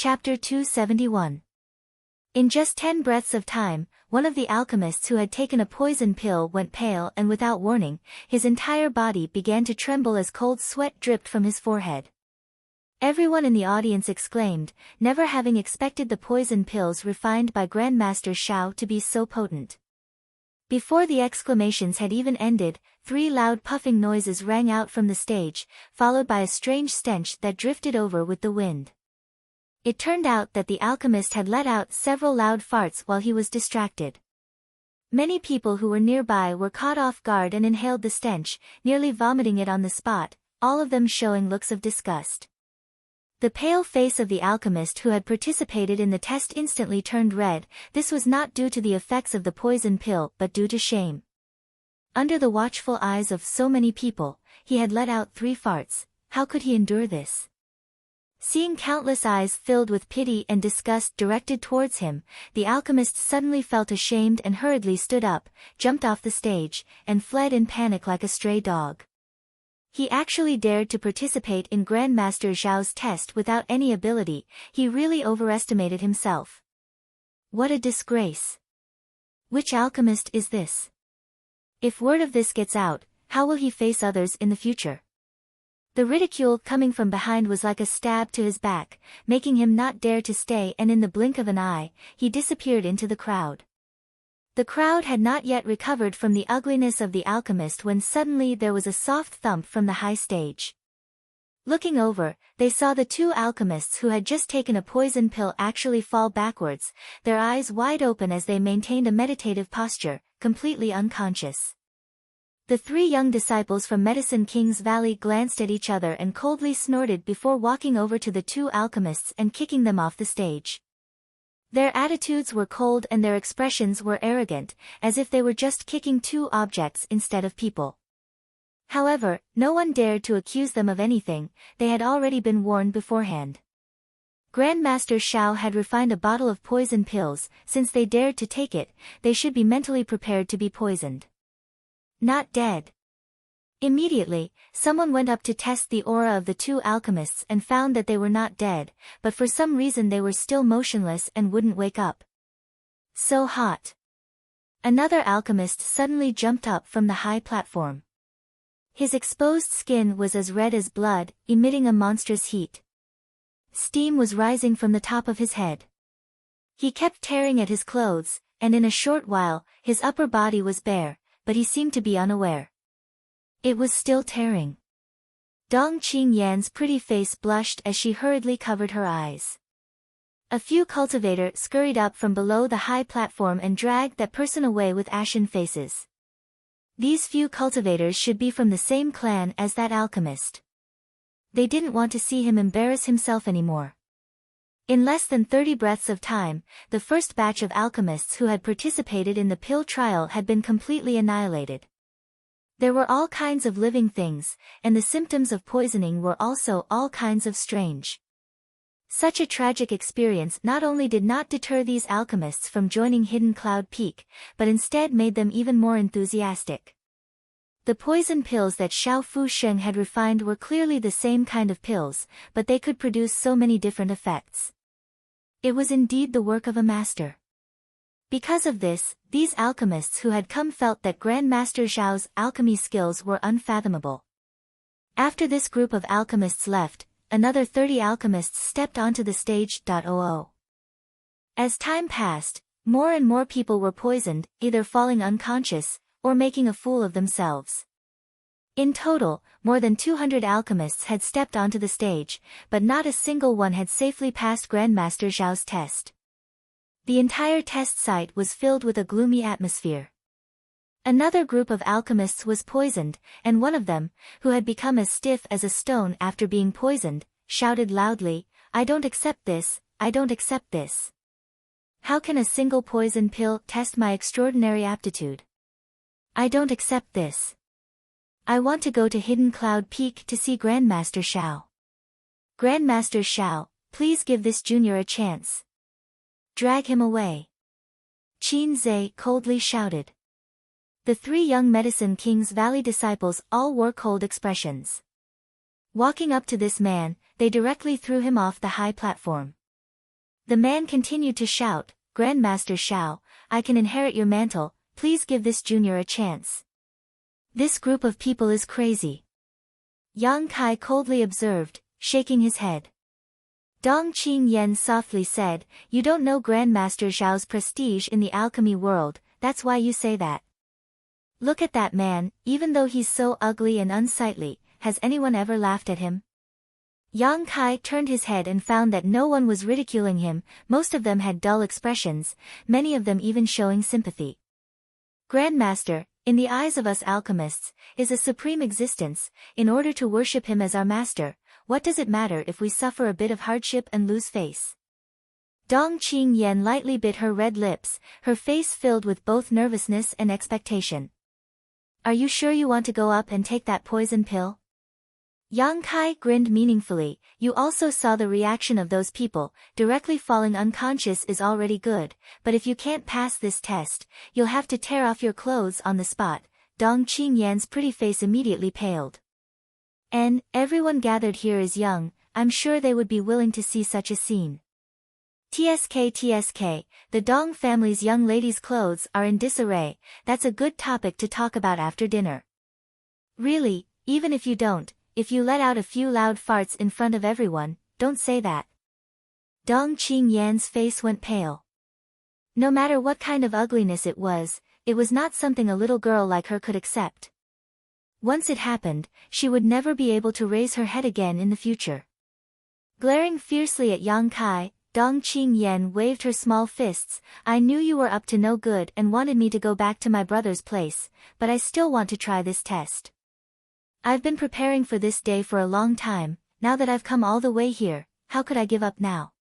Chapter 271. In just 10 breaths of time, one of the alchemists who had taken a poison pill went pale and without warning, his entire body began to tremble as cold sweat dripped from his forehead. Everyone in the audience exclaimed, never having expected the poison pills refined by Grandmaster Shao to be so potent. Before the exclamations had even ended, 3 loud puffing noises rang out from the stage, followed by a strange stench that drifted over with the wind. It turned out that the alchemist had let out several loud farts while he was distracted. Many people who were nearby were caught off guard and inhaled the stench, nearly vomiting it on the spot, all of them showing looks of disgust. The pale face of the alchemist who had participated in the test instantly turned red. This was not due to the effects of the poison pill but due to shame. Under the watchful eyes of so many people, he had let out 3 farts. How could he endure this? Seeing countless eyes filled with pity and disgust directed towards him, the alchemist suddenly felt ashamed and hurriedly stood up, jumped off the stage, and fled in panic like a stray dog. He actually dared to participate in Grandmaster Zhao's test without any ability. He really overestimated himself. What a disgrace! Which alchemist is this? If word of this gets out, how will he face others in the future? The ridicule coming from behind was like a stab to his back, making him not dare to stay, and in the blink of an eye, he disappeared into the crowd. The crowd had not yet recovered from the ugliness of the alchemist when suddenly there was a soft thump from the high stage. Looking over, they saw the 2 alchemists who had just taken a poison pill actually fall backwards, their eyes wide open as they maintained a meditative posture, completely unconscious. The 3 young disciples from Medicine King's Valley glanced at each other and coldly snorted before walking over to the 2 alchemists and kicking them off the stage. Their attitudes were cold and their expressions were arrogant, as if they were just kicking 2 objects instead of people. However, no one dared to accuse them of anything. They had already been warned beforehand. Grandmaster Shao had refined a bottle of poison pills. Since they dared to take it, they should be mentally prepared to be poisoned. Not dead. Immediately, someone went up to test the aura of the 2 alchemists and found that they were not dead, but for some reason they were still motionless and wouldn't wake up. So hot. Another alchemist suddenly jumped up from the high platform. His exposed skin was as red as blood, emitting a monstrous heat. Steam was rising from the top of his head. He kept tearing at his clothes, and in a short while, his upper body was bare, but he seemed to be unaware. It was still tearing. Dong Qingyan's pretty face blushed as she hurriedly covered her eyes. A few cultivators scurried up from below the high platform and dragged that person away with ashen faces. These few cultivators should be from the same clan as that alchemist. They didn't want to see him embarrass himself anymore. In less than 30 breaths of time, the first batch of alchemists who had participated in the pill trial had been completely annihilated. There were all kinds of living things, and the symptoms of poisoning were also all kinds of strange. Such a tragic experience not only did not deter these alchemists from joining Hidden Cloud Peak, but instead made them even more enthusiastic. The poison pills that Shao Fusheng had refined were clearly the same kind of pills, but they could produce so many different effects. It was indeed the work of a master. Because of this, these alchemists who had come felt that Grandmaster Zhao's alchemy skills were unfathomable. After this group of alchemists left, another 30 alchemists stepped onto the stage. As time passed, more and more people were poisoned, either falling unconscious, or making a fool of themselves. In total, more than 200 alchemists had stepped onto the stage, but not a single one had safely passed Grandmaster Zhao's test. The entire test site was filled with a gloomy atmosphere. Another group of alchemists was poisoned, and one of them, who had become as stiff as a stone after being poisoned, shouted loudly, "I don't accept this, I don't accept this. How can a single poison pill test my extraordinary aptitude? I don't accept this. I want to go to Hidden Cloud Peak to see Grandmaster Shao. Grandmaster Shao, please give this junior a chance. Drag him away." Qin Zhe coldly shouted. The 3 young Medicine King's Valley disciples all wore cold expressions. Walking up to this man, they directly threw him off the high platform. The man continued to shout, Grandmaster Shao, I can inherit your mantle, please give this junior a chance. This group of people is crazy. Yang Kai coldly observed, shaking his head. Dong Qingyan softly said, you don't know Grandmaster Zhao's prestige in the alchemy world, that's why you say that. Look at that man, even though he's so ugly and unsightly, has anyone ever laughed at him? Yang Kai turned his head and found that no one was ridiculing him, most of them had dull expressions, many of them even showing sympathy. Grandmaster, in the eyes of us alchemists, is a supreme existence. In order to worship him as our master, what does it matter if we suffer a bit of hardship and lose face? Dong Qingyan lightly bit her red lips, her face filled with both nervousness and expectation. Are you sure you want to go up and take that poison pill? Yang Kai grinned meaningfully. You also saw the reaction of those people. Directly falling unconscious is already good, but if you can't pass this test, you'll have to tear off your clothes on the spot. Dong Qingyan's pretty face immediately paled. And everyone gathered here is young, I'm sure they would be willing to see such a scene. TSK, the Dong family's young ladies' clothes are in disarray, that's a good topic to talk about after dinner. Really, even if you don't, if you let out a few loud farts in front of everyone, don't say that. Dong Qingyan's face went pale. No matter what kind of ugliness it was not something a little girl like her could accept. Once it happened, she would never be able to raise her head again in the future. Glaring fiercely at Yang Kai, Dong Qingyan waved her small fists. I knew you were up to no good and wanted me to go back to my brother's place, but I still want to try this test. I've been preparing for this day for a long time, now that I've come all the way here, how could I give up now?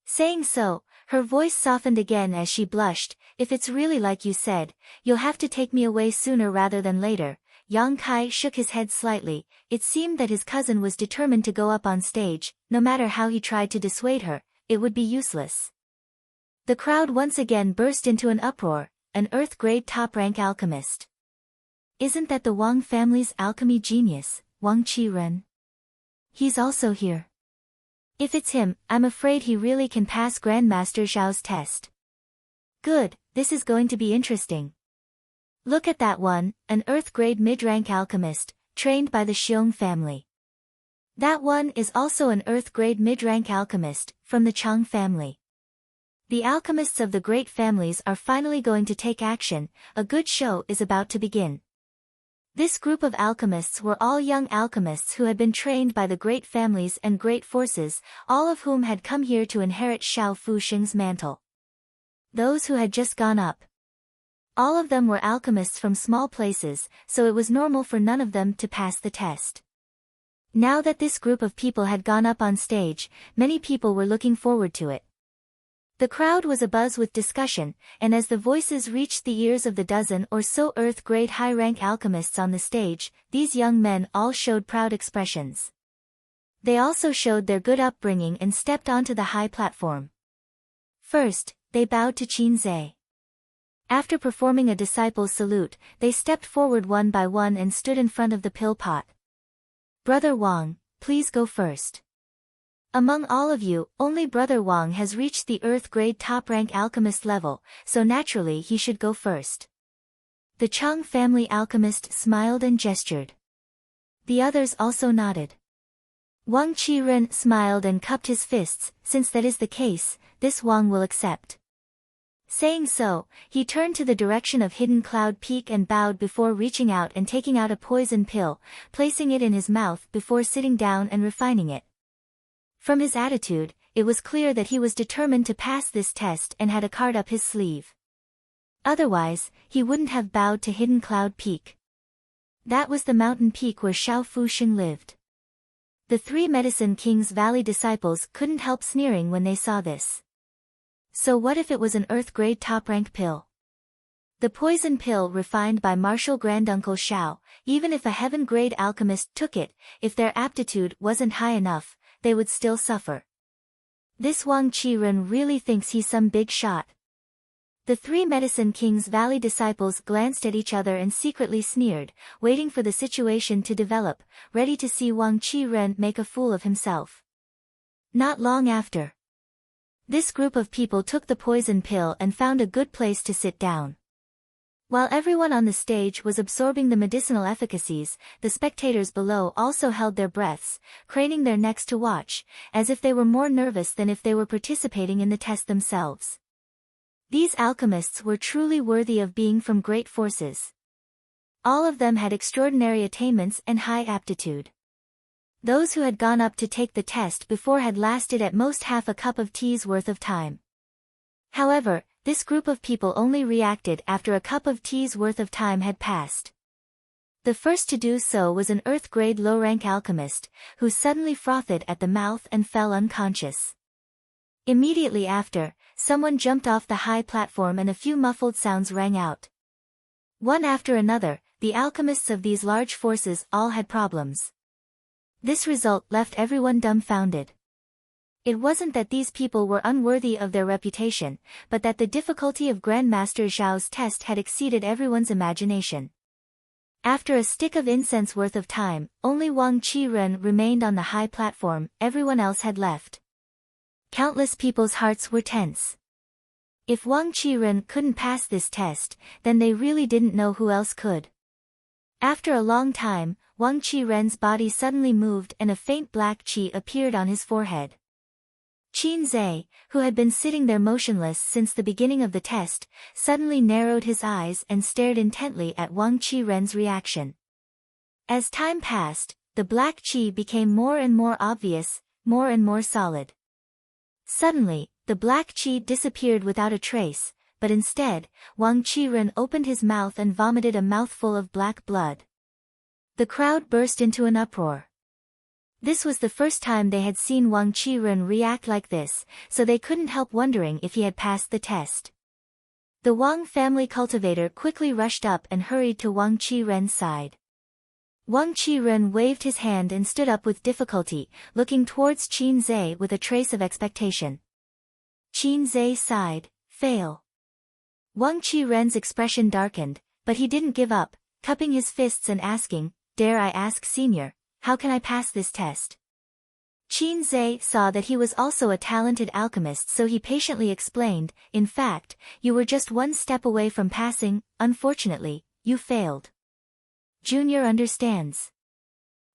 Saying so, her voice softened again as she blushed, if it's really like you said, you'll have to take me away sooner rather than later. Yang Kai shook his head slightly. It seemed that his cousin was determined to go up on stage, no matter how he tried to dissuade her, it would be useless. The crowd once again burst into an uproar, an Earth-grade top-rank alchemist. Isn't that the Wang family's alchemy genius, Wang Qiren? He's also here. If it's him, I'm afraid he really can pass Grandmaster Zhao's test. Good, this is going to be interesting. Look at that one, an Earth-grade mid-rank alchemist, trained by the Xiong family. That one is also an Earth-grade mid-rank alchemist, from the Chang family. The alchemists of the great families are finally going to take action, a good show is about to begin. This group of alchemists were all young alchemists who had been trained by the great families and great forces, all of whom had come here to inherit Shao Fuxing's mantle. Those who had just gone up. All of them were alchemists from small places, so it was normal for none of them to pass the test. Now that this group of people had gone up on stage, many people were looking forward to it. The crowd was abuzz with discussion, and as the voices reached the ears of the dozen or so Earth-grade high-rank alchemists on the stage, these young men all showed proud expressions. They also showed their good upbringing and stepped onto the high platform. First, they bowed to Qin Zhe. After performing a disciple's salute, they stepped forward one by one and stood in front of the pill pot. Brother Wang, please go first. Among all of you, only Brother Wang has reached the Earth-grade top-rank alchemist level, so naturally he should go first. The Chang family alchemist smiled and gestured. The others also nodded. Wang Qiren smiled and cupped his fists. Since that is the case, this Wang will accept. Saying so, he turned to the direction of Hidden Cloud Peak and bowed before reaching out and taking out a poison pill, placing it in his mouth before sitting down and refining it. From his attitude, it was clear that he was determined to pass this test and had a card up his sleeve. Otherwise, he wouldn't have bowed to Hidden Cloud Peak. That was the mountain peak where Shao Fuxing lived. The three Medicine King's Valley disciples couldn't help sneering when they saw this. So what if it was an Earth-grade top-rank pill? The poison pill refined by Martial Granduncle Shao, even if a heaven-grade alchemist took it, if their aptitude wasn't high enough, they would still suffer. This Wang Qiren really thinks he's some big shot. The three Medicine King's Valley disciples glanced at each other and secretly sneered, waiting for the situation to develop, ready to see Wang Qiren make a fool of himself. Not long after. This group of people took the poison pill and found a good place to sit down. While everyone on the stage was absorbing the medicinal efficacies, the spectators below also held their breaths, craning their necks to watch, as if they were more nervous than if they were participating in the test themselves. These alchemists were truly worthy of being from great forces. All of them had extraordinary attainments and high aptitude. Those who had gone up to take the test before had lasted at most half a cup of tea's worth of time. However, this group of people only reacted after a cup of tea's worth of time had passed. The first to do so was an Earth-grade low-rank alchemist, who suddenly frothed at the mouth and fell unconscious. Immediately after, someone jumped off the high platform and a few muffled sounds rang out. One after another, the alchemists of these large forces all had problems. This result left everyone dumbfounded. It wasn't that these people were unworthy of their reputation, but that the difficulty of Grandmaster Zhao's test had exceeded everyone's imagination. After a stick of incense worth of time, only Wang Qiren remained on the high platform, everyone else had left. Countless people's hearts were tense. If Wang Qiren couldn't pass this test, then they really didn't know who else could. After a long time, Wang Qiren's body suddenly moved and a faint black qi appeared on his forehead. Qin Zhe, who had been sitting there motionless since the beginning of the test, suddenly narrowed his eyes and stared intently at Wang Qiren's reaction. As time passed, the black qi became more and more obvious, more and more solid. Suddenly, the black qi disappeared without a trace, but instead, Wang Qiren opened his mouth and vomited a mouthful of black blood. The crowd burst into an uproar. This was the first time they had seen Wang Qiren react like this, so they couldn't help wondering if he had passed the test. The Wang family cultivator quickly rushed up and hurried to Wang Qiren's side. Wang Qiren waved his hand and stood up with difficulty, looking towards Qin Zhe with a trace of expectation. Qin Zhe sighed, "Fail." Wang Qiren's expression darkened, but he didn't give up, cupping his fists and asking, "Dare I ask, Senior, how can I pass this test?" Qin Zhe saw that he was also a talented alchemist, so he patiently explained, "In fact, you were just one step away from passing, unfortunately, you failed." Junior understands.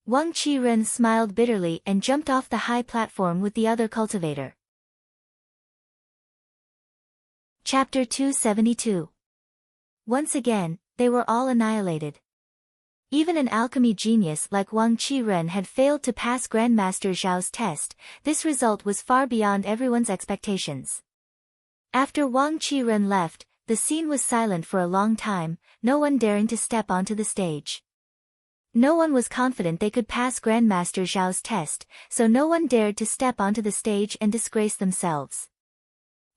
Wang Qiren smiled bitterly and jumped off the high platform with the other cultivator. Chapter 272. Once again, they were all annihilated. Even an alchemy genius like Wang Qiren had failed to pass Grandmaster Zhao's test. This result was far beyond everyone's expectations. After Wang Qiren left, the scene was silent for a long time, no one daring to step onto the stage. No one was confident they could pass Grandmaster Zhao's test, so no one dared to step onto the stage and disgrace themselves.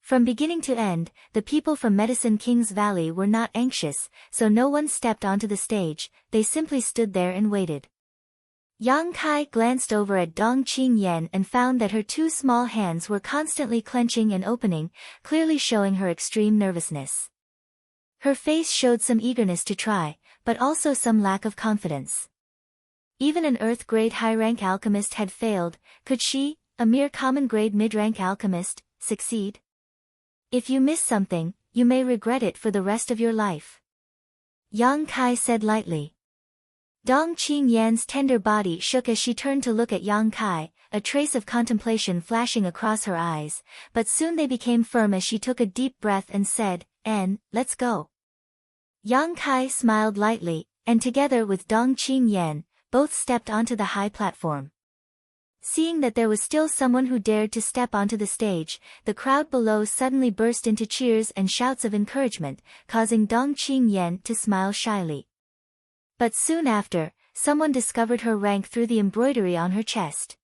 From beginning to end, the people from Medicine King's Valley were not anxious, so no one stepped onto the stage, they simply stood there and waited. Yang Kai glanced over at Dong Qingyan and found that her two small hands were constantly clenching and opening, clearly showing her extreme nervousness. Her face showed some eagerness to try, but also some lack of confidence. Even an Earth-grade high-rank alchemist had failed, could she, a mere common-grade mid-rank alchemist, succeed? If you miss something, you may regret it for the rest of your life. Yang Kai said lightly. Dong Qingyan's tender body shook as she turned to look at Yang Kai, a trace of contemplation flashing across her eyes, but soon they became firm as she took a deep breath and said, let's go. Yang Kai smiled lightly, and together with Dong Qingyan, both stepped onto the high platform. Seeing that there was still someone who dared to step onto the stage, the crowd below suddenly burst into cheers and shouts of encouragement, causing Dong Qingyan to smile shyly. But soon after, someone discovered her rank through the embroidery on her chest.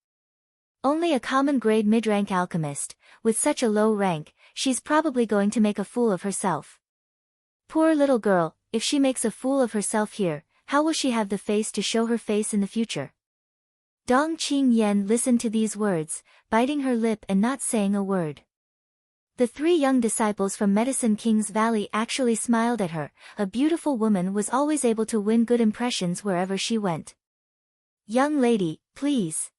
Only a common-grade mid-rank alchemist, with such a low rank, she's probably going to make a fool of herself. Poor little girl, if she makes a fool of herself here, how will she have the face to show her face in the future? Dong Qingyan listened to these words, biting her lip and not saying a word. The three young disciples from Medicine King's Valley actually smiled at her. A beautiful woman was always able to win good impressions wherever she went. "Young lady, please."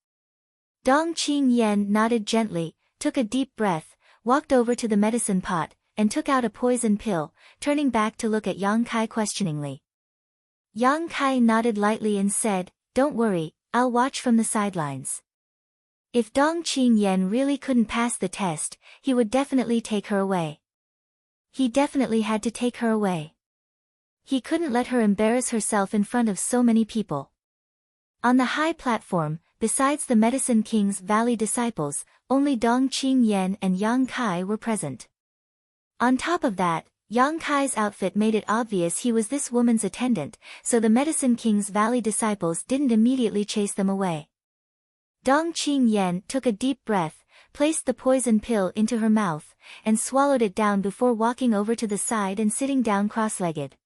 Dong Qingyan nodded gently, took a deep breath, walked over to the medicine pot, and took out a poison pill, turning back to look at Yang Kai questioningly. Yang Kai nodded lightly and said, "Don't worry, I'll watch from the sidelines." If Dong Qingyan really couldn't pass the test, he would definitely take her away. He definitely had to take her away. He couldn't let her embarrass herself in front of so many people. On the high platform, besides the Medicine King's Valley disciples, only Dong Qingyan and Yang Kai were present. On top of that, Yang Kai's outfit made it obvious he was this woman's attendant, so the Medicine King's Valley disciples didn't immediately chase them away. Dong Qingyan took a deep breath, placed the poison pill into her mouth, and swallowed it down before walking over to the side and sitting down cross-legged.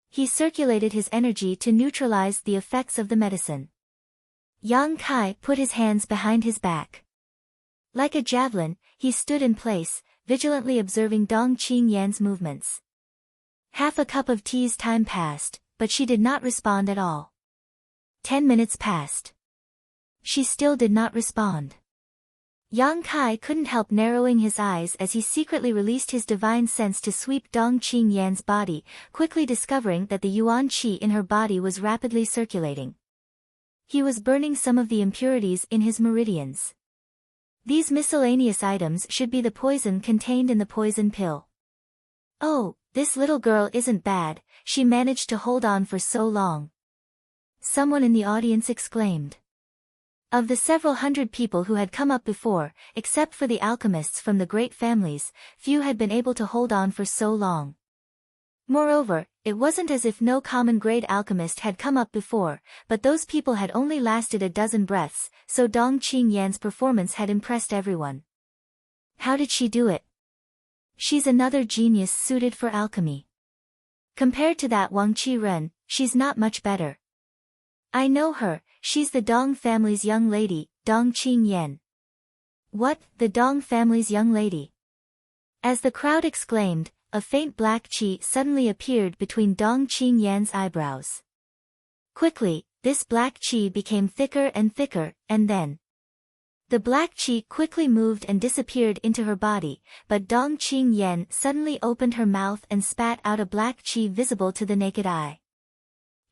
He circulated his energy to neutralize the effects of the medicine. Yang Kai put his hands behind his back. Like a javelin, he stood in place, vigilantly observing Dong Qingyan's movements. Half a cup of tea's time passed, but she did not respond at all. 10 minutes passed. She still did not respond. Yang Kai couldn't help narrowing his eyes as he secretly released his divine sense to sweep Dong Qingyan's body, quickly discovering that the yuan qi in her body was rapidly circulating. He was burning some of the impurities in his meridians. These miscellaneous items should be the poison contained in the poison pill. "Oh, this little girl isn't bad, she managed to hold on for so long," someone in the audience exclaimed. Of the several hundred people who had come up before, except for the alchemists from the great families, few had been able to hold on for so long. Moreover, it wasn't as if no common grade alchemist had come up before, but those people had only lasted a dozen breaths, so Dong Qingyan's performance had impressed everyone. How did she do it? She's another genius suited for alchemy. Compared to that Wang Qiren, she's not much better. I know her, she's the Dong family's young lady, Dong Qingyan. What, the Dong family's young lady? As the crowd exclaimed, a faint black qi suddenly appeared between Dong Qingyan's eyebrows. Quickly, this black qi became thicker and thicker, and then the black qi quickly moved and disappeared into her body, but Dong Qingyan suddenly opened her mouth and spat out a black qi visible to the naked eye.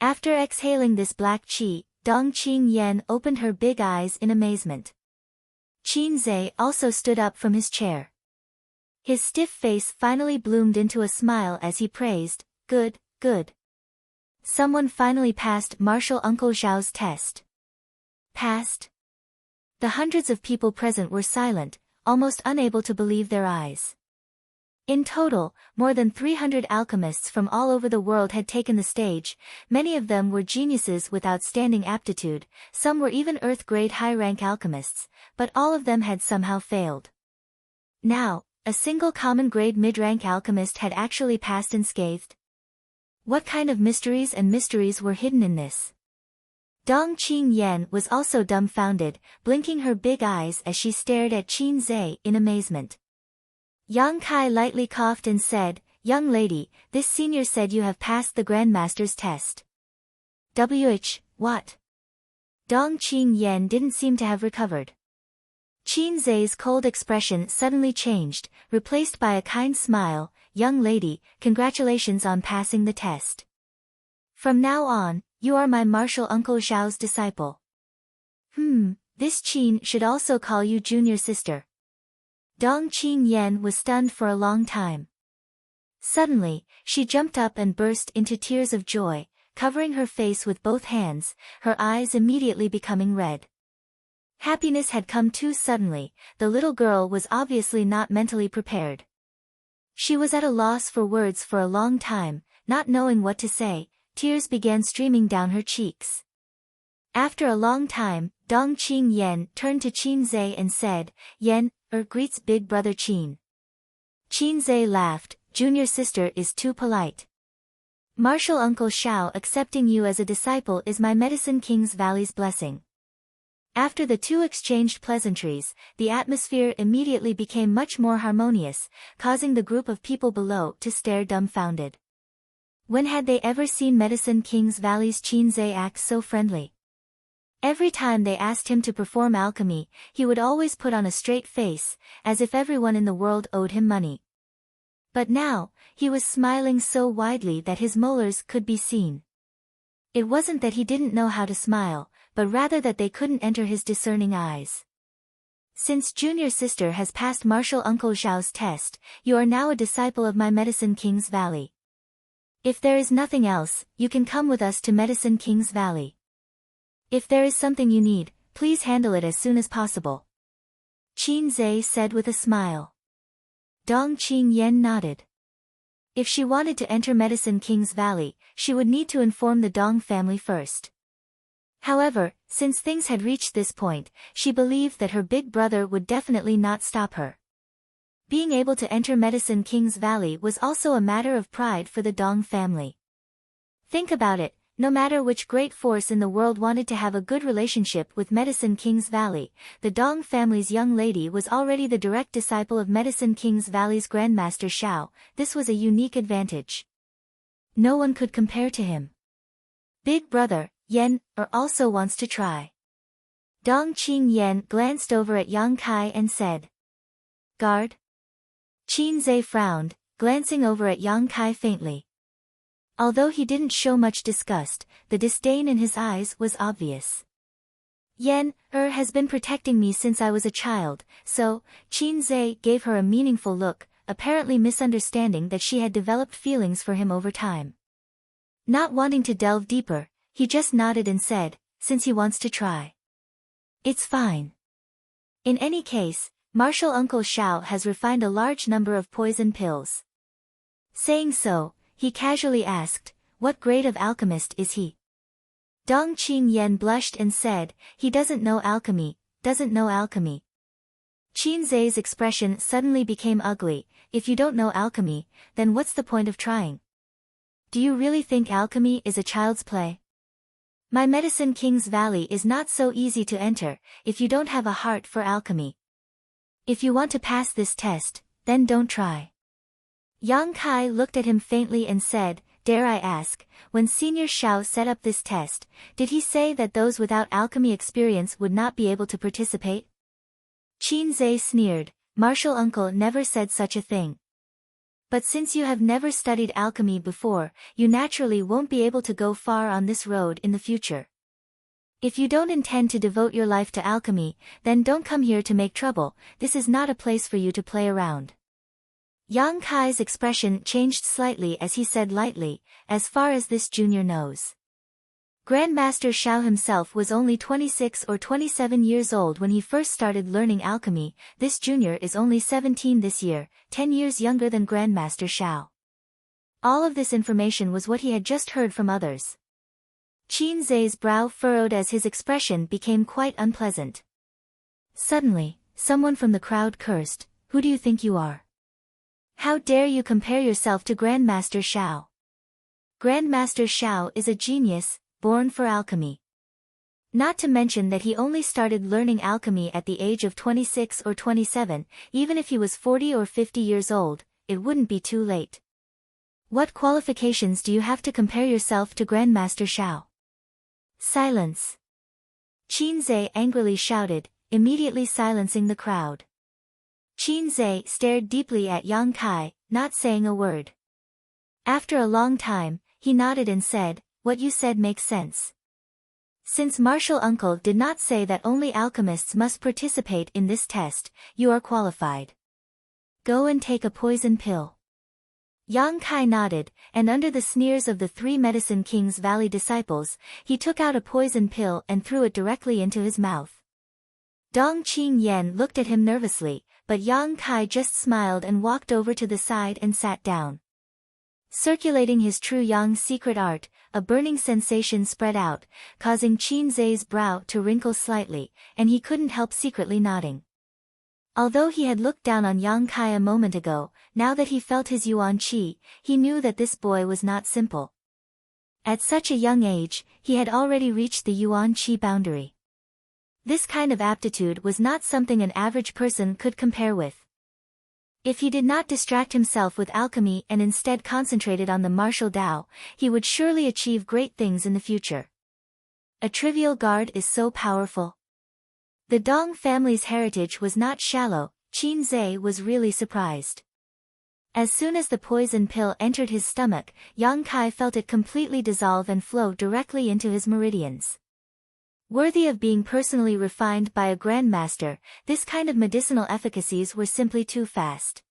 After exhaling this black qi, Dong Qingyan opened her big eyes in amazement. Qin Zhe also stood up from his chair. His stiff face finally bloomed into a smile as he praised, "Good, good. Someone finally passed Martial Uncle Zhao's test." Passed? The hundreds of people present were silent, almost unable to believe their eyes. In total, more than 300 alchemists from all over the world had taken the stage. Many of them were geniuses with outstanding aptitude, some were even Earth-grade high-rank alchemists, but all of them had somehow failed. Now, a single common-grade mid-rank alchemist had actually passed unscathed. What kind of mysteries were hidden in this? Dong Qingyan was also dumbfounded, blinking her big eyes as she stared at Qin Zhe in amazement. Yang Kai lightly coughed and said, "Young lady, this senior said you have passed the Grandmaster's test." What? Dong Qingyan didn't seem to have recovered. Qin Zhe's cold expression suddenly changed, replaced by a kind smile. "Young lady, congratulations on passing the test. From now on, you are my martial uncle Zhao's disciple." This Qin should also call you junior sister." Dong Qingyan was stunned for a long time. Suddenly, she jumped up and burst into tears of joy, covering her face with both hands, her eyes immediately becoming red. Happiness had come too suddenly, the little girl was obviously not mentally prepared. She was at a loss for words for a long time, not knowing what to say, tears began streaming down her cheeks. After a long time, Dong Qingyan turned to Qin Zhe and said, "Yan, greets big brother Qin." Qin Zhe laughed, "Junior sister is too polite. Martial Uncle Zhao accepting you as a disciple is my Medicine King's Valley's blessing." After the two exchanged pleasantries, the atmosphere immediately became much more harmonious, causing the group of people below to stare dumbfounded. When had they ever seen Medicine King's Valley's Qin Zhe act so friendly? Every time they asked him to perform alchemy, he would always put on a straight face, as if everyone in the world owed him money. But now, he was smiling so widely that his molars could be seen. It wasn't that he didn't know how to smile, but rather that they couldn't enter his discerning eyes. Since junior sister has passed Martial Uncle Zhao's test, you are now a disciple of my Medicine King's Valley. If there is nothing else, you can come with us to Medicine King's Valley. If there is something you need, please handle it as soon as possible. Qin Zhe said with a smile. Dong Qingyan nodded. If she wanted to enter Medicine King's Valley, she would need to inform the Dong family first. However, since things had reached this point, she believed that her big brother would definitely not stop her. Being able to enter Medicine King's Valley was also a matter of pride for the Dong family. Think about it, no matter which great force in the world wanted to have a good relationship with Medicine King's Valley, the Dong family's young lady was already the direct disciple of Medicine King's Valley's Grandmaster Xiao. This was a unique advantage. No one could compare to him. Big brother, Yan, also wants to try. Dong Qingyan glanced over at Yang Kai and said. Guard? Qin Zhe frowned, glancing over at Yang Kai faintly. Although he didn't show much disgust, the disdain in his eyes was obvious. Yan, has been protecting me since I was a child, so, Qin Zhe gave her a meaningful look, apparently misunderstanding that she had developed feelings for him over time. Not wanting to delve deeper, he just nodded and said, since he wants to try. It's fine. In any case, Martial Uncle Xiao has refined a large number of poison pills. Saying so, he casually asked, what grade of alchemist is he? Dong Qingyan blushed and said, he doesn't know alchemy. Qin Zhe's expression suddenly became ugly. If you don't know alchemy, then what's the point of trying? Do you really think alchemy is a child's play? My Medicine King's Valley is not so easy to enter, if you don't have a heart for alchemy. If you want to pass this test, then don't try. Yang Kai looked at him faintly and said, dare I ask, when Senior Xiao set up this test, did he say that those without alchemy experience would not be able to participate? Qin Zhe sneered, Martial Uncle never said such a thing. But since you have never studied alchemy before, you naturally won't be able to go far on this road in the future. If you don't intend to devote your life to alchemy, then don't come here to make trouble. This is not a place for you to play around. Yang Kai's expression changed slightly as he said lightly, as far as this junior knows. Grandmaster Xiao himself was only 26 or 27 years old when he first started learning alchemy. This junior is only 17 this year, 10 years younger than Grandmaster Xiao. All of this information was what he had just heard from others. Qin Zhe's brow furrowed as his expression became quite unpleasant. Suddenly, someone from the crowd cursed, who do you think you are? How dare you compare yourself to Grandmaster Xiao? Grandmaster Xiao is a genius, born for alchemy. Not to mention that he only started learning alchemy at the age of 26 or 27, even if he was 40 or 50 years old, it wouldn't be too late. What qualifications do you have to compare yourself to Grandmaster Xiao? Silence! Qin Zhe angrily shouted, immediately silencing the crowd. Qin Zhe stared deeply at Yang Kai, not saying a word. After a long time, he nodded and said, what you said makes sense. Since Martial Uncle did not say that only alchemists must participate in this test, you are qualified. Go and take a poison pill. Yang Kai nodded, and under the sneers of the 3 Medicine King's Valley disciples, he took out a poison pill and threw it directly into his mouth. Dong Qingyan looked at him nervously, but Yang Kai just smiled and walked over to the side and sat down. Circulating his true Yang secret art, a burning sensation spread out, causing Qin Zhe's brow to wrinkle slightly, and he couldn't help secretly nodding. Although he had looked down on Yang Kai a moment ago, now that he felt his Yuan Qi, he knew that this boy was not simple. At such a young age, he had already reached the Yuan Qi boundary. This kind of aptitude was not something an average person could compare with. If he did not distract himself with alchemy and instead concentrated on the martial Tao, he would surely achieve great things in the future. A trivial guard is so powerful. The Dong family's heritage was not shallow. Qin Zhe was really surprised. As soon as the poison pill entered his stomach, Yang Kai felt it completely dissolve and flow directly into his meridians. Worthy of being personally refined by a grandmaster, this kind of medicinal efficacies were simply too fast.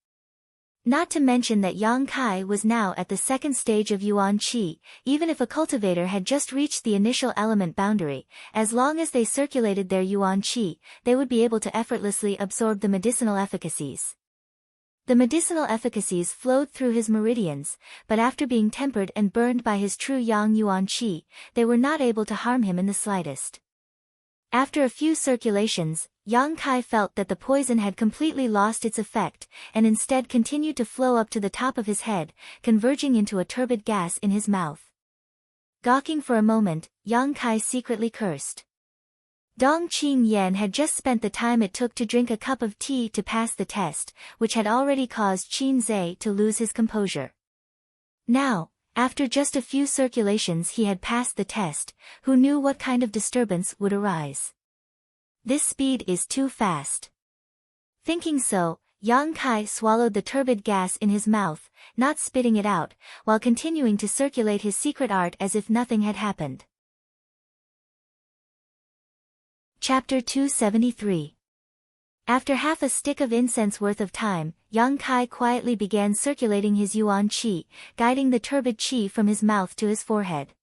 Not to mention that Yang Kai was now at the second stage of Yuan Qi. Even if a cultivator had just reached the initial element boundary, as long as they circulated their Yuan Qi, they would be able to effortlessly absorb the medicinal efficacies. The medicinal efficacies flowed through his meridians, but after being tempered and burned by his true Yang Yuan Qi, they were not able to harm him in the slightest. After a few circulations, Yang Kai felt that the poison had completely lost its effect, and instead continued to flow up to the top of his head, converging into a turbid gas in his mouth. Gawking for a moment, Yang Kai secretly cursed. Dong Qingyan had just spent the time it took to drink a cup of tea to pass the test, which had already caused Qin Zhe to lose his composure. Now, after just a few circulations he had passed the test, who knew what kind of disturbance would arise? This speed is too fast. Thinking so, Yang Kai swallowed the turbid gas in his mouth, not spitting it out, while continuing to circulate his secret art as if nothing had happened. Chapter 273. After half a stick of incense worth of time, Yang Kai quietly began circulating his Yuan Qi, guiding the turbid Qi from his mouth to his forehead.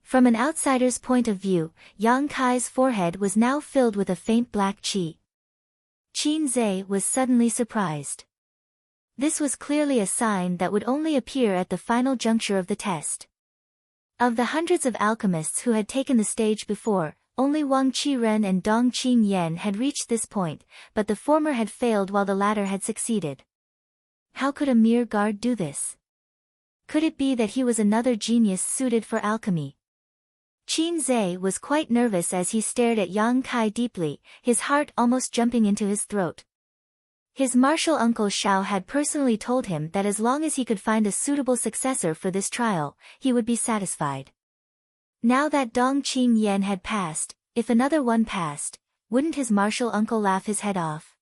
From an outsider's point of view, Yang Kai's forehead was now filled with a faint black Qi. Qin Zhe was suddenly surprised. This was clearly a sign that would only appear at the final juncture of the test. Of the hundreds of alchemists who had taken the stage before, only Wang Qiren and Dong Qingyan had reached this point, but the former had failed while the latter had succeeded. How could a mere guard do this? Could it be that he was another genius suited for alchemy? Qin Zhe was quite nervous as he stared at Yang Kai deeply, his heart almost jumping into his throat. His martial uncle Xiao had personally told him that as long as he could find a suitable successor for this trial, he would be satisfied. Now that Dong Qingyan had passed, if another one passed, wouldn't his martial uncle laugh his head off?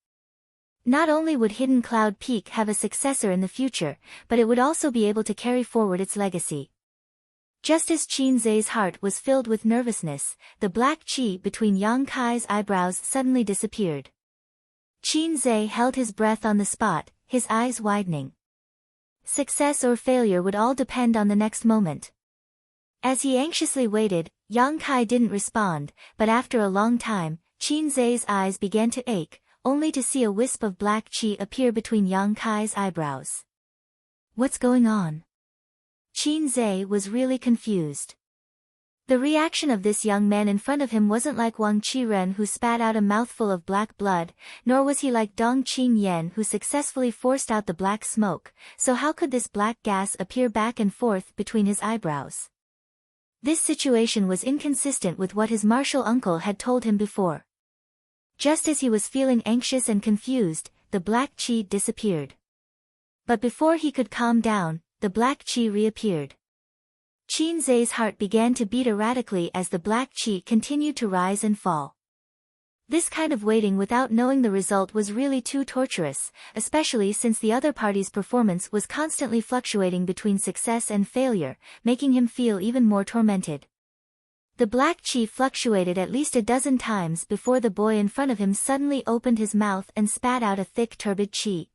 Not only would Hidden Cloud Peak have a successor in the future, but it would also be able to carry forward its legacy. Just as Qin Zhe's heart was filled with nervousness, the black qi between Yang Kai's eyebrows suddenly disappeared. Qin Zhe held his breath on the spot, his eyes widening. Success or failure would all depend on the next moment. As he anxiously waited, Yang Kai didn't respond, but after a long time, Qin Zhe's eyes began to ache, only to see a wisp of black qi appear between Yang Kai's eyebrows. What's going on? Qin Zhe was really confused. The reaction of this young man in front of him wasn't like Wang Qiren who spat out a mouthful of black blood, nor was he like Dong Qingyan who successfully forced out the black smoke, so how could this black gas appear back and forth between his eyebrows? This situation was inconsistent with what his martial uncle had told him before. Just as he was feeling anxious and confused, the black qi disappeared. But before he could calm down, the black qi reappeared. Qin Zhe's heart began to beat erratically as the black qi continued to rise and fall. This kind of waiting without knowing the result was really too torturous, especially since the other party's performance was constantly fluctuating between success and failure, making him feel even more tormented. The black qi fluctuated at least a dozen times before the boy in front of him suddenly opened his mouth and spat out a thick turbid qi.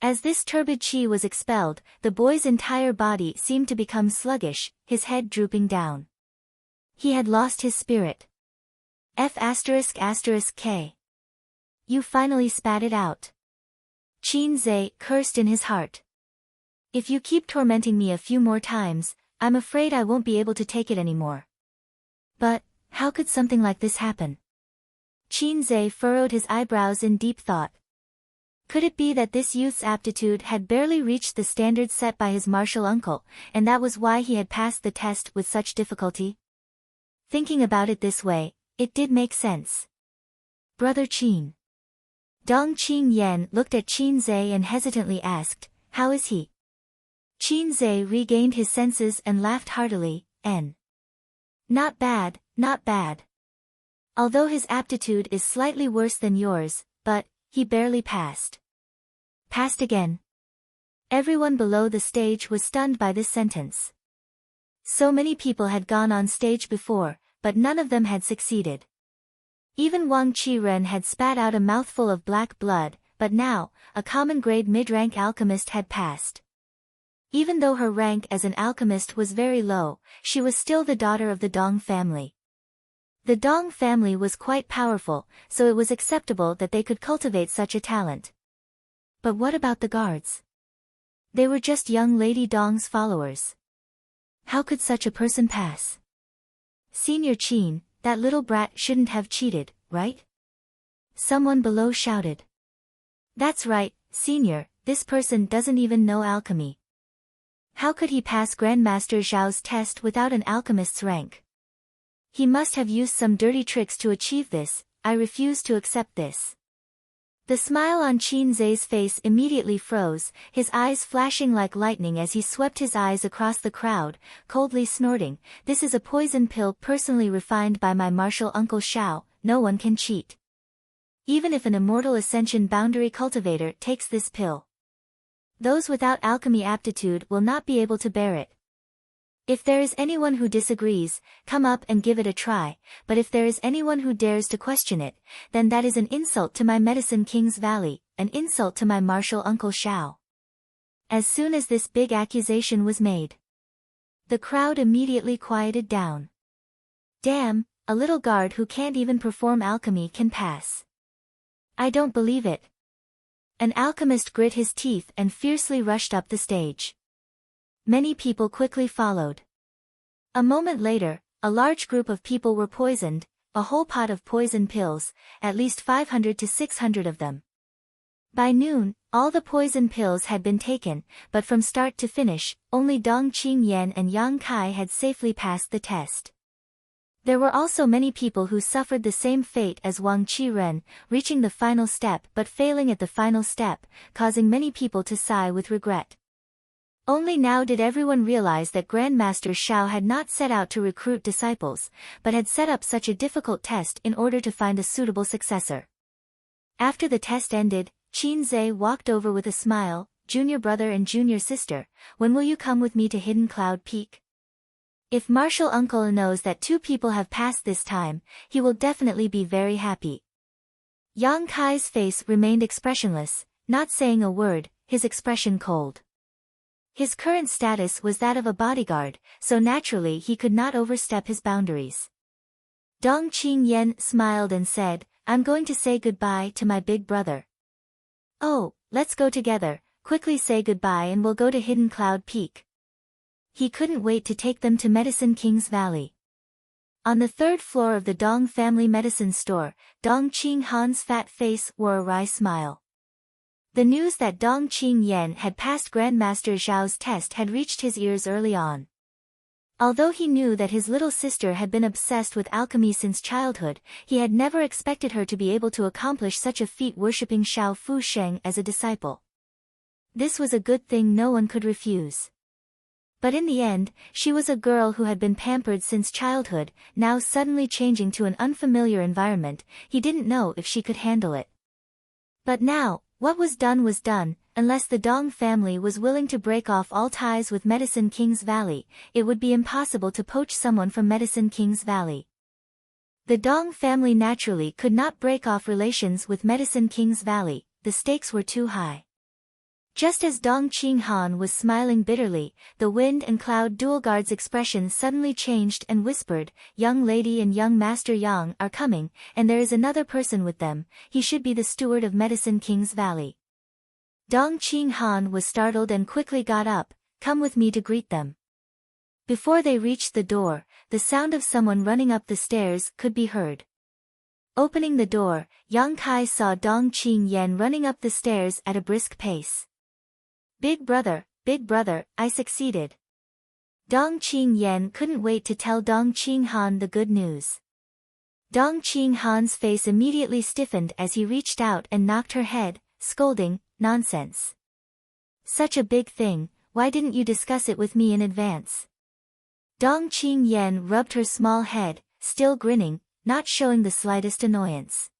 As this turbid qi was expelled, the boy's entire body seemed to become sluggish, his head drooping down. He had lost his spirit. F***K. You finally spat it out. Qin Zhe cursed in his heart. If you keep tormenting me a few more times, I'm afraid I won't be able to take it anymore. But, how could something like this happen? Qin Zhe furrowed his eyebrows in deep thought. Could it be that this youth's aptitude had barely reached the standard set by his martial uncle, and that was why he had passed the test with such difficulty? Thinking about it this way, it did make sense. Brother Qin. Dong Qingyan looked at Qin Zhe and hesitantly asked, "How is he?" Qin Zhe regained his senses and laughed heartily, "Not bad, not bad. Although his aptitude is slightly worse than yours, but, he barely passed. Passed again. Everyone below the stage was stunned by this sentence. So many people had gone on stage before, but none of them had succeeded. Even Wang Qiren had spat out a mouthful of black blood, but now, a common grade mid-rank alchemist had passed. Even though her rank as an alchemist was very low, she was still the daughter of the Dong family. The Dong family was quite powerful, so it was acceptable that they could cultivate such a talent. But what about the guards? They were just young Lady Dong's followers. How could such a person pass? Senior Qin, that little brat shouldn't have cheated, right? Someone below shouted. That's right, Senior, this person doesn't even know alchemy. How could he pass Grandmaster Zhao's test without an alchemist's rank? He must have used some dirty tricks to achieve this. I refuse to accept this. The smile on Qin Zhe's face immediately froze, his eyes flashing like lightning as he swept his eyes across the crowd, coldly snorting, "This is a poison pill personally refined by my martial uncle Xiao, no one can cheat. Even if an immortal ascension boundary cultivator takes this pill, those without alchemy aptitude will not be able to bear it. If there is anyone who disagrees, come up and give it a try, but if there is anyone who dares to question it, then that is an insult to my Medicine King's Valley, an insult to my martial uncle Xiao." As soon as this big accusation was made, the crowd immediately quieted down. Damn, a little guard who can't even perform alchemy can pass. I don't believe it. An alchemist grit his teeth and fiercely rushed up the stage. Many people quickly followed. A moment later, a large group of people were poisoned, a whole pot of poison pills, at least 500 to 600 of them. By noon, all the poison pills had been taken, but from start to finish, only Dong Qingyan and Yang Kai had safely passed the test. There were also many people who suffered the same fate as Wang Qiren, reaching the final step but failing at the final step, causing many people to sigh with regret. Only now did everyone realize that Grandmaster Xiao had not set out to recruit disciples, but had set up such a difficult test in order to find a suitable successor. After the test ended, Qin Zhe walked over with a smile, "Junior brother and junior sister, when will you come with me to Hidden Cloud Peak? If Martial Uncle knows that 2 people have passed this time, he will definitely be very happy." Yang Kai's face remained expressionless, not saying a word, his expression cold. His current status was that of a bodyguard, so naturally he could not overstep his boundaries. Dong Qingyan smiled and said, "I'm going to say goodbye to my big brother." "Oh, let's go together, quickly say goodbye and we'll go to Hidden Cloud Peak." He couldn't wait to take them to Medicine King's Valley. On the 3rd floor of the Dong family medicine store, Dong Qinghan's fat face wore a wry smile. The news that Dong Qingyan had passed Grandmaster Zhao's test had reached his ears early on. Although he knew that his little sister had been obsessed with alchemy since childhood, he had never expected her to be able to accomplish such a feat worshipping Xiao Fu Sheng as a disciple. This was a good thing no one could refuse. But in the end, she was a girl who had been pampered since childhood, now suddenly changing to an unfamiliar environment. He didn't know if she could handle it. But now, what was done, unless the Dong family was willing to break off all ties with Medicine King's Valley, it would be impossible to poach someone from Medicine King's Valley. The Dong family naturally could not break off relations with Medicine King's Valley, the stakes were too high. Just as Dong Qinghan was smiling bitterly, the Wind and Cloud dual guard's expression suddenly changed and whispered, "Young lady and young Master Yang are coming, and there is another person with them, he should be the steward of Medicine King's Valley." Dong Qinghan was startled and quickly got up, "Come with me to greet them." Before they reached the door, the sound of someone running up the stairs could be heard. Opening the door, Yang Kai saw Dong Qingyan running up the stairs at a brisk pace. Big brother, I succeeded." Dong Qingyan couldn't wait to tell Dong Qinghan the good news. Dong Qinghan's face immediately stiffened as he reached out and knocked her head, scolding, "Nonsense. Such a big thing, why didn't you discuss it with me in advance?" Dong Qingyan rubbed her small head, still grinning, not showing the slightest annoyance.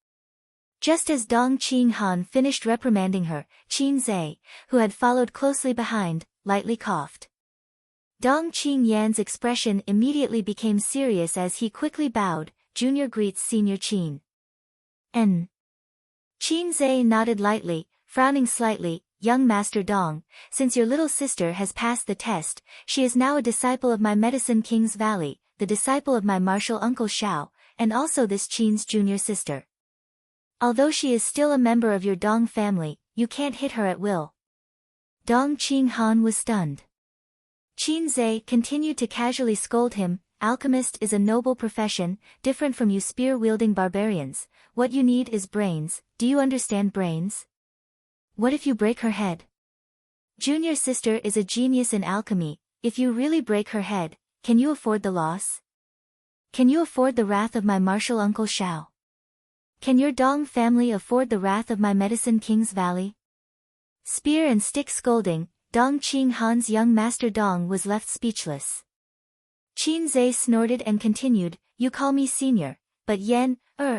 Just as Dong Qinghan finished reprimanding her, Qin Zhe, who had followed closely behind, lightly coughed. Dong Qingyan's expression immediately became serious as he quickly bowed. Junior greets Senior Qin. N. Qin Zhe nodded lightly, frowning slightly. Young Master Dong, since your little sister has passed the test, she is now a disciple of my Medicine King's Valley, the disciple of my martial uncle Xiao, and also this Qin's junior sister. Although she is still a member of your Dong family, you can't hit her at will. Dong Qinghan was stunned. Qin Zhe continued to casually scold him. Alchemist is a noble profession, different from you spear-wielding barbarians. What you need is brains. Do you understand brains? What if you break her head? Junior sister is a genius in alchemy. If you really break her head, can you afford the loss? Can you afford the wrath of my martial uncle Xiao? Can your Dong family afford the wrath of my Medicine King's Valley? Spear and stick scolding, Dong Qinghan's young master Dong was left speechless. Qin Zhe snorted and continued, you call me senior, but Yan,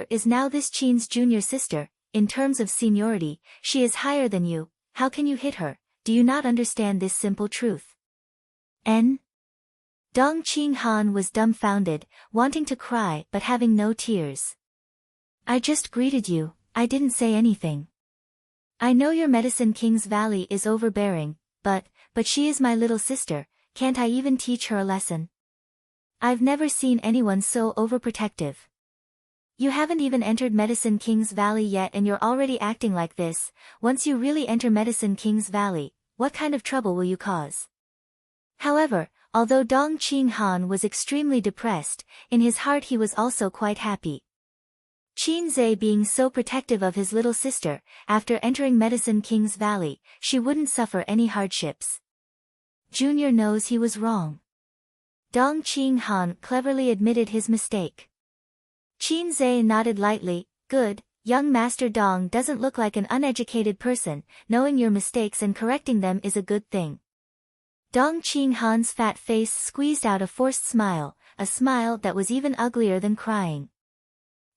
is now this Qin's junior sister. In terms of seniority, she is higher than you. How can you hit her? Do you not understand this simple truth? N. Dong Qinghan was dumbfounded, wanting to cry but having no tears. I just greeted you, I didn't say anything. I know your Medicine King's Valley is overbearing, but she is my little sister, can't I even teach her a lesson? I've never seen anyone so overprotective. You haven't even entered Medicine King's Valley yet and you're already acting like this. Once you really enter Medicine King's Valley, what kind of trouble will you cause? However, although Dong Qinghan was extremely depressed, in his heart he was also quite happy. Qin Zhe being so protective of his little sister, after entering Medicine King's Valley, she wouldn't suffer any hardships. Junior knows he was wrong. Dong Qinghan cleverly admitted his mistake. Qin Zhe nodded lightly. Good, young Master Dong doesn't look like an uneducated person. Knowing your mistakes and correcting them is a good thing. Dong Qinghan's fat face squeezed out a forced smile, a smile that was even uglier than crying.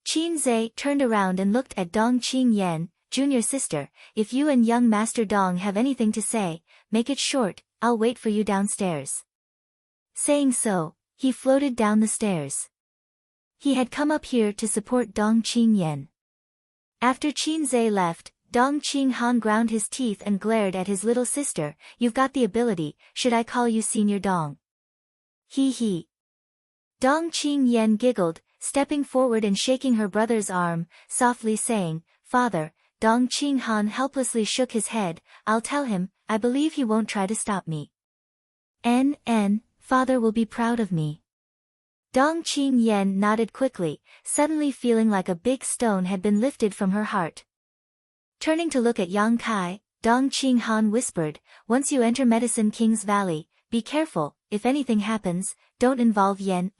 Qin Zhe turned around and looked at Dong Qingyan, junior sister, if you and young Master Dong have anything to say, make it short, I'll wait for you downstairs. Saying so, he floated down the stairs. He had come up here to support Dong Qingyan. After Qin Zhe left, Dong Qinghan ground his teeth and glared at his little sister. You've got the ability, should I call you Senior Dong? He. Dong Qingyan giggled, stepping forward and shaking her brother's arm, softly saying, Father. Dong Qinghan helplessly shook his head. I'll tell him, I believe he won't try to stop me. Father will be proud of me. Dong Qingyan nodded quickly, suddenly feeling like a big stone had been lifted from her heart. Turning to look at Yang Kai, Dong Qinghan whispered, once you enter Medicine King's Valley, be careful, if anything happens, don't involve Yan.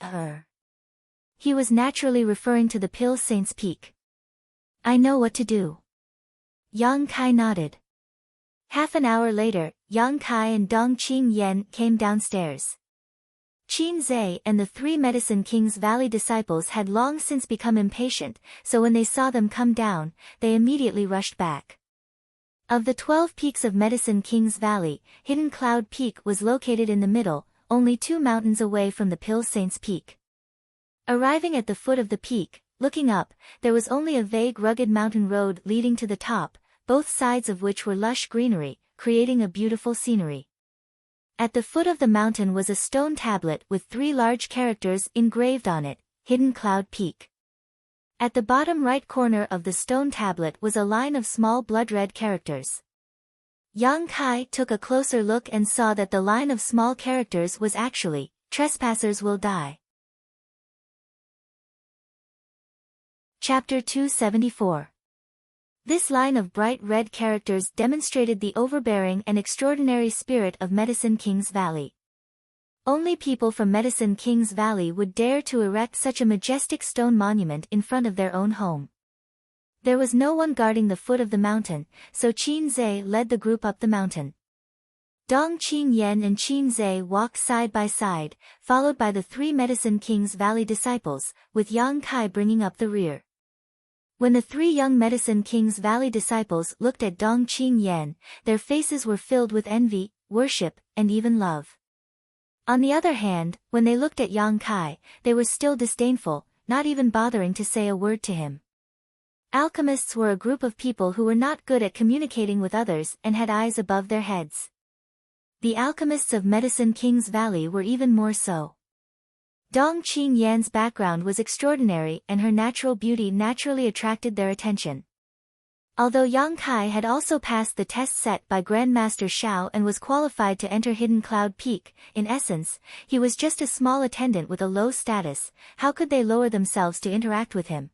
He was naturally referring to the Pill Saint's Peak. I know what to do. Yang Kai nodded. Half an hour later, Yang Kai and Dong Qingyan came downstairs. Qin Zhe and the 3 Medicine King's Valley disciples had long since become impatient, so when they saw them come down, they immediately rushed back. Of the 12 peaks of Medicine King's Valley, Hidden Cloud Peak was located in the middle, only 2 mountains away from the Pill Saint's Peak. Arriving at the foot of the peak, looking up, there was only a vague rugged mountain road leading to the top, both sides of which were lush greenery, creating a beautiful scenery. At the foot of the mountain was a stone tablet with 3 large characters engraved on it, Hidden Cloud Peak. At the bottom right corner of the stone tablet was a line of small blood-red characters. Yang Kai took a closer look and saw that the line of small characters was actually, Trespassers will die. Chapter 274. This line of bright red characters demonstrated the overbearing and extraordinary spirit of Medicine King's Valley. Only people from Medicine King's Valley would dare to erect such a majestic stone monument in front of their own home. There was no one guarding the foot of the mountain, so Qin Zhe led the group up the mountain. Dong Qingyan and Qin Zhe walked side by side, followed by the three Medicine King's Valley disciples, with Yang Kai bringing up the rear. When the three young Medicine King's Valley disciples looked at Dong Qingyan, their faces were filled with envy, worship, and even love. On the other hand, when they looked at Yang Kai, they were still disdainful, not even bothering to say a word to him. Alchemists were a group of people who were not good at communicating with others and had eyes above their heads. The alchemists of Medicine King's Valley were even more so. Dong Qingyan's background was extraordinary and her natural beauty naturally attracted their attention. Although Yang Kai had also passed the test set by Grandmaster Shao and was qualified to enter Hidden Cloud Peak, in essence, he was just a small attendant with a low status. How could they lower themselves to interact with him?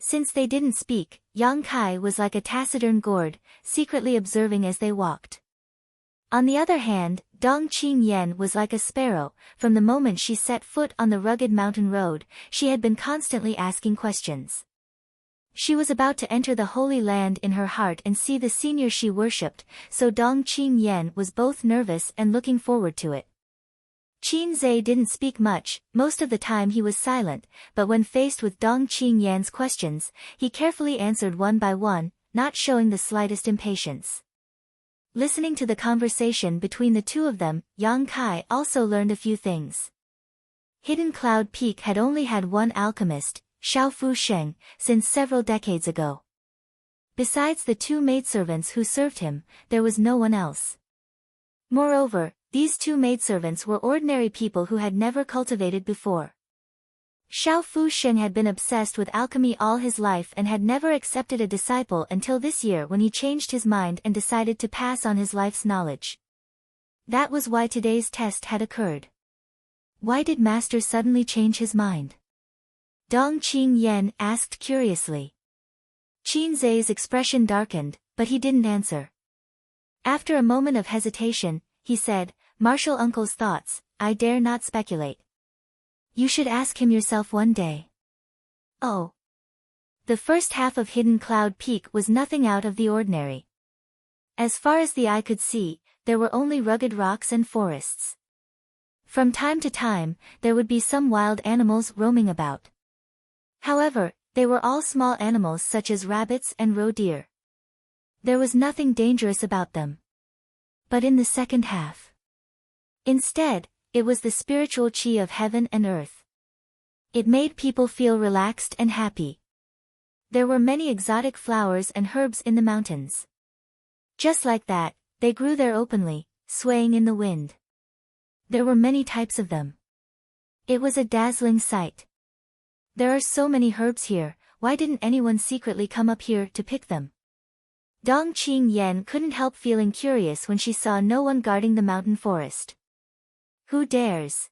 Since they didn't speak, Yang Kai was like a taciturn gourd, secretly observing as they walked. On the other hand, Dong Qingyan was like a sparrow. From the moment she set foot on the rugged mountain road, she had been constantly asking questions. She was about to enter the Holy Land in her heart and see the senior she worshipped, so Dong Qingyan was both nervous and looking forward to it. Qin Zhe didn't speak much, most of the time he was silent, but when faced with Dong Qingyan's questions, he carefully answered one by one, not showing the slightest impatience. Listening to the conversation between the two of them, Yang Kai also learned a few things. Hidden Cloud Peak had only had one alchemist, Xiaofu Sheng, since several decades ago. Besides the two maidservants who served him, there was no one else. Moreover, these two maidservants were ordinary people who had never cultivated before. Xiaofu Sheng had been obsessed with alchemy all his life and had never accepted a disciple until this year when he changed his mind and decided to pass on his life's knowledge. That was why today's test had occurred. Why did Master suddenly change his mind? Dong Qingyan asked curiously. Qin Zhe's expression darkened, but he didn't answer. After a moment of hesitation, he said, "Martial Uncle's thoughts, I dare not speculate. You should ask him yourself one day." Oh. The first half of Hidden Cloud Peak was nothing out of the ordinary. As far as the eye could see, there were only rugged rocks and forests. From time to time, there would be some wild animals roaming about. However, they were all small animals such as rabbits and roe deer. There was nothing dangerous about them. But in the second half, instead, it was the spiritual chi of heaven and earth. It made people feel relaxed and happy. There were many exotic flowers and herbs in the mountains. Just like that, they grew there openly, swaying in the wind. There were many types of them. It was a dazzling sight. There are so many herbs here, why didn't anyone secretly come up here to pick them? Dong Qingyan couldn't help feeling curious when she saw no one guarding the mountain forest. Who dares?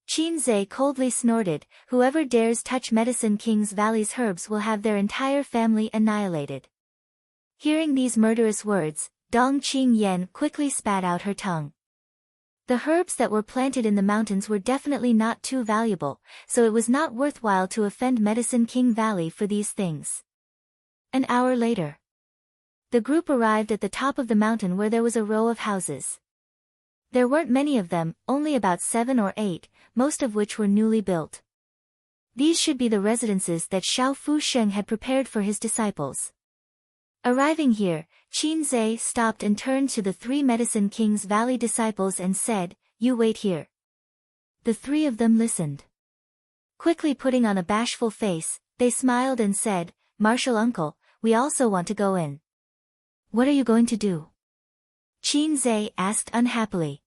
Qin Zhe coldly snorted, "Whoever dares touch Medicine King's Valley's herbs will have their entire family annihilated." Hearing these murderous words, Dong Qingyan quickly spat out her tongue. The herbs that were planted in the mountains were definitely not too valuable, so it was not worthwhile to offend Medicine King Valley for these things. An hour later, the group arrived at the top of the mountain where there was a row of houses. There weren't many of them, only about 7 or 8, most of which were newly built. These should be the residences that Xiaofu Sheng had prepared for his disciples. Arriving here, Qin Zhe stopped and turned to the 3 Medicine King's Valley disciples and said, "You wait here." The 3 of them listened. Quickly putting on a bashful face, they smiled and said, "Martial Uncle, we also want to go in." "What are you going to do?" Qin Zhe asked unhappily.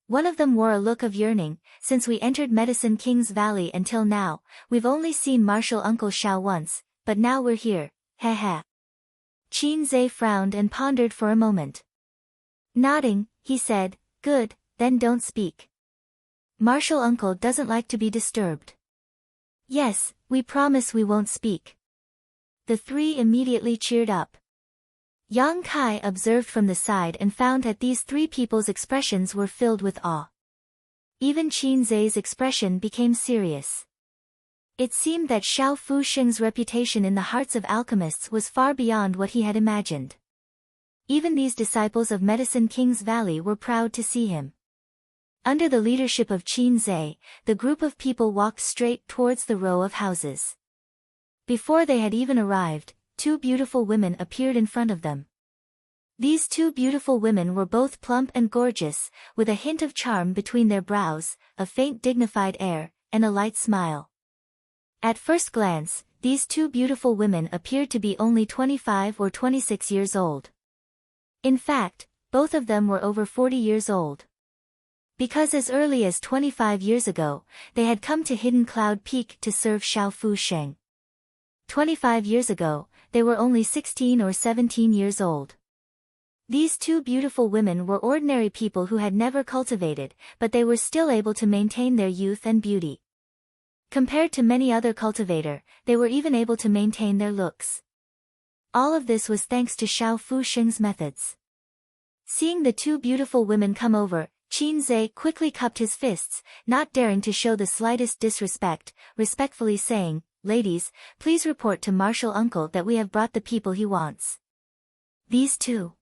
One of them wore a look of yearning. "Since we entered Medicine King's Valley until now, we've only seen Martial Uncle Shao once, but now we're here, heh heh." Qin Zhe frowned and pondered for a moment. Nodding, he said, "Good, then don't speak. Martial Uncle doesn't like to be disturbed." "Yes, we promise we won't speak." The 3 immediately cheered up. Yang Kai observed from the side and found that these 3 people's expressions were filled with awe. Even Qin Zhe's expression became serious. It seemed that Xiaofu Sheng's reputation in the hearts of alchemists was far beyond what he had imagined. Even these disciples of Medicine King's Valley were proud to see him. Under the leadership of Qin Zhe, the group of people walked straight towards the row of houses. Before they had even arrived, two beautiful women appeared in front of them. These two beautiful women were both plump and gorgeous, with a hint of charm between their brows, a faint dignified air, and a light smile. At first glance, these two beautiful women appeared to be only 25 or 26 years old. In fact, both of them were over 40 years old. Because as early as 25 years ago, they had come to Hidden Cloud Peak to serve Xiaofu Sheng. 25 years ago, they were only 16 or 17 years old. These two beautiful women were ordinary people who had never cultivated, but they were still able to maintain their youth and beauty. Compared to many other cultivator, they were even able to maintain their looks. All of this was thanks to Xiaofu Sheng's methods. Seeing the two beautiful women come over, Qin Zhe quickly cupped his fists, not daring to show the slightest disrespect, respectfully saying, "Ladies, please report to Martial Uncle that we have brought the people he wants." These two.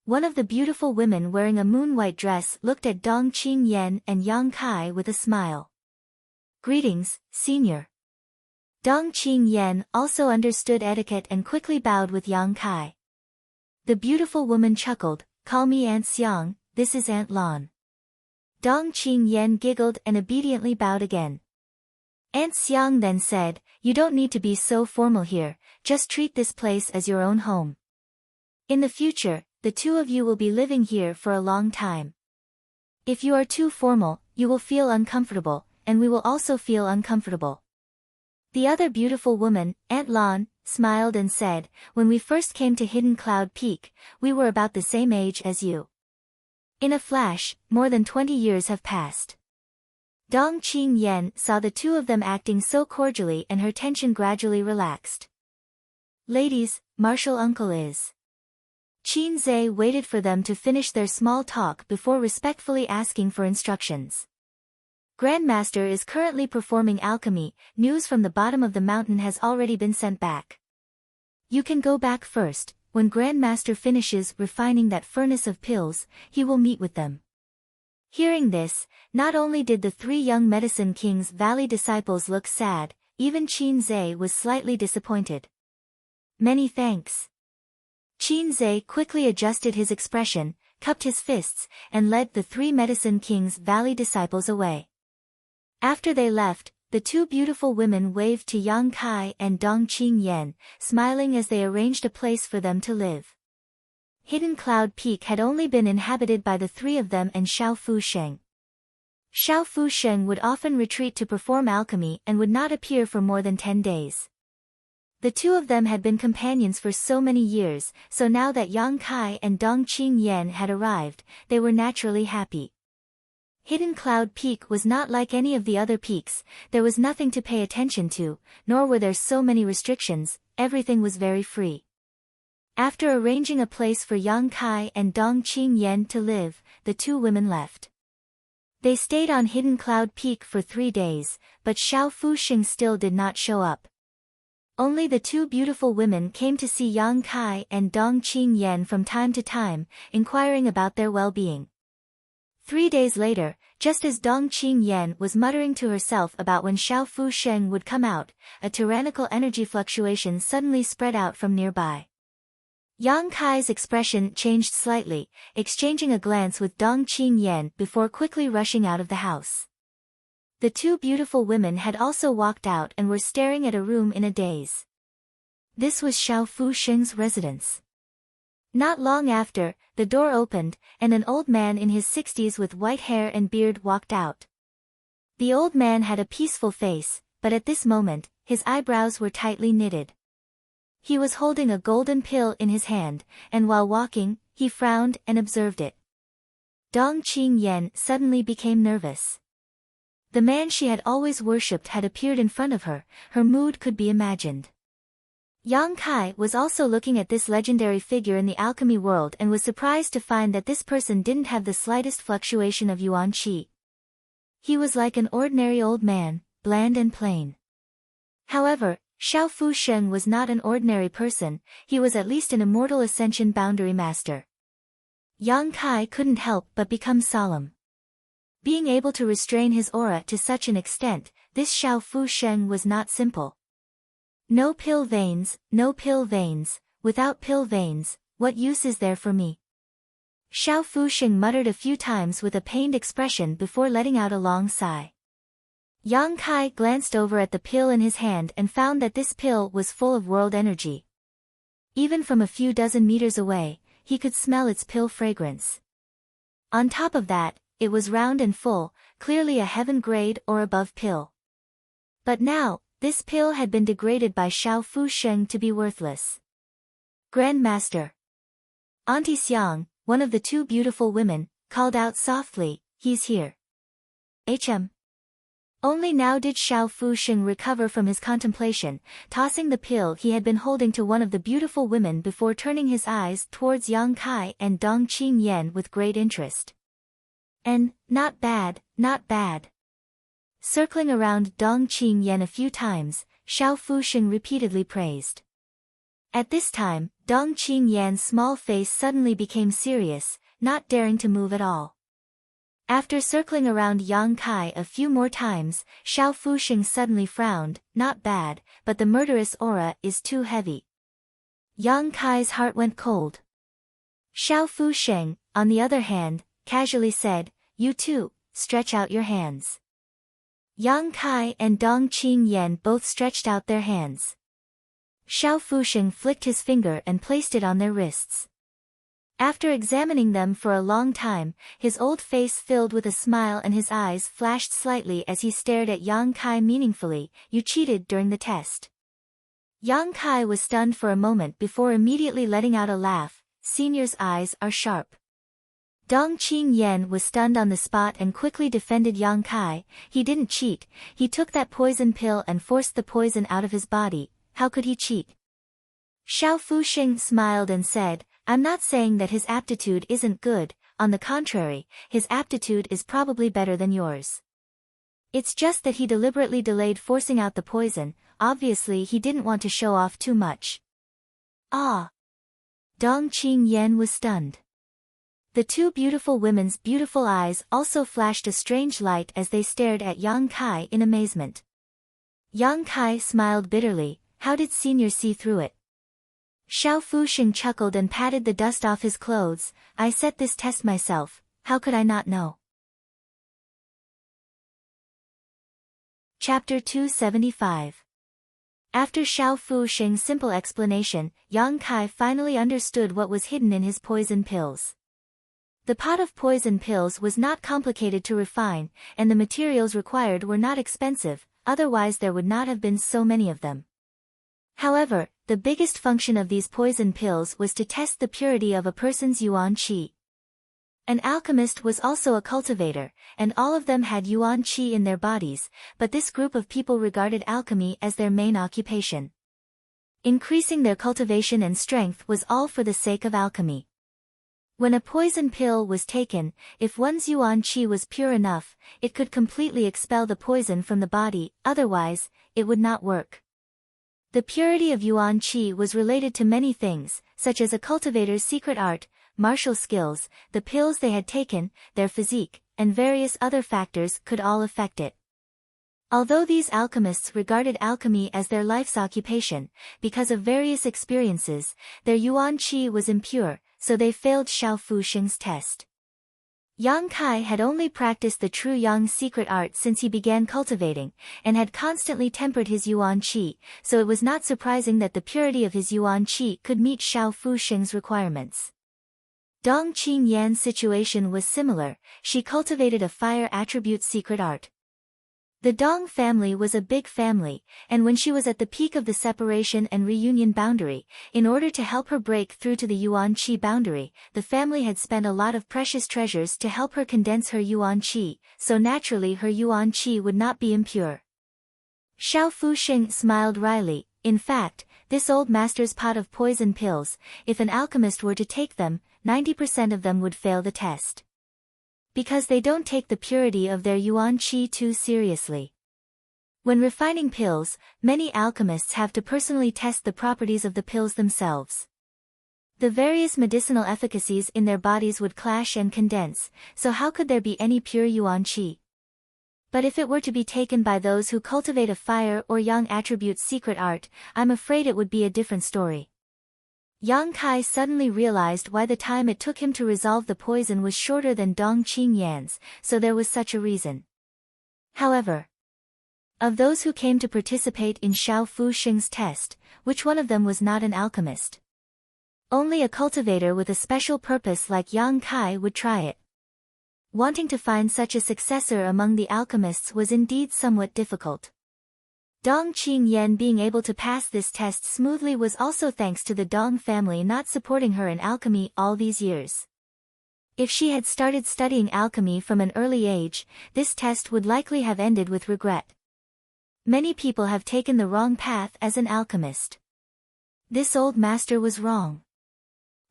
One of the beautiful women wearing a moon-white dress looked at Dong Qingyan and Yang Kai with a smile. "Greetings, senior." Dong Qingyan also understood etiquette and quickly bowed with Yang Kai. The beautiful woman chuckled, "Call me Aunt Xiang, this is Aunt Lan." Dong Qingyan giggled and obediently bowed again. Aunt Xiang then said, "You don't need to be so formal here, just treat this place as your own home. In the future, the two of you will be living here for a long time. If you are too formal, you will feel uncomfortable, and we will also feel uncomfortable." The other beautiful woman, Aunt Lan, smiled and said, "When we first came to Hidden Cloud Peak, we were about the same age as you. In a flash, more than 20 years have passed." Dong Qingyan saw the two of them acting so cordially and her tension gradually relaxed. "Ladies, Martial Uncle is." Qin Zhe waited for them to finish their small talk before respectfully asking for instructions. "Grandmaster is currently performing alchemy, news from the bottom of the mountain has already been sent back. You can go back first, when Grandmaster finishes refining that furnace of pills, he will meet with them." Hearing this, not only did the three young Medicine King's Valley disciples look sad, even Qin Zhe was slightly disappointed. "Many thanks." Qin Zhe quickly adjusted his expression, cupped his fists, and led the three Medicine King's Valley disciples away. After they left, the two beautiful women waved to Yang Kai and Dong Qingyan, smiling as they arranged a place for them to live. Hidden Cloud Peak had only been inhabited by the three of them and Xiaofu Sheng. Xiaofu Sheng would often retreat to perform alchemy and would not appear for more than 10 days. The two of them had been companions for so many years, so now that Yang Kai and Dong Qingyan had arrived, they were naturally happy. Hidden Cloud Peak was not like any of the other peaks, there was nothing to pay attention to, nor were there so many restrictions, everything was very free. After arranging a place for Yang Kai and Dong Qingyan to live, the two women left. They stayed on Hidden Cloud Peak for 3 days, but Xiaofu Sheng still did not show up. Only the two beautiful women came to see Yang Kai and Dong Qingyan from time to time, inquiring about their well-being. 3 days later, just as Dong Qingyan was muttering to herself about when Xiaofu Sheng would come out, a tyrannical energy fluctuation suddenly spread out from nearby. Yang Kai's expression changed slightly, exchanging a glance with Dong Qingyan before quickly rushing out of the house. The two beautiful women had also walked out and were staring at a room in a daze. This was Xiaofu Sheng's residence. Not long after, the door opened, and an old man in his 60s with white hair and beard walked out. The old man had a peaceful face, but at this moment, his eyebrows were tightly knitted. He was holding a golden pill in his hand, and while walking, he frowned and observed it. Dong Qingyan suddenly became nervous. The man she had always worshipped had appeared in front of her, her mood could be imagined. Yang Kai was also looking at this legendary figure in the alchemy world and was surprised to find that this person didn't have the slightest fluctuation of yuan qi. He was like an ordinary old man, bland and plain. However, Xiao Fu Sheng was not an ordinary person, he was at least an immortal Ascension Boundary Master. Yang Kai couldn't help but become solemn. Being able to restrain his aura to such an extent, this Xiao Fu Sheng was not simple. No pill veins, no pill veins, without pill veins, what use is there for me? Xiao Fu Sheng muttered a few times with a pained expression before letting out a long sigh. Yang Kai glanced over at the pill in his hand and found that this pill was full of world energy. Even from a few dozen meters away, he could smell its pill fragrance. On top of that, it was round and full, clearly a heaven grade or above pill. But now, this pill had been degraded by Xiao Fu Sheng to be worthless. Grand Master. Auntie Xiang, one of the two beautiful women, called out softly, "He's here." Only now did Xiao Fu Sheng recover from his contemplation, tossing the pill he had been holding to one of the beautiful women before turning his eyes towards Yang Kai and Dong Qingyan with great interest. "And, not bad, not bad." Circling around Dong Qingyan a few times, Xiao Fu Sheng repeatedly praised. At this time, Dong Qingyan's small face suddenly became serious, not daring to move at all. After circling around Yang Kai a few more times, Xiao Fu Sheng suddenly frowned. "Not bad, but the murderous aura is too heavy." Yang Kai's heart went cold. Xiao Fu Sheng, on the other hand, casually said, "You too, stretch out your hands." Yang Kai and Dong Qingyan both stretched out their hands. Xiao Fu Sheng flicked his finger and placed it on their wrists. After examining them for a long time, his old face filled with a smile and his eyes flashed slightly as he stared at Yang Kai meaningfully. "You cheated during the test." Yang Kai was stunned for a moment before immediately letting out a laugh. "Senior's eyes are sharp." Dong Qingyan was stunned on the spot and quickly defended Yang Kai. "He didn't cheat, he took that poison pill and forced the poison out of his body. How could he cheat?" Xiao Fu Sheng smiled and said, "I'm not saying that his aptitude isn't good, on the contrary, his aptitude is probably better than yours. It's just that he deliberately delayed forcing out the poison, obviously he didn't want to show off too much." "Ah!" Dong Qingyan was stunned. The two beautiful women's beautiful eyes also flashed a strange light as they stared at Yang Kai in amazement. Yang Kai smiled bitterly. How did Senior see through it? Xiao Fu Sheng chuckled and patted the dust off his clothes. "I set this test myself, how could I not know?" Chapter 275. After Xiao Fu Sheng's simple explanation, Yang Kai finally understood what was hidden in his poison pills. The pot of poison pills was not complicated to refine, and the materials required were not expensive, otherwise there would not have been so many of them. However, the biggest function of these poison pills was to test the purity of a person's yuan qi. An alchemist was also a cultivator, and all of them had yuan qi in their bodies, but this group of people regarded alchemy as their main occupation. Increasing their cultivation and strength was all for the sake of alchemy. When a poison pill was taken, if one's yuan qi was pure enough, it could completely expel the poison from the body, otherwise, it would not work. The purity of yuan qi was related to many things, such as a cultivator's secret art, martial skills, the pills they had taken, their physique, and various other factors could all affect it. Although these alchemists regarded alchemy as their life's occupation, because of various experiences, their yuan qi was impure, so they failed Xiao Fu Sheng's test. Yang Kai had only practiced the true Yang secret art since he began cultivating, and had constantly tempered his yuan qi, so it was not surprising that the purity of his yuan qi could meet Xiao Fu Sheng's requirements. Dong Qingyan's situation was similar, she cultivated a fire attribute secret art. The Dong family was a big family, and when she was at the peak of the separation and reunion boundary, in order to help her break through to the yuan qi boundary, the family had spent a lot of precious treasures to help her condense her yuan qi, so naturally her yuan qi would not be impure. Xiao Fu Sheng smiled wryly. In fact, this old master's pot of poison pills, if an alchemist were to take them, 90% of them would fail the test. Because they don't take the purity of their yuan qi too seriously. When refining pills, many alchemists have to personally test the properties of the pills themselves. The various medicinal efficacies in their bodies would clash and condense, so how could there be any pure yuan qi? But if it were to be taken by those who cultivate a fire or yang attribute's secret art, I'm afraid it would be a different story. Yang Kai suddenly realized why the time it took him to resolve the poison was shorter than Dong Qingyan's, so there was such a reason. However, of those who came to participate in Xiao Fusheng's test, which one of them was not an alchemist? Only a cultivator with a special purpose like Yang Kai would try it. Wanting to find such a successor among the alchemists was indeed somewhat difficult. Dong Qingyan being able to pass this test smoothly was also thanks to the Dong family not supporting her in alchemy all these years. If she had started studying alchemy from an early age, this test would likely have ended with regret. Many people have taken the wrong path as an alchemist. This old master was wrong.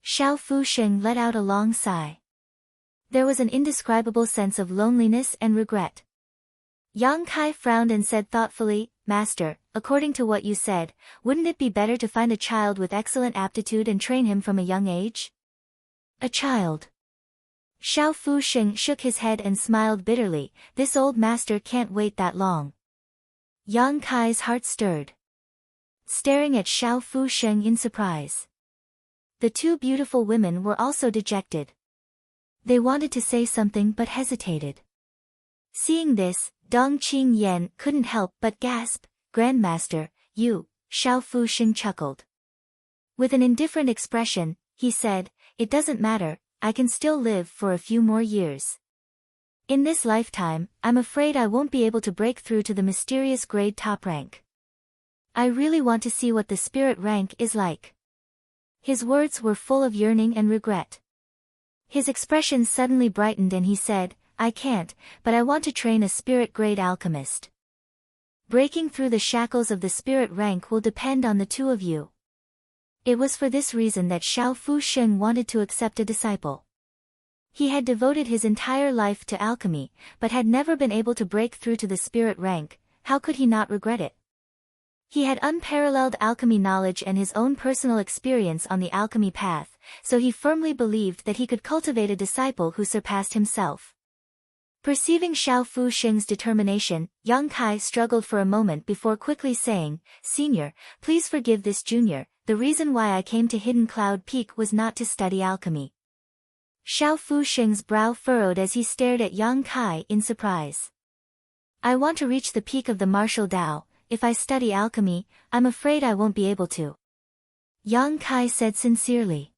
Xiao Fusheng let out a long sigh. There was an indescribable sense of loneliness and regret. Yang Kai frowned and said thoughtfully, "Master, according to what you said, wouldn't it be better to find a child with excellent aptitude and train him from a young age?" A child. Xiao Fusheng shook his head and smiled bitterly. This old master can't wait that long. Yang Kai's heart stirred. Staring at Xiao Fusheng in surprise. The two beautiful women were also dejected. They wanted to say something but hesitated. Seeing this, Dong Qingyan couldn't help but gasp, "Grandmaster, you," Xiao Fusheng chuckled. With an indifferent expression, he said, "It doesn't matter, I can still live for a few more years. In this lifetime, I'm afraid I won't be able to break through to the mysterious grade top rank. I really want to see what the spirit rank is like." His words were full of yearning and regret. His expression suddenly brightened and he said, "I can't, but I want to train a spirit-grade alchemist. Breaking through the shackles of the spirit rank will depend on the two of you." It was for this reason that Xiao Fusheng wanted to accept a disciple. He had devoted his entire life to alchemy, but had never been able to break through to the spirit rank. How could he not regret it? He had unparalleled alchemy knowledge and his own personal experience on the alchemy path, so he firmly believed that he could cultivate a disciple who surpassed himself. Perceiving Xiao Fusheng's determination, Yang Kai struggled for a moment before quickly saying, "Senior, please forgive this junior, the reason why I came to Hidden Cloud Peak was not to study alchemy." Xiao Fusheng's brow furrowed as he stared at Yang Kai in surprise. "I want to reach the peak of the martial Tao. If I study alchemy, I'm afraid I won't be able to," Yang Kai said sincerely.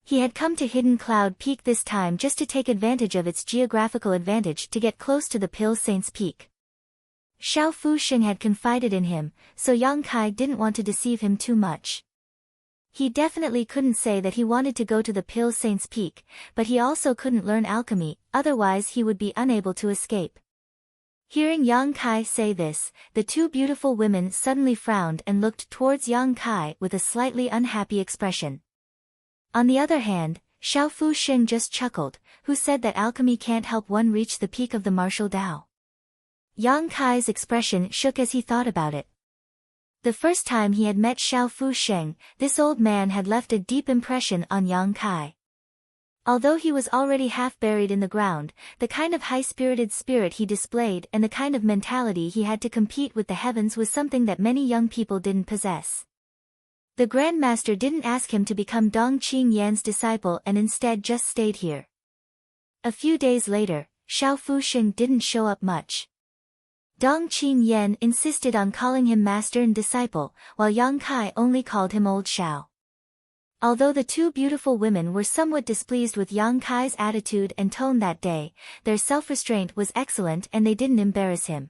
He had come to Hidden Cloud Peak this time just to take advantage of its geographical advantage to get close to the Pill Saint's Peak. Xiao Fusheng had confided in him, so Yang Kai didn't want to deceive him too much. He definitely couldn't say that he wanted to go to the Pill Saint's Peak, but he also couldn't learn alchemy, otherwise he would be unable to escape. Hearing Yang Kai say this, the two beautiful women suddenly frowned and looked towards Yang Kai with a slightly unhappy expression. On the other hand, Xiao Fusheng just chuckled, "Who said that alchemy can't help one reach the peak of the martial Tao?" Yang Kai's expression shook as he thought about it. The first time he had met Xiao Fusheng, this old man had left a deep impression on Yang Kai. Although he was already half buried in the ground, the kind of high-spirited spirit he displayed and the kind of mentality he had to compete with the heavens was something that many young people didn't possess. The Grandmaster didn't ask him to become Dong Qingyan's disciple and instead just stayed here. A few days later, Xiao Fusheng didn't show up much. Dong Qingyan insisted on calling him master and disciple, while Yang Kai only called him Old Xiao. Although the two beautiful women were somewhat displeased with Yang Kai's attitude and tone that day, their self-restraint was excellent and they didn't embarrass him.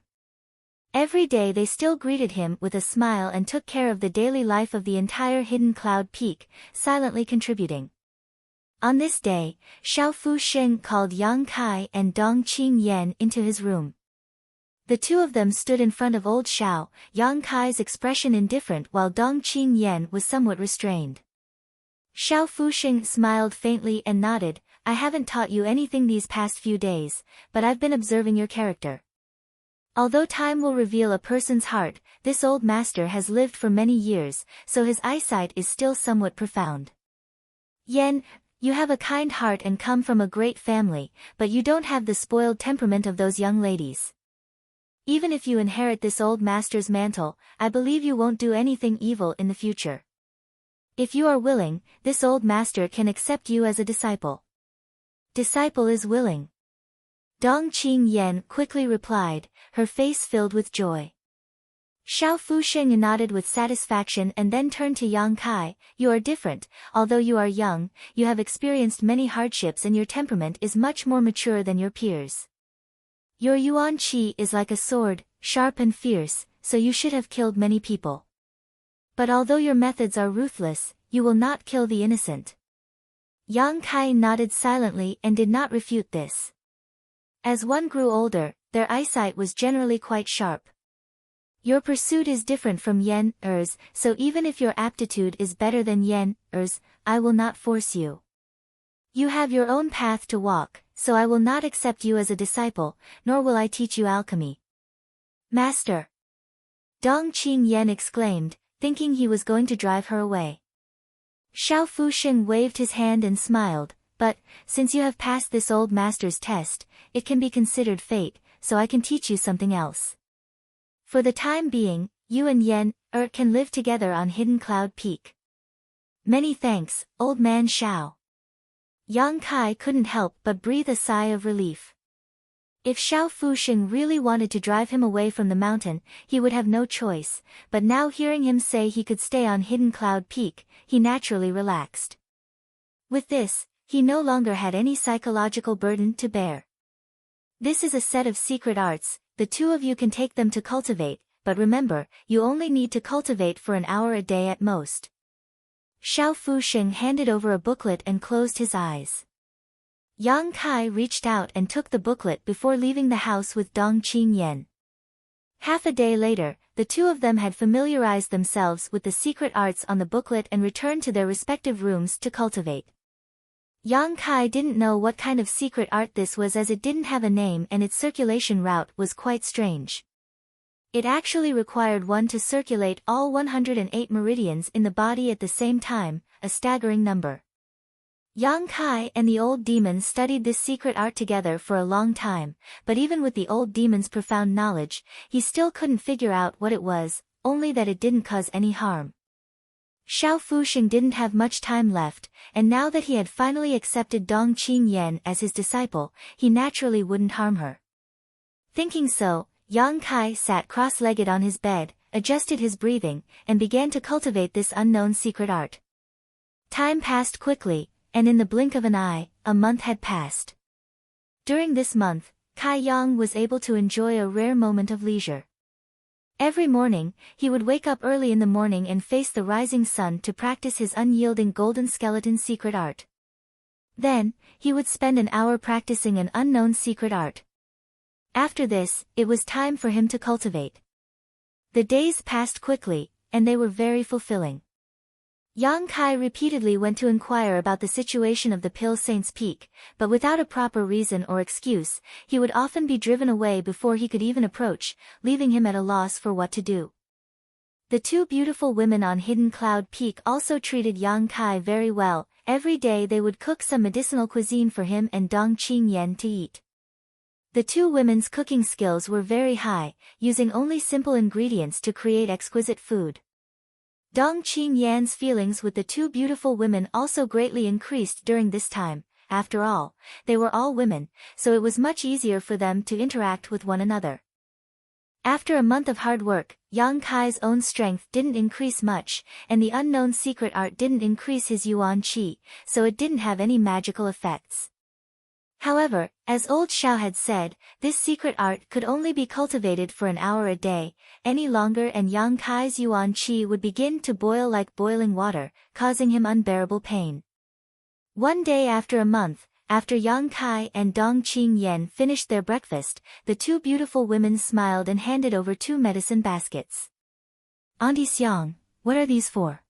Every day they still greeted him with a smile and took care of the daily life of the entire Hidden Cloud Peak, silently contributing. On this day, Xiao Fusheng called Yang Kai and Dong Qingyan into his room. The two of them stood in front of Old Xiao, Yang Kai's expression indifferent while Dong Qingyan was somewhat restrained. Xiao Fusheng smiled faintly and nodded, "I haven't taught you anything these past few days, but I've been observing your character. Although time will reveal a person's heart, this old master has lived for many years, so his eyesight is still somewhat profound. Yen, you have a kind heart and come from a great family, but you don't have the spoiled temperament of those young ladies. Even if you inherit this old master's mantle, I believe you won't do anything evil in the future. If you are willing, this old master can accept you as a disciple. Disciple is willing. Dong Qingyan quickly replied, her face filled with joy. Xiao Fusheng nodded with satisfaction and then turned to Yang Kai, you are different, although you are young, you have experienced many hardships and your temperament is much more mature than your peers. Your Yuan Qi is like a sword, sharp and fierce, so you should have killed many people. But although your methods are ruthless, you will not kill the innocent. Yang Kai nodded silently and did not refute this. As one grew older, their eyesight was generally quite sharp. Your pursuit is different from Yen Er's, so even if your aptitude is better than Yen Er's, I will not force you. You have your own path to walk, so I will not accept you as a disciple, nor will I teach you alchemy. Master! Dong Qingyan exclaimed, thinking he was going to drive her away. Xiao Fusheng waved his hand and smiled, but, since you have passed this old master's test, it can be considered fate, so I can teach you something else. For the time being, you and Yen can live together on Hidden Cloud Peak. Many thanks, old man Xiao. Yang Kai couldn't help but breathe a sigh of relief. If Xiao Fusheng really wanted to drive him away from the mountain, he would have no choice, but now hearing him say he could stay on Hidden Cloud Peak, he naturally relaxed. With this, he no longer had any psychological burden to bear. This is a set of secret arts, the two of you can take them to cultivate, but remember, you only need to cultivate for an hour a day at most. Xiao Fusheng handed over a booklet and closed his eyes. Yang Kai reached out and took the booklet before leaving the house with Dong Qingyan. Half a day later, the two of them had familiarized themselves with the secret arts on the booklet and returned to their respective rooms to cultivate. Yang Kai didn't know what kind of secret art this was as it didn't have a name and its circulation route was quite strange. It actually required one to circulate all 108 meridians in the body at the same time, a staggering number. Yang Kai and the old demon studied this secret art together for a long time, but even with the old demon's profound knowledge, he still couldn't figure out what it was, only that it didn't cause any harm. Xiao Fusheng didn't have much time left, and now that he had finally accepted Dong Qingyan as his disciple, he naturally wouldn't harm her. Thinking so, Yang Kai sat cross-legged on his bed, adjusted his breathing, and began to cultivate this unknown secret art. Time passed quickly, and in the blink of an eye, a month had passed. During this month, Kai Yang was able to enjoy a rare moment of leisure. Every morning, he would wake up early in the morning and face the rising sun to practice his unyielding golden skeleton secret art. Then, he would spend an hour practicing an unknown secret art. After this, it was time for him to cultivate. The days passed quickly, and they were very fulfilling. Yang Kai repeatedly went to inquire about the situation of the Pill Saint's Peak, but without a proper reason or excuse, he would often be driven away before he could even approach, leaving him at a loss for what to do. The two beautiful women on Hidden Cloud Peak also treated Yang Kai very well. Every day they would cook some medicinal cuisine for him and Dong Qingyan to eat. The two women's cooking skills were very high, using only simple ingredients to create exquisite food. Dong Qingyan's feelings with the two beautiful women also greatly increased during this time. After all, they were all women, so it was much easier for them to interact with one another. After a month of hard work, Yang Kai's own strength didn't increase much, and the unknown secret art didn't increase his Yuan Qi, so it didn't have any magical effects. However, as old Xiao had said, this secret art could only be cultivated for an hour a day. Any longer and Yang Kai's Yuan Qi would begin to boil like boiling water, causing him unbearable pain. One day after a month, after Yang Kai and Dong Qingyan finished their breakfast, the two beautiful women smiled and handed over 2 medicine baskets. Auntie Xiang, what are these for?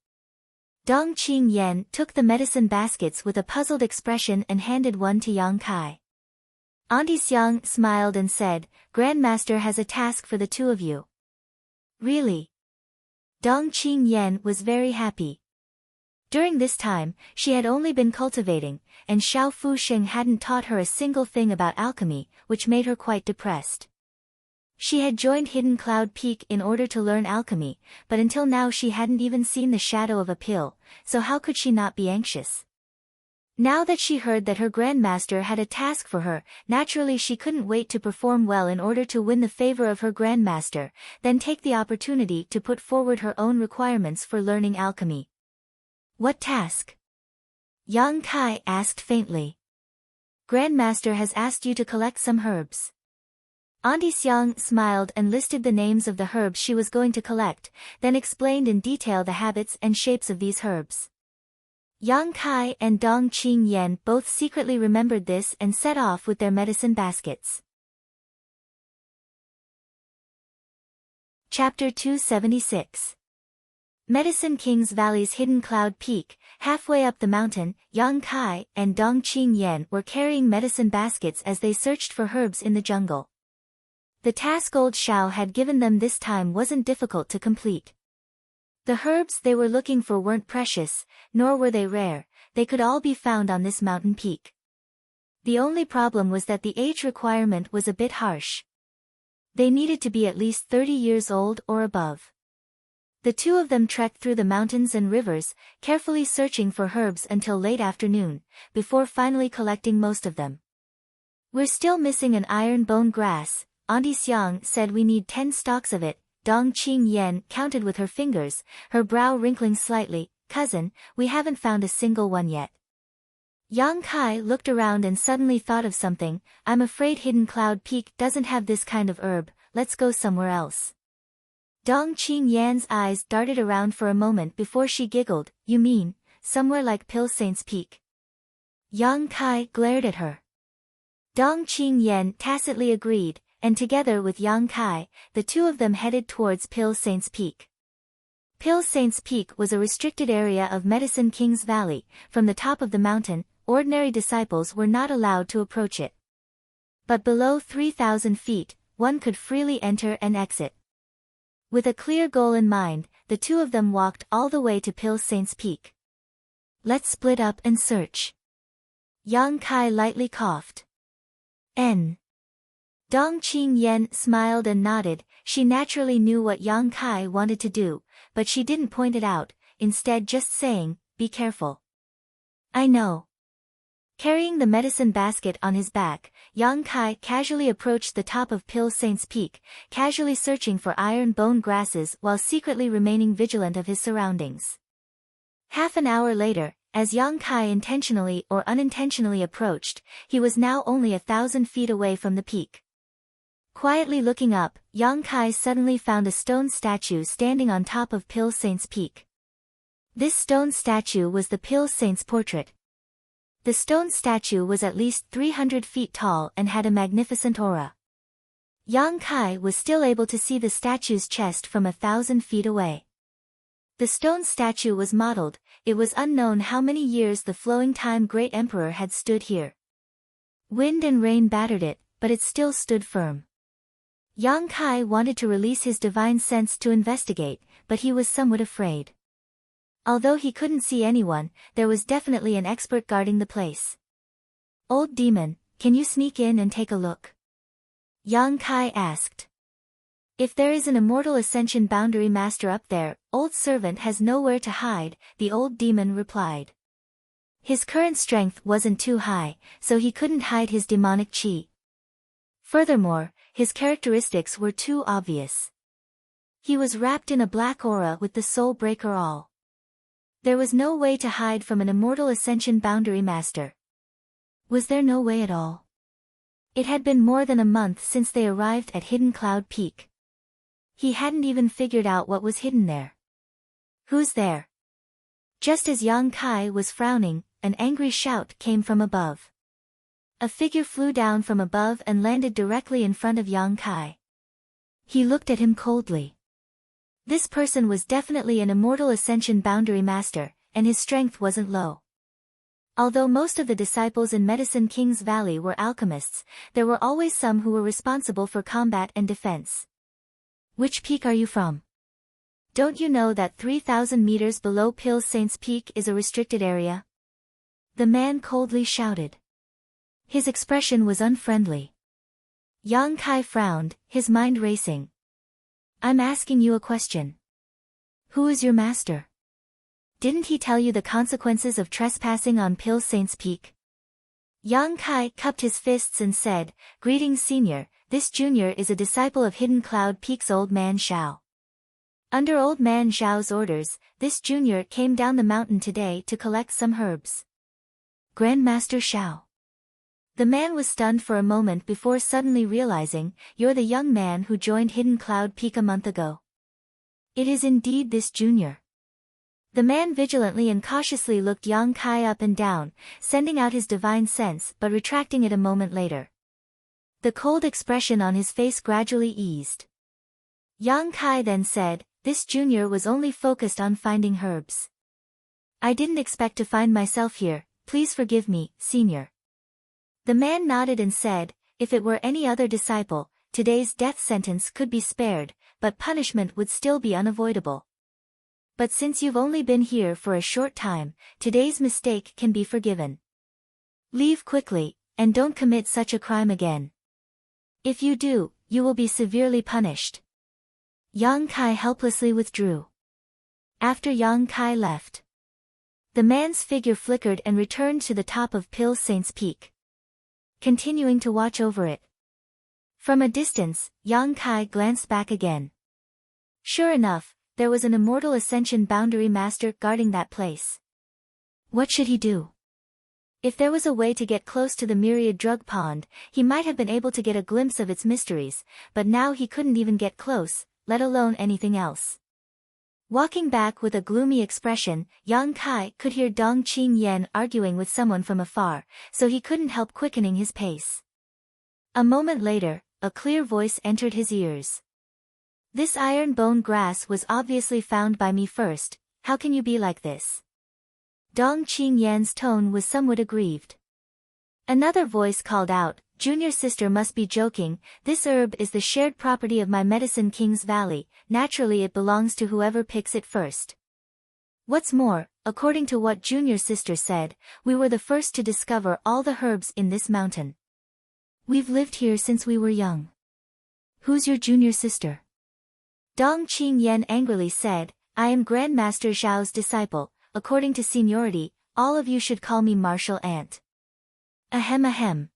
Dong Qingyan took the medicine baskets with a puzzled expression and handed one to Yang Kai. Auntie Xiang smiled and said, Grandmaster has a task for the two of you. Really? Dong Qingyan was very happy. During this time, she had only been cultivating, and Xiao Fusheng hadn't taught her a single thing about alchemy, which made her quite depressed. She had joined Hidden Cloud Peak in order to learn alchemy, but until now she hadn't even seen the shadow of a pill, so how could she not be anxious? Now that she heard that her grandmaster had a task for her, naturally she couldn't wait to perform well in order to win the favor of her grandmaster, then take the opportunity to put forward her own requirements for learning alchemy. What task? Yang Kai asked faintly. Grandmaster has asked you to collect some herbs. Auntie Xiang smiled and listed the names of the herbs she was going to collect, then explained in detail the habits and shapes of these herbs. Yang Kai and Dong Qingyan both secretly remembered this and set off with their medicine baskets. Chapter 276. Medicine King's Valley's Hidden Cloud Peak. Halfway up the mountain, Yang Kai and Dong Qingyan were carrying medicine baskets as they searched for herbs in the jungle. The task old Xiao had given them this time wasn't difficult to complete. The herbs they were looking for weren't precious, nor were they rare, they could all be found on this mountain peak. The only problem was that the age requirement was a bit harsh. They needed to be at least 30 years old or above. The two of them trekked through the mountains and rivers, carefully searching for herbs until late afternoon, before finally collecting most of them. We're still missing an iron bone grass. Auntie Xiang said we need 10 stalks of it. Dong Qingyan counted with her fingers, her brow wrinkling slightly. Cousin, we haven't found a single one yet. Yang Kai looked around and suddenly thought of something. I'm afraid Hidden Cloud Peak doesn't have this kind of herb, let's go somewhere else. Dong Qingyan's eyes darted around for a moment before she giggled. You mean, somewhere like Pill Saint's Peak? Yang Kai glared at her. Dong Qingyan tacitly agreed, and together with Yang Kai, the two of them headed towards Pill Saint's Peak. Pill Saint's Peak was a restricted area of Medicine King's Valley. From the top of the mountain, ordinary disciples were not allowed to approach it. But below 3,000 feet, one could freely enter and exit. With a clear goal in mind, the two of them walked all the way to Pill Saint's Peak. Let's split up and search. Yang Kai lightly coughed. Dong Qingyan smiled and nodded. She naturally knew what Yang Kai wanted to do, but she didn't point it out, instead just saying, be careful. I know. Carrying the medicine basket on his back, Yang Kai casually approached the top of Pill Saint's Peak, casually searching for iron bone grasses while secretly remaining vigilant of his surroundings. Half an hour later, as Yang Kai intentionally or unintentionally approached, he was now only 1,000 feet away from the peak. Quietly looking up, Yang Kai suddenly found a stone statue standing on top of Pill Saint's Peak. This stone statue was the Pill Saint's portrait. The stone statue was at least 300 feet tall and had a magnificent aura. Yang Kai was still able to see the statue's chest from 1,000 feet away. The stone statue was modeled. It was unknown how many years the flowing time great emperor had stood here. Wind and rain battered it, but it still stood firm. Yang Kai wanted to release his divine sense to investigate, but he was somewhat afraid. Although he couldn't see anyone, there was definitely an expert guarding the place. Old demon, can you sneak in and take a look? Yang Kai asked. If there is an immortal ascension boundary master up there, old servant has nowhere to hide, the old demon replied. His current strength wasn't too high, so he couldn't hide his demonic chi. Furthermore, his characteristics were too obvious. He was wrapped in a black aura with the soul breaker all. There was no way to hide from an immortal ascension boundary master. Was there no way at all? It had been more than a month since they arrived at Hidden Cloud Peak. He hadn't even figured out what was hidden there. Who's there? Just as Yang Kai was frowning, an angry shout came from above. A figure flew down from above and landed directly in front of Yang Kai. He looked at him coldly. This person was definitely an immortal ascension boundary master, and his strength wasn't low. Although most of the disciples in Medicine King's Valley were alchemists, there were always some who were responsible for combat and defense. Which peak are you from? Don't you know that 3,000 meters below Pil Saint's Peak is a restricted area? The man coldly shouted. His expression was unfriendly. Yang Kai frowned, his mind racing. I'm asking you a question. Who is your master? Didn't he tell you the consequences of trespassing on Pil Saint's Peak? Yang Kai cupped his fists and said, Greetings, Senior, this junior is a disciple of Hidden Cloud Peak's Old Man Xiao. Under Old Man Xiao's orders, this junior came down the mountain today to collect some herbs. Grandmaster Xiao. The man was stunned for a moment before suddenly realizing, You're the young man who joined Hidden Cloud Peak a month ago. It is indeed this junior. The man vigilantly and cautiously looked Yang Kai up and down, sending out his divine sense but retracting it a moment later. The cold expression on his face gradually eased. Yang Kai then said, This junior was only focused on finding herbs. I didn't expect to find myself here, please forgive me, Senior. The man nodded and said, If it were any other disciple, today's death sentence could be spared, but punishment would still be unavoidable. But since you've only been here for a short time, today's mistake can be forgiven. Leave quickly, and don't commit such a crime again. If you do, you will be severely punished. Yang Kai helplessly withdrew. After Yang Kai left, the man's figure flickered and returned to the top of Pil Saint's Peak, continuing to watch over it. From a distance, Yang Kai glanced back again. Sure enough, there was an immortal Ascension Boundary Master guarding that place. What should he do? If there was a way to get close to the Myriad Drug Pond, he might have been able to get a glimpse of its mysteries, but now he couldn't even get close, let alone anything else. Walking back with a gloomy expression, Yang Kai could hear Dong Qingyan arguing with someone from afar, so he couldn't help quickening his pace. A moment later, a clear voice entered his ears. This iron bone grass was obviously found by me first, how can you be like this? Dong Qingyan's tone was somewhat aggrieved. Another voice called out, Junior sister must be joking, this herb is the shared property of my Medicine King's Valley, naturally it belongs to whoever picks it first. What's more, according to what Junior sister said, we were the first to discover all the herbs in this mountain. We've lived here since we were young. Who's your junior sister? Dong Qingyan angrily said, I am Grandmaster Xiao's disciple, according to seniority, all of you should call me Martial Ant. Ahem ahem.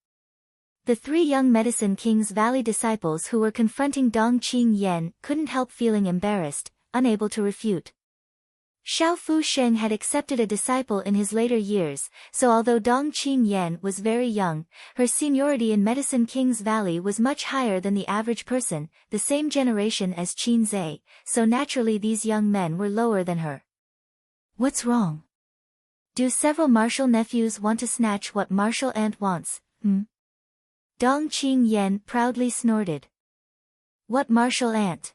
The three young Medicine King's Valley disciples who were confronting Dong Qingyan couldn't help feeling embarrassed, unable to refute. Xiao Fu Sheng had accepted a disciple in his later years, so although Dong Qingyan was very young, her seniority in Medicine King's Valley was much higher than the average person, the same generation as Qin Zhe, so naturally these young men were lower than her. What's wrong? Do several martial nephews want to snatch what Martial Ant wants, Dong Qingyan proudly snorted. What Martial Ant?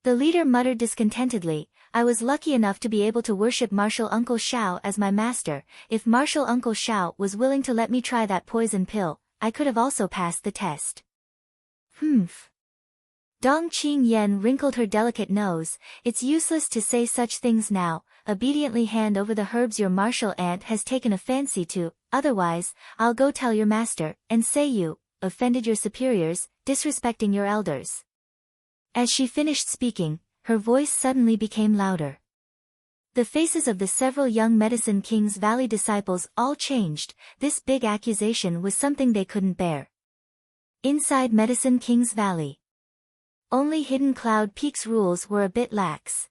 The leader muttered discontentedly, I was lucky enough to be able to worship Martial Uncle Xiao as my master. If Martial Uncle Xiao was willing to let me try that poison pill, I could have also passed the test. Humph. Dong Qingyan wrinkled her delicate nose, it's useless to say such things now, obediently hand over the herbs your Martial Ant has taken a fancy to, otherwise, I'll go tell your master, and say you offended your superiors, disrespecting your elders. As she finished speaking, her voice suddenly became louder. The faces of the several young Medicine King's Valley disciples all changed, this big accusation was something they couldn't bear. Inside Medicine King's Valley, only Hidden Cloud Peak's rules were a bit lax.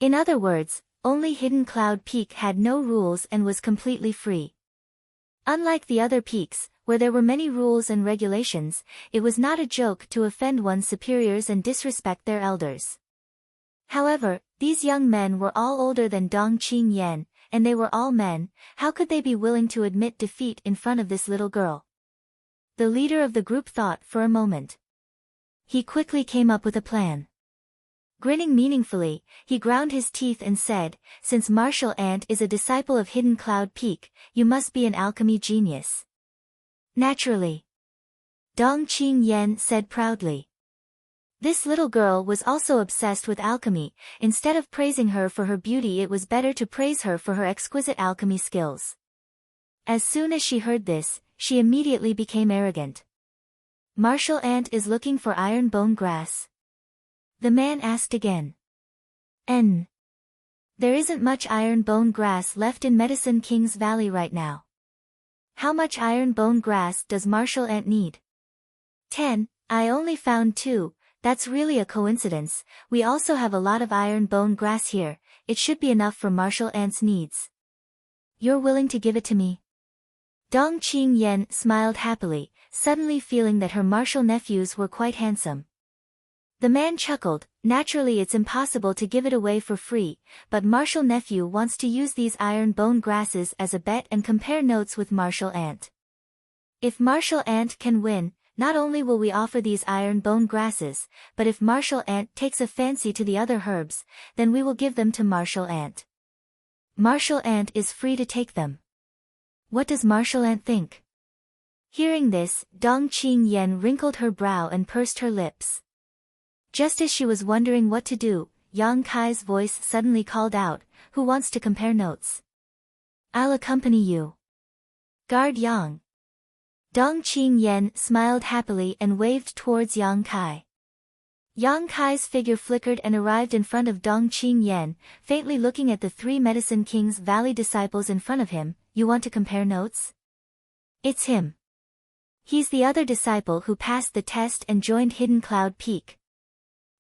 In other words, only Hidden Cloud Peak had no rules and was completely free. Unlike the other peaks, where there were many rules and regulations, it was not a joke to offend one's superiors and disrespect their elders. However, these young men were all older than Dong Qingyan, and they were all men, how could they be willing to admit defeat in front of this little girl? The leader of the group thought for a moment. He quickly came up with a plan. Grinning meaningfully, he ground his teeth and said, "Since Martial Ant is a disciple of Hidden Cloud Peak, you must be an alchemy genius." "Naturally," Dong Qingyan said proudly. This little girl was also obsessed with alchemy. Instead of praising her for her beauty, it was better to praise her for her exquisite alchemy skills. As soon as she heard this, she immediately became arrogant. "Martial Ant is looking for iron bone grass?" the man asked again. There isn't much iron bone grass left in Medicine King's Valley right now." "How much iron bone grass does Martial Ant need?" 10. "I only found 2, that's really a coincidence. We also have a lot of iron bone grass here, it should be enough for Martial Ant's needs." "You're willing to give it to me?" Dong Qingyan smiled happily, suddenly feeling that her martial nephews were quite handsome. The man chuckled. Naturally it's impossible to give it away for free, but Martial Nephew wants to use these iron bone grasses as a bet and compare notes with Martial Ant. If Martial Ant can win, not only will we offer these iron bone grasses, but if Martial Ant takes a fancy to the other herbs, then we will give them to Martial Ant. Martial Ant is free to take them. What does Martial Ant think? Hearing this, Dong Qingyan wrinkled her brow and pursed her lips. Just as she was wondering what to do, Yang Kai's voice suddenly called out, "Who wants to compare notes?" "I'll accompany you." "Guard Yang." Dong Qingyan smiled happily and waved towards Yang Kai. Yang Kai's figure flickered and arrived in front of Dong Qingyan, faintly looking at the 3 Medicine King's Valley disciples in front of him. "You want to compare notes?" "It's him. He's the other disciple who passed the test and joined Hidden Cloud Peak."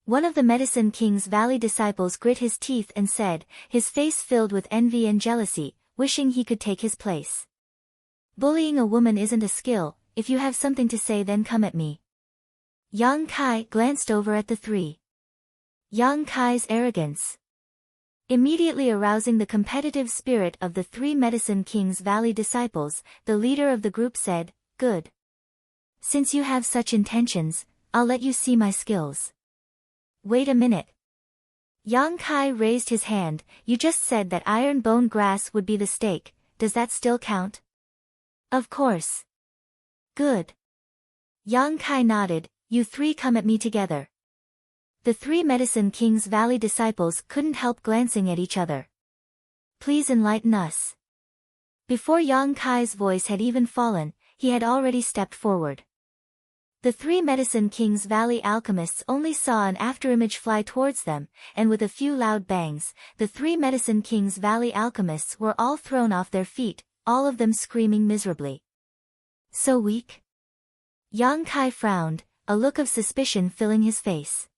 One of the Medicine King's Valley disciples grit his teeth and said, his face filled with envy and jealousy, wishing he could take his place. "Bullying a woman isn't a skill. If you have something to say, then come at me." Yang Kai glanced over at the 3. Yang Kai's arrogance immediately arousing the competitive spirit of the 3 Medicine King's Valley disciples, the leader of the group said, "Good. Since you have such intentions, I'll let you see my skills." "Wait a minute." Yang Kai raised his hand. "You just said that iron bone grass would be the stake, does that still count?" "Of course." "Good." Yang Kai nodded. "You 3 come at me together." The 3 Medicine King's Valley disciples couldn't help glancing at each other. "Please enlighten us." Before Yang Kai's voice had even fallen, he had already stepped forward. The 3 Medicine King's Valley alchemists only saw an afterimage fly towards them, and with a few loud bangs, the 3 Medicine King's Valley alchemists were all thrown off their feet, all of them screaming miserably. "So weak?" Yang Kai frowned, a look of suspicion filling his face.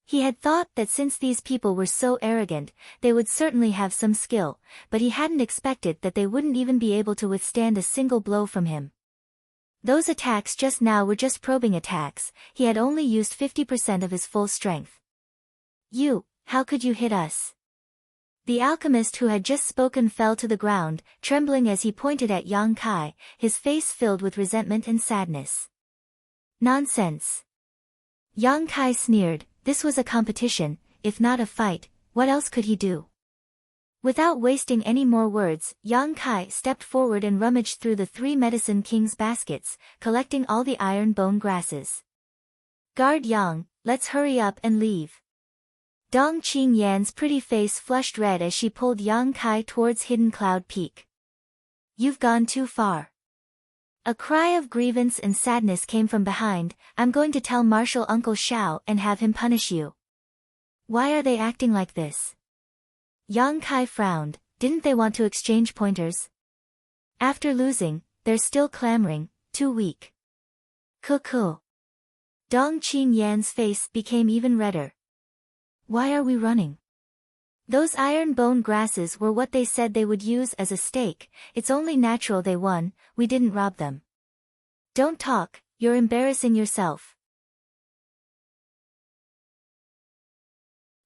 He had thought that since these people were so arrogant, they would certainly have some skill, but he hadn't expected that they wouldn't even be able to withstand a single blow from him. Those attacks just now were just probing attacks, he had only used 50% of his full strength. How could you hit us?" The alchemist who had just spoken fell to the ground, trembling as he pointed at Yang Kai, his face filled with resentment and sadness. "Nonsense." Yang Kai sneered. This was a competition, if not a fight. What else could he do? Without wasting any more words, Yang Kai stepped forward and rummaged through the 3 Medicine King's baskets, collecting all the iron bone grasses. "Guard Yang, let's hurry up and leave." Dong Qingyan's pretty face flushed red as she pulled Yang Kai towards Hidden Cloud Peak. "You've gone too far." A cry of grievance and sadness came from behind. "I'm going to tell Martial Uncle Xiao and have him punish you." "Why are they acting like this?" Yang Kai frowned. Didn't they want to exchange pointers? After losing, they're still clamoring, too weak. Cuckoo. Dong Qingyan's face became even redder. "Why are we running?" "Those iron bone grasses were what they said they would use as a stake, it's only natural they won, we didn't rob them." "Don't talk, you're embarrassing yourself."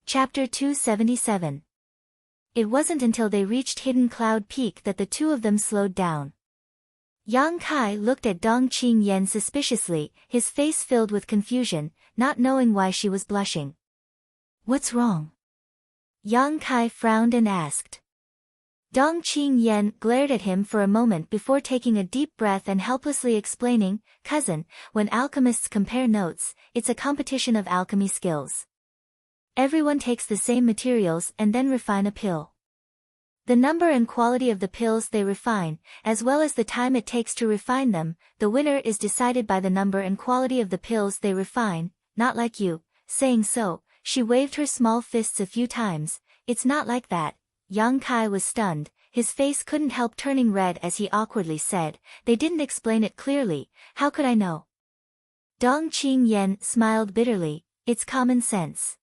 Chapter 277. It wasn't until they reached Hidden Cloud Peak that the 2 of them slowed down. Yang Kai looked at Dong Qingyan suspiciously, his face filled with confusion, not knowing why she was blushing. What's wrong? Yang Kai frowned and asked. Dong Qingyan glared at him for a moment before taking a deep breath and helplessly explaining, cousin, when alchemists compare notes, it's a competition of alchemy skills. Everyone takes the same materials and then refine a pill. The number and quality of the pills they refine, as well as the time it takes to refine them, the winner is decided by the number and quality of the pills they refine, not like you. Saying so, she waved her small fists a few times. It's not like that. Yang Kai was stunned, his face couldn't help turning red as he awkwardly said, they didn't explain it clearly, how could I know? Dong Qingyan smiled bitterly, it's common sense.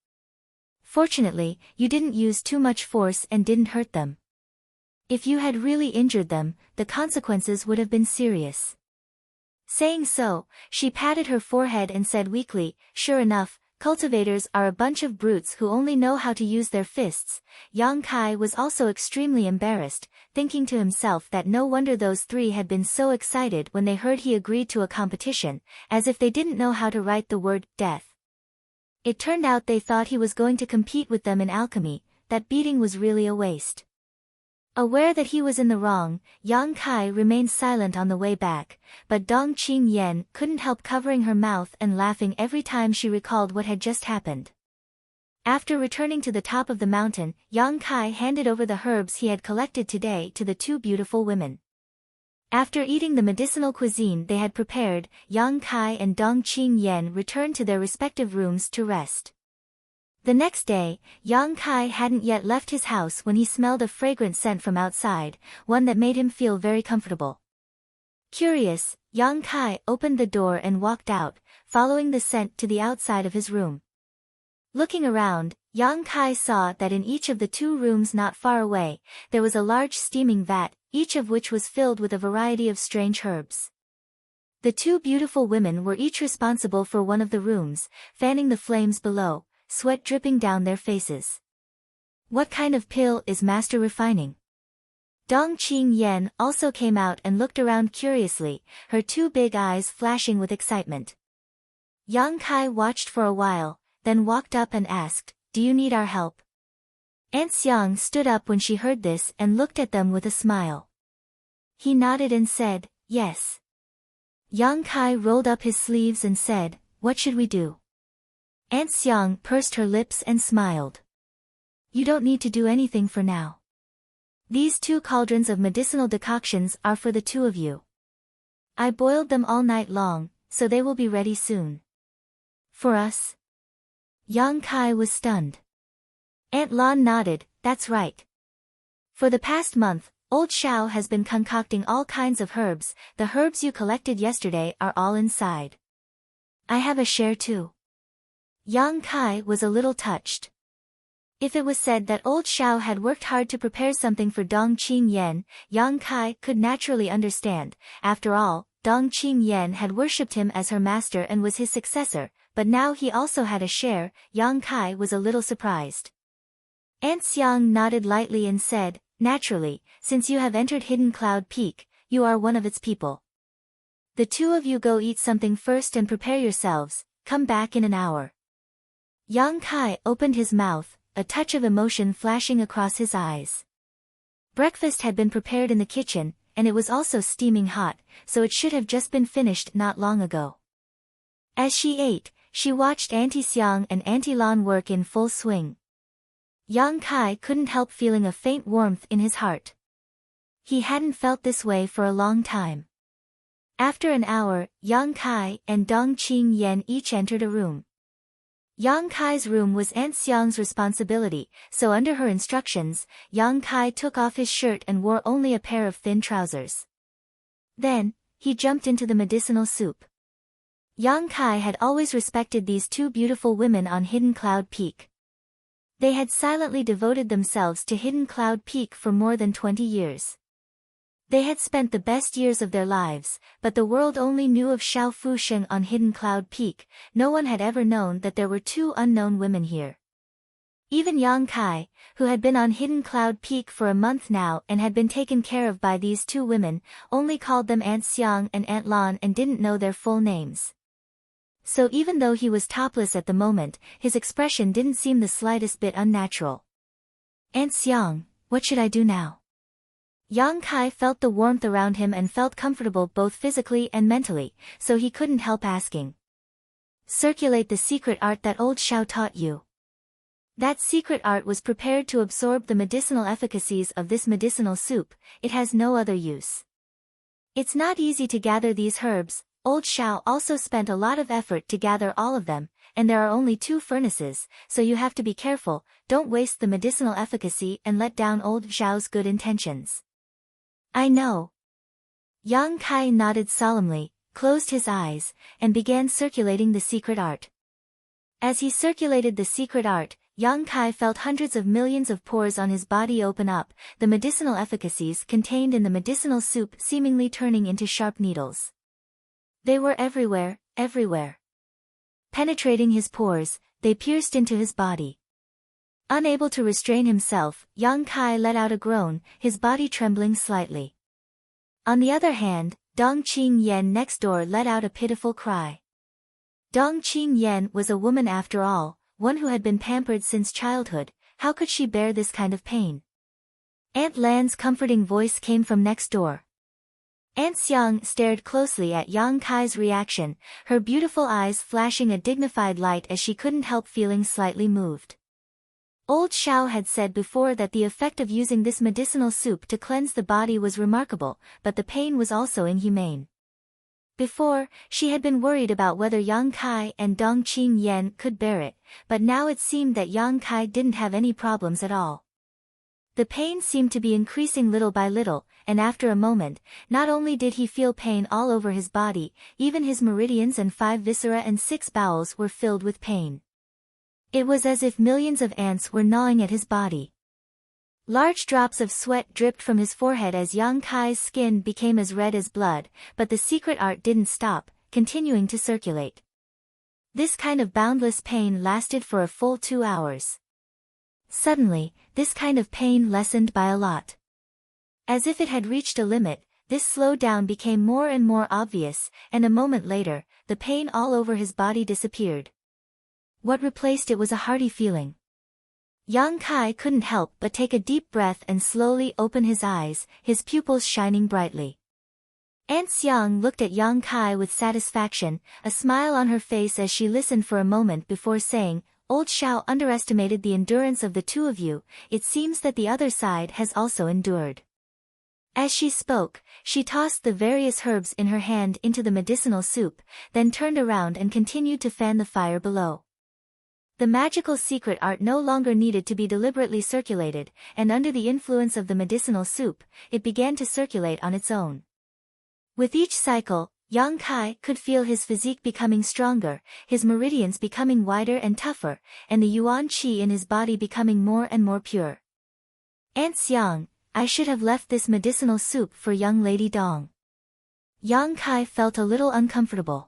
Fortunately, you didn't use too much force and didn't hurt them. If you had really injured them, the consequences would have been serious. Saying so, she patted her forehead and said weakly, sure enough, cultivators are a bunch of brutes who only know how to use their fists. Yang Kai was also extremely embarrassed, thinking to himself that no wonder those three had been so excited when they heard he agreed to a competition, as if they didn't know how to write the word death. It turned out they thought he was going to compete with them in alchemy. That beating was really a waste. Aware that he was in the wrong, Yang Kai remained silent on the way back, but Dong Qingyan couldn't help covering her mouth and laughing every time she recalled what had just happened. After returning to the top of the mountain, Yang Kai handed over the herbs he had collected today to the two beautiful women. After eating the medicinal cuisine they had prepared, Yang Kai and Dong Qingyan returned to their respective rooms to rest. The next day, Yang Kai hadn't yet left his house when he smelled a fragrant scent from outside, one that made him feel very comfortable. Curious, Yang Kai opened the door and walked out, following the scent to the outside of his room. Looking around, Yang Kai saw that in each of the two rooms not far away, there was a large steaming vat, each of which was filled with a variety of strange herbs. The two beautiful women were each responsible for one of the rooms, fanning the flames below, sweat dripping down their faces. What kind of pill is master refining? Dong Qingyan also came out and looked around curiously, her two big eyes flashing with excitement. Yang Kai watched for a while, then walked up and asked, do you need our help? Aunt Xiang stood up when she heard this and looked at them with a smile. He nodded and said, yes. Yang Kai rolled up his sleeves and said, what should we do? Aunt Xiang pursed her lips and smiled. You don't need to do anything for now. These 2 cauldrons of medicinal decoctions are for the 2 of you. I boiled them all night long, so they will be ready soon. For us? Yang Kai was stunned. Aunt Lan nodded, that's right. For the past month, old Xiao has been concocting all kinds of herbs. The herbs you collected yesterday are all inside. I have a share too. Yang Kai was a little touched. If it was said that old Xiao had worked hard to prepare something for Dong Qingyan, Yang Kai could naturally understand. After all, Dong Qingyan had worshipped him as her master and was his successor, but now he also had a share. Yang Kai was a little surprised. Aunt Xiang nodded lightly and said, naturally, since you have entered Hidden Cloud Peak, you are one of its people. The 2 of you go eat something first and prepare yourselves, come back in an hour. Yang Kai opened his mouth, a touch of emotion flashing across his eyes. Breakfast had been prepared in the kitchen, and it was also steaming hot, so it should have just been finished not long ago. As she ate, she watched Auntie Xiang and Auntie Lan work in full swing. Yang Kai couldn't help feeling a faint warmth in his heart. He hadn't felt this way for a long time. After an hour, Yang Kai and Dong Qingyan each entered a room. Yang Kai's room was Aunt Xiang's responsibility, so under her instructions, Yang Kai took off his shirt and wore only a pair of thin trousers. Then, he jumped into the medicinal soup. Yang Kai had always respected these 2 beautiful women on Hidden Cloud Peak. They had silently devoted themselves to Hidden Cloud Peak for more than 20 years. They had spent the best years of their lives, but the world only knew of Xiao Fusheng on Hidden Cloud Peak. No one had ever known that there were 2 unknown women here. Even Yang Kai, who had been on Hidden Cloud Peak for a month now and had been taken care of by these 2 women, only called them Aunt Xiang and Aunt Lan and didn't know their full names. So even though he was topless at the moment, his expression didn't seem the slightest bit unnatural. "Aunt Xiang, what should I do now?" Yang Kai felt the warmth around him and felt comfortable both physically and mentally, so he couldn't help asking. "Circulate the secret art that old Xiao taught you." That secret art was prepared to absorb the medicinal efficacies of this medicinal soup. It has no other use. It's not easy to gather these herbs. Old Xiao also spent a lot of effort to gather all of them, and there are only 2 furnaces, so you have to be careful, don't waste the medicinal efficacy and let down old Xiao's good intentions. "I know." Yang Kai nodded solemnly, closed his eyes, and began circulating the secret art. As he circulated the secret art, Yang Kai felt hundreds of millions of pores on his body open up, the medicinal efficacies contained in the medicinal soup seemingly turning into sharp needles. They were everywhere, everywhere. Penetrating his pores, they pierced into his body. Unable to restrain himself, Yang Kai let out a groan, his body trembling slightly. On the other hand, Dong Qing Yan next door let out a pitiful cry. Dong Qing Yan was a woman after all, one who had been pampered since childhood. How could she bear this kind of pain? Aunt Lan's comforting voice came from next door. Aunt Xiang stared closely at Yang Kai's reaction, her beautiful eyes flashing a dignified light as she couldn't help feeling slightly moved. Old Xiao had said before that the effect of using this medicinal soup to cleanse the body was remarkable, but the pain was also inhumane. Before, she had been worried about whether Yang Kai and Dong Qing Yan could bear it, but now it seemed that Yang Kai didn't have any problems at all. The pain seemed to be increasing little by little, and after a moment, not only did he feel pain all over his body, even his meridians and 5 viscera and 6 bowels were filled with pain. It was as if millions of ants were gnawing at his body. Large drops of sweat dripped from his forehead as Yang Kai's skin became as red as blood, but the secret art didn't stop, continuing to circulate. This kind of boundless pain lasted for a full 2 hours. Suddenly, this kind of pain lessened by a lot. As if it had reached a limit, this slowdown became more and more obvious, and a moment later, the pain all over his body disappeared. What replaced it was a hearty feeling. Yang Kai couldn't help but take a deep breath and slowly open his eyes, his pupils shining brightly. Aunt Xiang looked at Yang Kai with satisfaction, a smile on her face as she listened for a moment before saying, "Old Xiao underestimated the endurance of the 2 of you, it seems that the other side has also endured." As she spoke, she tossed the various herbs in her hand into the medicinal soup, then turned around and continued to fan the fire below. The magical secret art no longer needed to be deliberately circulated, and under the influence of the medicinal soup, it began to circulate on its own. With each cycle, Yang Kai could feel his physique becoming stronger, his meridians becoming wider and tougher, and the yuan qi in his body becoming more and more pure. "Aunt Xiang, I should have left this medicinal soup for young Lady Dong." Yang Kai felt a little uncomfortable.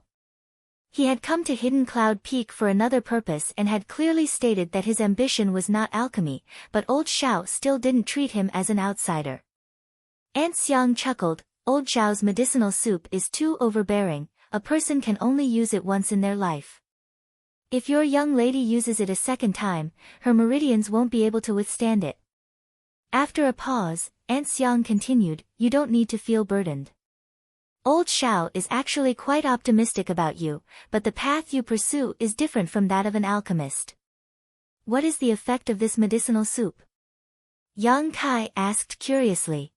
He had come to Hidden Cloud Peak for another purpose and had clearly stated that his ambition was not alchemy, but old Xiao still didn't treat him as an outsider. Aunt Xiang chuckled, "Old Xiao's medicinal soup is too overbearing, a person can only use it once in their life. If your young lady uses it a second time, her meridians won't be able to withstand it." After a pause, Aunt Xiang continued, "You don't need to feel burdened. Old Xiao is actually quite optimistic about you, but the path you pursue is different from that of an alchemist." "What is the effect of this medicinal soup?" Yang Kai asked curiously.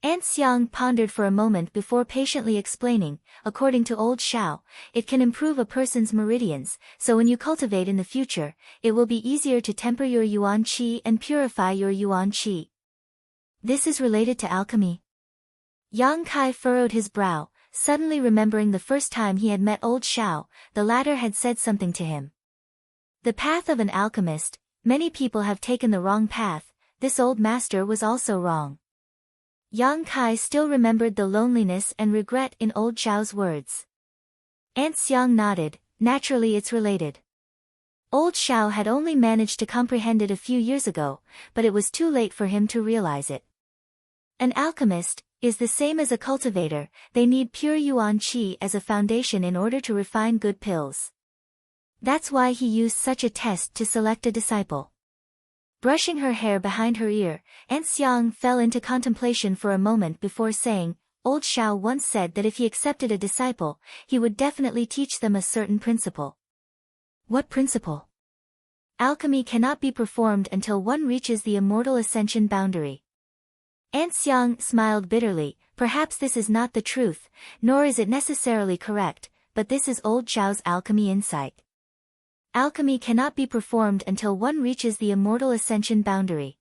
Aunt Xiang pondered for a moment before patiently explaining, "According to old Xiao, it can improve a person's meridians, so when you cultivate in the future, it will be easier to temper your yuan qi and purify your yuan qi." "This is related to alchemy?" Yang Kai furrowed his brow, suddenly remembering the first time he had met old Xiao, the latter had said something to him. The path of an alchemist, many people have taken the wrong path, this old master was also wrong. Yang Kai still remembered the loneliness and regret in old Xiao's words. Aunt Xiang nodded, "Naturally it's related." Old Xiao had only managed to comprehend it a few years ago, but it was too late for him to realize it. An alchemist, is the same as a cultivator. They need pure yuan qi as a foundation in order to refine good pills. That's why he used such a test to select a disciple. Brushing her hair behind her ear, Aunt Xiang fell into contemplation for a moment before saying, Old Xiao once said that if he accepted a disciple, he would definitely teach them a certain principle. What principle? Alchemy cannot be performed until one reaches the immortal ascension boundary. Aunt Xiang smiled bitterly. Perhaps this is not the truth, nor is it necessarily correct, but this is Old Xiao's alchemy insight. Alchemy cannot be performed until one reaches the immortal ascension boundary.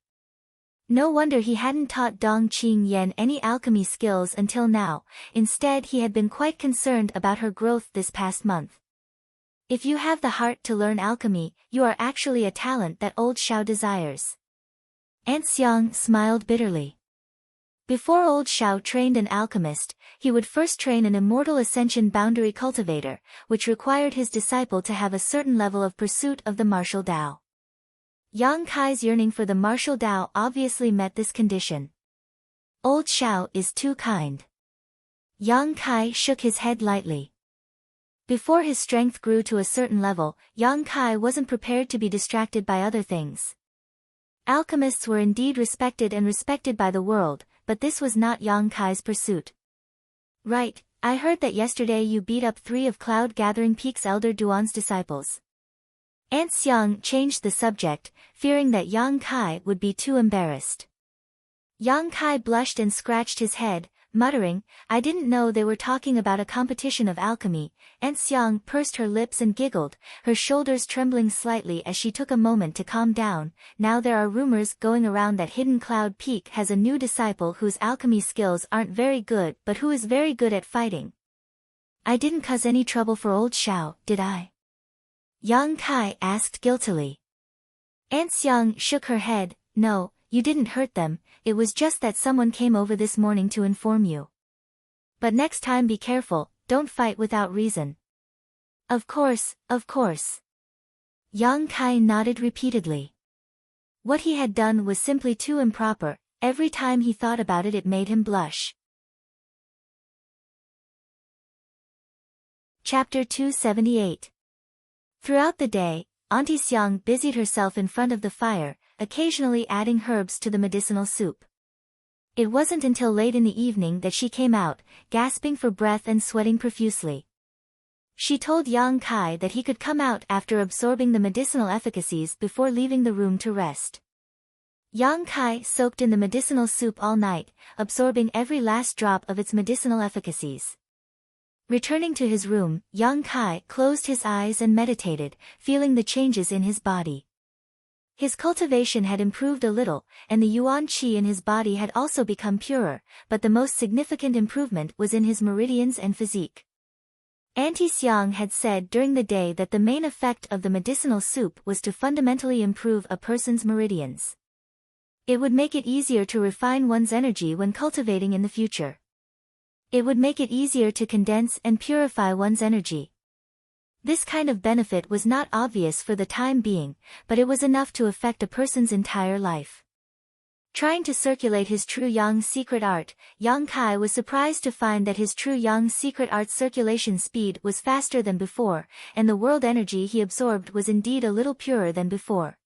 No wonder he hadn't taught Dong Qingyan any alchemy skills until now. Instead, he had been quite concerned about her growth this past month. If you have the heart to learn alchemy, you are actually a talent that Old Xiao desires. Aunt Xiang smiled bitterly. Before Old Xiao trained an alchemist, he would first train an immortal ascension boundary cultivator, which required his disciple to have a certain level of pursuit of the martial Dao. Yang Kai's yearning for the martial Dao obviously met this condition. Old Xiao is too kind. Yang Kai shook his head lightly. Before his strength grew to a certain level, Yang Kai wasn't prepared to be distracted by other things. Alchemists were indeed respected by the world, but this was not Yang Kai's pursuit. Right, I heard that yesterday you beat up 3 of Cloud Gathering Peak's Elder Duan's disciples. Aunt Xiang changed the subject, fearing that Yang Kai would be too embarrassed. Yang Kai blushed and scratched his head, muttering, I didn't know they were talking about a competition of alchemy. Aunt Xiang pursed her lips and giggled, her shoulders trembling slightly as she took a moment to calm down. Now there are rumors going around that Hidden Cloud Peak has a new disciple whose alchemy skills aren't very good but who is very good at fighting. I didn't cause any trouble for Old Xiao, did I? Yang Kai asked guiltily. Aunt Xiang shook her head, no, you didn't hurt them, it was just that someone came over this morning to inform you. But next time be careful, don't fight without reason. Of course, of course. Yang Kai nodded repeatedly. What he had done was simply too improper. Every time he thought about it, it made him blush. Chapter 278. Throughout the day, Auntie Xiang busied herself in front of the fire, occasionally adding herbs to the medicinal soup. It wasn't until late in the evening that she came out, gasping for breath and sweating profusely. She told Yang Kai that he could come out after absorbing the medicinal efficacies before leaving the room to rest. Yang Kai soaked in the medicinal soup all night, absorbing every last drop of its medicinal efficacies. Returning to his room, Yang Kai closed his eyes and meditated, feeling the changes in his body. His cultivation had improved a little, and the yuan qi in his body had also become purer, but the most significant improvement was in his meridians and physique. Auntie Xiang had said during the day that the main effect of the medicinal soup was to fundamentally improve a person's meridians. It would make it easier to refine one's energy when cultivating in the future. It would make it easier to condense and purify one's energy. This kind of benefit was not obvious for the time being, but it was enough to affect a person's entire life. Trying to circulate his true yang secret art, Yang Kai was surprised to find that his true yang secret art's circulation speed was faster than before, and the world energy he absorbed was indeed a little purer than before.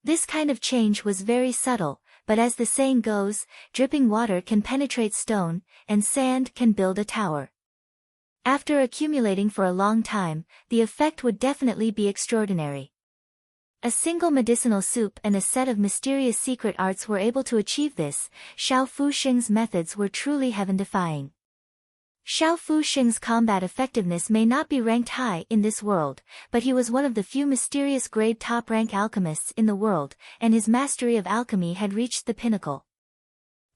This kind of change was very subtle, but as the saying goes, dripping water can penetrate stone, and sand can build a tower. After accumulating for a long time, the effect would definitely be extraordinary. A single medicinal soup and a set of mysterious secret arts were able to achieve this. Xiao Fuxing's methods were truly heaven-defying. Xiao Fuxing's combat effectiveness may not be ranked high in this world, but he was one of the few mysterious grade top-rank alchemists in the world, and his mastery of alchemy had reached the pinnacle.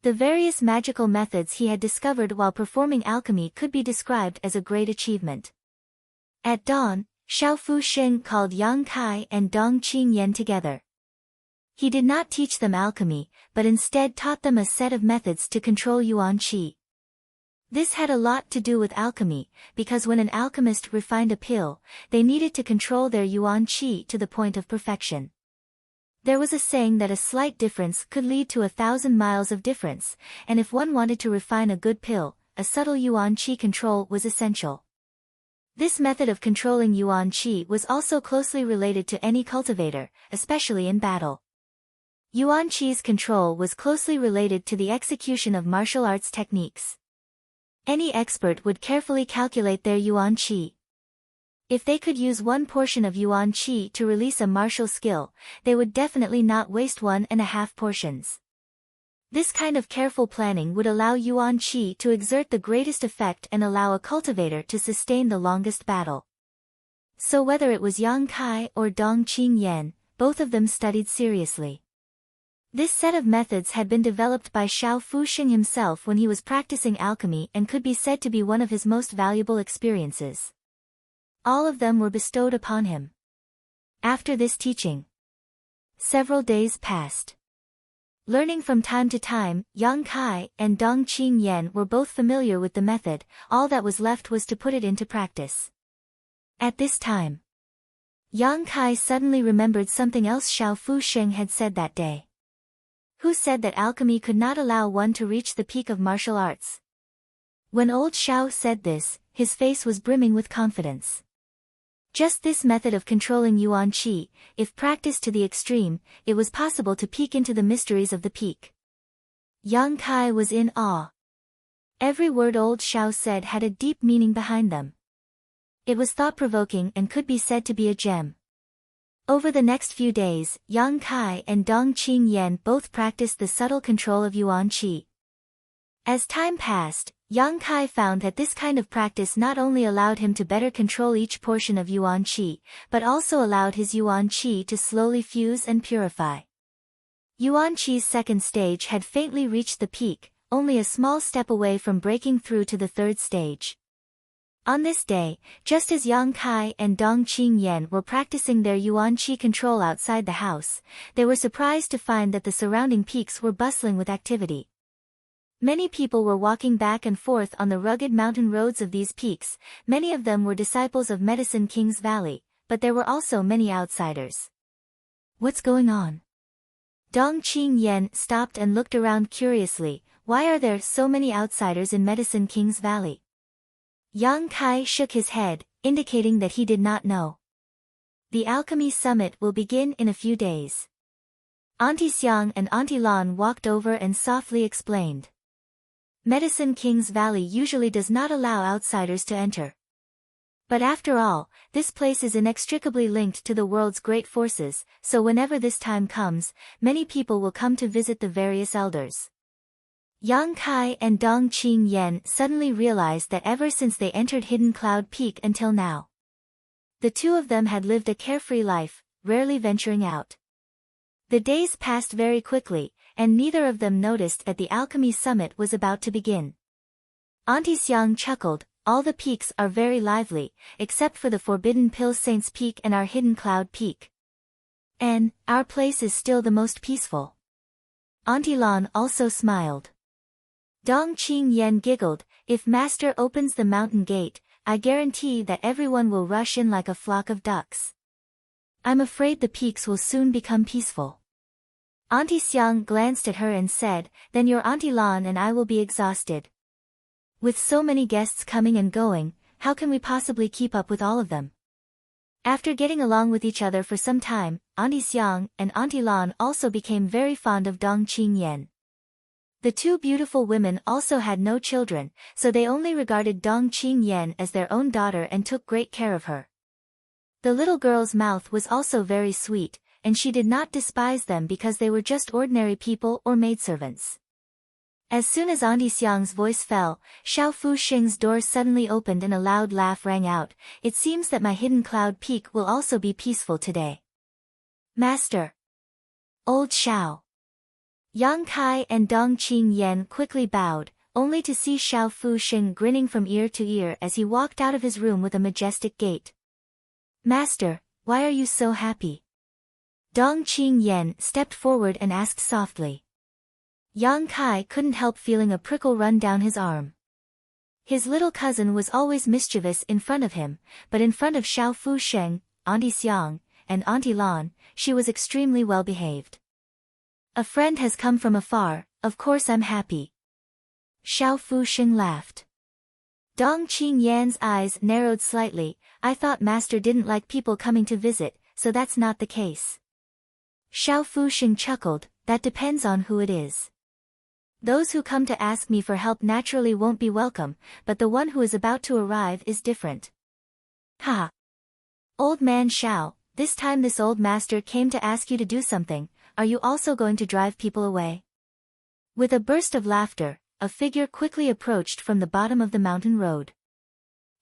The various magical methods he had discovered while performing alchemy could be described as a great achievement. At dawn, Xiao Fuxing called Yang Kai and Dong Qingyan together. He did not teach them alchemy, but instead taught them a set of methods to control yuan qi. This had a lot to do with alchemy, because when an alchemist refined a pill, they needed to control their yuan qi to the point of perfection. There was a saying that a slight difference could lead to 1,000 miles of difference, and if one wanted to refine a good pill, a subtle yuan qi control was essential. This method of controlling yuan qi was also closely related to any cultivator, especially in battle. Yuan qi's control was closely related to the execution of martial arts techniques. Any expert would carefully calculate their yuan qi. If they could use one portion of yuan qi to release a martial skill, they would definitely not waste 1.5 portions. This kind of careful planning would allow yuan qi to exert the greatest effect and allow a cultivator to sustain the longest battle. So whether it was Yang Kai or Dong Qingyan, both of them studied seriously. This set of methods had been developed by Xiao Fuxing himself when he was practicing alchemy and could be said to be one of his most valuable experiences. All of them were bestowed upon him. After this teaching, several days passed. Learning from time to time, Yang Kai and Dong Qingyan were both familiar with the method, all that was left was to put it into practice. At this time, Yang Kai suddenly remembered something else Xiao Fuxing had said that day. Who said that alchemy could not allow one to reach the peak of martial arts? When old Xiao said this, his face was brimming with confidence. Just this method of controlling yuan qi, if practiced to the extreme, it was possible to peek into the mysteries of the peak. Yang Kai was in awe. Every word old Xiao said had a deep meaning behind them. It was thought-provoking and could be said to be a gem. Over the next few days, Yang Kai and Dong Qingyan both practiced the subtle control of yuan qi. As time passed, Yang Kai found that this kind of practice not only allowed him to better control each portion of yuan qi, but also allowed his yuan qi to slowly fuse and purify. Yuan qi's second stage had faintly reached the peak, only a small step away from breaking through to the third stage. On this day, just as Yang Kai and Dong Qingyan were practicing their yuan qi control outside the house, they were surprised to find that the surrounding peaks were bustling with activity. Many people were walking back and forth on the rugged mountain roads of these peaks. Many of them were disciples of Medicine King's Valley, but there were also many outsiders. What's going on? Dong Qingyan stopped and looked around curiously. Why are there so many outsiders in Medicine King's Valley? Yang Kai shook his head, indicating that he did not know. The Alchemy Summit will begin in a few days. Auntie Xiang and Auntie Lan walked over and softly explained. Medicine King's Valley usually does not allow outsiders to enter. But after all, this place is inextricably linked to the world's great forces, so whenever this time comes, many people will come to visit the various elders. Yang Kai and Dong Qingyan suddenly realized that ever since they entered Hidden Cloud Peak until now, the two of them had lived a carefree life, rarely venturing out. The days passed very quickly, and neither of them noticed that the Alchemy Summit was about to begin. Auntie Xiang chuckled, all the peaks are very lively, except for the Forbidden Pill Saints Peak and our Hidden Cloud Peak. And, our place is still the most peaceful. Auntie Lan also smiled. Dong Qingyan giggled, if Master opens the mountain gate, I guarantee that everyone will rush in like a flock of ducks. I'm afraid the peaks will soon become peaceful. Auntie Xiang glanced at her and said, then your Auntie Lan and I will be exhausted. With so many guests coming and going, how can we possibly keep up with all of them? After getting along with each other for some time, Auntie Xiang and Auntie Lan also became very fond of Dong Qingyan. The two beautiful women also had no children, so they only regarded Dong Qingyan as their own daughter and took great care of her. The little girl's mouth was also very sweet, and she did not despise them because they were just ordinary people or maidservants. As soon as Auntie Xiang's voice fell, Xiao Fuxing's door suddenly opened and a loud laugh rang out. It seems that my Hidden Cloud Peak will also be peaceful today. Master! Old Xiao! Yang Kai and Dong Qingyan quickly bowed, only to see Xiao Fuxing grinning from ear to ear as he walked out of his room with a majestic gait. Master, why are you so happy? Dong Qingyan stepped forward and asked softly. Yang Kai couldn't help feeling a prickle run down his arm. His little cousin was always mischievous in front of him, but in front of Xiao Fuxing, Auntie Xiang, and Auntie Lan, she was extremely well behaved. A friend has come from afar, of course I'm happy. Xiao Fusheng laughed. Dong Qingyan's eyes narrowed slightly. I thought master didn't like people coming to visit, so that's not the case. Xiao Fusheng chuckled, that depends on who it is. Those who come to ask me for help naturally won't be welcome, but the one who is about to arrive is different. Ha! Old man Xiao, this time this old master came to ask you to do something, are you also going to drive people away? With a burst of laughter, a figure quickly approached from the bottom of the mountain road.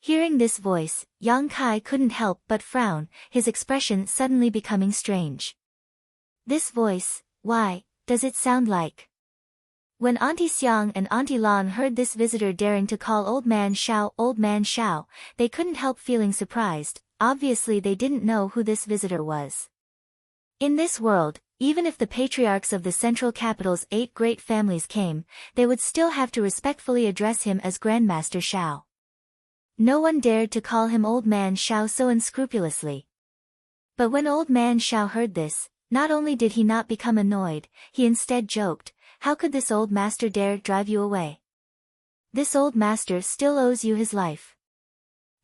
Hearing this voice, Yang Kai couldn't help but frown, his expression suddenly becoming strange. This voice, why, does it sound like? When Auntie Xiang and Auntie Lan heard this visitor daring to call Old Man Xiao, they couldn't help feeling surprised. Obviously they didn't know who this visitor was. In this world, even if the patriarchs of the central capital's 8 great families came, they would still have to respectfully address him as Grandmaster Xiao. No one dared to call him Old Man Xiao so unscrupulously. But when Old Man Xiao heard this, not only did he not become annoyed, he instead joked, how could this old master dare drive you away? This old master still owes you his life.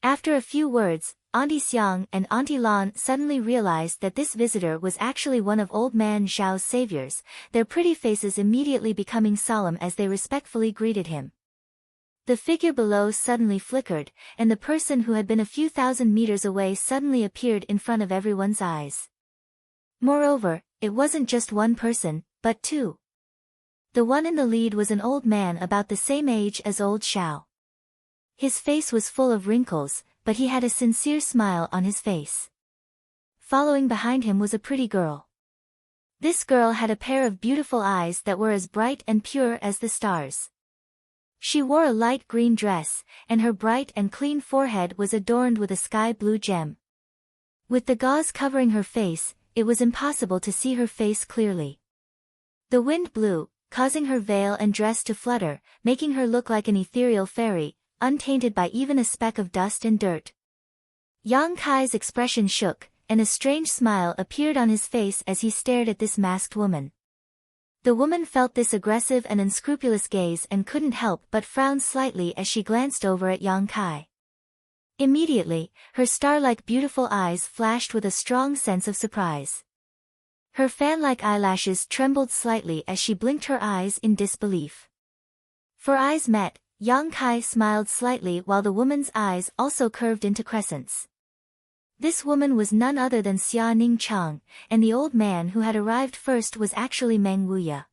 After a few words, Auntie Xiang and Auntie Lan suddenly realized that this visitor was actually one of Old Man Xiao's saviors, their pretty faces immediately becoming solemn as they respectfully greeted him. The figure below suddenly flickered, and the person who had been a few thousand meters away suddenly appeared in front of everyone's eyes. Moreover, it wasn't just one person, but two. The one in the lead was an old man about the same age as old Xiao. His face was full of wrinkles, but he had a sincere smile on his face. Following behind him was a pretty girl. This girl had a pair of beautiful eyes that were as bright and pure as the stars. She wore a light green dress, and her bright and clean forehead was adorned with a sky blue gem. With the gauze covering her face, it was impossible to see her face clearly. The wind blew, causing her veil and dress to flutter, making her look like an ethereal fairy, untainted by even a speck of dust and dirt. Yang Kai's expression shook, and a strange smile appeared on his face as he stared at this masked woman. The woman felt this aggressive and unscrupulous gaze and couldn't help but frown slightly as she glanced over at Yang Kai. Immediately, her star-like beautiful eyes flashed with a strong sense of surprise. Her fan-like eyelashes trembled slightly as she blinked her eyes in disbelief. For eyes met, Yang Kai smiled slightly while the woman's eyes also curved into crescents. This woman was none other than Xia Ningchang, and the old man who had arrived first was actually Meng Wuya.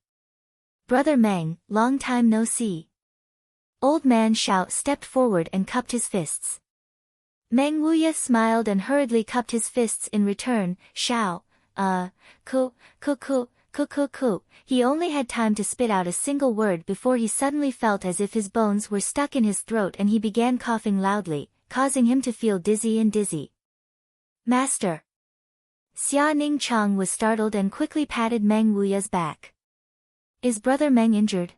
Brother Meng, long time no see. Old man Xiao stepped forward and cupped his fists. Meng Wuya smiled and hurriedly cupped his fists in return. Xiao, ku. He only had time to spit out a single word before he suddenly felt as if his bones were stuck in his throat and he began coughing loudly, causing him to feel dizzy. Master! Xia Ningchang was startled and quickly patted Meng Wuya's back. Is Brother Meng injured?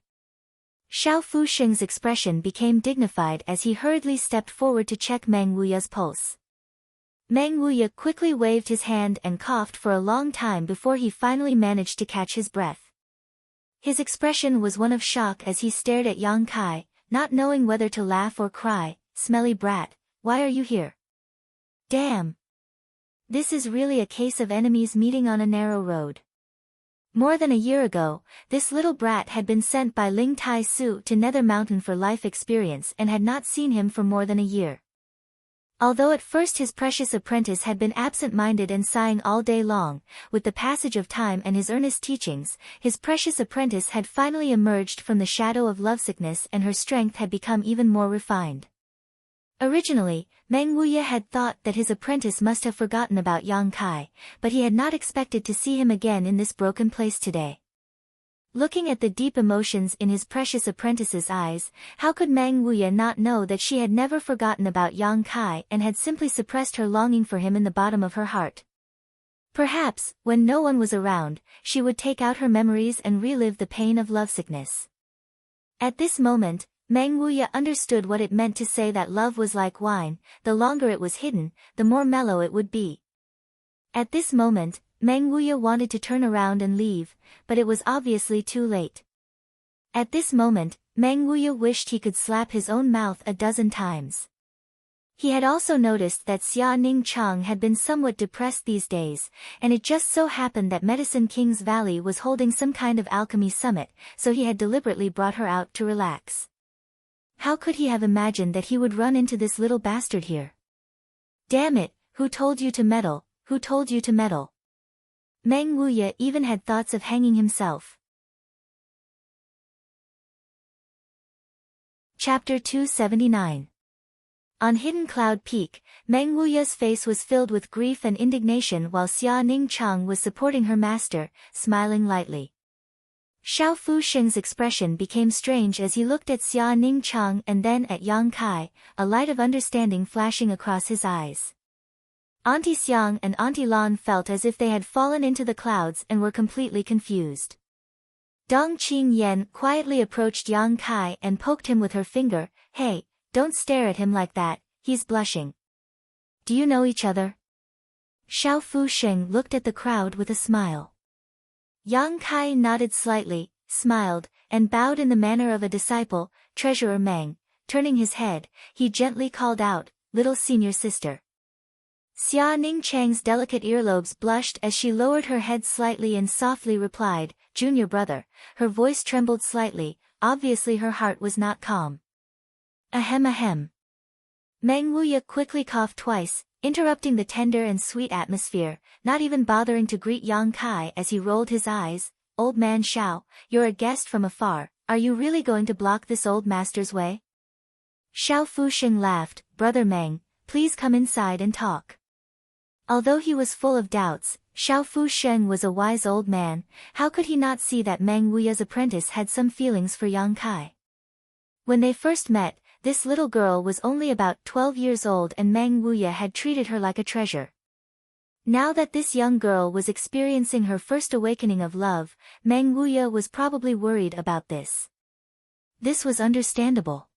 Xiao Fusheng's expression became dignified as he hurriedly stepped forward to check Meng Wuya's pulse. Meng Wuya quickly waved his hand and coughed for a long time before he finally managed to catch his breath. His expression was one of shock as he stared at Yang Kai, not knowing whether to laugh or cry. Smelly brat, why are you here? Damn! This is really a case of enemies meeting on a narrow road. More than a year ago, this little brat had been sent by Ling Tai Su to Nether Mountain for life experience and had not seen him for more than a year. Although at first his precious apprentice had been absent-minded and sighing all day long, with the passage of time and his earnest teachings, his precious apprentice had finally emerged from the shadow of lovesickness and her strength had become even more refined. Originally, Meng Wuya had thought that his apprentice must have forgotten about Yang Kai, but he had not expected to see him again in this broken place today. Looking at the deep emotions in his precious apprentice's eyes, how could Meng Wuya not know that she had never forgotten about Yang Kai and had simply suppressed her longing for him in the bottom of her heart? Perhaps, when no one was around, she would take out her memories and relive the pain of lovesickness. At this moment, Meng Wuya understood what it meant to say that love was like wine, the longer it was hidden, the more mellow it would be. At this moment, Meng Wuya wanted to turn around and leave, but it was obviously too late. At this moment, Meng Wuya wished he could slap his own mouth a dozen times. He had also noticed that Xia Ningchang had been somewhat depressed these days, and it just so happened that Medicine King's Valley was holding some kind of alchemy summit, so he had deliberately brought her out to relax. How could he have imagined that he would run into this little bastard here? Damn it, who told you to meddle, who told you to meddle? Meng Wuya even had thoughts of hanging himself. Chapter 279. On Hidden Cloud Peak, Meng Wuya's face was filled with grief and indignation while Xia Ningchang was supporting her master, smiling lightly. Xiao Fusheng's expression became strange as he looked at Xia Ningchang and then at Yang Kai, a light of understanding flashing across his eyes. Auntie Xiang and Auntie Lan felt as if they had fallen into the clouds and were completely confused. Dong Qingyan quietly approached Yang Kai and poked him with her finger. Hey, don't stare at him like that, he's blushing. Do you know each other? Xiao Fusheng looked at the crowd with a smile. Yang Kai nodded slightly, smiled, and bowed in the manner of a disciple. Treasurer Meng, turning his head, he gently called out, "Little senior sister." Xia Ningchang's delicate earlobes blushed as she lowered her head slightly and softly replied, "Junior brother." Her voice trembled slightly, obviously her heart was not calm. Ahem ahem. Meng Wuya quickly coughed twice, interrupting the tender and sweet atmosphere, not even bothering to greet Yang Kai as he rolled his eyes. "Old man Xiao, you're a guest from afar, are you really going to block this old master's way?" Xiao Fusheng laughed. "Brother Meng, please come inside and talk." Although he was full of doubts, Xiao Fusheng was a wise old man. How could he not see that Meng Wuya's apprentice had some feelings for Yang Kai? When they first met, this little girl was only about 12 years old and Meng Wuya had treated her like a treasure. Now that this young girl was experiencing her first awakening of love, Meng Wuya was probably worried about this. This was understandable.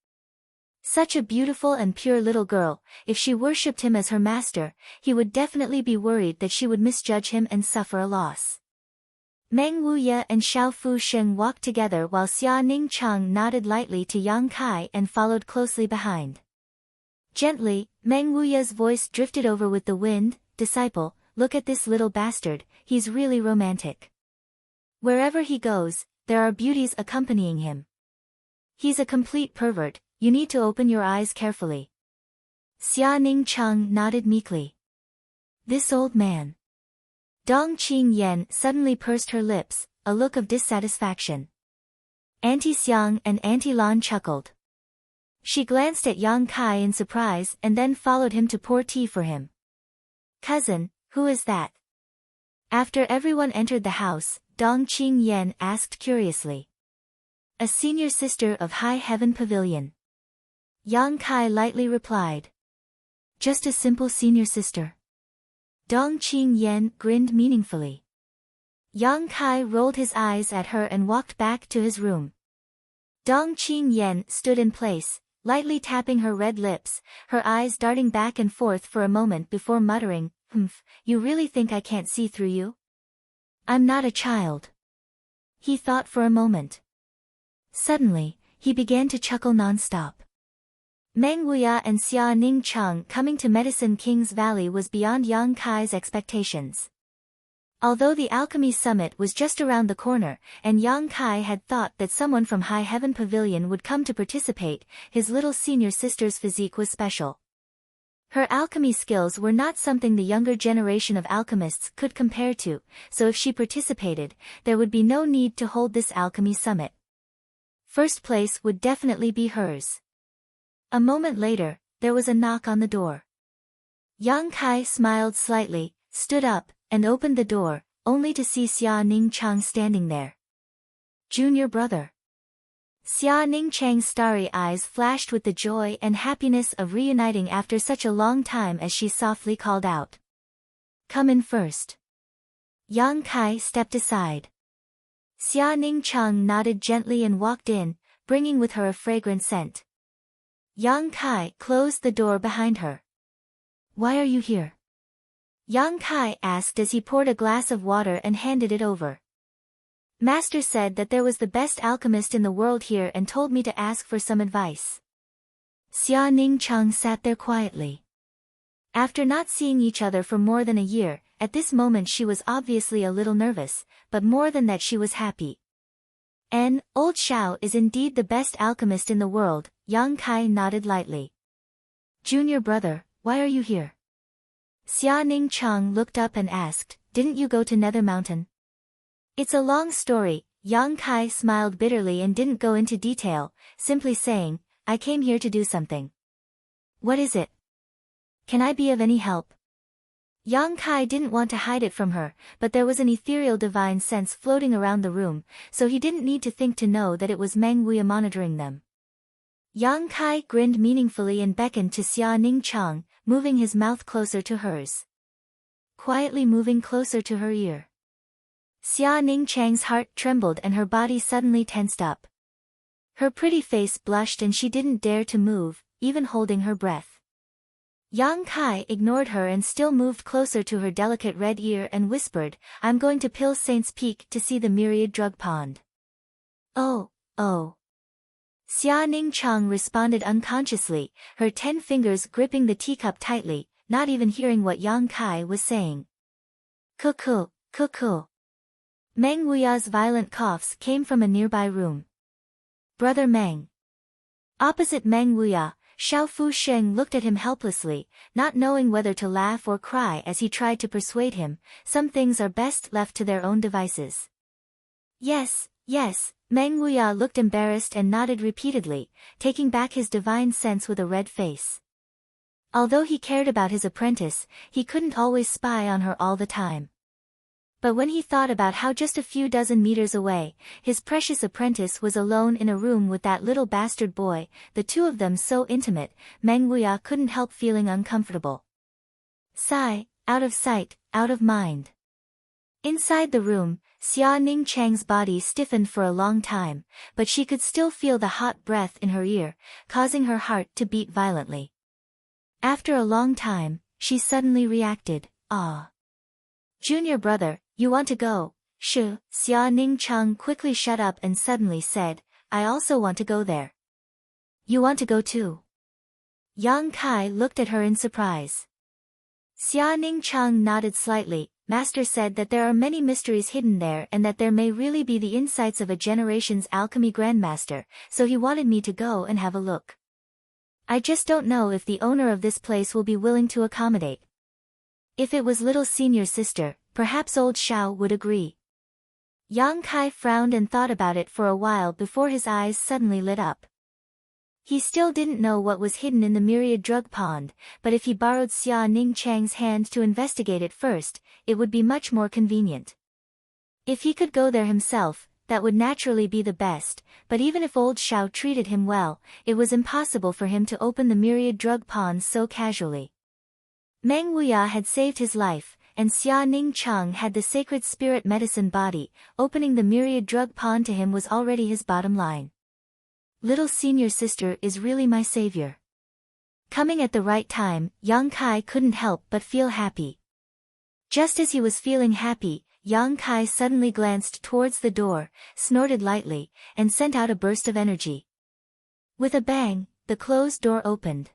Such a beautiful and pure little girl, if she worshipped him as her master, he would definitely be worried that she would misjudge him and suffer a loss. Meng Wuya and Xiao Fusheng walked together while Xia Ningchang nodded lightly to Yang Kai and followed closely behind. Gently, Meng Wuya's voice drifted over with the wind. "Disciple, look at this little bastard, he's really romantic. Wherever he goes, there are beauties accompanying him. He's a complete pervert. You need to open your eyes carefully." Xia Ningchang nodded meekly. This old man. Dong Qingyan suddenly pursed her lips, a look of dissatisfaction. Auntie Xiang and Auntie Lan chuckled. She glanced at Yang Kai in surprise and then followed him to pour tea for him. "Cousin, who is that?" After everyone entered the house, Dong Qingyan asked curiously. "A senior sister of High Heaven Pavilion." Yang Kai lightly replied. "Just a simple senior sister." Dong Qingyan grinned meaningfully. Yang Kai rolled his eyes at her and walked back to his room. Dong Qingyan stood in place, lightly tapping her red lips, her eyes darting back and forth for a moment before muttering, "Humph, you really think I can't see through you? I'm not a child." He thought for a moment. Suddenly, he began to chuckle non-stop. Meng Wuya and Xia Ningchang coming to Medicine King's Valley was beyond Yang Kai's expectations. Although the Alchemy Summit was just around the corner, and Yang Kai had thought that someone from High Heaven Pavilion would come to participate, his little senior sister's physique was special. Her alchemy skills were not something the younger generation of alchemists could compare to, so if she participated, there would be no need to hold this Alchemy Summit. First place would definitely be hers. A moment later, there was a knock on the door. Yang Kai smiled slightly, stood up, and opened the door, only to see Xia Ningchang standing there. "Junior brother." Xia Ningchang's starry eyes flashed with the joy and happiness of reuniting after such a long time as she softly called out. "Come in first." Yang Kai stepped aside. Xia Ningchang nodded gently and walked in, bringing with her a fragrant scent. Yang Kai closed the door behind her. "Why are you here?" Yang Kai asked as he poured a glass of water and handed it over. Master said that there was the best alchemist in the world here and told me to ask for some advice. Xia Ningcheng sat there quietly. After not seeing each other for more than a year, at this moment she was obviously a little nervous, but more than that she was happy. Old Xiao is indeed the best alchemist in the world, Yang Kai nodded lightly. Junior brother, why are you here? Xia Ningcheng looked up and asked, didn't you go to Nether Mountain? It's a long story, Yang Kai smiled bitterly and didn't go into detail, simply saying, I came here to do something. What is it? Can I be of any help? Yang Kai didn't want to hide it from her, but there was an ethereal divine sense floating around the room, so he didn't need to think to know that it was Meng Wuya monitoring them. Yang Kai grinned meaningfully and beckoned to Xia Ningcheng, moving his mouth closer to hers. Quietly moving closer to her ear. Xia Ningcheng's heart trembled and her body suddenly tensed up. Her pretty face blushed and she didn't dare to move, even holding her breath. Yang Kai ignored her and still moved closer to her delicate red ear and whispered, I'm going to Pill Saint's Peak to see the myriad drug pond. Oh. Xia Ningcheng responded unconsciously, her 10 fingers gripping the teacup tightly, not even hearing what Yang Kai was saying. Cuckoo. Meng Wuya's violent coughs came from a nearby room. Brother Meng. Opposite Meng Wuya, Xiao Fusheng looked at him helplessly, not knowing whether to laugh or cry as he tried to persuade him, some things are best left to their own devices. Yes, Meng Wuya looked embarrassed and nodded repeatedly, taking back his divine sense with a red face. Although he cared about his apprentice, he couldn't always spy on her all the time. But when he thought about how just a few dozen meters away, his precious apprentice was alone in a room with that little bastard boy, the two of them so intimate, Meng Wuya couldn't help feeling uncomfortable. Sigh, out of sight, out of mind. Inside the room, Xia Ningcheng's body stiffened for a long time, but she could still feel the hot breath in her ear, causing her heart to beat violently. After a long time, she suddenly reacted, ah. Junior brother, you want to go? Xia Ningcheng quickly shut up and suddenly said, I also want to go there. You want to go too? Yang Kai looked at her in surprise. Xia Ningcheng nodded slightly. Master said that there are many mysteries hidden there and that there may really be the insights of a generation's alchemy grandmaster, so he wanted me to go and have a look. I just don't know if the owner of this place will be willing to accommodate. If it was little senior sister, perhaps old Xiao would agree. Yang Kai frowned and thought about it for a while before his eyes suddenly lit up. He still didn't know what was hidden in the myriad drug pond, but if he borrowed Xia Ningcheng's hand to investigate it first, it would be much more convenient. If he could go there himself, that would naturally be the best, but even if old Xiao treated him well, it was impossible for him to open the myriad drug pond so casually. Meng Wuya had saved his life, and Xia Ningcheng had the sacred spirit medicine body, opening the myriad drug pond to him was already his bottom line. Little senior sister is really my savior. Coming at the right time, Yang Kai couldn't help but feel happy. Just as he was feeling happy, Yang Kai suddenly glanced towards the door, snorted lightly, and sent out a burst of energy. With a bang, the closed door opened.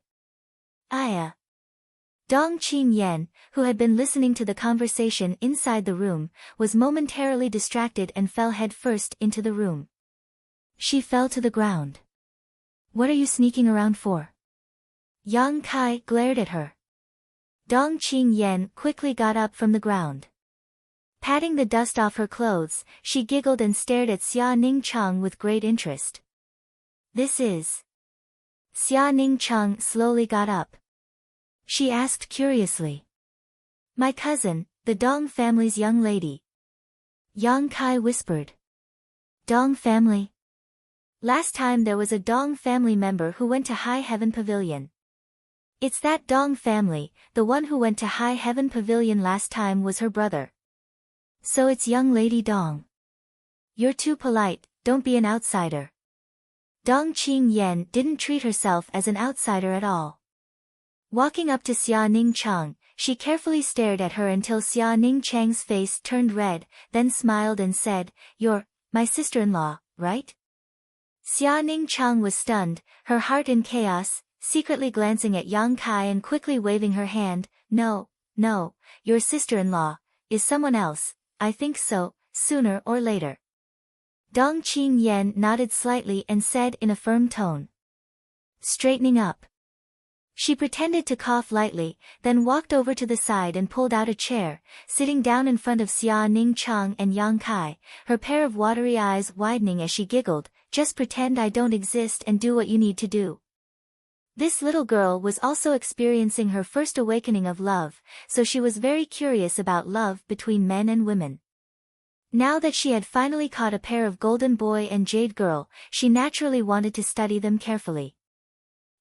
Aya! Dong Qingyan, who had been listening to the conversation inside the room, was momentarily distracted and fell headfirst into the room. She fell to the ground. What are you sneaking around for? Yang Kai glared at her. Dong Qingyan quickly got up from the ground. Patting the dust off her clothes, she giggled and stared at Xia Ningcheng with great interest. This is... Xia Ningcheng slowly got up. She asked curiously. My cousin, the Dong family's young lady. Yang Kai whispered. Dong family? Last time there was a Dong family member who went to High Heaven Pavilion. It's that Dong family, the one who went to High Heaven Pavilion last time was her brother. So it's young lady Dong. You're too polite, don't be an outsider. Dong Qingyan didn't treat herself as an outsider at all. Walking up to Xia Ningcheng, She carefully stared at her until Xia Ning Chang's face turned red, then smiled and said, "You're my sister-in-law, right?" Xia Ning Chang was stunned, her heart in chaos, secretly glancing at Yang Kai and quickly waving her hand. "No, no, your sister-in-law is someone else, I think so, sooner or later." Dong Qingyan nodded slightly and said in a firm tone. Straightening up. She pretended to cough lightly, then walked over to the side and pulled out a chair, sitting down in front of Xia Ning Chang and Yang Kai, her pair of watery eyes widening as she giggled. "Just pretend I don't exist and do what you need to do." This little girl was also experiencing her first awakening of love, so she was very curious about love between men and women. Now that she had finally caught a pair of golden boy and jade girl, she naturally wanted to study them carefully.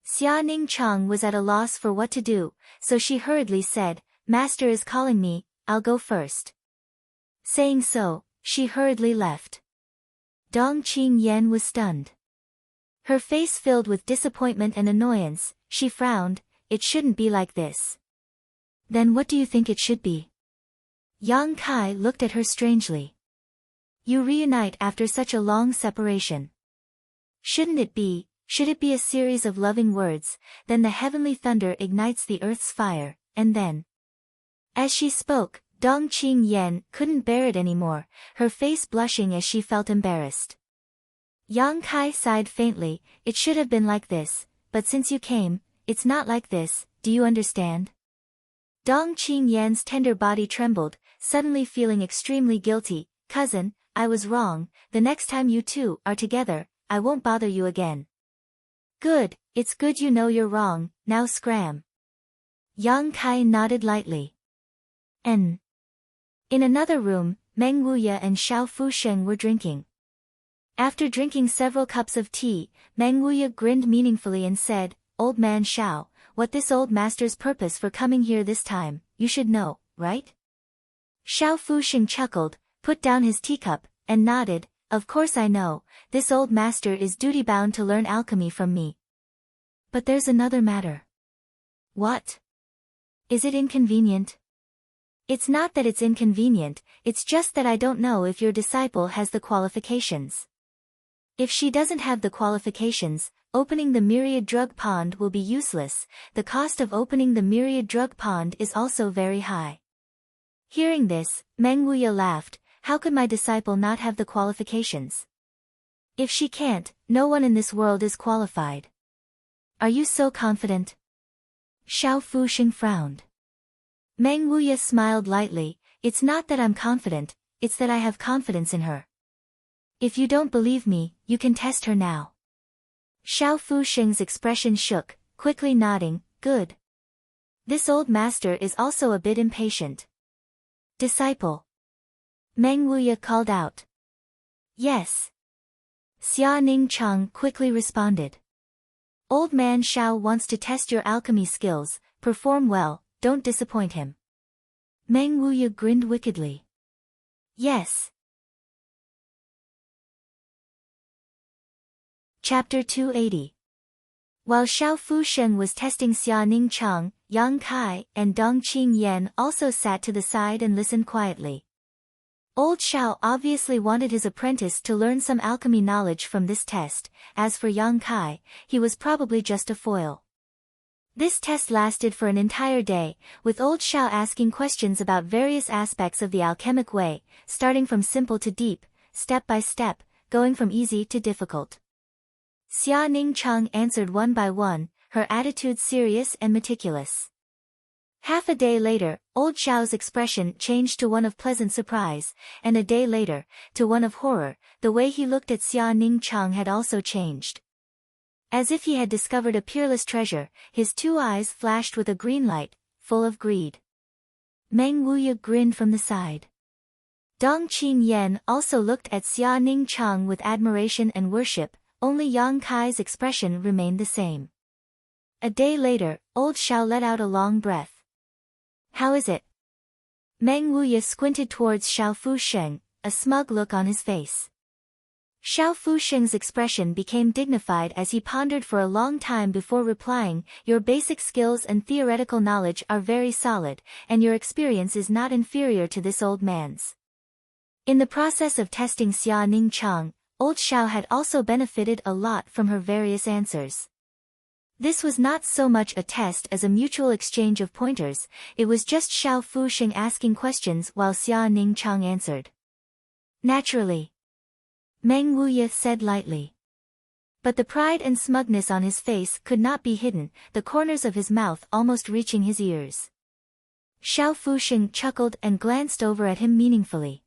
Xia Ning Chang was at a loss for what to do, so she hurriedly said, "Master is calling me, I'll go first." Saying so, she hurriedly left. Dong Qingyan was stunned. Her face filled with disappointment and annoyance, she frowned. "It shouldn't be like this." "Then what do you think it should be?" Yang Kai looked at her strangely. "You reunite after such a long separation. Should it be a series of loving words, then the heavenly thunder ignites the earth's fire, and then..." As she spoke, Dong Qingyan couldn't bear it anymore, her face blushing as she felt embarrassed. Yang Kai sighed faintly. "It should have been like this, but since you came, it's not like this, do you understand?" Dong Qingyan's tender body trembled, suddenly feeling extremely guilty. "Cousin, I was wrong, the next time you two are together, I won't bother you again." "Good, it's good you know you're wrong, now scram." Yang Kai nodded lightly. In another room, Meng Wuya and Xiao Fusheng were drinking. After drinking several cups of tea, Meng Wuya grinned meaningfully and said, "Old man Xiao, what this old master's purpose for coming here this time, you should know, right?" Xiao Fusheng chuckled, put down his teacup, and nodded. "Of course I know, this old master is duty-bound to learn alchemy from me. But there's another matter." "What? Is it inconvenient?" "It's not that it's inconvenient, it's just that I don't know if your disciple has the qualifications. If she doesn't have the qualifications, opening the Myriad Drug Pond will be useless. The cost of opening the Myriad Drug Pond is also very high." Hearing this, Meng Wuya laughed. "How could my disciple not have the qualifications? If she can't, no one in this world is qualified." "Are you so confident?" Xiao Fusheng frowned. Meng Wuya smiled lightly. "It's not that I'm confident, it's that I have confidence in her. If you don't believe me, you can test her now." Xiao Fusheng's expression shook, quickly nodding. "Good. This old master is also a bit impatient." "Disciple?" Meng Wuya called out. "Yes." Xia Ning Chang quickly responded. "Old man Xiao wants to test your alchemy skills, perform well, don't disappoint him." Meng Wuya grinned wickedly. "Yes." Chapter 280. While Xiao Fusheng was testing Xia Ning Chang, Yang Kai and Dong Qingyan also sat to the side and listened quietly. Old Xiao obviously wanted his apprentice to learn some alchemy knowledge from this test. As for Yang Kai, he was probably just a foil. This test lasted for an entire day, with Old Xiao asking questions about various aspects of the alchemic way, starting from simple to deep, step by step, going from easy to difficult. Xia Ning Chang answered one by one, her attitude serious and meticulous. Half a day later, Old Xiao's expression changed to one of pleasant surprise, and a day later, to one of horror. The way he looked at Xia Ning Chang had also changed. As if he had discovered a peerless treasure, his two eyes flashed with a green light, full of greed. Meng Wuya grinned from the side. Dong Qingyan also looked at Xia Ning Chang with admiration and worship, only Yang Kai's expression remained the same. A day later, Old Xiao let out a long breath. "How is it?" Meng Wuya squinted towards Xiao Fusheng, a smug look on his face. Xiao Fusheng's expression became dignified as he pondered for a long time before replying, "Your basic skills and theoretical knowledge are very solid, and your experience is not inferior to this old man's." In the process of testing Xia Ningchang, old Xiao had also benefited a lot from her various answers. This was not so much a test as a mutual exchange of pointers, it was just Xiao Fusheng asking questions while Xia Ningchang answered. "Naturally," Meng Wuye said lightly. But the pride and smugness on his face could not be hidden, the corners of his mouth almost reaching his ears. Xiao Fusheng chuckled and glanced over at him meaningfully.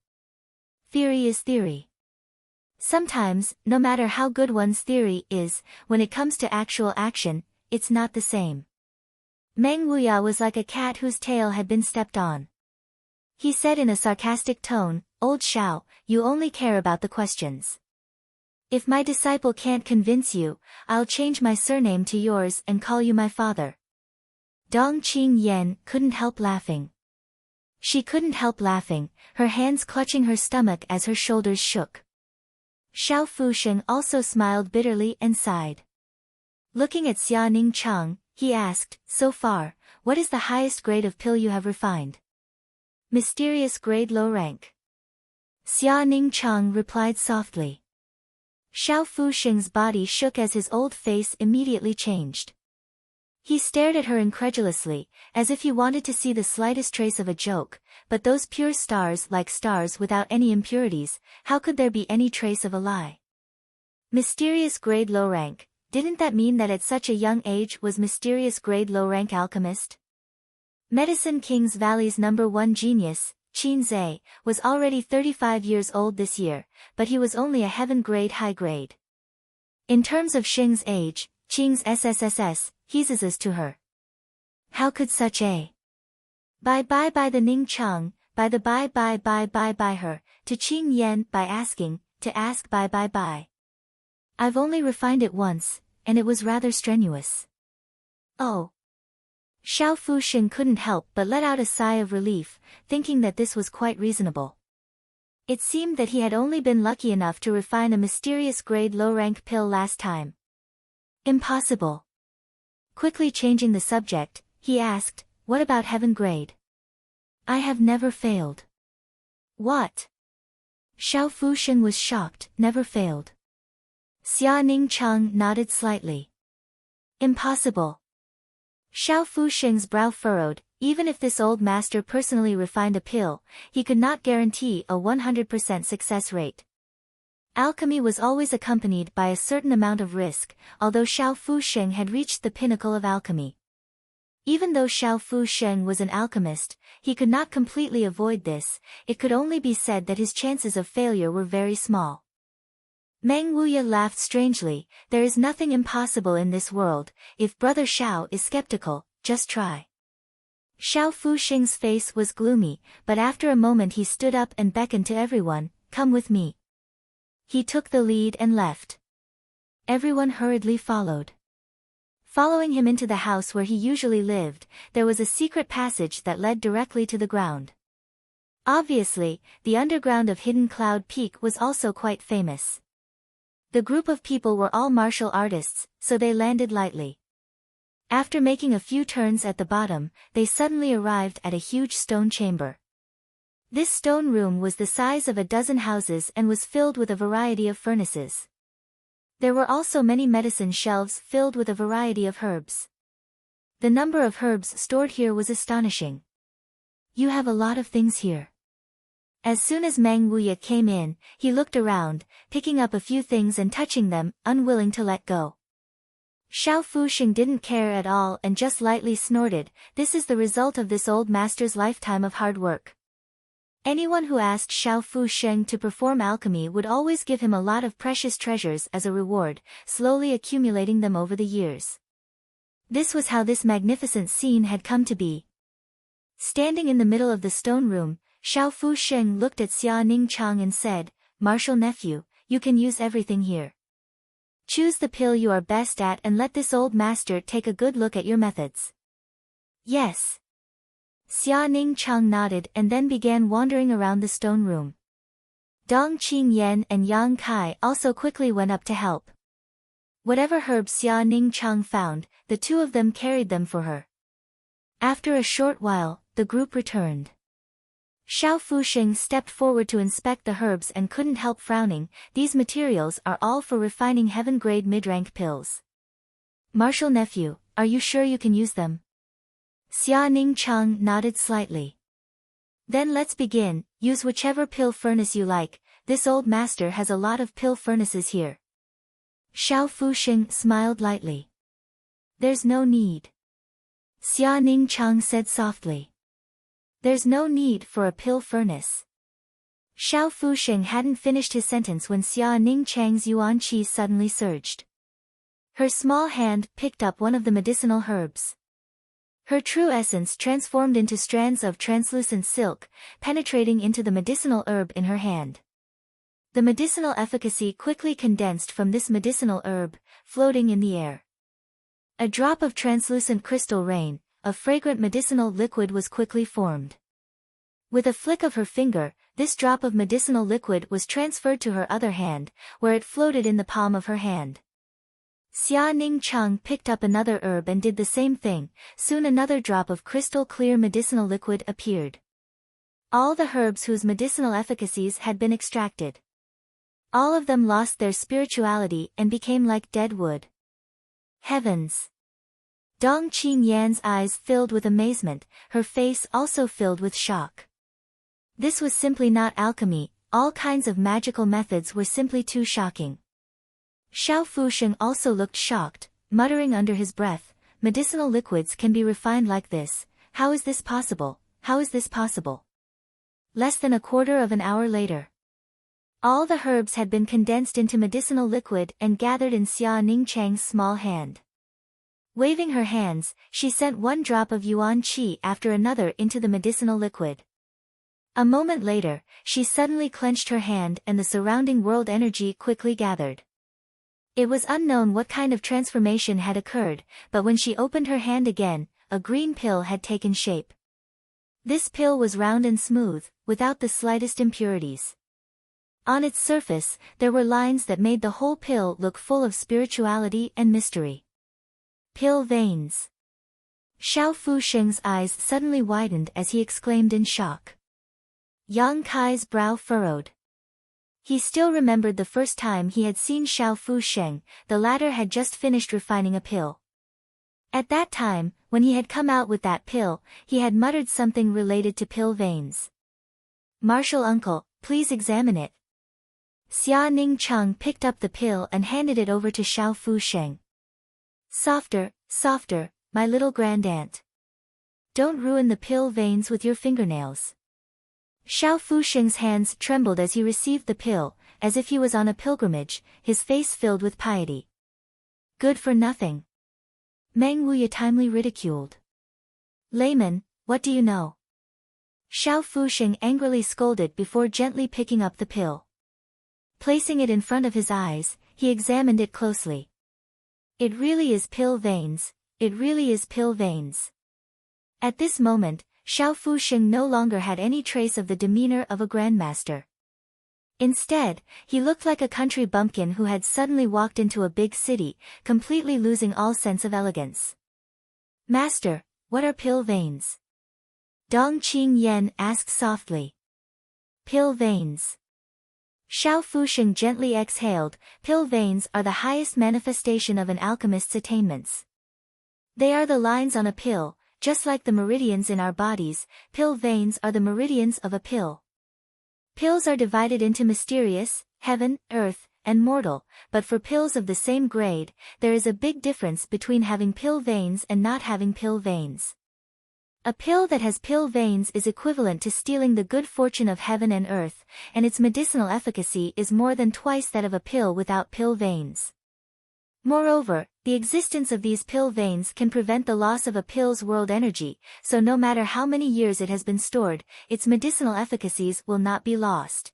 Theory is theory. Sometimes, no matter how good one's theory is, when it comes to actual action, it's not the same. Meng Wuya was like a cat whose tail had been stepped on. He said in a sarcastic tone, "Old Xiao, you only care about the questions. If my disciple can't convince you, I'll change my surname to yours and call you my father." Dong Qing Yan couldn't help laughing. She couldn't help laughing, her hands clutching her stomach as her shoulders shook. Xiao Fusheng also smiled bitterly and sighed. Looking at Xia Ningchang, he asked, "So far, what is the highest grade of pill you have refined?" "Mysterious grade low rank." Xia Ningchang replied softly. Xiao Fusheng's body shook as his old face immediately changed. He stared at her incredulously, as if he wanted to see the slightest trace of a joke, but those pure stars like stars without any impurities, how could there be any trace of a lie? Mysterious grade low rank, didn't that mean that at such a young age was mysterious grade low rank alchemist? Medicine King's Valley's #1 genius, Qin Zhe, was already 35 years old this year, but he was only a heaven grade high grade. In terms of Xing's age, Qing's SSSS, he's to her. How could such a by the Ningchang, by the by her, to Qing Yan by asking, to ask by. I've only refined it once, and it was rather strenuous. Oh. Xiao Fusheng couldn't help but let out a sigh of relief, thinking that this was quite reasonable. It seemed that he had only been lucky enough to refine a mysterious grade low-rank pill last time. Impossible. Quickly changing the subject, he asked, "What about heaven grade?" "I have never failed." "What?" Xiao Fusheng was shocked, "Never failed?" Xia Ningchang nodded slightly. "Impossible." Xiao Fusheng's brow furrowed, even if this old master personally refined a pill, he could not guarantee a 100% success rate. Alchemy was always accompanied by a certain amount of risk, although Xiao Fusheng had reached the pinnacle of alchemy. Even though Xiao Fusheng was an alchemist, he could not completely avoid this, it could only be said that his chances of failure were very small. Meng Wuye laughed strangely, "There is nothing impossible in this world, if Brother Xiao is skeptical, just try." Xiao Fusheng's face was gloomy, but after a moment he stood up and beckoned to everyone, "Come with me." He took the lead and left. Everyone hurriedly followed. Following him into the house where he usually lived, there was a secret passage that led directly to the ground. Obviously, the underground of Hidden Cloud Peak was also quite famous. The group of people were all martial artists, so they landed lightly. After making a few turns at the bottom, they suddenly arrived at a huge stone chamber. This stone room was the size of a dozen houses and was filled with a variety of furnaces. There were also many medicine shelves filled with a variety of herbs. The number of herbs stored here was astonishing. "You have a lot of things here." As soon as Meng Wuye came in, he looked around, picking up a few things and touching them, unwilling to let go. Xiao Fusheng didn't care at all and just lightly snorted, "This is the result of this old master's lifetime of hard work." Anyone who asked Xiao Fusheng to perform alchemy would always give him a lot of precious treasures as a reward, slowly accumulating them over the years. This was how this magnificent scene had come to be. Standing in the middle of the stone room, Xiao Fusheng looked at Xia Ningchang and said, "Martial nephew, you can use everything here. Choose the pill you are best at and let this old master take a good look at your methods." "Yes." Xia Ningchang nodded and then began wandering around the stone room. Dong Qingyan and Yang Kai also quickly went up to help. Whatever herbs Xia Ningchang found, the two of them carried them for her. After a short while, the group returned. Xiao Fuxing stepped forward to inspect the herbs and couldn't help frowning. These materials are all for refining heaven-grade mid-rank pills. Martial nephew, are you sure you can use them? Xia Ningchang nodded slightly. Then let's begin, use whichever pill furnace you like, this old master has a lot of pill furnaces here. Xiao Fuxing smiled lightly. There's no need. Xia Ningchang said softly. There's no need for a pill furnace. Xiao Fuxing hadn't finished his sentence when Xia Ningchang's yuan qi suddenly surged. Her small hand picked up one of the medicinal herbs. Her true essence transformed into strands of translucent silk, penetrating into the medicinal herb in her hand. The medicinal efficacy quickly condensed from this medicinal herb, floating in the air. A drop of translucent crystal rain, a fragrant medicinal liquid was quickly formed. With a flick of her finger, this drop of medicinal liquid was transferred to her other hand, where it floated in the palm of her hand. Xia Ningchang picked up another herb and did the same thing. Soon another drop of crystal clear medicinal liquid appeared. All the herbs whose medicinal efficacies had been extracted. All of them lost their spirituality and became like dead wood. Heavens! Dong Qingyan's eyes filled with amazement, her face also filled with shock. This was simply not alchemy, all kinds of magical methods were simply too shocking. Xiao Fuxing also looked shocked, muttering under his breath, medicinal liquids can be refined like this, how is this possible, how is this possible? Less than a quarter of an hour later. All the herbs had been condensed into medicinal liquid and gathered in Xia Ningchang's small hand. Waving her hands, she sent one drop of yuan qi after another into the medicinal liquid. A moment later, she suddenly clenched her hand and the surrounding world energy quickly gathered. It was unknown what kind of transformation had occurred, but when she opened her hand again, a green pill had taken shape. This pill was round and smooth, without the slightest impurities. On its surface, there were lines that made the whole pill look full of spirituality and mystery. Pill veins. Xiao Fuxing's eyes suddenly widened as he exclaimed in shock. Yang Kai's brow furrowed. He still remembered the first time he had seen Xiao Fuxing, the latter had just finished refining a pill. At that time, when he had come out with that pill, he had muttered something related to pill veins. Martial uncle, please examine it. Xia Ningchang picked up the pill and handed it over to Xiao Fuxing. Softer, softer, my little grandaunt. Don't ruin the pill veins with your fingernails. Xiao Fuxing's hands trembled as he received the pill, as if he was on a pilgrimage, his face filled with piety. Good for nothing. Meng Wuya timely ridiculed. Layman, what do you know? Xiao Fuxing angrily scolded before gently picking up the pill. Placing it in front of his eyes, he examined it closely. It really is pill veins, it really is pill veins. At this moment, Xiao Fuxing no longer had any trace of the demeanor of a grandmaster. Instead, he looked like a country bumpkin who had suddenly walked into a big city, completely losing all sense of elegance. Master, what are pill veins? Dong Qingyan asked softly. Pill veins. Xiao Fuxing gently exhaled. Pill veins are the highest manifestation of an alchemist's attainments. They are the lines on a pill, just like the meridians in our bodies. Pill veins are the meridians of a pill. Pills are divided into mysterious, heaven, earth, and mortal, but for pills of the same grade, there is a big difference between having pill veins and not having pill veins. A pill that has pill veins is equivalent to stealing the good fortune of heaven and earth, and its medicinal efficacy is more than twice that of a pill without pill veins. Moreover, the existence of these pill veins can prevent the loss of a pill's world energy, so no matter how many years it has been stored, its medicinal efficacies will not be lost.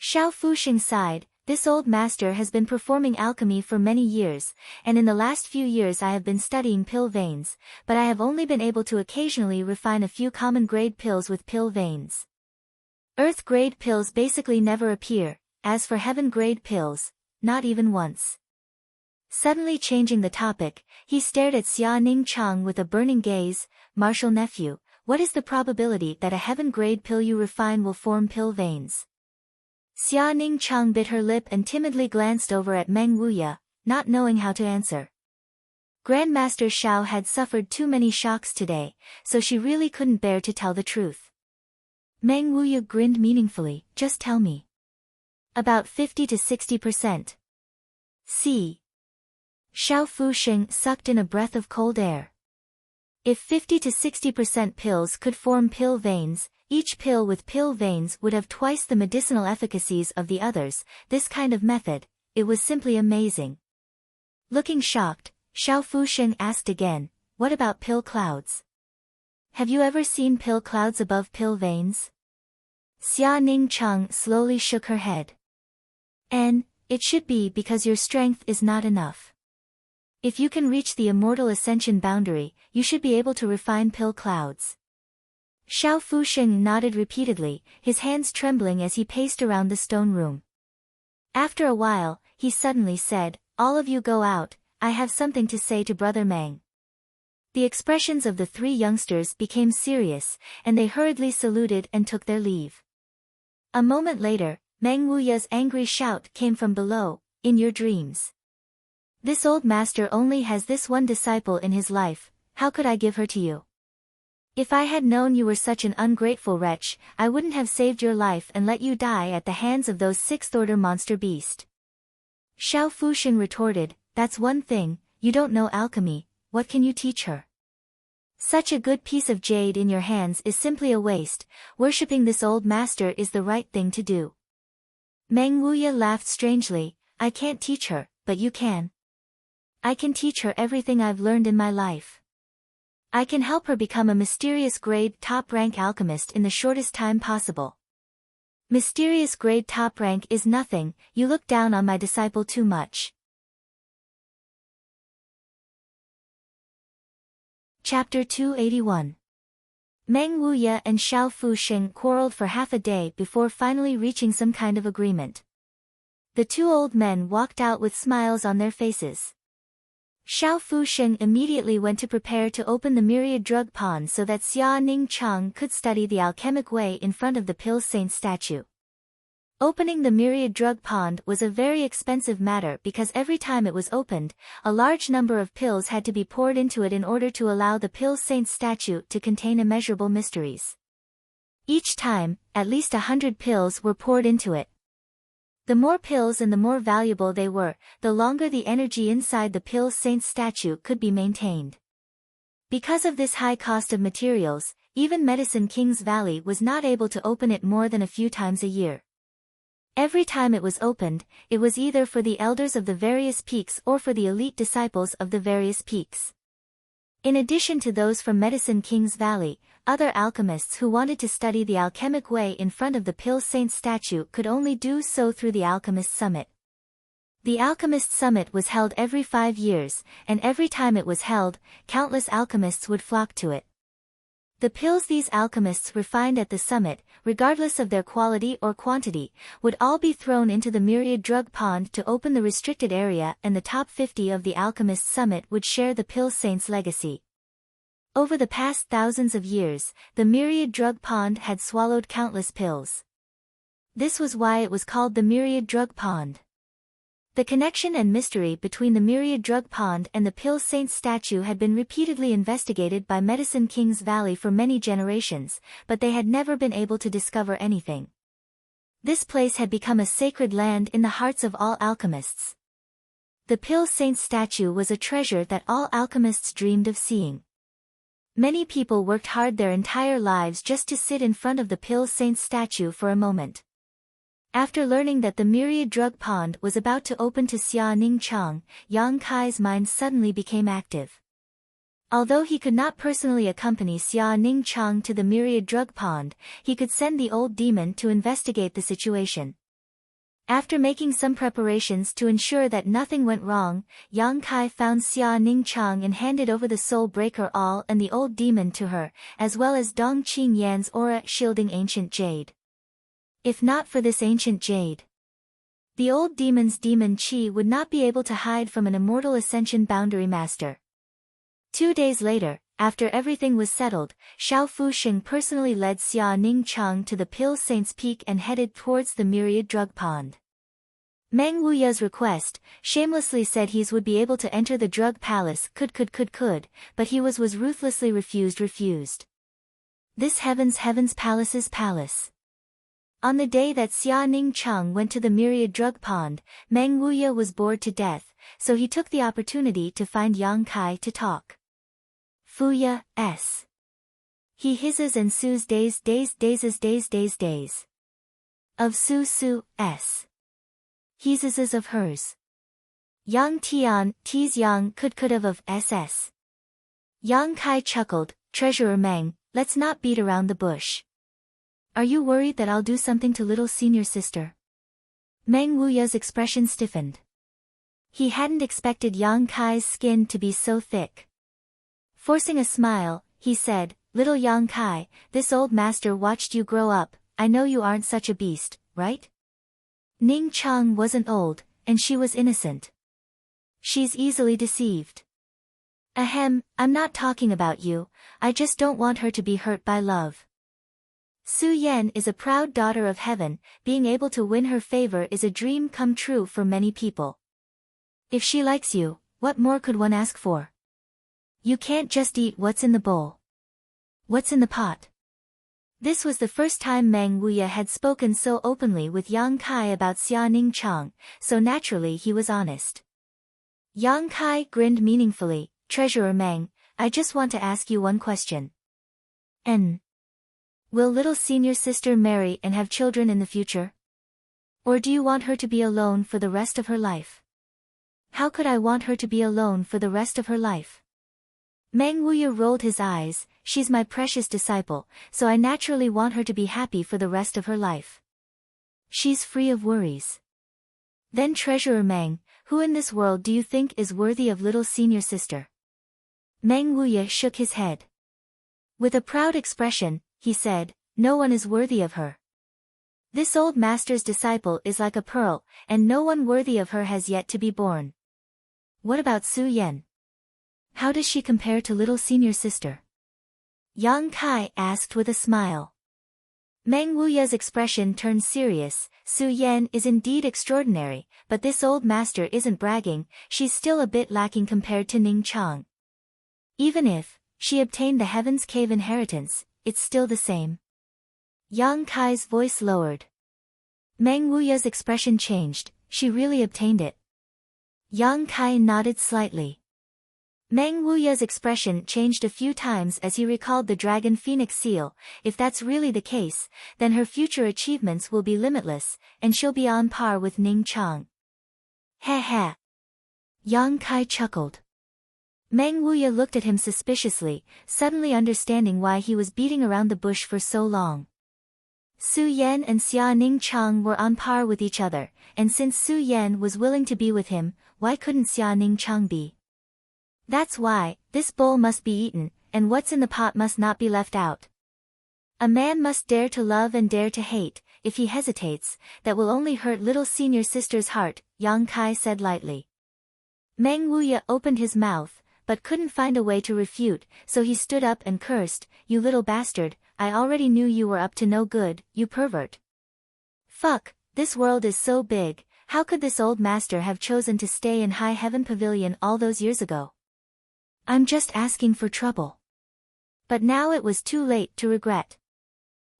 Xiao Fuxing sighed. This old master has been performing alchemy for many years, and in the last few years I have been studying pill veins, but I have only been able to occasionally refine a few common grade pills with pill veins. Earth-grade pills basically never appear, as for heaven-grade pills, not even once. Suddenly changing the topic, he stared at Xia Ning Chang with a burning gaze. Martial nephew, what is the probability that a heaven-grade pill you refine will form pill veins? Xia Ning Chang bit her lip and timidly glanced over at Meng Wuya, not knowing how to answer. Grandmaster Shao had suffered too many shocks today, so she really couldn't bear to tell the truth. Meng Wuya grinned meaningfully, just tell me. About 50 to 60%. See. Xiao Fusheng sucked in a breath of cold air. If 50 to 60% pills could form pill veins, each pill with pill veins would have twice the medicinal efficacies of the others. This kind of method, it was simply amazing. Looking shocked, Xiao Fusheng asked again, what about pill clouds? Have you ever seen pill clouds above pill veins? Xia Ning Chang slowly shook her head. It should be because your strength is not enough. If you can reach the immortal ascension boundary, you should be able to refine pill clouds. Xiao Fusheng nodded repeatedly, his hands trembling as he paced around the stone room. After a while, he suddenly said, all of you go out, I have something to say to Brother Meng. The expressions of the three youngsters became serious, and they hurriedly saluted and took their leave. A moment later, Meng Wuya's angry shout came from below, in your dreams. This old master only has this one disciple in his life, how could I give her to you? If I had known you were such an ungrateful wretch, I wouldn't have saved your life and let you die at the hands of those sixth-order monster beasts. Xiao Fusheng retorted, that's one thing, you don't know alchemy, what can you teach her? Such a good piece of jade in your hands is simply a waste, worshipping this old master is the right thing to do. Meng Wuya laughed strangely, I can't teach her, but you can. I can teach her everything I've learned in my life. I can help her become a mysterious grade top-rank alchemist in the shortest time possible. Mysterious grade top rank is nothing, you look down on my disciple too much. Chapter 281. Meng Wuya and Xiao Fusheng quarreled for half a day before finally reaching some kind of agreement. The two old men walked out with smiles on their faces. Xiao Fusheng immediately went to prepare to open the myriad drug pond so that Xia Ning Chang could study the alchemic way in front of the Pill Saint statue. Opening the myriad drug pond was a very expensive matter because every time it was opened, a large number of pills had to be poured into it in order to allow the Pill Saint statue to contain immeasurable mysteries. Each time, at least 100 pills were poured into it. The more pills and the more valuable they were, the longer the energy inside the Pill Saint statue could be maintained. Because of this high cost of materials, even Medicine King's Valley was not able to open it more than a few times a year. Every time it was opened, it was either for the elders of the various peaks or for the elite disciples of the various peaks. In addition to those from Medicine King's Valley, other alchemists who wanted to study the alchemic way in front of the Pill Saint statue could only do so through the Alchemist Summit. The Alchemist Summit was held every 5 years, and every time it was held, countless alchemists would flock to it. The pills these alchemists refined at the summit, regardless of their quality or quantity, would all be thrown into the myriad drug pond to open the restricted area, and the top 50 of the Alchemist Summit would share the Pill Saint's legacy. Over the past thousands of years, the myriad drug pond had swallowed countless pills. This was why it was called the myriad drug pond. The connection and mystery between the myriad drug pond and the Pill Saint statue had been repeatedly investigated by Medicine King's Valley for many generations, but they had never been able to discover anything. This place had become a sacred land in the hearts of all alchemists. The Pill Saint statue was a treasure that all alchemists dreamed of seeing. Many people worked hard their entire lives just to sit in front of the Pill Saint statue for a moment. After learning that the myriad drug pond was about to open to Xia Ning Chang, Yang Kai's mind suddenly became active. Although he could not personally accompany Xia Ning Chang to the myriad drug pond, he could send the old demon to investigate the situation. After making some preparations to ensure that nothing went wrong, Yang Kai found Xia Ning Chang and handed over the Soul Breaker All and the old demon to her, as well as Dong Qing Yan's aura shielding ancient jade. If not for this ancient jade, the old demon's demon Qi would not be able to hide from an immortal Ascension Boundary Master. 2 days later, after everything was settled, Xiao Fusheng personally led Xia Ning Chang to the Pill Saints Peak and headed towards the Myriad Drug Pond. Meng Wuya's request, shamelessly said he would be able to enter the drug palace could, but he was ruthlessly refused. This heaven's palace's palace. On the day that Xia Ning Chang went to the Myriad Drug Pond, Meng Wuya was bored to death, so he took the opportunity to find Yang Kai to talk. Fuya, s. He hisses and sues days. Of su, s. He's of hers. Yang Tian, tease Yang could of ss. Yang Kai chuckled, Treasurer Meng, let's not beat around the bush. Are you worried that I'll do something to little senior sister? Meng Wuya's expression stiffened. He hadn't expected Yang Kai's skin to be so thick. Forcing a smile, he said, Little Yang Kai, this old master watched you grow up, I know you aren't such a beast, right? Ning Chang wasn't old, and she was innocent. She's easily deceived. Ahem, I'm not talking about you, I just don't want her to be hurt by love. Su Yan is a proud daughter of heaven, being able to win her favor is a dream come true for many people. If she likes you, what more could one ask for? You can't just eat what's in the bowl. What's in the pot? This was the first time Meng Wuya had spoken so openly with Yang Kai about Xia Ning Chang, so naturally he was honest. Yang Kai grinned meaningfully, Treasurer Meng, I just want to ask you one question. Will little senior sister marry and have children in the future? Or do you want her to be alone for the rest of her life? How could I want her to be alone for the rest of her life? Meng Wuya rolled his eyes, she's my precious disciple, so I naturally want her to be happy for the rest of her life. She's free of worries. Then Treasurer Meng, who in this world do you think is worthy of little senior sister? Meng Wuya shook his head. With a proud expression, he said, no one is worthy of her. This old master's disciple is like a pearl, and no one worthy of her has yet to be born. What about Su Yan? How does she compare to little senior sister? Yang Kai asked with a smile. Meng Wuya's expression turned serious, Su Yan is indeed extraordinary, but this old master isn't bragging, she's still a bit lacking compared to Ning Chang. Even if she obtained the Heaven's Cave inheritance, it's still the same. Yang Kai's voice lowered. Meng Wuya's expression changed, she really obtained it. Yang Kai nodded slightly. Meng Wuya's expression changed a few times as he recalled the Dragon Phoenix seal, if that's really the case, then her future achievements will be limitless, and she'll be on par with Ning Chang. Heh. Yang Kai chuckled. Meng Wuya looked at him suspiciously, suddenly understanding why he was beating around the bush for so long. Su Yan and Xia Ning Chang were on par with each other, and since Su Yan was willing to be with him, why couldn't Xia Ning Chang be? That's why, this bowl must be eaten, and what's in the pot must not be left out. A man must dare to love and dare to hate, if he hesitates, that will only hurt little senior sister's heart, Yang Kai said lightly. Meng Wuya opened his mouth, but couldn't find a way to refute, so he stood up and cursed, you little bastard, I already knew you were up to no good, you pervert. Fuck, this world is so big, how could this old master have chosen to stay in High Heaven Pavilion all those years ago? I'm just asking for trouble. But now it was too late to regret.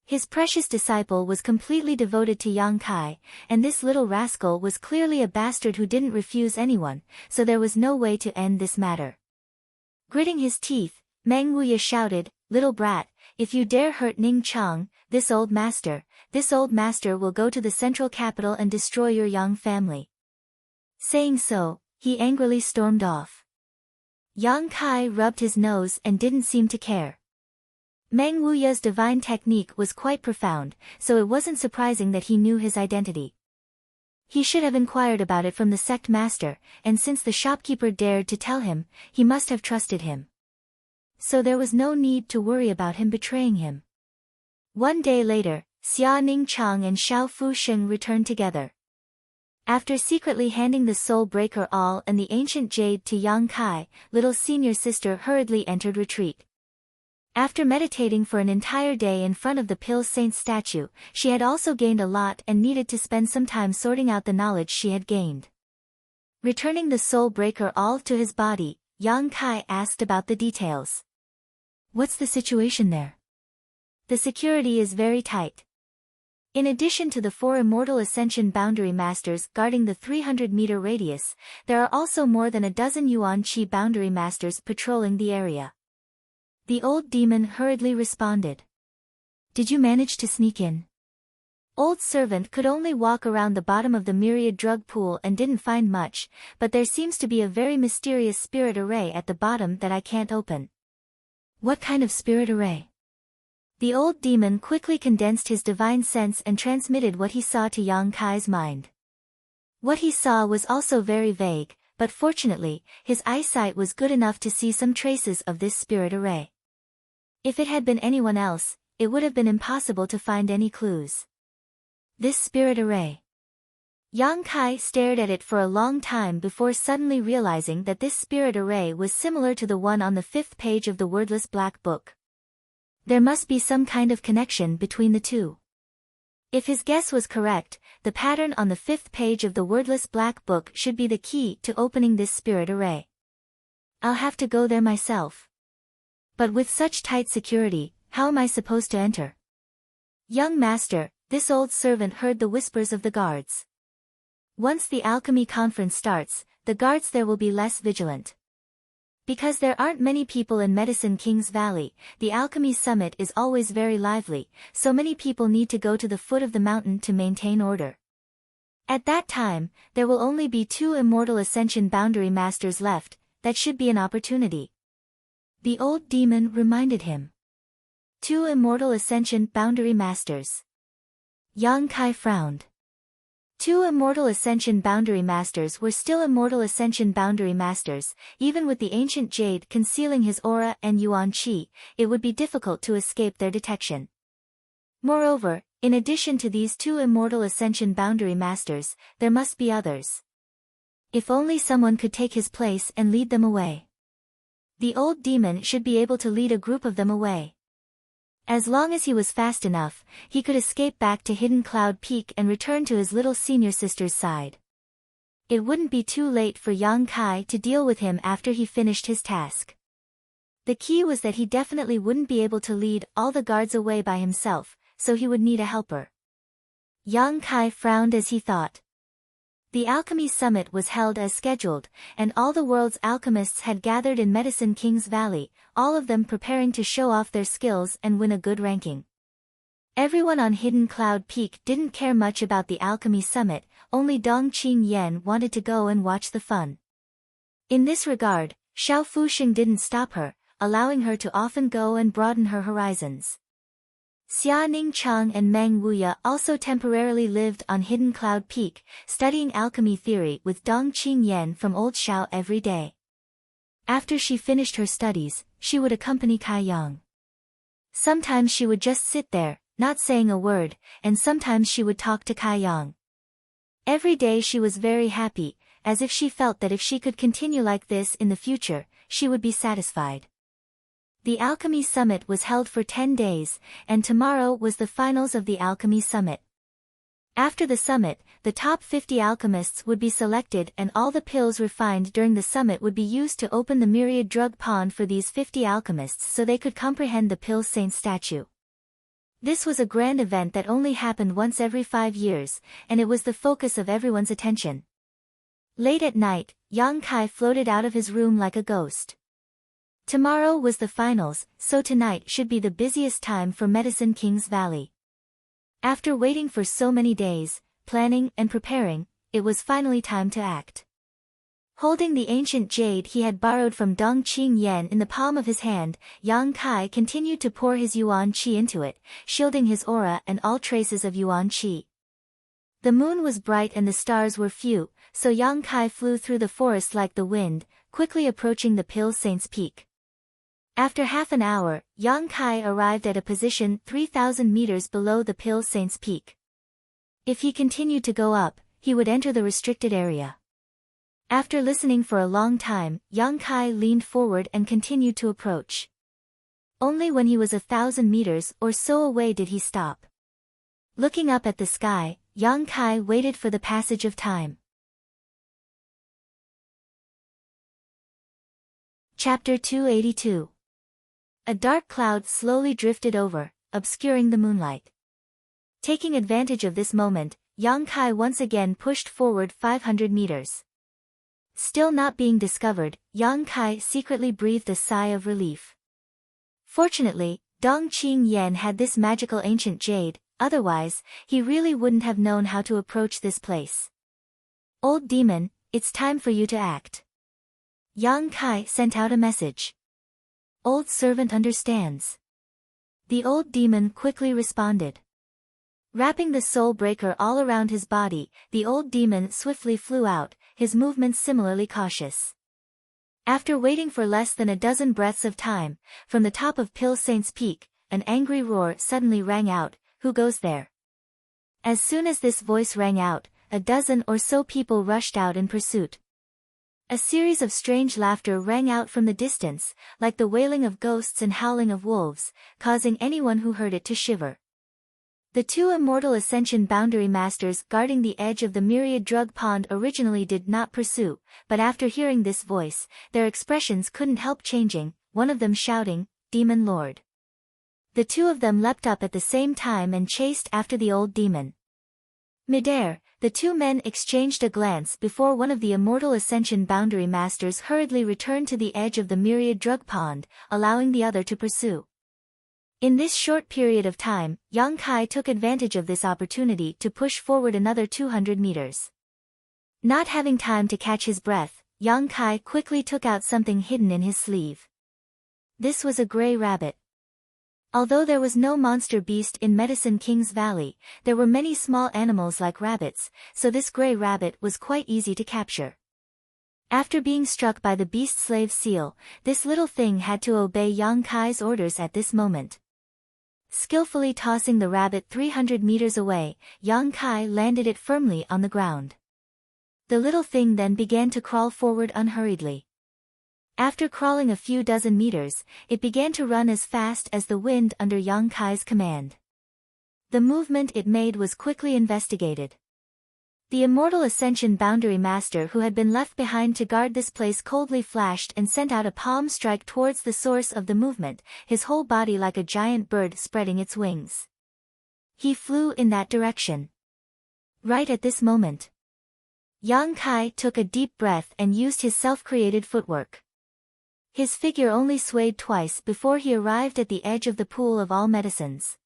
His precious disciple was completely devoted to Yang Kai, and this little rascal was clearly a bastard who didn't refuse anyone, so there was no way to end this matter. Gritting his teeth, Meng Wuya shouted, little brat, if you dare hurt Ning Chang, this old master will go to the central capital and destroy your young family. Saying so, he angrily stormed off. Yang Kai rubbed his nose and didn't seem to care. Meng Wuya's divine technique was quite profound, so it wasn't surprising that he knew his identity. He should have inquired about it from the sect master, and since the shopkeeper dared to tell him, he must have trusted him. So there was no need to worry about him betraying him. One day later, Xia Ningchang and Xiao Fusheng returned together. After secretly handing the Soul Breaker All and the ancient jade to Yang Kai, little senior sister hurriedly entered retreat. After meditating for an entire day in front of the Pill Saint statue, she had also gained a lot and needed to spend some time sorting out the knowledge she had gained. Returning the Soul Breaker All to his body, Yang Kai asked about the details. What's the situation there? The security is very tight. In addition to the 4 Immortal Ascension Boundary Masters guarding the 300-meter radius, there are also more than a dozen Yuan Qi Boundary Masters patrolling the area. The old demon hurriedly responded. Did you manage to sneak in? Old servant could only walk around the bottom of the myriad drug pool and didn't find much, but there seems to be a very mysterious spirit array at the bottom that I can't open. What kind of spirit array? The old demon quickly condensed his divine sense and transmitted what he saw to Yang Kai's mind. What he saw was also very vague, but fortunately, his eyesight was good enough to see some traces of this spirit array. If it had been anyone else, it would have been impossible to find any clues. This spirit array. Yang Kai stared at it for a long time before suddenly realizing that this spirit array was similar to the one on the 5th page of the wordless black book. There must be some kind of connection between the two. If his guess was correct, the pattern on the 5th page of the wordless black book should be the key to opening this spirit array. I'll have to go there myself. But with such tight security, how am I supposed to enter? Young master, this old servant heard the whispers of the guards. Once the alchemy conference starts, the guards there will be less vigilant. Because there aren't many people in Medicine King's Valley, the Alchemy Summit is always very lively, so many people need to go to the foot of the mountain to maintain order. At that time, there will only be 2 Immortal Ascension Boundary Masters left. That should be an opportunity. The old demon reminded him. 2 Immortal Ascension Boundary Masters. Yang Kai frowned. 2 Immortal Ascension Boundary Masters were still Immortal Ascension Boundary Masters. Even with the ancient jade concealing his aura and Yuan Qi, it would be difficult to escape their detection. Moreover, in addition to these 2 Immortal Ascension Boundary Masters, there must be others. If only someone could take his place and lead them away. The old demon should be able to lead a group of them away. As long as he was fast enough, he could escape back to Hidden Cloud Peak and return to his little senior sister's side. It wouldn't be too late for Yang Kai to deal with him after he finished his task. The key was that he definitely wouldn't be able to lead all the guards away by himself, so he would need a helper. Yang Kai frowned as he thought. The Alchemy Summit was held as scheduled, and all the world's alchemists had gathered in Medicine King's Valley, all of them preparing to show off their skills and win a good ranking. Everyone on Hidden Cloud Peak didn't care much about the Alchemy Summit, only Dongqing Yan wanted to go and watch the fun. In this regard, Xiao Fusheng didn't stop her, allowing her to often go and broaden her horizons. Xia Ningchang and Meng Wuya also temporarily lived on Hidden Cloud Peak, studying alchemy theory with Dongqing Yan from Old Xiao every day. After she finished her studies, she would accompany Kai Yang. Sometimes she would just sit there, not saying a word, and sometimes she would talk to Kai Yang. Every day she was very happy, as if she felt that if she could continue like this in the future, she would be satisfied. The Alchemy Summit was held for 10 days, and tomorrow was the finals of the Alchemy Summit. After the summit, the top 50 alchemists would be selected and all the pills refined during the summit would be used to open the myriad drug pond for these 50 alchemists so they could comprehend the Pill Saint statue. This was a grand event that only happened once every 5 years, and it was the focus of everyone's attention. Late at night, Yang Kai floated out of his room like a ghost. Tomorrow was the finals, so tonight should be the busiest time for Medicine King's Valley. After waiting for so many days, planning and preparing, it was finally time to act. Holding the ancient jade he had borrowed from Dongqing Yan in the palm of his hand, Yang Kai continued to pour his Yuan Qi into it, shielding his aura and all traces of Yuan Qi. The moon was bright and the stars were few, so Yang Kai flew through the forest like the wind, quickly approaching the Pill Saint's peak. After half an hour, Yang Kai arrived at a position 3,000 meters below the Pil Saint's peak. If he continued to go up, he would enter the restricted area. After listening for a long time, Yang Kai leaned forward and continued to approach. Only when he was 1,000 meters or so away did he stop. Looking up at the sky, Yang Kai waited for the passage of time. Chapter 282. A dark cloud slowly drifted over, obscuring the moonlight. Taking advantage of this moment, Yang Kai once again pushed forward 500 meters. Still not being discovered, Yang Kai secretly breathed a sigh of relief. Fortunately, Dong Qing Yan had this magical ancient jade, otherwise, he really wouldn't have known how to approach this place. Old demon, it's time for you to act. Yang Kai sent out a message. Old servant understands. The old demon quickly responded. Wrapping the soul breaker all around his body, the old demon swiftly flew out, his movements similarly cautious. After waiting for less than a dozen breaths of time, from the top of Pil Saint's peak, an angry roar suddenly rang out, "Who goes there?" As soon as this voice rang out, a dozen or so people rushed out in pursuit. A series of strange laughter rang out from the distance, like the wailing of ghosts and howling of wolves, causing anyone who heard it to shiver. The two immortal Ascension Boundary Masters guarding the edge of the Myriad Drug Pond originally did not pursue, but after hearing this voice, their expressions couldn't help changing, one of them shouting, "Demon Lord." The two of them leapt up at the same time and chased after the old demon. Midair, the two men exchanged a glance before one of the immortal Ascension Boundary Masters hurriedly returned to the edge of the Myriad Drug Pond, allowing the other to pursue. In this short period of time, Yang Kai took advantage of this opportunity to push forward another 200 meters. Not having time to catch his breath, Yang Kai quickly took out something hidden in his sleeve. This was a gray rabbit. Although there was no monster beast in Medicine King's Valley, there were many small animals like rabbits, so this gray rabbit was quite easy to capture. After being struck by the beast slave seal, this little thing had to obey Yang Kai's orders at this moment. Skillfully tossing the rabbit 300 meters away, Yang Kai landed it firmly on the ground. The little thing then began to crawl forward unhurriedly. After crawling a few dozen meters, it began to run as fast as the wind under Yang Kai's command. The movement it made was quickly investigated. The immortal Ascension Boundary Master who had been left behind to guard this place coldly flashed and sent out a palm strike towards the source of the movement, his whole body like a giant bird spreading its wings. He flew in that direction. Right at this moment, Yang Kai took a deep breath and used his self-created footwork. His figure only swayed twice before he arrived at the edge of the pool of all medicines.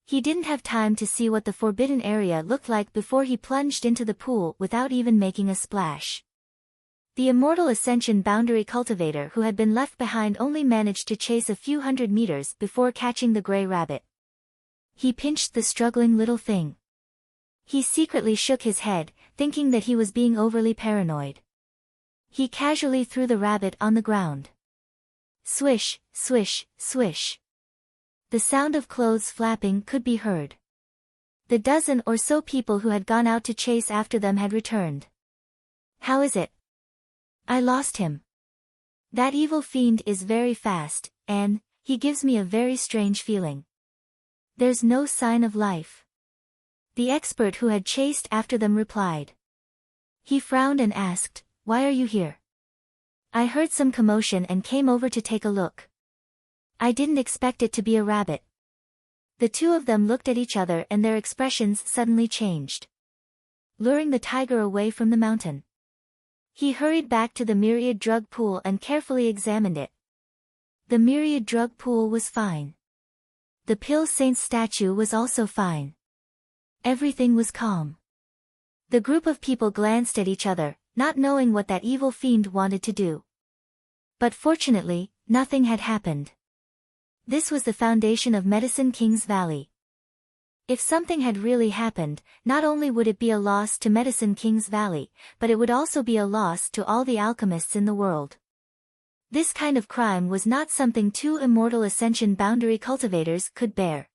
He didn't have time to see what the forbidden area looked like before he plunged into the pool without even making a splash. The immortal Ascension Boundary Cultivator who had been left behind only managed to chase a few hundred meters before catching the gray rabbit. He pinched the struggling little thing. He secretly shook his head, thinking that he was being overly paranoid. He casually threw the rabbit on the ground. Swish, swish, swish. The sound of clothes flapping could be heard. The dozen or so people who had gone out to chase after them had returned. "How is it?" "I lost him. That evil fiend is very fast, and he gives me a very strange feeling. There's no sign of life." The expert who had chased after them replied. He frowned and asked, "Why are you here?" "I heard some commotion and came over to take a look. I didn't expect it to be a rabbit." The two of them looked at each other and their expressions suddenly changed. Luring the tiger away from the mountain, he hurried back to the Myriad Drug Pool and carefully examined it. The Myriad Drug Pool was fine. The Pil Saint's statue was also fine. Everything was calm. The group of people glanced at each other, not knowing what that evil fiend wanted to do. But fortunately, nothing had happened. This was the foundation of Medicine King's Valley. If something had really happened, not only would it be a loss to Medicine King's Valley, but it would also be a loss to all the alchemists in the world. This kind of crime was not something two immortal ascension boundary cultivators could bear.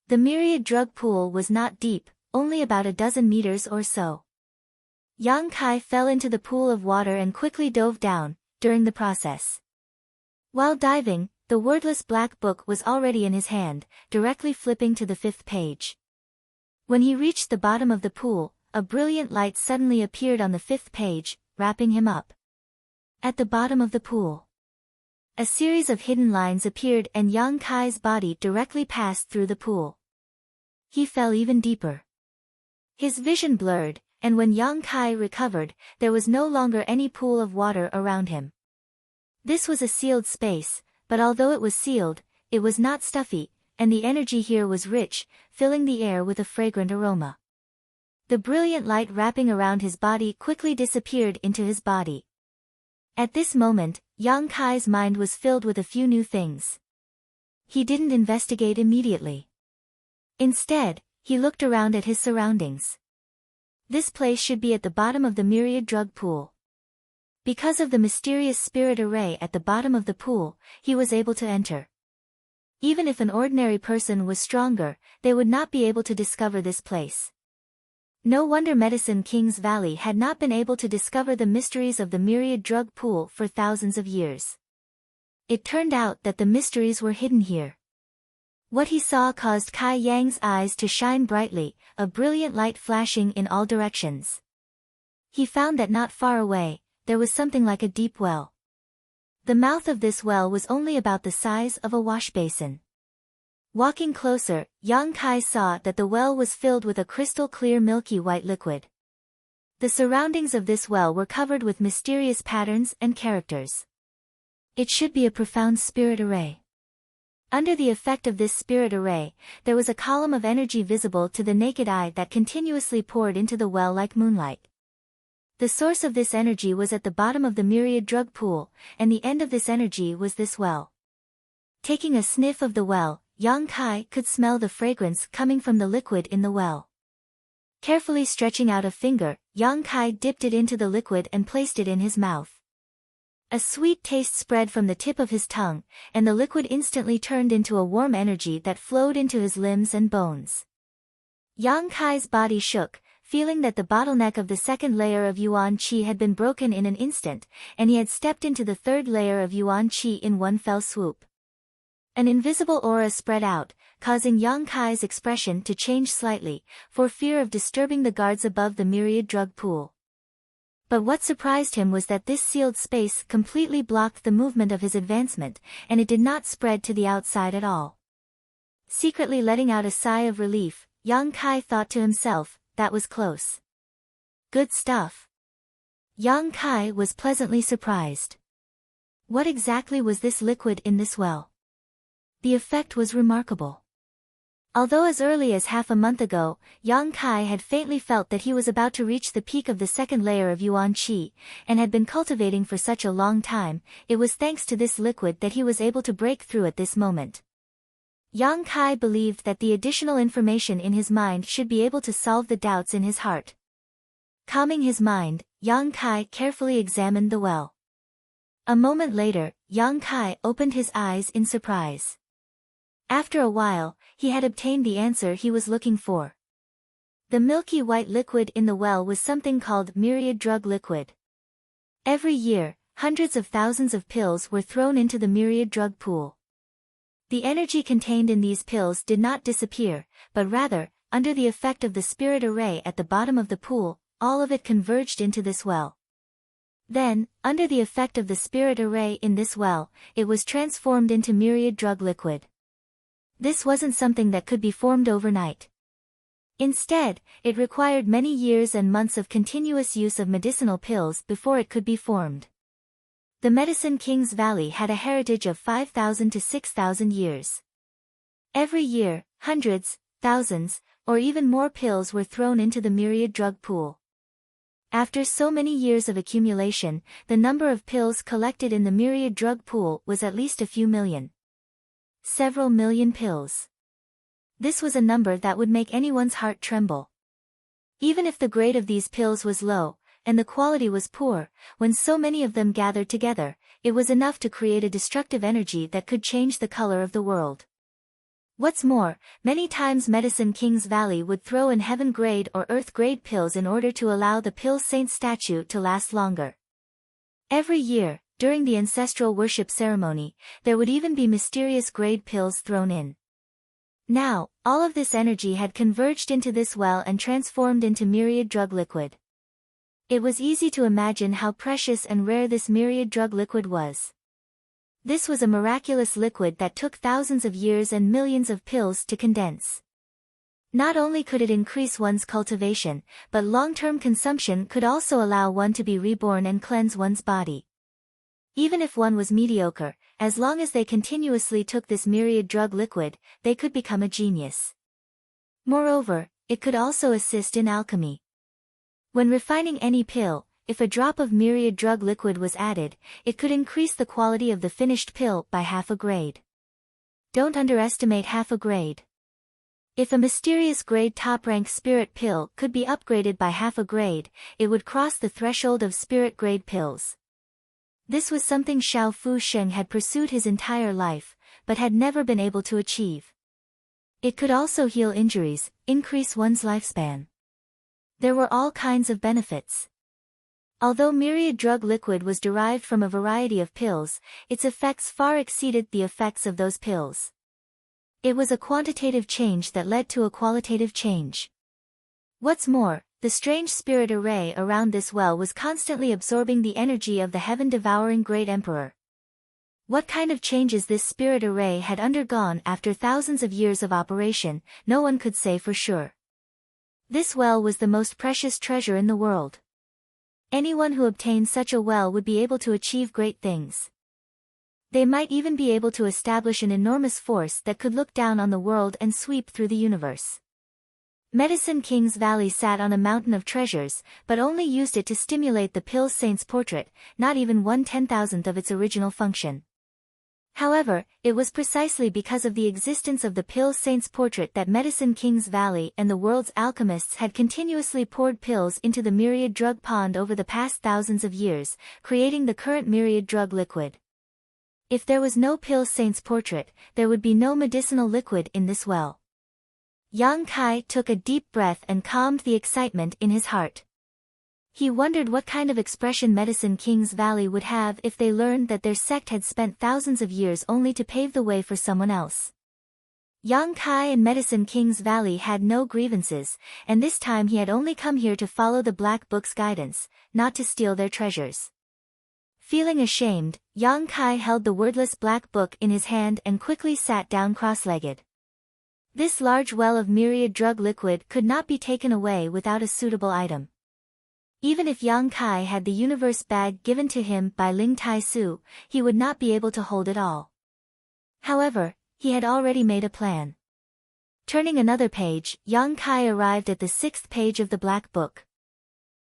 The myriad drug pool was not deep, only about a dozen meters or so. Yang Kai fell into the pool of water and quickly dove down, during the process. While diving, the wordless black book was already in his hand, directly flipping to the 5th page. When he reached the bottom of the pool, a brilliant light suddenly appeared on the 5th page, wrapping him up. At the bottom of the pool, a series of hidden lines appeared and Yang Kai's body directly passed through the pool. He fell even deeper. His vision blurred, and when Yang Kai recovered, there was no longer any pool of water around him. This was a sealed space, but although it was sealed, it was not stuffy, and the energy here was rich, filling the air with a fragrant aroma. The brilliant light wrapping around his body quickly disappeared into his body. At this moment, Yang Kai's mind was filled with a few new things. He didn't investigate immediately. Instead, he looked around at his surroundings. This place should be at the bottom of the myriad drug pool. Because of the mysterious spirit array at the bottom of the pool, he was able to enter. Even if an ordinary person was stronger, they would not be able to discover this place. No wonder Medicine King's Valley had not been able to discover the mysteries of the myriad drug pool for thousands of years. It turned out that the mysteries were hidden here. What he saw caused Kai Yang's eyes to shine brightly, a brilliant light flashing in all directions. He found that not far away, there was something like a deep well. The mouth of this well was only about the size of a wash basin. Walking closer, Yang Kai saw that the well was filled with a crystal-clear milky white liquid. The surroundings of this well were covered with mysterious patterns and characters. It should be a profound spirit array. Under the effect of this spirit array, there was a column of energy visible to the naked eye that continuously poured into the well like moonlight. The source of this energy was at the bottom of the myriad drug pool, and the end of this energy was this well. Taking a sniff of the well, Yang Kai could smell the fragrance coming from the liquid in the well. Carefully stretching out a finger, Yang Kai dipped it into the liquid and placed it in his mouth. A sweet taste spread from the tip of his tongue, and the liquid instantly turned into a warm energy that flowed into his limbs and bones. Yang Kai's body shook, feeling that the bottleneck of the 2nd layer of Yuan Qi had been broken in an instant, and he had stepped into the 3rd layer of Yuan Qi in one fell swoop. An invisible aura spread out, causing Yang Kai's expression to change slightly, for fear of disturbing the guards above the myriad drug pool. But what surprised him was that this sealed space completely blocked the movement of his advancement, and it did not spread to the outside at all. Secretly letting out a sigh of relief, Yang Kai thought to himself, that was close. Good stuff. Yang Kai was pleasantly surprised. What exactly was this liquid in this well? The effect was remarkable. Although as early as half a month ago, Yang Kai had faintly felt that he was about to reach the peak of the 2nd layer of Yuan Qi, and had been cultivating for such a long time, it was thanks to this liquid that he was able to break through at this moment. Yang Kai believed that the additional information in his mind should be able to solve the doubts in his heart. Calming his mind, Yang Kai carefully examined the well. A moment later, Yang Kai opened his eyes in surprise. After a while, he had obtained the answer he was looking for. The milky white liquid in the well was something called myriad drug liquid. Every year, hundreds of thousands of pills were thrown into the myriad drug pool. The energy contained in these pills did not disappear, but rather, under the effect of the spirit array at the bottom of the pool, all of it converged into this well. Then, under the effect of the spirit array in this well, it was transformed into myriad drug liquid. This wasn't something that could be formed overnight. Instead, it required many years and months of continuous use of medicinal pills before it could be formed. The Medicine King's Valley had a heritage of 5,000 to 6,000 years. Every year, hundreds, thousands, or even more pills were thrown into the myriad drug pool. After so many years of accumulation, the number of pills collected in the myriad drug pool was at least a few million. Several million pills. This was a number that would make anyone's heart tremble. Even if the grade of these pills was low, and the quality was poor, when so many of them gathered together, it was enough to create a destructive energy that could change the color of the world. What's more, many times Medicine King's Valley would throw in heaven-grade or earth-grade pills in order to allow the Pill Saint statue to last longer. Every year, during the ancestral worship ceremony, there would even be mysterious grade pills thrown in. Now, all of this energy had converged into this well and transformed into myriad drug liquid. It was easy to imagine how precious and rare this myriad drug liquid was. This was a miraculous liquid that took thousands of years and millions of pills to condense. Not only could it increase one's cultivation, but long-term consumption could also allow one to be reborn and cleanse one's body. Even if one was mediocre, as long as they continuously took this myriad drug liquid, they could become a genius. Moreover, it could also assist in alchemy. When refining any pill, if a drop of myriad drug liquid was added, it could increase the quality of the finished pill by half a grade. Don't underestimate half a grade. If a mysterious grade top-rank spirit pill could be upgraded by half a grade, it would cross the threshold of spirit grade pills. This was something Xiao Fu Sheng had pursued his entire life, but had never been able to achieve. It could also heal injuries, increase one's lifespan. There were all kinds of benefits. Although myriad drug liquid was derived from a variety of pills, its effects far exceeded the effects of those pills. It was a quantitative change that led to a qualitative change. What's more, the strange spirit array around this well was constantly absorbing the energy of the heaven-devouring Great Emperor. What kind of changes this spirit array had undergone after thousands of years of operation, no one could say for sure. This well was the most precious treasure in the world. Anyone who obtained such a well would be able to achieve great things. They might even be able to establish an enormous force that could look down on the world and sweep through the universe. Medicine King's Valley sat on a mountain of treasures, but only used it to stimulate the Pill Saint's portrait, not even 1/10,000th of its original function. However, it was precisely because of the existence of the Pill Saint's portrait that Medicine King's Valley and the world's alchemists had continuously poured pills into the myriad drug pond over the past thousands of years, creating the current myriad drug liquid. If there was no Pill Saint's portrait, there would be no medicinal liquid in this well. Yang Kai took a deep breath and calmed the excitement in his heart. He wondered what kind of expression Medicine King's Valley would have if they learned that their sect had spent thousands of years only to pave the way for someone else. Yang Kai and Medicine King's Valley had no grievances, and this time he had only come here to follow the Black Book's guidance, not to steal their treasures. Feeling ashamed, Yang Kai held the wordless Black Book in his hand and quickly sat down cross-legged. This large well of myriad drug liquid could not be taken away without a suitable item. Even if Yang Kai had the universe bag given to him by Ling Tai Su, he would not be able to hold it all. However, he had already made a plan. Turning another page, Yang Kai arrived at the 6th page of the Black Book.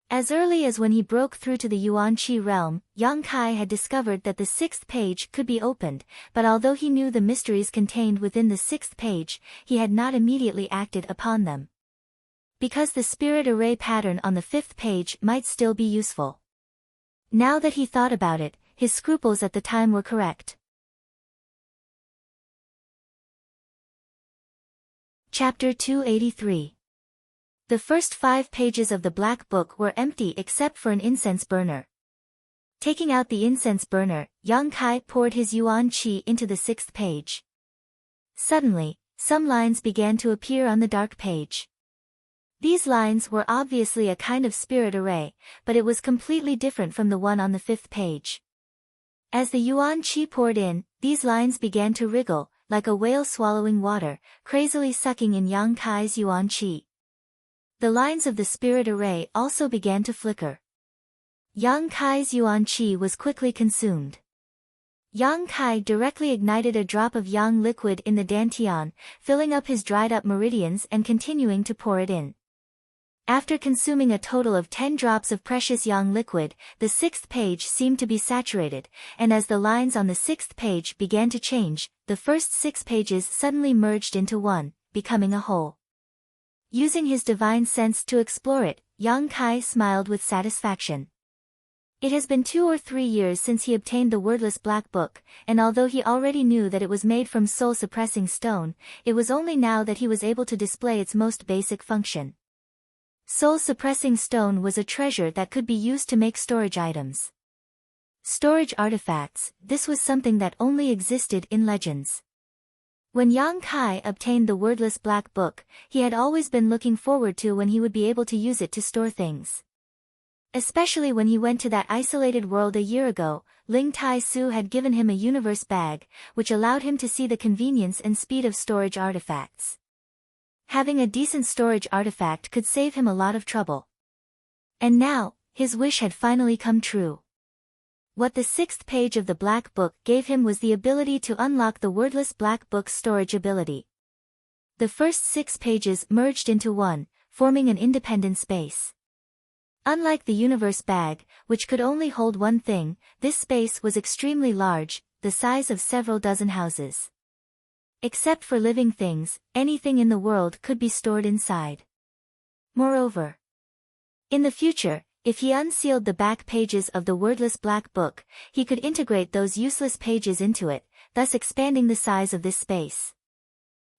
As early as when he broke through to the Yuan Qi realm, Yang Kai had discovered that the 6th page could be opened, but although he knew the mysteries contained within the 6th page, he had not immediately acted upon them. Because the spirit array pattern on the 5th page might still be useful. Now that he thought about it, his scruples at the time were correct. Chapter 283. The first 5 pages of the Black Book were empty except for an incense burner. Taking out the incense burner, Yang Kai poured his Yuan Qi into the 6th page. Suddenly, some lines began to appear on the dark page. These lines were obviously a kind of spirit array, but it was completely different from the one on the 5th page. As the Yuan Qi poured in, these lines began to wriggle, like a whale swallowing water, crazily sucking in Yang Kai's Yuan Qi. The lines of the spirit array also began to flicker. Yang Kai's Yuan Qi was quickly consumed. Yang Kai directly ignited a drop of Yang liquid in the dantian, filling up his dried-up meridians and continuing to pour it in. After consuming a total of 10 drops of precious Yang liquid, the 6th page seemed to be saturated, and as the lines on the 6th page began to change, the first 6 pages suddenly merged into one, becoming a whole. Using his divine sense to explore it, Yang Kai smiled with satisfaction. It has been 2 or 3 years since he obtained the wordless black book, and although he already knew that it was made from soul-suppressing stone, it was only now that he was able to display its most basic function. Soul-suppressing stone was a treasure that could be used to make storage items. Storage artifacts, this was something that only existed in legends. When Yang Kai obtained the wordless black book, he had always been looking forward to when he would be able to use it to store things. Especially when he went to that isolated world a year ago, Ling Tai Su had given him a universe bag, which allowed him to see the convenience and speed of storage artifacts. Having a decent storage artifact could save him a lot of trouble. And now, his wish had finally come true. What the 6th page of the Black Book gave him was the ability to unlock the wordless Black Book's storage ability. The first 6 pages merged into one, forming an independent space. Unlike the universe bag, which could only hold one thing, this space was extremely large, the size of several dozen houses. Except for living things, anything in the world could be stored inside. Moreover, in the future, if he unsealed the back pages of the wordless black book, he could integrate those useless pages into it, thus expanding the size of this space.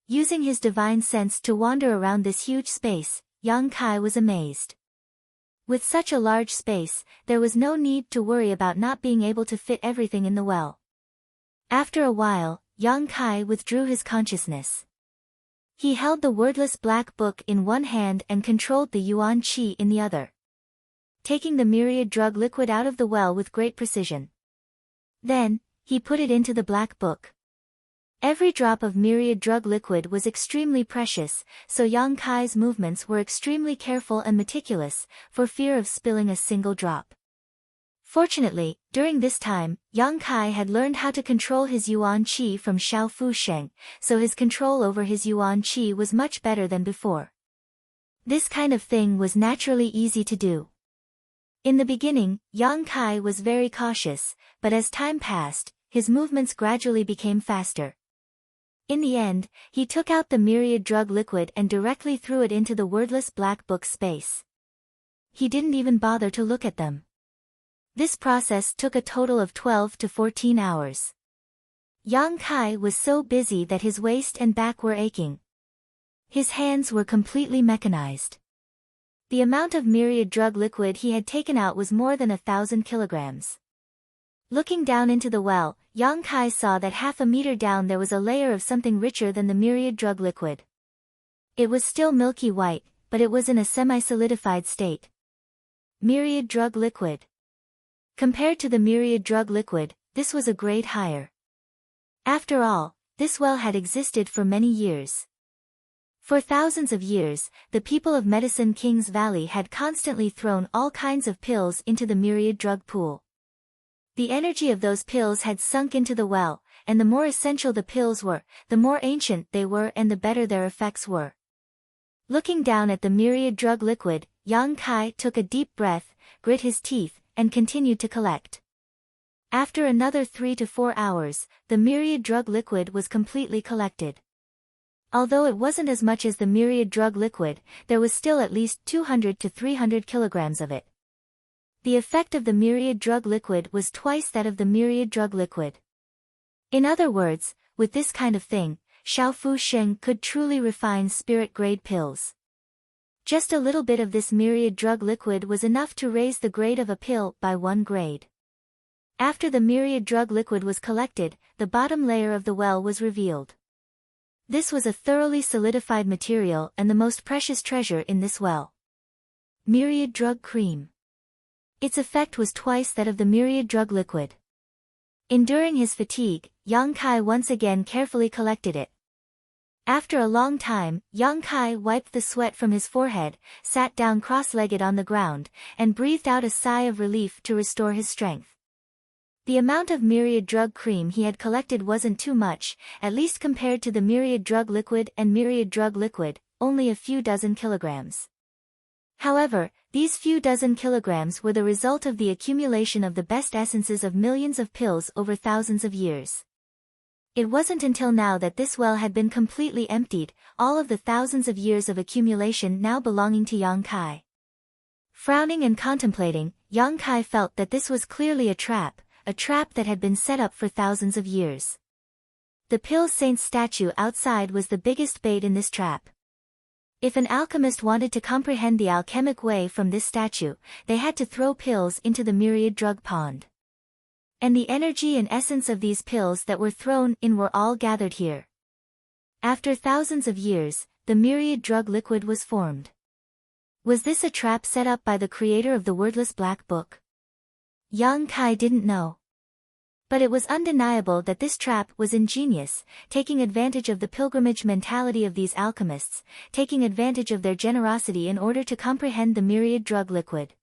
Using his divine sense to wander around this huge space, Yang Kai was amazed. With such a large space, there was no need to worry about not being able to fit everything in the well. After a while, Yang Kai withdrew his consciousness. He held the wordless black book in one hand and controlled the Yuan Qi in the other, taking the myriad drug liquid out of the well with great precision. Then, he put it into the black book. Every drop of myriad drug liquid was extremely precious, so Yang Kai's movements were extremely careful and meticulous, for fear of spilling a single drop. Fortunately, during this time, Yang Kai had learned how to control his Yuan Qi from Xiao Fu Sheng, so his control over his Yuan Qi was much better than before. This kind of thing was naturally easy to do. In the beginning, Yang Kai was very cautious, but as time passed, his movements gradually became faster. In the end, he took out the myriad drug liquid and directly threw it into the wordless black book space. He didn't even bother to look at them. This process took a total of 12 to 14 hours. Yang Kai was so busy that his waist and back were aching. His hands were completely mechanized. The amount of myriad drug liquid he had taken out was more than 1,000 kilograms. Looking down into the well, Yang Kai saw that half a meter down there was a layer of something richer than the myriad drug liquid. It was still milky white, but it was in a semi-solidified state. Myriad drug liquid. Compared to the myriad drug liquid, this was a grade higher. After all, this well had existed for many years. For thousands of years, the people of Medicine King's Valley had constantly thrown all kinds of pills into the myriad drug pool. The energy of those pills had sunk into the well, and the more essential the pills were, the more ancient they were and the better their effects were. Looking down at the myriad drug liquid, Yang Kai took a deep breath, grit his teeth, and continued to collect. After another 3 to 4 hours, the myriad drug liquid was completely collected. Although it wasn't as much as the myriad drug liquid, there was still at least 200 to 300 kilograms of it. The effect of the myriad drug liquid was twice that of the myriad drug liquid. In other words, with this kind of thing, Xiao Fu Sheng could truly refine spirit-grade pills. Just a little bit of this myriad drug liquid was enough to raise the grade of a pill by 1 grade. After the myriad drug liquid was collected, the bottom layer of the well was revealed. This was a thoroughly solidified material and the most precious treasure in this well. Myriad drug cream. Its effect was twice that of the myriad drug liquid. Enduring his fatigue, Yang Kai once again carefully collected it. After a long time, Yang Kai wiped the sweat from his forehead, sat down cross-legged on the ground, and breathed out a sigh of relief to restore his strength. The amount of myriad drug cream he had collected wasn't too much, at least compared to the myriad drug liquid and myriad drug liquid, only a few dozen kilograms. However, these few dozen kilograms were the result of the accumulation of the best essences of millions of pills over thousands of years. It wasn't until now that this well had been completely emptied, all of the thousands of years of accumulation now belonging to Yang Kai. Frowning and contemplating, Yang Kai felt that this was clearly a trap that had been set up for thousands of years. The Pill Saint's statue outside was the biggest bait in this trap. If an alchemist wanted to comprehend the alchemic way from this statue, they had to throw pills into the myriad drug pond. And the energy and essence of these pills that were thrown in were all gathered here. After thousands of years, the myriad drug liquid was formed. Was this a trap set up by the creator of the wordless black book? Yang Kai didn't know. But it was undeniable that this trap was ingenious, taking advantage of the pilgrimage mentality of these alchemists, taking advantage of their generosity in order to comprehend the myriad drug liquid.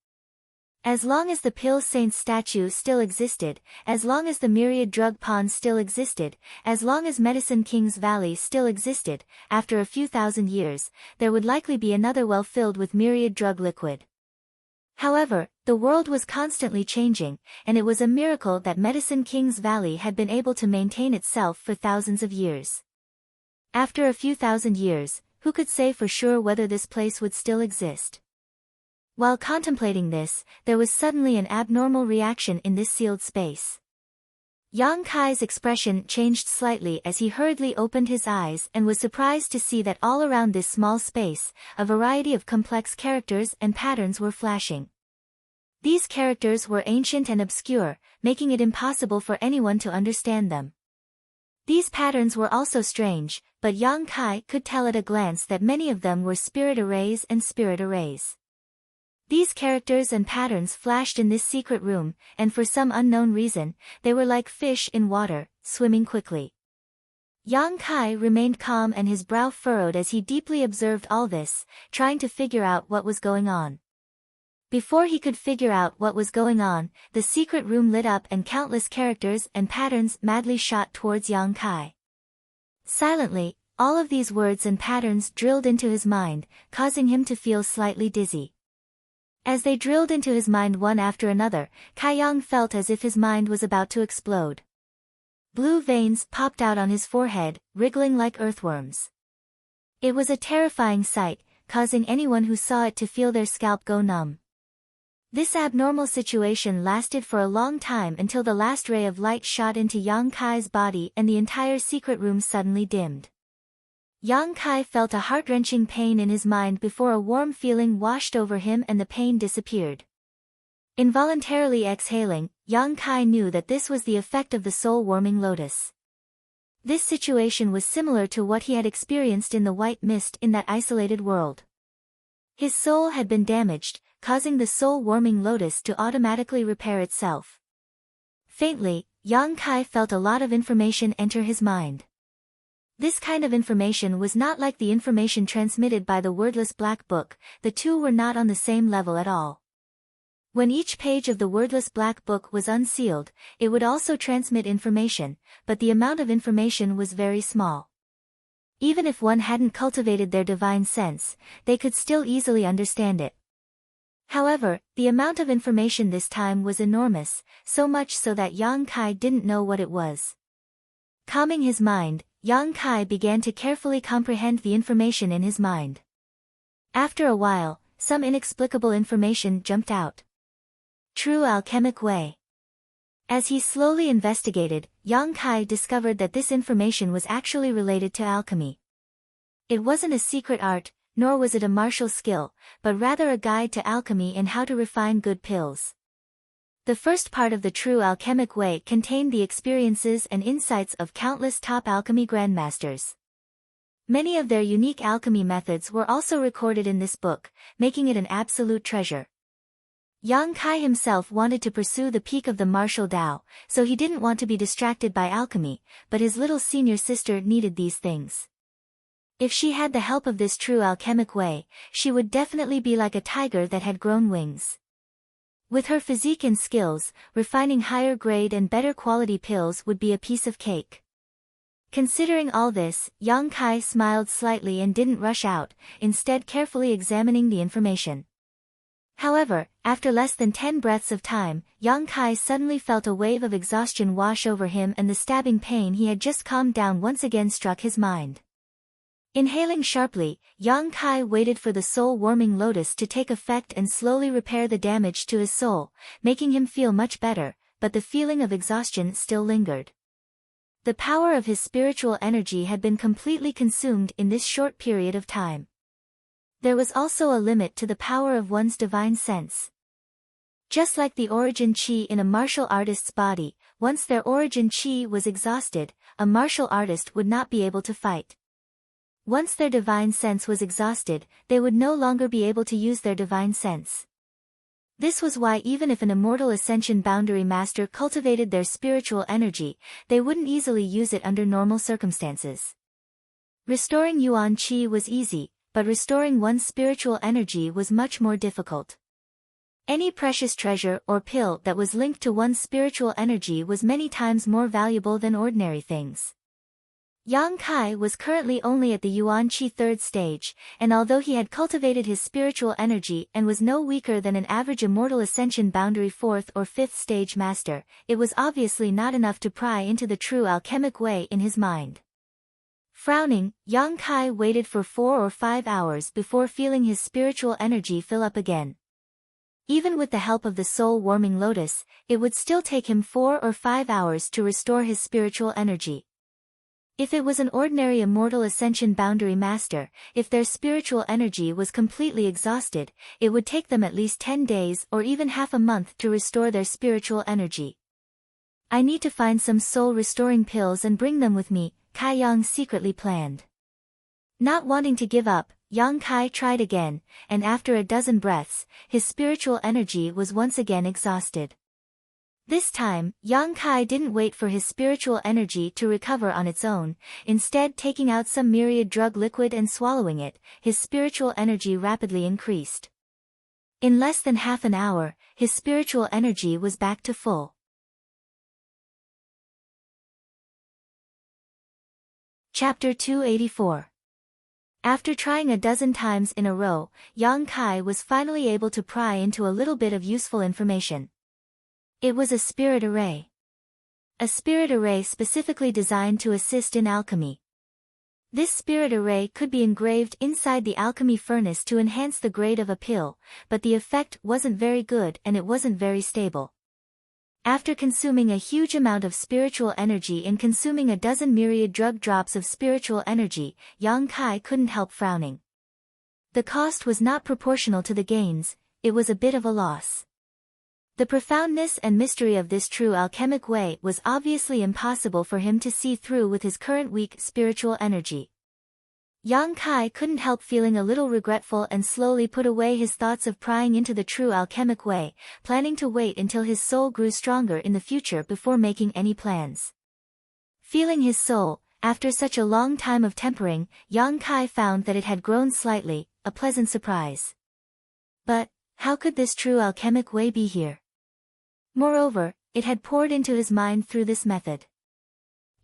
As long as the Pill Saint's statue still existed, as long as the myriad drug pond still existed, as long as Medicine King's Valley still existed, after a few thousand years, there would likely be another well filled with myriad drug liquid. However, the world was constantly changing, and it was a miracle that Medicine King's Valley had been able to maintain itself for thousands of years. After a few thousand years, who could say for sure whether this place would still exist? While contemplating this, there was suddenly an abnormal reaction in this sealed space. Yang Kai's expression changed slightly as he hurriedly opened his eyes and was surprised to see that all around this small space, a variety of complex characters and patterns were flashing. These characters were ancient and obscure, making it impossible for anyone to understand them. These patterns were also strange, but Yang Kai could tell at a glance that many of them were spirit arrays and spirit arrays. These characters and patterns flashed in this secret room, and for some unknown reason, they were like fish in water, swimming quickly. Yang Kai remained calm and his brow furrowed as he deeply observed all this, trying to figure out what was going on. Before he could figure out what was going on, the secret room lit up and countless characters and patterns madly shot towards Yang Kai. Silently, all of these words and patterns drilled into his mind, causing him to feel slightly dizzy. As they drilled into his mind one after another, Kai Yang felt as if his mind was about to explode. Blue veins popped out on his forehead, wriggling like earthworms. It was a terrifying sight, causing anyone who saw it to feel their scalp go numb. This abnormal situation lasted for a long time until the last ray of light shot into Yang Kai's body and the entire secret room suddenly dimmed. Yang Kai felt a heart-wrenching pain in his mind before a warm feeling washed over him and the pain disappeared. Involuntarily exhaling, Yang Kai knew that this was the effect of the soul-warming lotus. This situation was similar to what he had experienced in the white mist in that isolated world. His soul had been damaged, causing the soul-warming lotus to automatically repair itself. Faintly, Yang Kai felt a lot of information enter his mind. This kind of information was not like the information transmitted by the wordless black book, the two were not on the same level at all. When each page of the wordless black book was unsealed, it would also transmit information, but the amount of information was very small. Even if one hadn't cultivated their divine sense, they could still easily understand it. However, the amount of information this time was enormous, so much so that Yang Kai didn't know what it was. Calming his mind, Yang Kai began to carefully comprehend the information in his mind. After a while, some inexplicable information jumped out. True alchemic way. As he slowly investigated, Yang Kai discovered that this information was actually related to alchemy. It wasn't a secret art, nor was it a martial skill, but rather a guide to alchemy and how to refine good pills. The first part of the True Alchemic Way contained the experiences and insights of countless top alchemy grandmasters. Many of their unique alchemy methods were also recorded in this book, making it an absolute treasure. Yang Kai himself wanted to pursue the peak of the martial Tao, so he didn't want to be distracted by alchemy, but his little senior sister needed these things. If she had the help of this True Alchemic Way, she would definitely be like a tiger that had grown wings. With her physique and skills, refining higher grade and better quality pills would be a piece of cake. Considering all this, Yang Kai smiled slightly and didn't rush out, instead carefully examining the information. However, after less than 10 breaths of time, Yang Kai suddenly felt a wave of exhaustion wash over him and the stabbing pain he had just calmed down once again struck his mind. Inhaling sharply, Yang Kai waited for the soul-warming lotus to take effect and slowly repair the damage to his soul, making him feel much better, but the feeling of exhaustion still lingered. The power of his spiritual energy had been completely consumed in this short period of time. There was also a limit to the power of one's divine sense. Just like the origin chi in a martial artist's body, once their origin chi was exhausted, a martial artist would not be able to fight. Once their divine sense was exhausted, they would no longer be able to use their divine sense. This was why even if an immortal ascension boundary master cultivated their spiritual energy, they wouldn't easily use it under normal circumstances. Restoring Yuan Qi was easy, but restoring one's spiritual energy was much more difficult. Any precious treasure or pill that was linked to one's spiritual energy was many times more valuable than ordinary things. Yang Kai was currently only at the Yuan Qi third stage, and although he had cultivated his spiritual energy and was no weaker than an average immortal ascension boundary fourth or fifth stage master, it was obviously not enough to pry into the true alchemic way in his mind. Frowning, Yang Kai waited for 4 or 5 hours before feeling his spiritual energy fill up again. Even with the help of the soul-warming lotus, it would still take him 4 or 5 hours to restore his spiritual energy. If it was an ordinary immortal ascension boundary master, if their spiritual energy was completely exhausted, it would take them at least 10 days or even half a month to restore their spiritual energy. I need to find some soul-restoring pills and bring them with me, Kai Yang secretly planned. Not wanting to give up, Yang Kai tried again, and after a dozen breaths, his spiritual energy was once again exhausted. This time, Yang Kai didn't wait for his spiritual energy to recover on its own, instead taking out some myriad drug liquid and swallowing it, his spiritual energy rapidly increased. In less than half an hour, his spiritual energy was back to full. Chapter 284. After trying a dozen times in a row, Yang Kai was finally able to pry into a little bit of useful information. It was a spirit array. A spirit array specifically designed to assist in alchemy. This spirit array could be engraved inside the alchemy furnace to enhance the grade of a pill, but the effect wasn't very good and it wasn't very stable. After consuming a huge amount of spiritual energy in consuming a dozen myriad drug drops of spiritual energy, Yang Kai couldn't help frowning. The cost was not proportional to the gains, it was a bit of a loss. The profoundness and mystery of this true alchemic way was obviously impossible for him to see through with his current weak spiritual energy. Yang Kai couldn't help feeling a little regretful and slowly put away his thoughts of prying into the true alchemic way, planning to wait until his soul grew stronger in the future before making any plans. Feeling his soul, after such a long time of tempering, Yang Kai found that it had grown slightly, a pleasant surprise. But, how could this true alchemic way be here? Moreover, it had poured into his mind through this method.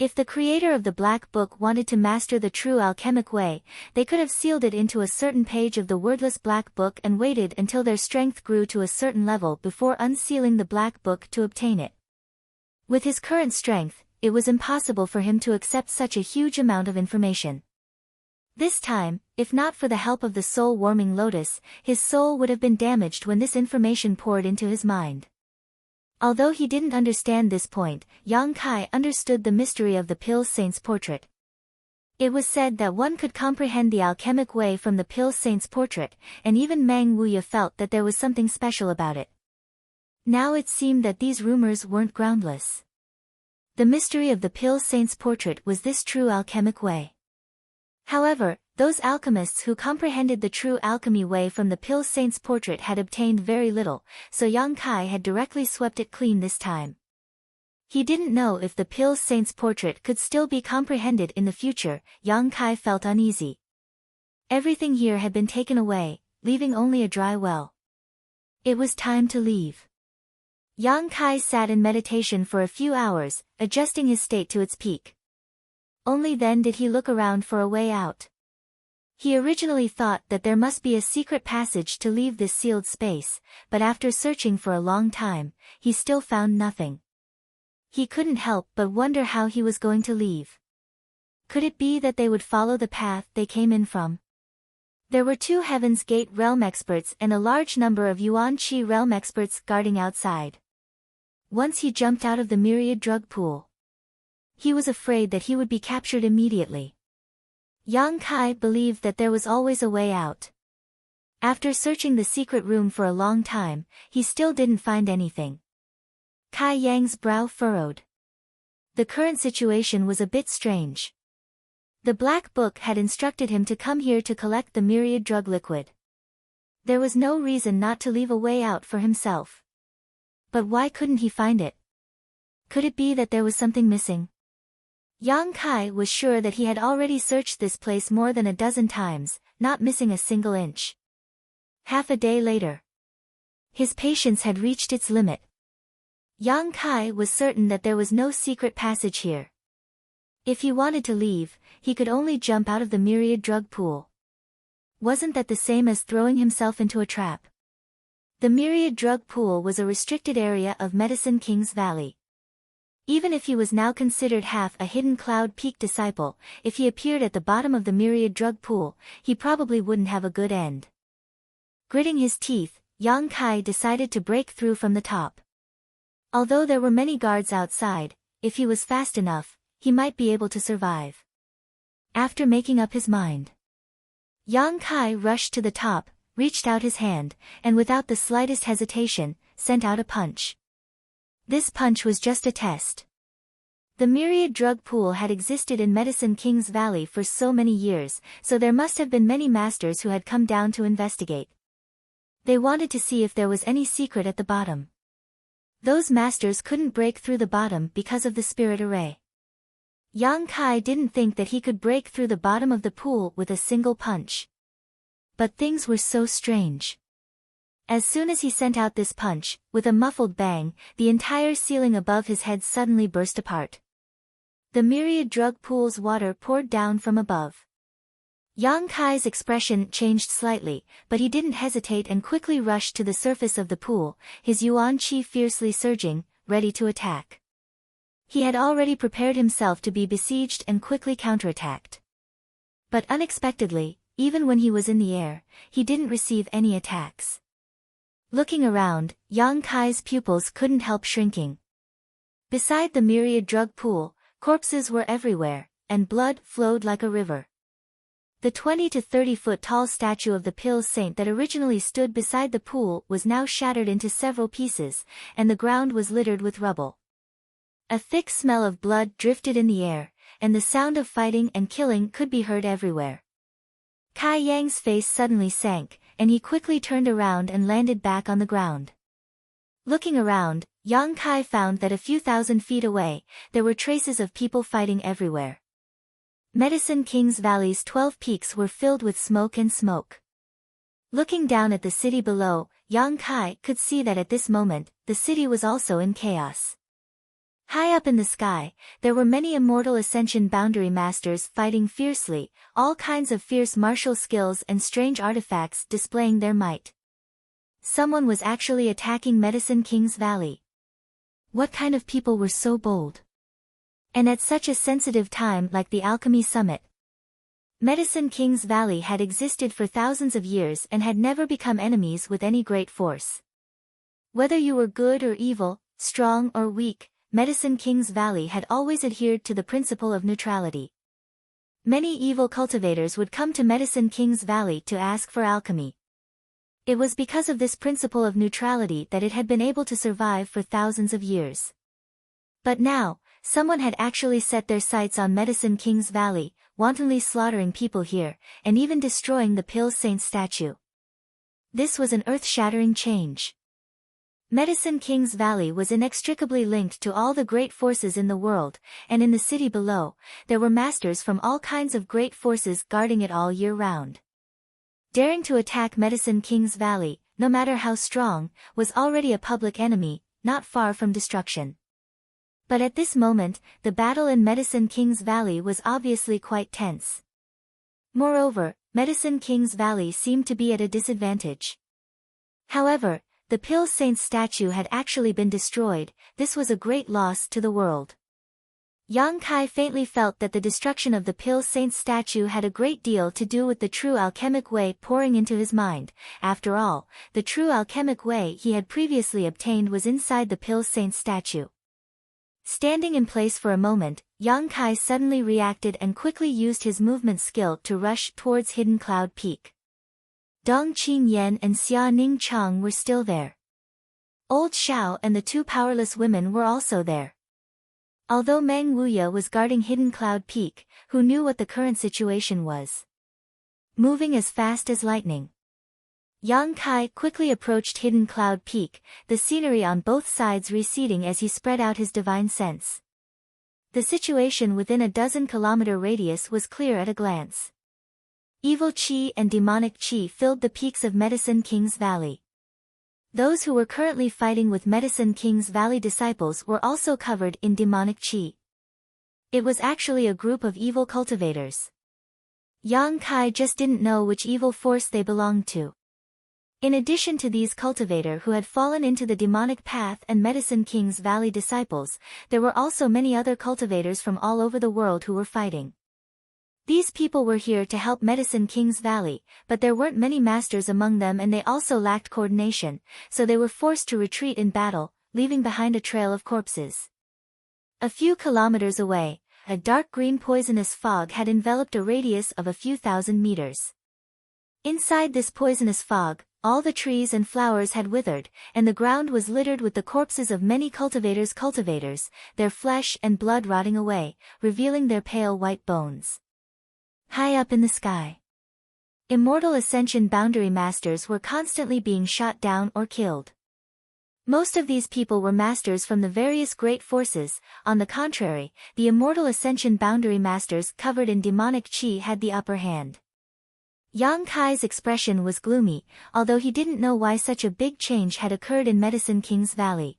If the creator of the Black Book wanted to master the true alchemic way, they could have sealed it into a certain page of the wordless Black Book and waited until their strength grew to a certain level before unsealing the Black Book to obtain it. With his current strength, it was impossible for him to accept such a huge amount of information. This time, if not for the help of the soul-warming lotus, his soul would have been damaged when this information poured into his mind. Although he didn't understand this point, Yang Kai understood the mystery of the Pill Saint's portrait. It was said that one could comprehend the alchemic way from the Pill Saint's portrait, and even Meng Wuya felt that there was something special about it. Now it seemed that these rumors weren't groundless. The mystery of the Pill Saint's portrait was this true alchemic way. However, those alchemists who comprehended the true alchemy way from the Pill Saint's portrait had obtained very little, so Yang Kai had directly swept it clean this time. He didn't know if the Pill Saint's portrait could still be comprehended in the future. Yang Kai felt uneasy. Everything here had been taken away, leaving only a dry well. It was time to leave. Yang Kai sat in meditation for a few hours, adjusting his state to its peak. Only then did he look around for a way out. He originally thought that there must be a secret passage to leave this sealed space, but after searching for a long time, he still found nothing. He couldn't help but wonder how he was going to leave. Could it be that they would follow the path they came in from? There were 2 Heaven's Gate realm experts and a large number of Yuan Qi realm experts guarding outside. Once he jumped out of the myriad drug pool, he was afraid that he would be captured immediately. Yang Kai believed that there was always a way out. After searching the secret room for a long time, he still didn't find anything. Kai Yang's brow furrowed. The current situation was a bit strange. The Black Book had instructed him to come here to collect the myriad drug liquid. There was no reason not to leave a way out for himself. But why couldn't he find it? Could it be that there was something missing? Yang Kai was sure that he had already searched this place more than a dozen times, not missing a single inch. Half a day later, his patience had reached its limit. Yang Kai was certain that there was no secret passage here. If he wanted to leave, he could only jump out of the myriad drug pool. Wasn't that the same as throwing himself into a trap? The myriad drug pool was a restricted area of Medicine King's Valley. Even if he was now considered half a hidden Cloud Peak disciple, if he appeared at the bottom of the myriad drug pool, he probably wouldn't have a good end. Gritting his teeth, Yang Kai decided to break through from the top. Although there were many guards outside, if he was fast enough, he might be able to survive. After making up his mind, Yang Kai rushed to the top, reached out his hand, and without the slightest hesitation, sent out a punch. This punch was just a test. The myriad drug pool had existed in Medicine King's Valley for so many years, so there must have been many masters who had come down to investigate. They wanted to see if there was any secret at the bottom. Those masters couldn't break through the bottom because of the spirit array. Yang Kai didn't think that he could break through the bottom of the pool with a single punch. But things were so strange. As soon as he sent out this punch, with a muffled bang, the entire ceiling above his head suddenly burst apart. The myriad drug pool's water poured down from above. Yang Kai's expression changed slightly, but he didn't hesitate and quickly rushed to the surface of the pool, his Yuan Qi fiercely surging, ready to attack. He had already prepared himself to be besieged and quickly counterattacked. But unexpectedly, even when he was in the air, he didn't receive any attacks. Looking around, Yang Kai's pupils couldn't help shrinking. Beside the myriad drug pool, corpses were everywhere, and blood flowed like a river. The 20 to 30 foot tall statue of the Pill Saint that originally stood beside the pool was now shattered into several pieces, and the ground was littered with rubble. A thick smell of blood drifted in the air, and the sound of fighting and killing could be heard everywhere. Kai Yang's face suddenly sank, and he quickly turned around and landed back on the ground. Looking around, Yang Kai found that a few thousand feet away, there were traces of people fighting everywhere. Medicine King's Valley's 12 peaks were filled with smoke and smoke. Looking down at the city below, Yang Kai could see that at this moment, the city was also in chaos. High up in the sky, there were many immortal Ascension Boundary Masters fighting fiercely, all kinds of fierce martial skills and strange artifacts displaying their might. Someone was actually attacking Medicine King's Valley. What kind of people were so bold? And at such a sensitive time like the Alchemy Summit. Medicine King's Valley had existed for thousands of years and had never become enemies with any great force. Whether you were good or evil, strong or weak, Medicine King's Valley had always adhered to the principle of neutrality. Many evil cultivators would come to Medicine King's Valley to ask for alchemy. It was because of this principle of neutrality that it had been able to survive for thousands of years. But now, someone had actually set their sights on Medicine King's Valley, wantonly slaughtering people here, and even destroying the Pill Saint statue. This was an earth-shattering change. Medicine King's Valley was inextricably linked to all the great forces in the world, and in the city below, there were masters from all kinds of great forces guarding it all year round. Daring to attack Medicine King's Valley, no matter how strong, was already a public enemy, not far from destruction. But at this moment, the battle in Medicine King's Valley was obviously quite tense. Moreover, Medicine King's Valley seemed to be at a disadvantage. However, the Pill Saint's statue had actually been destroyed. This was a great loss to the world. Yang Kai faintly felt that the destruction of the Pale Saint's statue had a great deal to do with the true alchemic way pouring into his mind. After all, the true alchemic way he had previously obtained was inside the Pale Saint's statue. Standing in place for a moment, Yang Kai suddenly reacted and quickly used his movement skill to rush towards Hidden Cloud Peak. Dong Qingyan and Xia Ning Chang were still there. Old Xiao and the two powerless women were also there. Although Meng Wuya was guarding Hidden Cloud Peak, who knew what the current situation was? Moving as fast as lightning. Yang Kai quickly approached Hidden Cloud Peak, the scenery on both sides receding as he spread out his divine sense. The situation within a 12-kilometer radius was clear at a glance. Evil Qi and demonic Qi filled the peaks of Medicine King's Valley. Those who were currently fighting with Medicine King's Valley disciples were also covered in demonic Qi. It was actually a group of evil cultivators. Yang Kai just didn't know which evil force they belonged to. In addition to these cultivators who had fallen into the demonic path and Medicine King's Valley disciples, there were also many other cultivators from all over the world who were fighting. These people were here to help Medicine King's Valley, but there weren't many masters among them and they also lacked coordination, so they were forced to retreat in battle, leaving behind a trail of corpses. A few kilometers away, a dark green poisonous fog had enveloped a radius of a few thousand meters. Inside this poisonous fog, all the trees and flowers had withered, and the ground was littered with the corpses of many cultivators, their flesh and blood rotting away, revealing their pale white bones. High up in the sky, Immortal Ascension Boundary Masters were constantly being shot down or killed. Most of these people were masters from the various great forces. On the contrary, the Immortal Ascension Boundary Masters covered in demonic Qi had the upper hand. Yang Kai's expression was gloomy, although he didn't know why such a big change had occurred in Medicine King's Valley.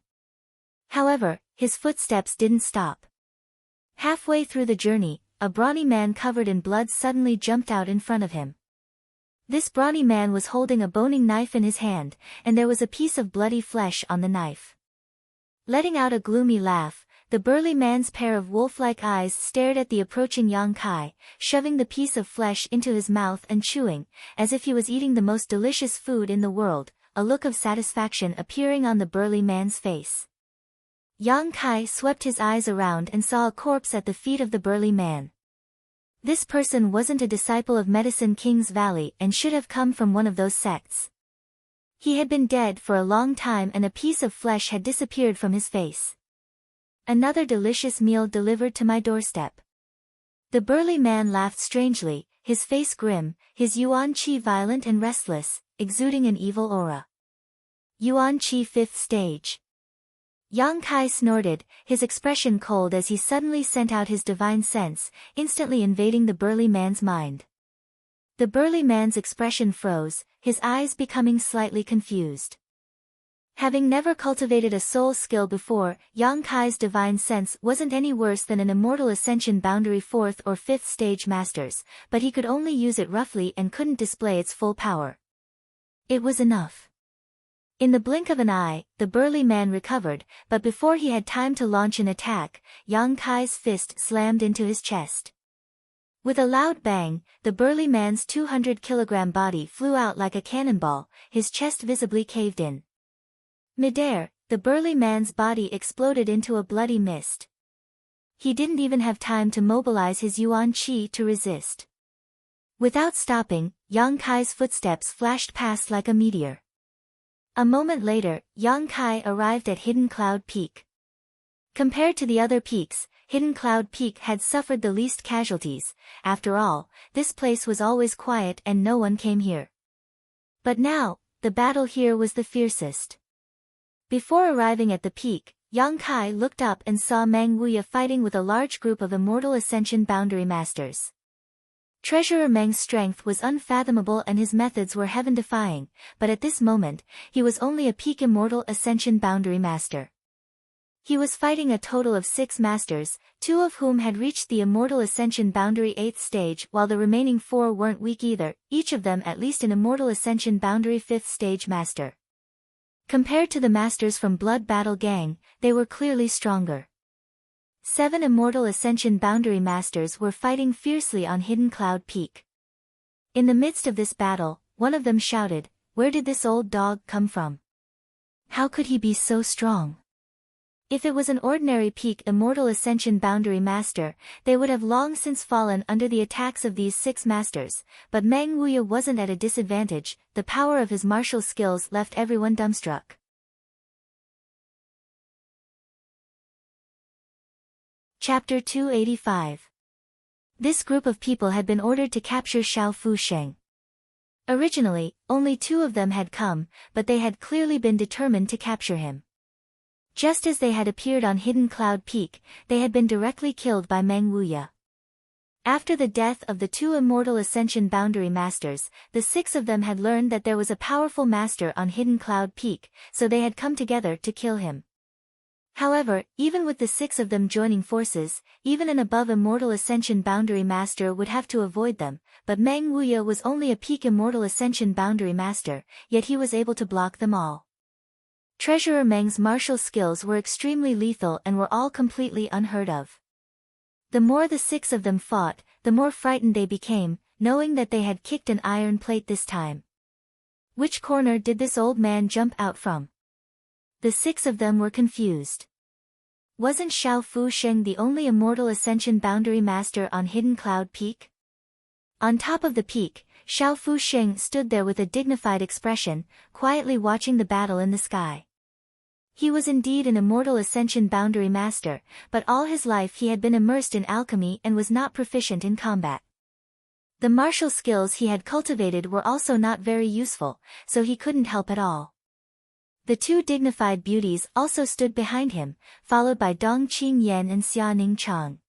However, his footsteps didn't stop. Halfway through the journey, a brawny man covered in blood suddenly jumped out in front of him. This brawny man was holding a boning knife in his hand, and there was a piece of bloody flesh on the knife. Letting out a gloomy laugh, the burly man's pair of wolf-like eyes stared at the approaching Yang Kai, shoving the piece of flesh into his mouth and chewing, as if he was eating the most delicious food in the world, a look of satisfaction appearing on the burly man's face. Yang Kai swept his eyes around and saw a corpse at the feet of the burly man. This person wasn't a disciple of Medicine King's Valley and should have come from one of those sects. He had been dead for a long time and a piece of flesh had disappeared from his face. Another delicious meal delivered to my doorstep. The burly man laughed strangely, his face grim, his Yuan Qi violent and restless, exuding an evil aura. Yuan Qi 5th stage. Yang Kai snorted, his expression cold as he suddenly sent out his divine sense, instantly invading the burly man's mind. The burly man's expression froze, his eyes becoming slightly confused. Having never cultivated a soul skill before, Yang Kai's divine sense wasn't any worse than an Immortal Ascension Boundary 4th or 5th stage masters, but he could only use it roughly and couldn't display its full power. It was enough. In the blink of an eye, the burly man recovered, but before he had time to launch an attack, Yang Kai's fist slammed into his chest. With a loud bang, the burly man's 200-kilogram body flew out like a cannonball, his chest visibly caved in. Midair, the burly man's body exploded into a bloody mist. He didn't even have time to mobilize his Yuan Qi to resist. Without stopping, Yang Kai's footsteps flashed past like a meteor. A moment later, Yang Kai arrived at Hidden Cloud Peak. Compared to the other peaks, Hidden Cloud Peak had suffered the least casualties. After all, this place was always quiet and no one came here. But now, the battle here was the fiercest. Before arriving at the peak, Yang Kai looked up and saw Meng Wuya fighting with a large group of Immortal Ascension Boundary Masters. Treasurer Meng's strength was unfathomable and his methods were heaven-defying, but at this moment, he was only a peak Immortal Ascension Boundary Master. He was fighting a total of 6 masters, 2 of whom had reached the Immortal Ascension Boundary 8th stage while the remaining 4 weren't weak either, each of them at least an Immortal Ascension Boundary 5th stage master. Compared to the masters from Blood Battle Gang, they were clearly stronger. 7 Immortal Ascension Boundary Masters were fighting fiercely on Hidden Cloud Peak. In the midst of this battle, one of them shouted, "Where did this old dog come from? How could he be so strong?" If it was an ordinary peak Immortal Ascension Boundary Master, they would have long since fallen under the attacks of these 6 masters, but Meng Wuya wasn't at a disadvantage. The power of his martial skills left everyone dumbstruck. Chapter 285. This group of people had been ordered to capture Xiao Fu Sheng. Originally, only 2 of them had come, but they had clearly been determined to capture him. Just as they had appeared on Hidden Cloud Peak, they had been directly killed by Meng Wuya. After the death of the 2 Immortal Ascension Boundary Masters, the 6 of them had learned that there was a powerful master on Hidden Cloud Peak, so they had come together to kill him. However, even with the 6 of them joining forces, even an above Immortal Ascension Boundary Master would have to avoid them, but Meng Wuya was only a peak Immortal Ascension Boundary Master, yet he was able to block them all. Treasurer Meng's martial skills were extremely lethal and were all completely unheard of. The more the 6 of them fought, the more frightened they became, knowing that they had kicked an iron plate this time. Which corner did this old man jump out from? The 6 of them were confused. Wasn't Xiao Fu Sheng the only Immortal Ascension Boundary Master on Hidden Cloud Peak? On top of the peak, Xiao Fu Sheng stood there with a dignified expression, quietly watching the battle in the sky. He was indeed an Immortal Ascension Boundary Master, but all his life he had been immersed in alchemy and was not proficient in combat. The martial skills he had cultivated were also not very useful, so he couldn't help at all. The 2 dignified beauties also stood behind him, followed by Dong Qingyan and Xia Ningchang.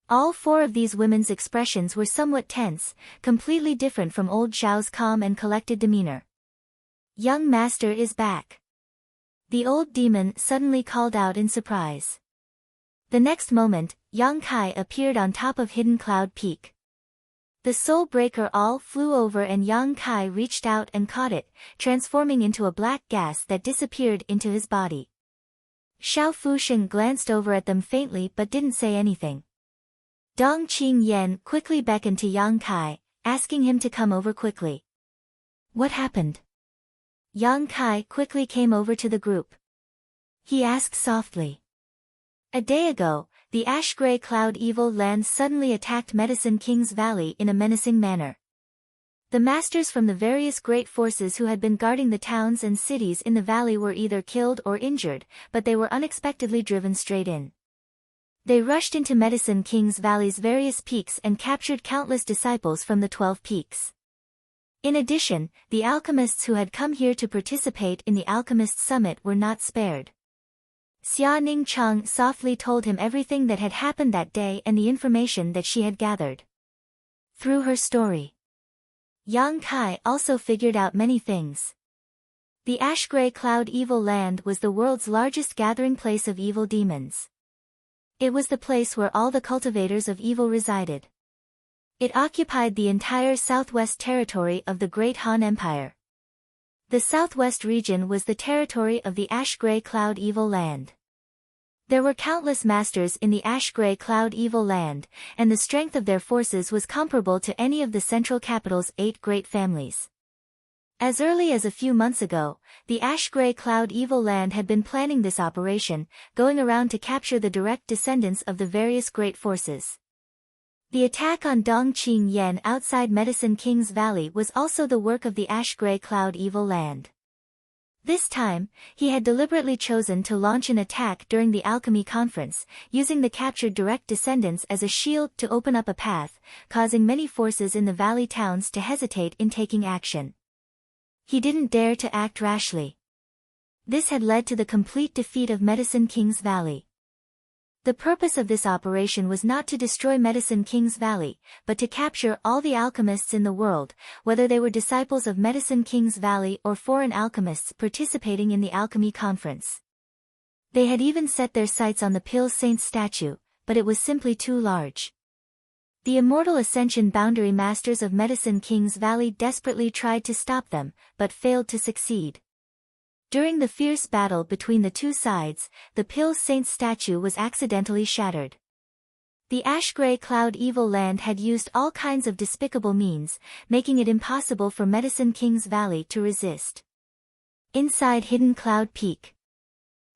All 4 of these women's expressions were somewhat tense, completely different from old Zhao's calm and collected demeanor. "Young master is back," the old demon suddenly called out in surprise. The next moment, Yang Kai appeared on top of Hidden Cloud Peak. The Soul Breaker all flew over and Yang Kai reached out and caught it, transforming into a black gas that disappeared into his body. Xiao Fu Sheng glanced over at them faintly but didn't say anything. Dong Qingyan quickly beckoned to Yang Kai, asking him to come over quickly. "What happened?" Yang Kai quickly came over to the group. He asked softly. "A day ago, the ash-gray cloud evil land suddenly attacked Medicine King's Valley in a menacing manner. The masters from the various great forces who had been guarding the towns and cities in the valley were either killed or injured, but they were unexpectedly driven straight in. They rushed into Medicine King's Valley's various peaks and captured countless disciples from the 12 peaks. In addition, the alchemists who had come here to participate in the Alchemist Summit were not spared." Xia Ningchang softly told him everything that had happened that day and the information that she had gathered. Through her story, Yang Kai also figured out many things. The Ash-Gray Cloud Evil Land was the world's largest gathering place of evil demons. It was the place where all the cultivators of evil resided. It occupied the entire southwest territory of the Great Han Empire. The southwest region was the territory of the Ash-Gray Cloud Evil Land. There were countless masters in the Ash-Gray Cloud Evil Land, and the strength of their forces was comparable to any of the central capital's 8 great families. As early as a few months ago, the Ash-Gray Cloud Evil Land had been planning this operation, going around to capture the direct descendants of the various great forces. The attack on Dong Qingyan outside Medicine King's Valley was also the work of the Ash-Gray Cloud Evil Land. This time, he had deliberately chosen to launch an attack during the alchemy conference, using the captured direct descendants as a shield to open up a path, causing many forces in the valley towns to hesitate in taking action. He didn't dare to act rashly. This had led to the complete defeat of Medicine King's Valley. The purpose of this operation was not to destroy Medicine King's Valley, but to capture all the alchemists in the world, whether they were disciples of Medicine King's Valley or foreign alchemists participating in the alchemy conference. They had even set their sights on the Pale Saint's statue, but it was simply too large. The Immortal Ascension Boundary Masters of Medicine King's Valley desperately tried to stop them, but failed to succeed. During the fierce battle between the two sides, the Pill Saint's statue was accidentally shattered. The ash-gray cloud evil land had used all kinds of despicable means, making it impossible for Medicine King's Valley to resist. Inside Hidden Cloud Peak.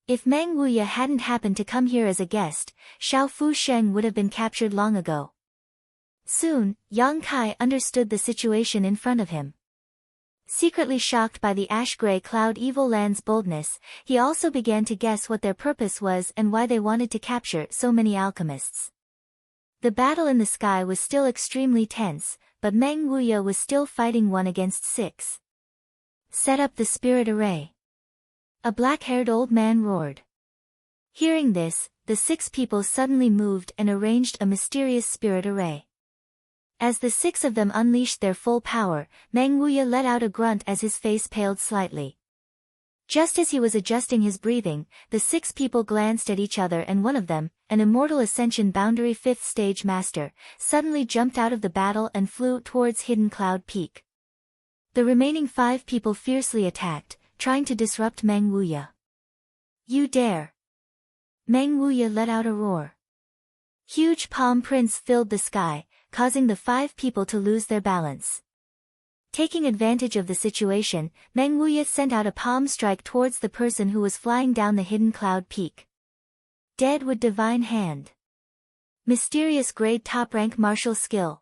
If Meng Wuya hadn't happened to come here as a guest, Xiao Fu Sheng would have been captured long ago. Soon, Yang Kai understood the situation in front of him. Secretly shocked by the ash-gray cloud evil land's boldness, he also began to guess what their purpose was and why they wanted to capture so many alchemists. The battle in the sky was still extremely tense, but Meng Wuya was still fighting 1 against 6. Set up the spirit array. A black-haired old man roared. Hearing this, the 6 people suddenly moved and arranged a mysterious spirit array. As the 6 of them unleashed their full power, Meng Wuya let out a grunt as his face paled slightly. Just as he was adjusting his breathing, the 6 people glanced at each other and one of them, an Immortal Ascension Boundary 5th Stage Master, suddenly jumped out of the battle and flew towards Hidden Cloud Peak. The remaining 5 people fiercely attacked, trying to disrupt Meng Wuya. "You dare!" Meng Wuya let out a roar. Huge palm prints filled the sky, causing the 5 people to lose their balance. Taking advantage of the situation, Meng Wuya sent out a palm strike towards the person who was flying down the Hidden Cloud Peak. Deadwood Divine Hand. Mysterious grade top-rank martial skill.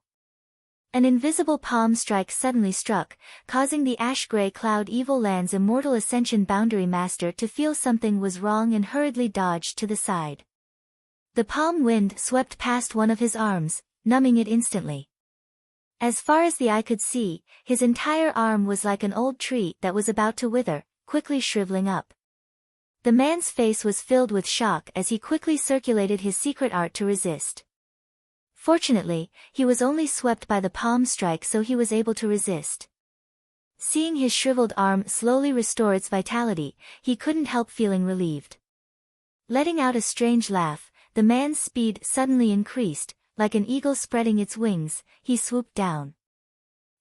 An invisible palm strike suddenly struck, causing the ash-gray cloud evil land's Immortal Ascension Boundary Master to feel something was wrong and hurriedly dodged to the side. The palm wind swept past one of his arms, numbing it instantly. As far as the eye could see, his entire arm was like an old tree that was about to wither, quickly shriveling up. The man's face was filled with shock as he quickly circulated his secret art to resist. Fortunately, he was only swept by the palm strike, so he was able to resist. Seeing his shriveled arm slowly restore its vitality, he couldn't help feeling relieved. Letting out a strange laugh, the man's speed suddenly increased. Like an eagle spreading its wings, he swooped down.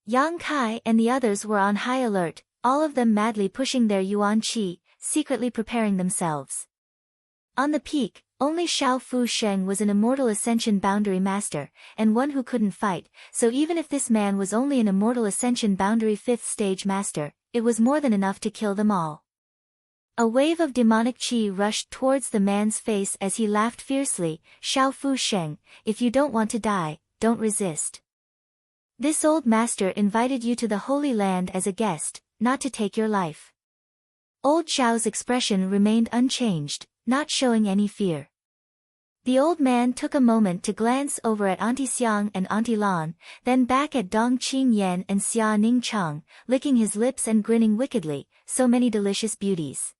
Yang Kai and the others were on high alert, all of them madly pushing their Yuan Qi, secretly preparing themselves. On the peak, only Xiao Fu Sheng was an Immortal Ascension Boundary Master, and one who couldn't fight, so even if this man was only an Immortal Ascension Boundary 5th Stage Master, it was more than enough to kill them all. A wave of demonic qi rushed towards the man's face as he laughed fiercely. "Xiao Fu Sheng, if you don't want to die, don't resist. This old master invited you to the Holy Land as a guest, not to take your life." Old Xiao's expression remained unchanged, not showing any fear. The old man took a moment to glance over at Auntie Xiang and Auntie Lan, then back at Dong Qingyan and Xia Ning Chang, licking his lips and grinning wickedly, so many delicious beauties.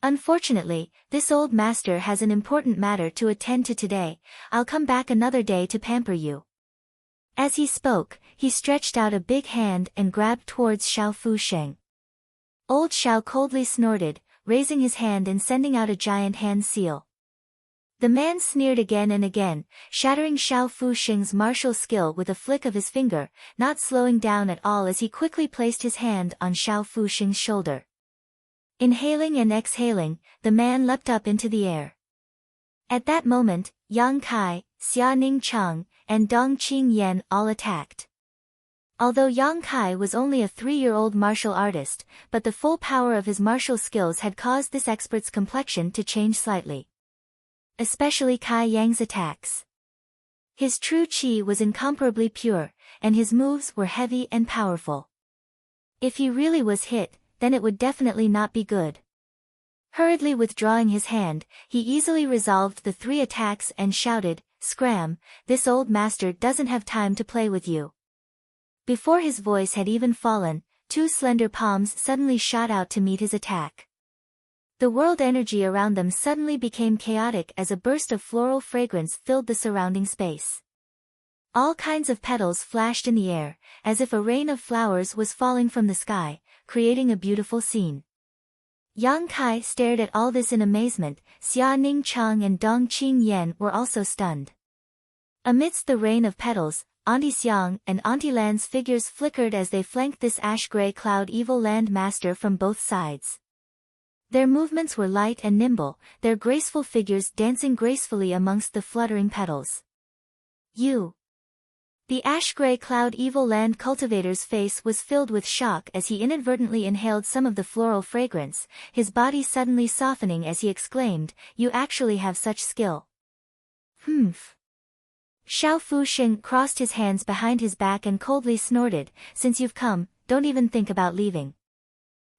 "Unfortunately, this old master has an important matter to attend to today. I'll come back another day to pamper you." As he spoke, he stretched out a big hand and grabbed towards Xiao Fu Sheng. Old Xiao coldly snorted, raising his hand and sending out a giant hand seal. The man sneered again and again, shattering Xiao Fu Sheng's martial skill with a flick of his finger, not slowing down at all as he quickly placed his hand on Xiao Fu Sheng's shoulder. Inhaling and exhaling, the man leapt up into the air. At that moment, Yang Kai, Xia Ning Chang, and Dong Qingyan all attacked. Although Yang Kai was only a 3-year-old martial artist, but the full power of his martial skills had caused this expert's complexion to change slightly. Especially Kai Yang's attacks. His true qi was incomparably pure, and his moves were heavy and powerful. If he really was hit, then it would definitely not be good. Hurriedly withdrawing his hand, he easily resolved the 3 attacks and shouted, "Scram, this old master doesn't have time to play with you." Before his voice had even fallen, 2 slender palms suddenly shot out to meet his attack. The world energy around them suddenly became chaotic as a burst of floral fragrance filled the surrounding space. All kinds of petals flashed in the air, as if a rain of flowers was falling from the sky, creating a beautiful scene. Yang Kai stared at all this in amazement. Xia Ning Chang and Dong Qingyan were also stunned. Amidst the rain of petals, Auntie Xiang and Auntie Lan's figures flickered as they flanked this ash-gray cloud evil land master from both sides. Their movements were light and nimble, their graceful figures dancing gracefully amongst the fluttering petals. You. The ash-gray cloud evil land cultivator's face was filled with shock as he inadvertently inhaled some of the floral fragrance, his body suddenly softening as he exclaimed, "You actually have such skill." Humph. Xiao Fu Xing crossed his hands behind his back and coldly snorted, "Since you've come, don't even think about leaving."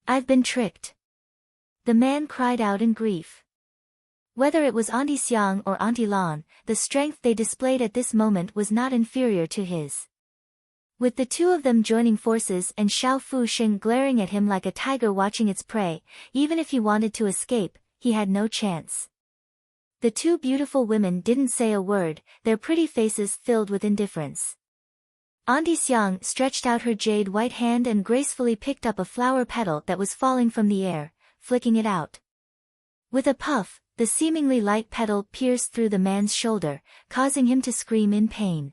"I've been tricked." The man cried out in grief. Whether it was Auntie Xiang or Auntie Lan, the strength they displayed at this moment was not inferior to his. With the two of them joining forces and Xiao Fu Xing glaring at him like a tiger watching its prey, even if he wanted to escape, he had no chance. The two beautiful women didn't say a word, their pretty faces filled with indifference. Auntie Xiang stretched out her jade white hand and gracefully picked up a flower petal that was falling from the air, flicking it out. With a puff, the seemingly light petal pierced through the man's shoulder, causing him to scream in pain.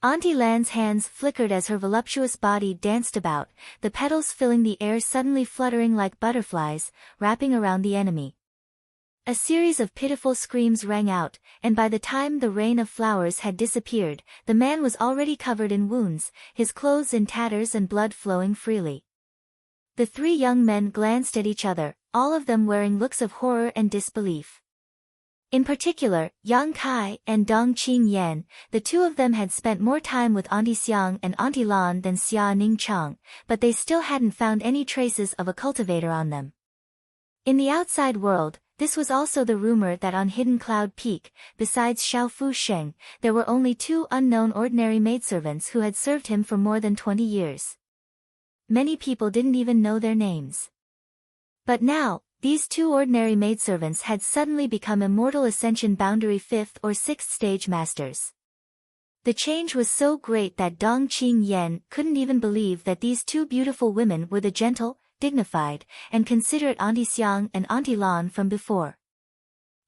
Auntie Lan's hands flickered as her voluptuous body danced about, the petals filling the air suddenly fluttering like butterflies, wrapping around the enemy. A series of pitiful screams rang out, and by the time the rain of flowers had disappeared, the man was already covered in wounds, his clothes in tatters and blood flowing freely. The three young men glanced at each other, all of them wearing looks of horror and disbelief. In particular, Yang Kai and Dong Qing Yan, the two of them had spent more time with Auntie Xiang and Auntie Lan than Xia Ning Chang, but they still hadn't found any traces of a cultivator on them. In the outside world, this was also the rumor that on Hidden Cloud Peak, besides Xiao Fu Sheng, there were only two unknown ordinary maidservants who had served him for more than 20 years. Many people didn't even know their names. But now, these two ordinary maidservants had suddenly become Immortal Ascension Boundary 5th or 6th stage masters. The change was so great that Dong Qing Yan couldn't even believe that these two beautiful women were the gentle, dignified, and considerate Auntie Xiang and Auntie Lan from before.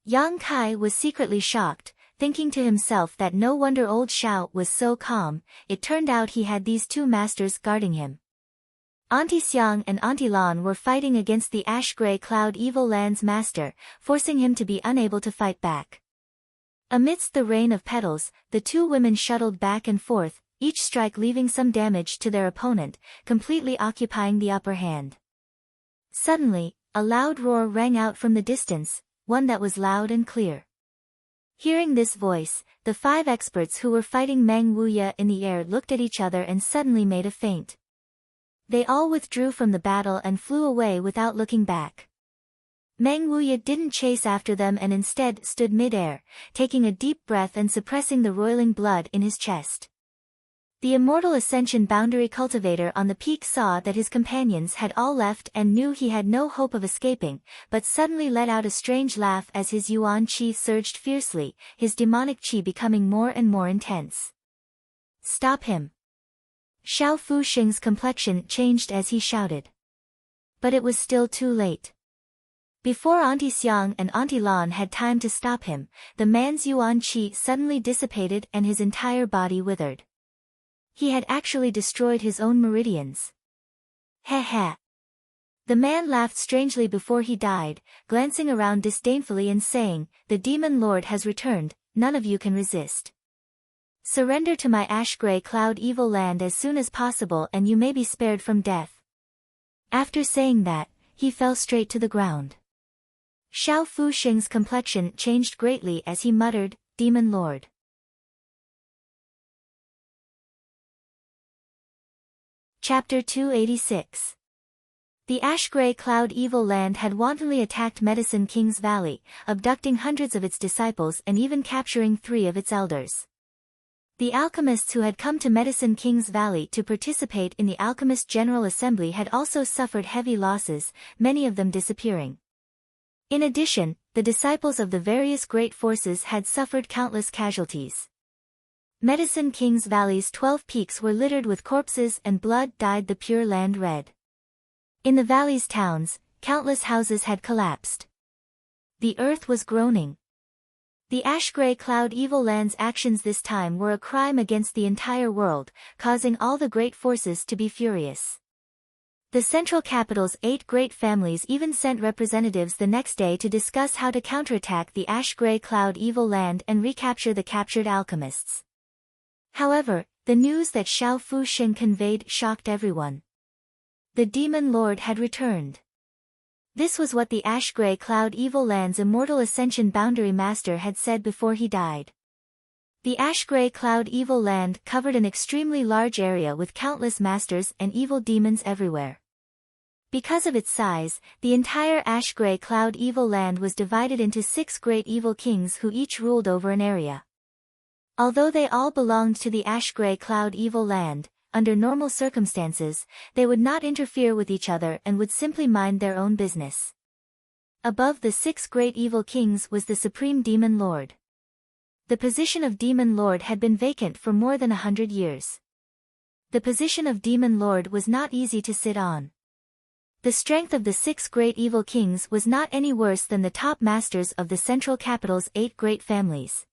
Yang Kai was secretly shocked, thinking to himself that no wonder old Xiao was so calm, it turned out he had these two masters guarding him. Auntie Xiang and Auntie Lan were fighting against the ash-gray cloud evil land's master, forcing him to be unable to fight back. Amidst the rain of petals, the two women shuttled back and forth, each strike leaving some damage to their opponent, completely occupying the upper hand. Suddenly, a loud roar rang out from the distance, one that was loud and clear. Hearing this voice, the 5 experts who were fighting Meng Wuya in the air looked at each other and suddenly made a feint. They all withdrew from the battle and flew away without looking back. Meng Wuya didn't chase after them and instead stood mid-air, taking a deep breath and suppressing the roiling blood in his chest. The Immortal Ascension Boundary Cultivator on the peak saw that his companions had all left and knew he had no hope of escaping, but suddenly let out a strange laugh as his Yuan Qi surged fiercely, his demonic Qi becoming more and more intense. "Stop him!" Xiao Fu Xing's complexion changed as he shouted. But it was still too late. Before Auntie Xiang and Auntie Lan had time to stop him, the man's Yuan Qi suddenly dissipated and his entire body withered. He had actually destroyed his own meridians. Heh heh. The man laughed strangely before he died, glancing around disdainfully and saying, "The Demon Lord has returned, none of you can resist. Surrender to my ash-gray cloud evil land as soon as possible and you may be spared from death." After saying that, he fell straight to the ground. Xiao Fu Xing's complexion changed greatly as he muttered, "Demon Lord." Chapter 286. The ash-gray cloud evil land had wantonly attacked Medicine King's Valley, abducting hundreds of its disciples and even capturing 3 of its elders. The alchemists who had come to Medicine King's Valley to participate in the Alchemist General Assembly had also suffered heavy losses, many of them disappearing. In addition, the disciples of the various great forces had suffered countless casualties. Medicine King's Valley's 12 peaks were littered with corpses and blood dyed the pure land red. In the valley's towns, countless houses had collapsed. The earth was groaning. The ash-gray cloud evil land's actions this time were a crime against the entire world, causing all the great forces to be furious. The central capital's 8 great families even sent representatives the next day to discuss how to counterattack the ash-gray cloud evil land and recapture the captured alchemists. However, the news that Xiao Fusheng conveyed shocked everyone. The Demon Lord had returned. This was what the ash-gray cloud evil land's immortal ascension boundary master had said before he died. The ash-gray cloud evil land covered an extremely large area with countless masters and evil demons everywhere. Because of its size, the entire ash-gray cloud evil land was divided into 6 great evil kings who each ruled over an area. Although they all belonged to the ash-gray cloud evil land, under normal circumstances, they would not interfere with each other and would simply mind their own business. Above the 6 great evil kings was the Supreme Demon Lord. The position of Demon Lord had been vacant for more than 100 years. The position of Demon Lord was not easy to sit on. The strength of the 6 great evil kings was not any worse than the top masters of the central capital's 8 great families.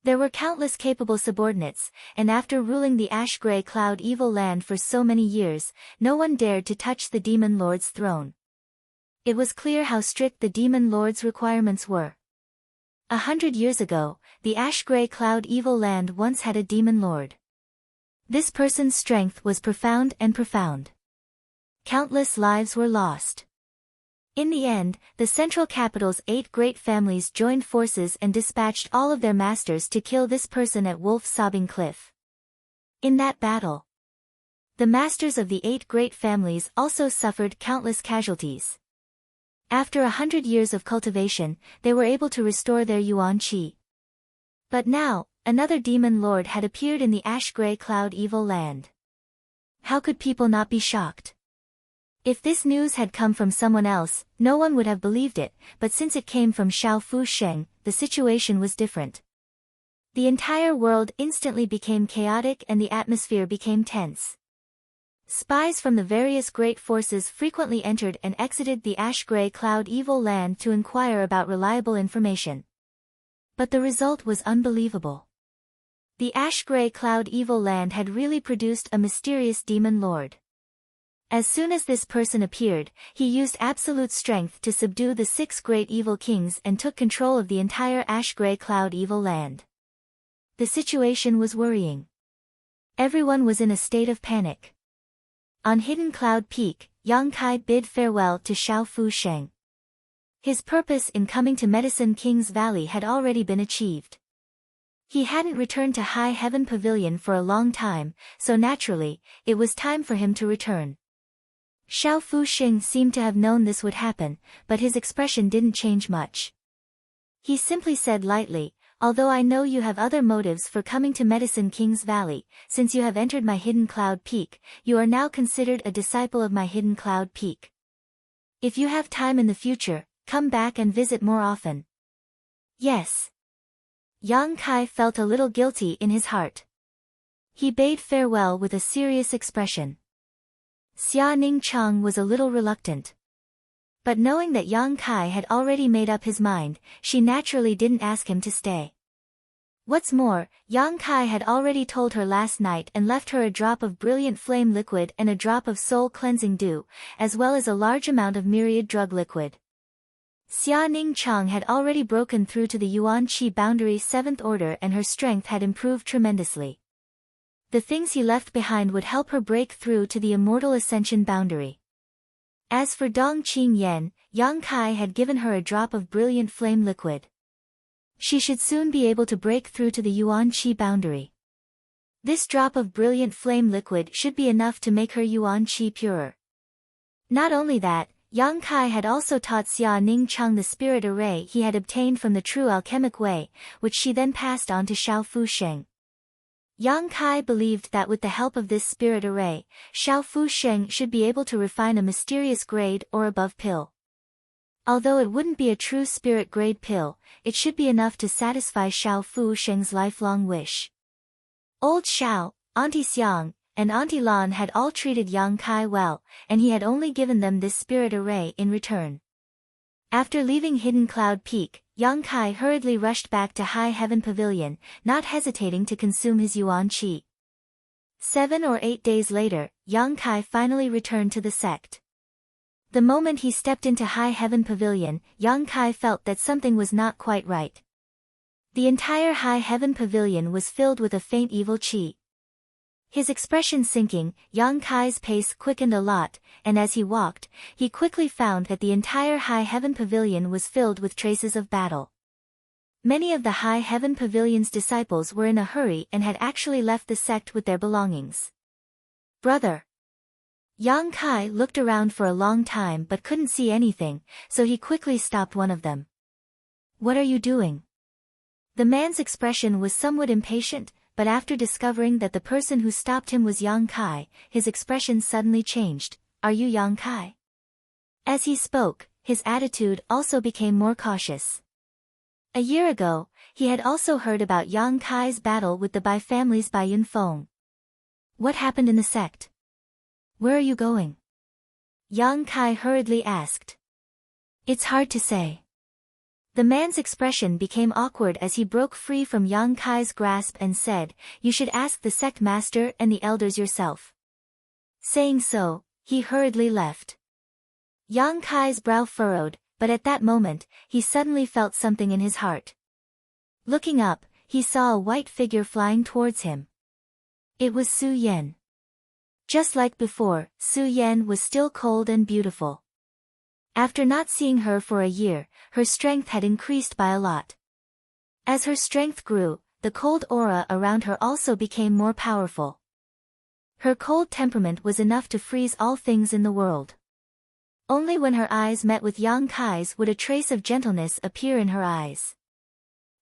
There were countless capable subordinates, and after ruling the ash-gray cloud evil land for so many years, no one dared to touch the Demon Lord's throne. It was clear how strict the Demon Lord's requirements were. 100 years ago, the ash-gray cloud evil land once had a Demon Lord. This person's strength was profound and profound. Countless lives were lost. In the end, the central capital's 8 great families joined forces and dispatched all of their masters to kill this person at Wolf Sobbing Cliff. In that battle, the masters of the 8 great families also suffered countless casualties. After 100 years of cultivation, they were able to restore their Yuan Qi. But now, another Demon Lord had appeared in the ash-gray cloud evil land. How could people not be shocked? If this news had come from someone else, no one would have believed it, but since it came from Xiao Fusheng, the situation was different. The entire world instantly became chaotic and the atmosphere became tense. Spies from the various great forces frequently entered and exited the ash-gray cloud evil land to inquire about reliable information. But the result was unbelievable. The ash-gray cloud evil land had really produced a mysterious Demon Lord. As soon as this person appeared, he used absolute strength to subdue the 6 great evil kings and took control of the entire ash-gray cloud evil land. The situation was worrying. Everyone was in a state of panic. On Hidden Cloud Peak, Yang Kai bid farewell to Xiao Fusheng. His purpose in coming to Medicine King's Valley had already been achieved. He hadn't returned to High Heaven Pavilion for a long time, so naturally, it was time for him to return. Xiao Fusheng seemed to have known this would happen, but his expression didn't change much. He simply said lightly, "Although I know you have other motives for coming to Medicine King's Valley, since you have entered my Hidden Cloud Peak, you are now considered a disciple of my Hidden Cloud Peak. If you have time in the future, come back and visit more often." Yes. Yang Kai felt a little guilty in his heart. He bade farewell with a serious expression. Xia Ningchang was a little reluctant. But knowing that Yang Kai had already made up his mind, she naturally didn't ask him to stay. What's more, Yang Kai had already told her last night and left her a drop of brilliant flame liquid and a drop of soul cleansing dew, as well as a large amount of myriad drug liquid. Xia Ningchang had already broken through to the Yuan Qi boundary 7th order and her strength had improved tremendously. The things he left behind would help her break through to the immortal ascension boundary. As for Dong Qing Yen, Yang Kai had given her a drop of brilliant flame liquid. She should soon be able to break through to the Yuan Qi boundary. This drop of brilliant flame liquid should be enough to make her Yuan Qi purer. Not only that, Yang Kai had also taught Xia Ningchang the spirit array he had obtained from the true alchemic way, which she then passed on to Xiao Fusheng. Yang Kai believed that with the help of this spirit array, Xiao Fusheng should be able to refine a mysterious grade or above pill. Although it wouldn't be a true spirit grade pill, it should be enough to satisfy Xiao Fusheng's lifelong wish. Old Xiao, Auntie Xiang, and Auntie Lan had all treated Yang Kai well, and he had only given them this spirit array in return. After leaving Hidden Cloud Peak, Yang Kai hurriedly rushed back to High Heaven Pavilion, not hesitating to consume his Yuan Qi. 7 or 8 days later, Yang Kai finally returned to the sect. The moment he stepped into High Heaven Pavilion, Yang Kai felt that something was not quite right. The entire High Heaven Pavilion was filled with a faint evil qi. His expression sinking, Yang Kai's pace quickened a lot, and as he walked, he quickly found that the entire High Heaven Pavilion was filled with traces of battle. Many of the High Heaven Pavilion's disciples were in a hurry and had actually left the sect with their belongings. Brother! Yang Kai looked around for a long time but couldn't see anything, so he quickly stopped one of them. What are you doing? The man's expression was somewhat impatient, but after discovering that the person who stopped him was Yang Kai, his expression suddenly changed. Are you Yang Kai? As he spoke, his attitude also became more cautious. A year ago, he had also heard about Yang Kai's battle with the Bai family's Bai Yunfeng. What happened in the sect? Where are you going? Yang Kai hurriedly asked. It's hard to say. The man's expression became awkward as he broke free from Yang Kai's grasp and said, You should ask the sect master and the elders yourself. Saying so, he hurriedly left. Yang Kai's brow furrowed, but at that moment, he suddenly felt something in his heart. Looking up, he saw a white figure flying towards him. It was Su Yan. Just like before, Su Yan was still cold and beautiful. After not seeing her for a year, her strength had increased by a lot. As her strength grew, the cold aura around her also became more powerful. Her cold temperament was enough to freeze all things in the world. Only when her eyes met with Yang Kai's would a trace of gentleness appear in her eyes.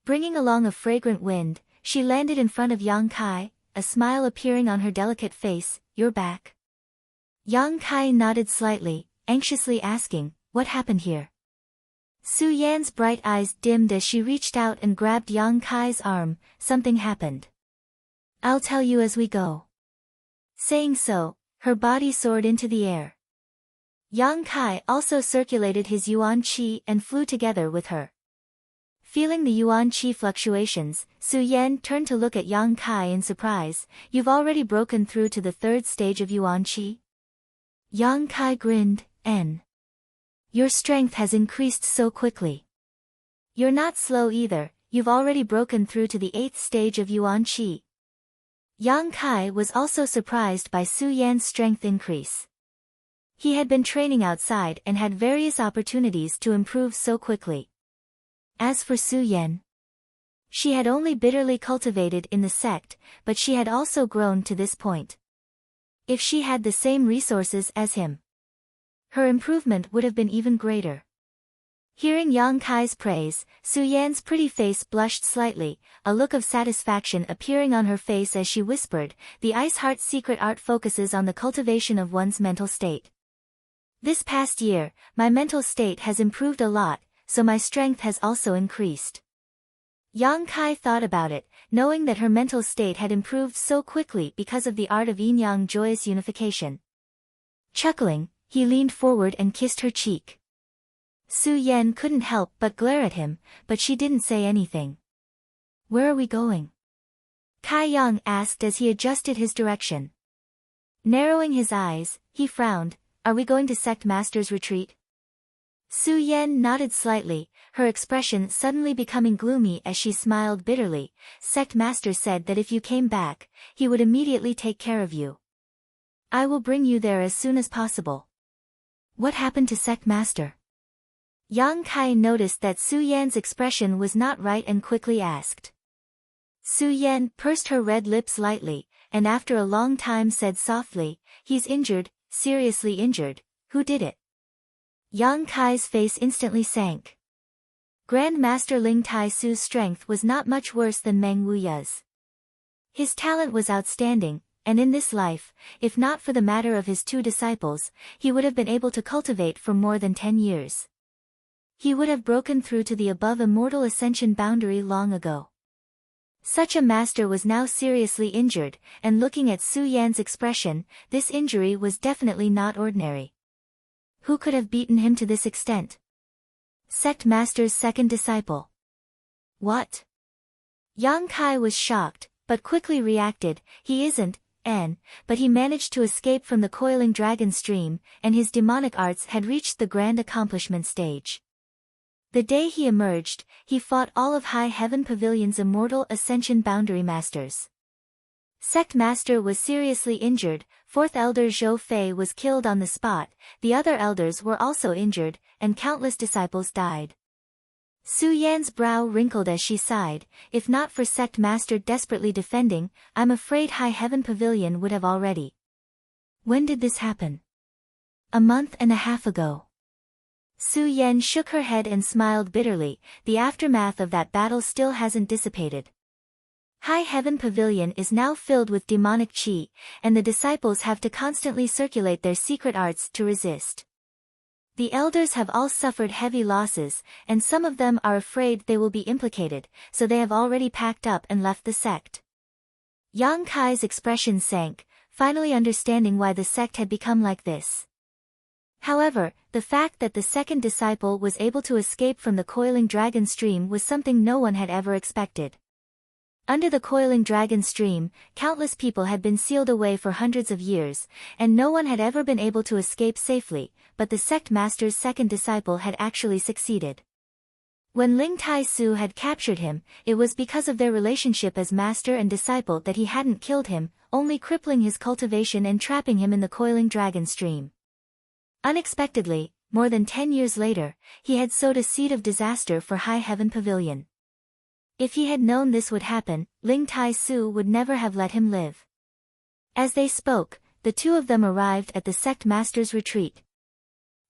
Bringing along a fragrant wind, she landed in front of Yang Kai, a smile appearing on her delicate face. You're back. Yang Kai nodded slightly, anxiously asking, What happened here? Su Yan's bright eyes dimmed as she reached out and grabbed Yang Kai's arm. Something happened. I'll tell you as we go. Saying so, her body soared into the air. Yang Kai also circulated his Yuan Qi and flew together with her. Feeling the Yuan Qi fluctuations, Su Yan turned to look at Yang Kai in surprise. You've already broken through to the 3rd stage of Yuan Qi? Yang Kai grinned, Your strength has increased so quickly. You're not slow either, you've already broken through to the 8th stage of Yuan Qi. Yang Kai was also surprised by Su Yan's strength increase. He had been training outside and had various opportunities to improve so quickly. As for Su Yan, she had only bitterly cultivated in the sect, but she had also grown to this point. If she had the same resources as him, her improvement would have been even greater. Hearing Yang Kai's praise, Su Yan's pretty face blushed slightly, a look of satisfaction appearing on her face as she whispered, The Ice Heart's secret art focuses on the cultivation of one's mental state. This past year, my mental state has improved a lot, so my strength has also increased. Yang Kai thought about it, knowing that her mental state had improved so quickly because of the art of yin-yang joyous unification. Chuckling, he leaned forward and kissed her cheek. Su Yan couldn't help but glare at him, but she didn't say anything. Where are we going? Kai Yang asked as he adjusted his direction. Narrowing his eyes, he frowned, Are we going to Sect Master's retreat? Su Yan nodded slightly, her expression suddenly becoming gloomy as she smiled bitterly. Sect Master said that if you came back, he would immediately take care of you. I will bring you there as soon as possible. What happened to Sect Master? Yang Kai noticed that Su Yan's expression was not right and quickly asked. Su Yan pursed her red lips lightly, and after a long time said softly, He's injured, seriously injured. Who did it? Yang Kai's face instantly sank. Grand Master Ling Tai Su's strength was not much worse than Meng Wuya's. His talent was outstanding, and in this life, if not for the matter of his 2 disciples, he would have been able to cultivate for more than 10 years. He would have broken through to the above immortal ascension boundary long ago. Such a master was now seriously injured, and looking at Su Yan's expression, this injury was definitely not ordinary. Who could have beaten him to this extent? Sect Master's 2nd disciple. What? Yang Kai was shocked, but quickly reacted, He isn't, but he managed to escape from the coiling dragon stream, and his demonic arts had reached the grand accomplishment stage. The day he emerged, he fought all of High Heaven Pavilion's immortal Ascension Boundary Masters. Sect Master was seriously injured, 4th Elder Zhou Fei was killed on the spot, the other elders were also injured, and countless disciples died. Su Yan's brow wrinkled as she sighed. If not for Sect Master desperately defending, I'm afraid High Heaven Pavilion would have already. When did this happen? A month and a half ago. Su Yan shook her head and smiled bitterly. The aftermath of that battle still hasn't dissipated. High Heaven Pavilion is now filled with demonic qi, and the disciples have to constantly circulate their secret arts to resist. The elders have all suffered heavy losses, and some of them are afraid they will be implicated, so they have already packed up and left the sect. Yang Kai's expression sank, finally understanding why the sect had become like this. However, the fact that the second disciple was able to escape from the coiling dragon stream was something no one had ever expected. Under the coiling dragon stream, countless people had been sealed away for hundreds of years, and no one had ever been able to escape safely, but the sect master's second disciple had actually succeeded. When Ling Tai Su had captured him, it was because of their relationship as master and disciple that he hadn't killed him, only crippling his cultivation and trapping him in the coiling dragon stream. Unexpectedly, more than 10 years later, he had sowed a seed of disaster for High Heaven Pavilion. If he had known this would happen, Ling Tai Su would never have let him live. As they spoke, the two of them arrived at the sect master's retreat.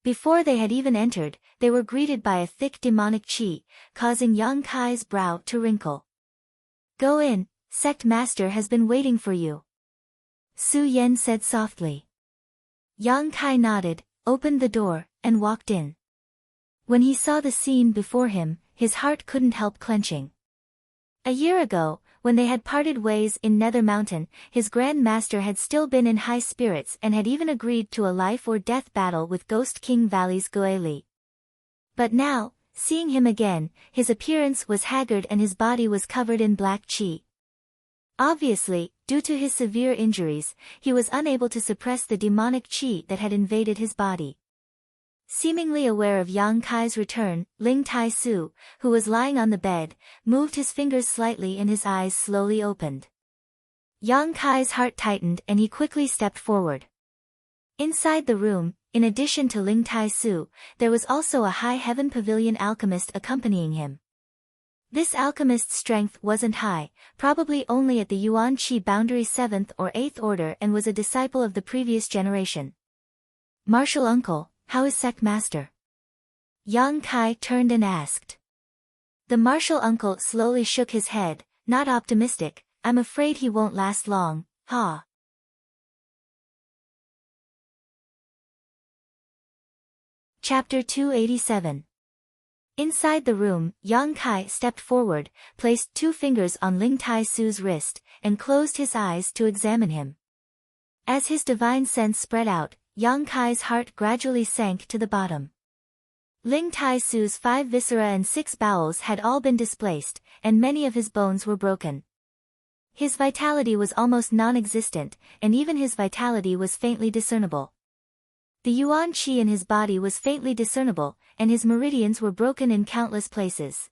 Before they had even entered, they were greeted by a thick demonic qi, causing Yang Kai's brow to wrinkle. Go in, sect master has been waiting for you. Su Yan said softly. Yang Kai nodded, opened the door, and walked in. When he saw the scene before him, his heart couldn't help clenching. A year ago, when they had parted ways in Nether Mountain, his Grand Master had still been in high spirits and had even agreed to a life-or-death battle with Ghost King Valley's Guili. But now, seeing him again, his appearance was haggard and his body was covered in black qi. Obviously, due to his severe injuries, he was unable to suppress the demonic qi that had invaded his body. Seemingly aware of Yang Kai's return, Ling Tai Su, who was lying on the bed, moved his fingers slightly and his eyes slowly opened. Yang Kai's heart tightened and he quickly stepped forward. Inside the room, in addition to Ling Tai Su, there was also a High Heaven Pavilion alchemist accompanying him. This alchemist's strength wasn't high, probably only at the Yuan Qi Boundary 7th or 8th order, and was a disciple of the previous generation. Martial uncle, how is sect master? Yang Kai turned and asked. The martial uncle slowly shook his head, not optimistic. I'm afraid he won't last long, ha. Chapter 287. Inside the room, Yang Kai stepped forward, placed 2 fingers on Ling Tai Su's wrist, and closed his eyes to examine him. As his divine sense spread out, Yang Kai's heart gradually sank to the bottom. Ling Tai Su's 5 viscera and 6 bowels had all been displaced, and many of his bones were broken. His vitality was almost non-existent, and even his vitality was faintly discernible. The Yuan Qi in his body was faintly discernible, and his meridians were broken in countless places.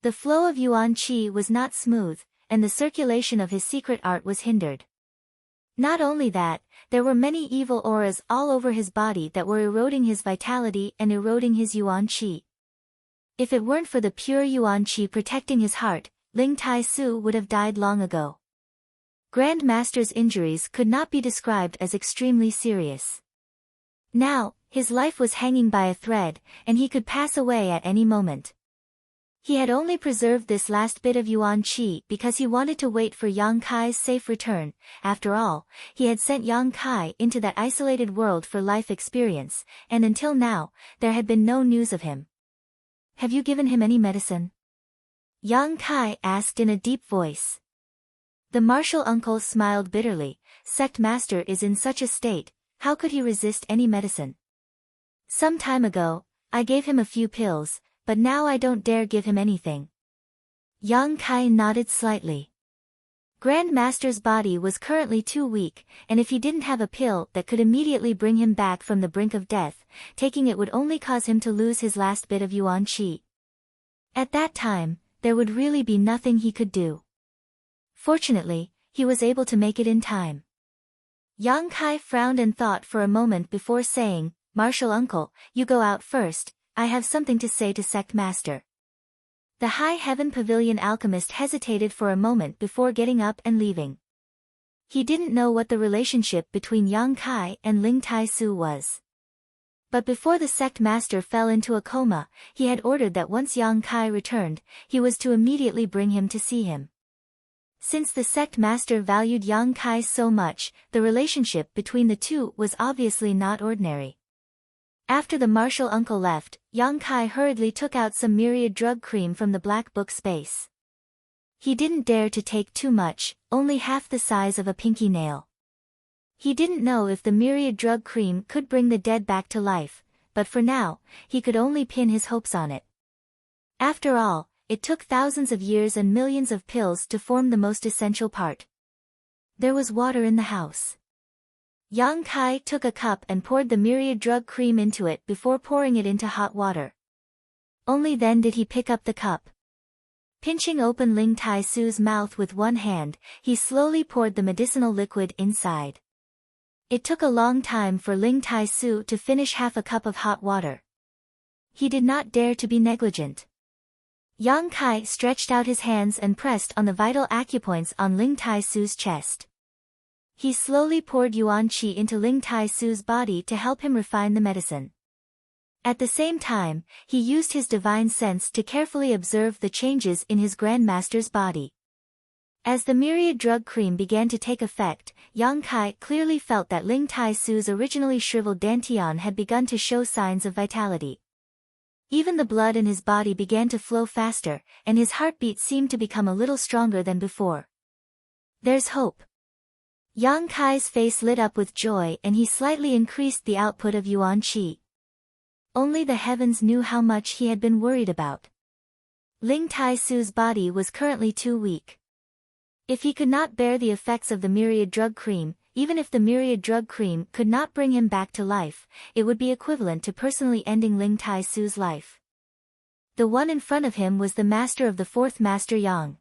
The flow of Yuan Qi was not smooth, and the circulation of his secret art was hindered. Not only that, there were many evil auras all over his body that were eroding his vitality and eroding his Yuan Qi. If it weren't for the pure Yuan Qi protecting his heart, Ling Tai Su would have died long ago. Grand Master's injuries could not be described as extremely serious. Now, his life was hanging by a thread, and he could pass away at any moment. He had only preserved this last bit of Yuan Qi because he wanted to wait for Yang Kai's safe return. After all, he had sent Yang Kai into that isolated world for life experience, and until now, there had been no news of him. Have you given him any medicine? Yang Kai asked in a deep voice. The martial uncle smiled bitterly. Sect master is in such a state, how could he resist any medicine? Some time ago, I gave him a few pills, but now I don't dare give him anything. Yang Kai nodded slightly. Grand Master's body was currently too weak, and if he didn't have a pill that could immediately bring him back from the brink of death, taking it would only cause him to lose his last bit of Yuan Qi. At that time, there would really be nothing he could do. Fortunately, he was able to make it in time. Yang Kai frowned and thought for a moment before saying, "Martial uncle, you go out first, I have something to say to Sect Master." The High Heaven Pavilion alchemist hesitated for a moment before getting up and leaving. He didn't know what the relationship between Yang Kai and Ling Tai Su was. But before the sect master fell into a coma, he had ordered that once Yang Kai returned, he was to immediately bring him to see him. Since the sect master valued Yang Kai so much, the relationship between the two was obviously not ordinary. After the martial uncle left, Yang Kai hurriedly took out some myriad drug cream from the black book space. He didn't dare to take too much, only half the size of a pinky nail. He didn't know if the myriad drug cream could bring the dead back to life, but for now, he could only pin his hopes on it. After all, it took thousands of years and millions of pills to form the most essential part. There was water in the house. Yang Kai took a cup and poured the myriad drug cream into it before pouring it into hot water. Only then did he pick up the cup. Pinching open Ling Tai Su's mouth with one hand, he slowly poured the medicinal liquid inside. It took a long time for Ling Tai Su to finish half a cup of hot water. He did not dare to be negligent. Yang Kai stretched out his hands and pressed on the vital acupoints on Ling Tai Su's chest. He slowly poured Yuan Qi into Ling Tai Su's body to help him refine the medicine. At the same time, he used his divine sense to carefully observe the changes in his grandmaster's body. As the myriad drug cream began to take effect, Yang Kai clearly felt that Ling Tai Su's originally shriveled dantian had begun to show signs of vitality. Even the blood in his body began to flow faster, and his heartbeat seemed to become a little stronger than before. There's hope. Yang Kai's face lit up with joy and he slightly increased the output of Yuan Qi. Only the heavens knew how much he had been worried about. Ling Tai Su's body was currently too weak. If he could not bear the effects of the myriad drug cream, even if the myriad drug cream could not bring him back to life, it would be equivalent to personally ending Ling Tai Su's life. The one in front of him was the master of the fourth master Yang.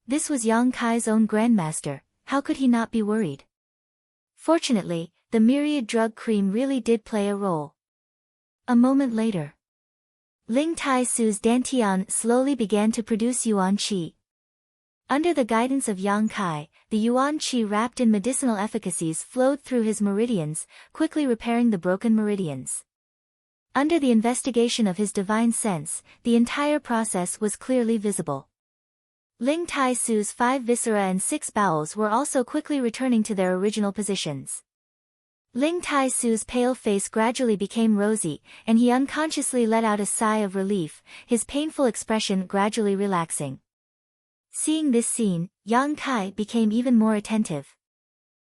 This was Yang Kai's own grandmaster. How could he not be worried? Fortunately, the myriad drug cream really did play a role. A moment later, Ling Tai Su's dantian slowly began to produce Yuan Qi. Under the guidance of Yang Kai, the Yuan Qi wrapped in medicinal efficacies flowed through his meridians, quickly repairing the broken meridians. Under the investigation of his divine sense, the entire process was clearly visible. Ling Tai Su's 5 viscera and 6 bowels were also quickly returning to their original positions. Ling Tai Su's pale face gradually became rosy, and he unconsciously let out a sigh of relief, his painful expression gradually relaxing. Seeing this scene, Yang Kai became even more attentive.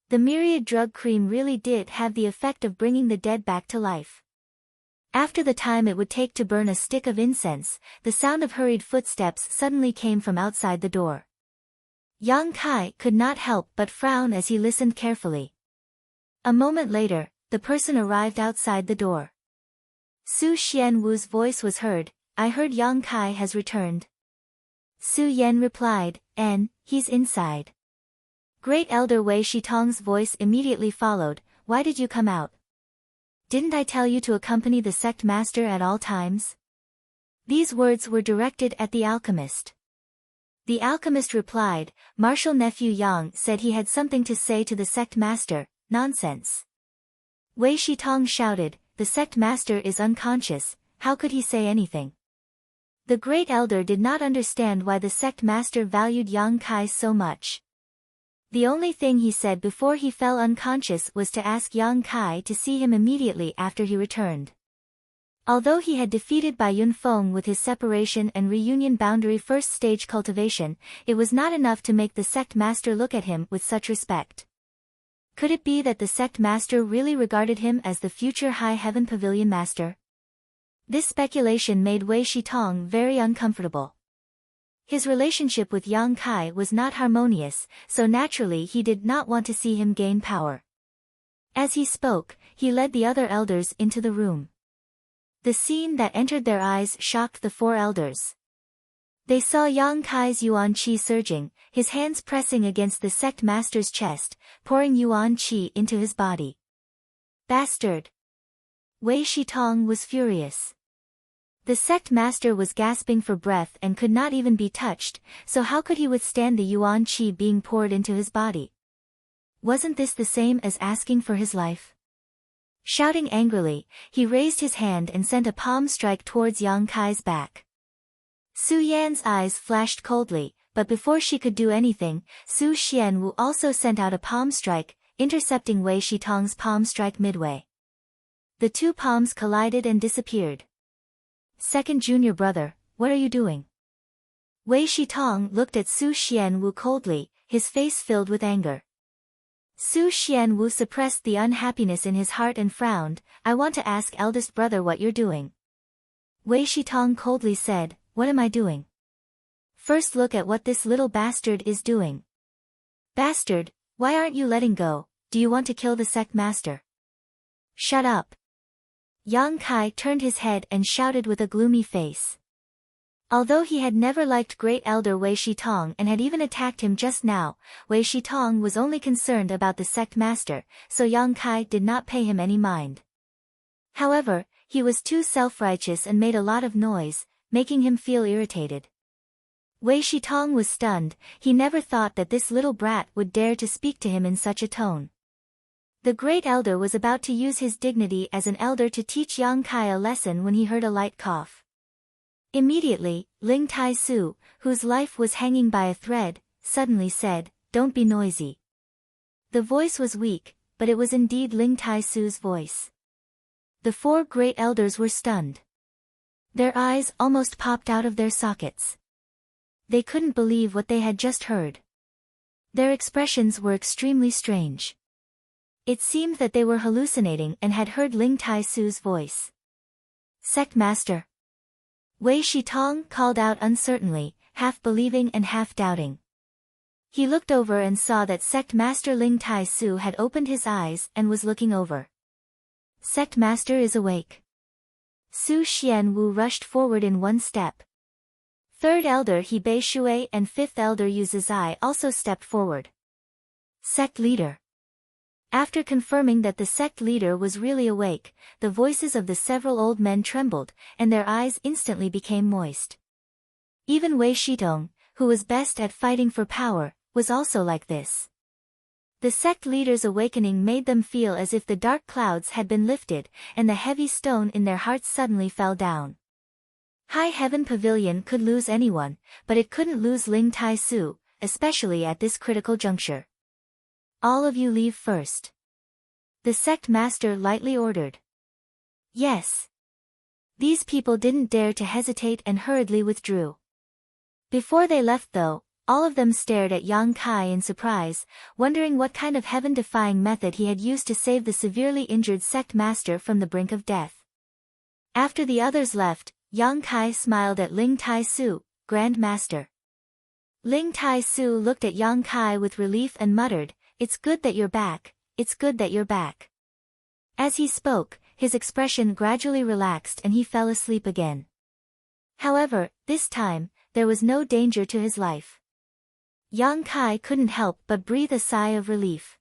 The myriad drug cream really did have the effect of bringing the dead back to life. After the time it would take to burn a stick of incense, the sound of hurried footsteps suddenly came from outside the door. Yang Kai could not help but frown as he listened carefully. A moment later, the person arrived outside the door. Su Xianwu's voice was heard. "I heard Yang Kai has returned." Su Yan replied, "He's inside." Great Elder Wei Shitong's voice immediately followed. "Why did you come out? Didn't I tell you to accompany the sect master at all times?" These words were directed at the alchemist. The alchemist replied, "Martial nephew Yang said he had something to say to the sect master." "Nonsense." Wei Shitong shouted, "The sect master is unconscious, how could he say anything?" The great elder did not understand why the sect master valued Yang Kai so much. The only thing he said before he fell unconscious was to ask Yang Kai to see him immediately after he returned. Although he had defeated Bai Yunfeng with his separation and reunion boundary first stage cultivation, it was not enough to make the sect master look at him with such respect. Could it be that the sect master really regarded him as the future High Heaven Pavilion master? This speculation made Wei Shitong very uncomfortable. His relationship with Yang Kai was not harmonious, so naturally he did not want to see him gain power. As he spoke, he led the other elders into the room. The scene that entered their eyes shocked the four elders. They saw Yang Kai's Yuan Qi surging, his hands pressing against the sect master's chest, pouring Yuan Qi into his body. Bastard! Wei Shitong was furious. The sect master was gasping for breath and could not even be touched, so how could he withstand the Yuan Qi being poured into his body? Wasn't this the same as asking for his life? Shouting angrily, he raised his hand and sent a palm strike towards Yang Kai's back. Su Yan's eyes flashed coldly, but before she could do anything, Su Xianwu also sent out a palm strike, intercepting Wei Shitong's palm strike midway. The two palms collided and disappeared. Second junior brother, what are you doing? Wei Shitong looked at Su Xianwu coldly, his face filled with anger. Su Xianwu suppressed the unhappiness in his heart and frowned. I want to ask eldest brother what you're doing. Wei Shitong coldly said, what am I doing? First look at what this little bastard is doing. Bastard, why aren't you letting go? Do you want to kill the sect master? Shut up. Yang Kai turned his head and shouted with a gloomy face. Although he had never liked Great Elder Wei Shitong and had even attacked him just now, Wei Shitong was only concerned about the sect master, so Yang Kai did not pay him any mind. However, he was too self-righteous and made a lot of noise, making him feel irritated. Wei Shitong was stunned. He never thought that this little brat would dare to speak to him in such a tone. The great elder was about to use his dignity as an elder to teach Yang Kai a lesson when he heard a light cough. Immediately, Ling Tai Su, whose life was hanging by a thread, suddenly said, "Don't be noisy." The voice was weak, but it was indeed Ling Tai Su's voice. The four great elders were stunned. Their eyes almost popped out of their sockets. They couldn't believe what they had just heard. Their expressions were extremely strange. It seemed that they were hallucinating and had heard Ling Tai Su's voice. Sect Master. Wei Shitong called out uncertainly, half believing and half doubting. He looked over and saw that Sect Master Ling Tai Su had opened his eyes and was looking over. Sect Master is awake. Su Xianwu rushed forward in one step. Third Elder He Bei Shui and Fifth Elder Yu Zizai also stepped forward. Sect Leader. After confirming that the sect leader was really awake, the voices of the several old men trembled, and their eyes instantly became moist. Even Wei Shitong, who was best at fighting for power, was also like this. The sect leader's awakening made them feel as if the dark clouds had been lifted, and the heavy stone in their hearts suddenly fell down. High Heaven Pavilion could lose anyone, but it couldn't lose Ling Tai Su, especially at this critical juncture. All of you leave first. The sect master lightly ordered. Yes. These people didn't dare to hesitate and hurriedly withdrew. Before they left though, all of them stared at Yang Kai in surprise, wondering what kind of heaven-defying method he had used to save the severely injured sect master from the brink of death. After the others left, Yang Kai smiled at Ling Tai Su, Grand Master. Ling Tai Su looked at Yang Kai with relief and muttered, "It's good that you're back, it's good that you're back." As he spoke, his expression gradually relaxed and he fell asleep again. However, this time, there was no danger to his life. Yang Kai couldn't help but breathe a sigh of relief.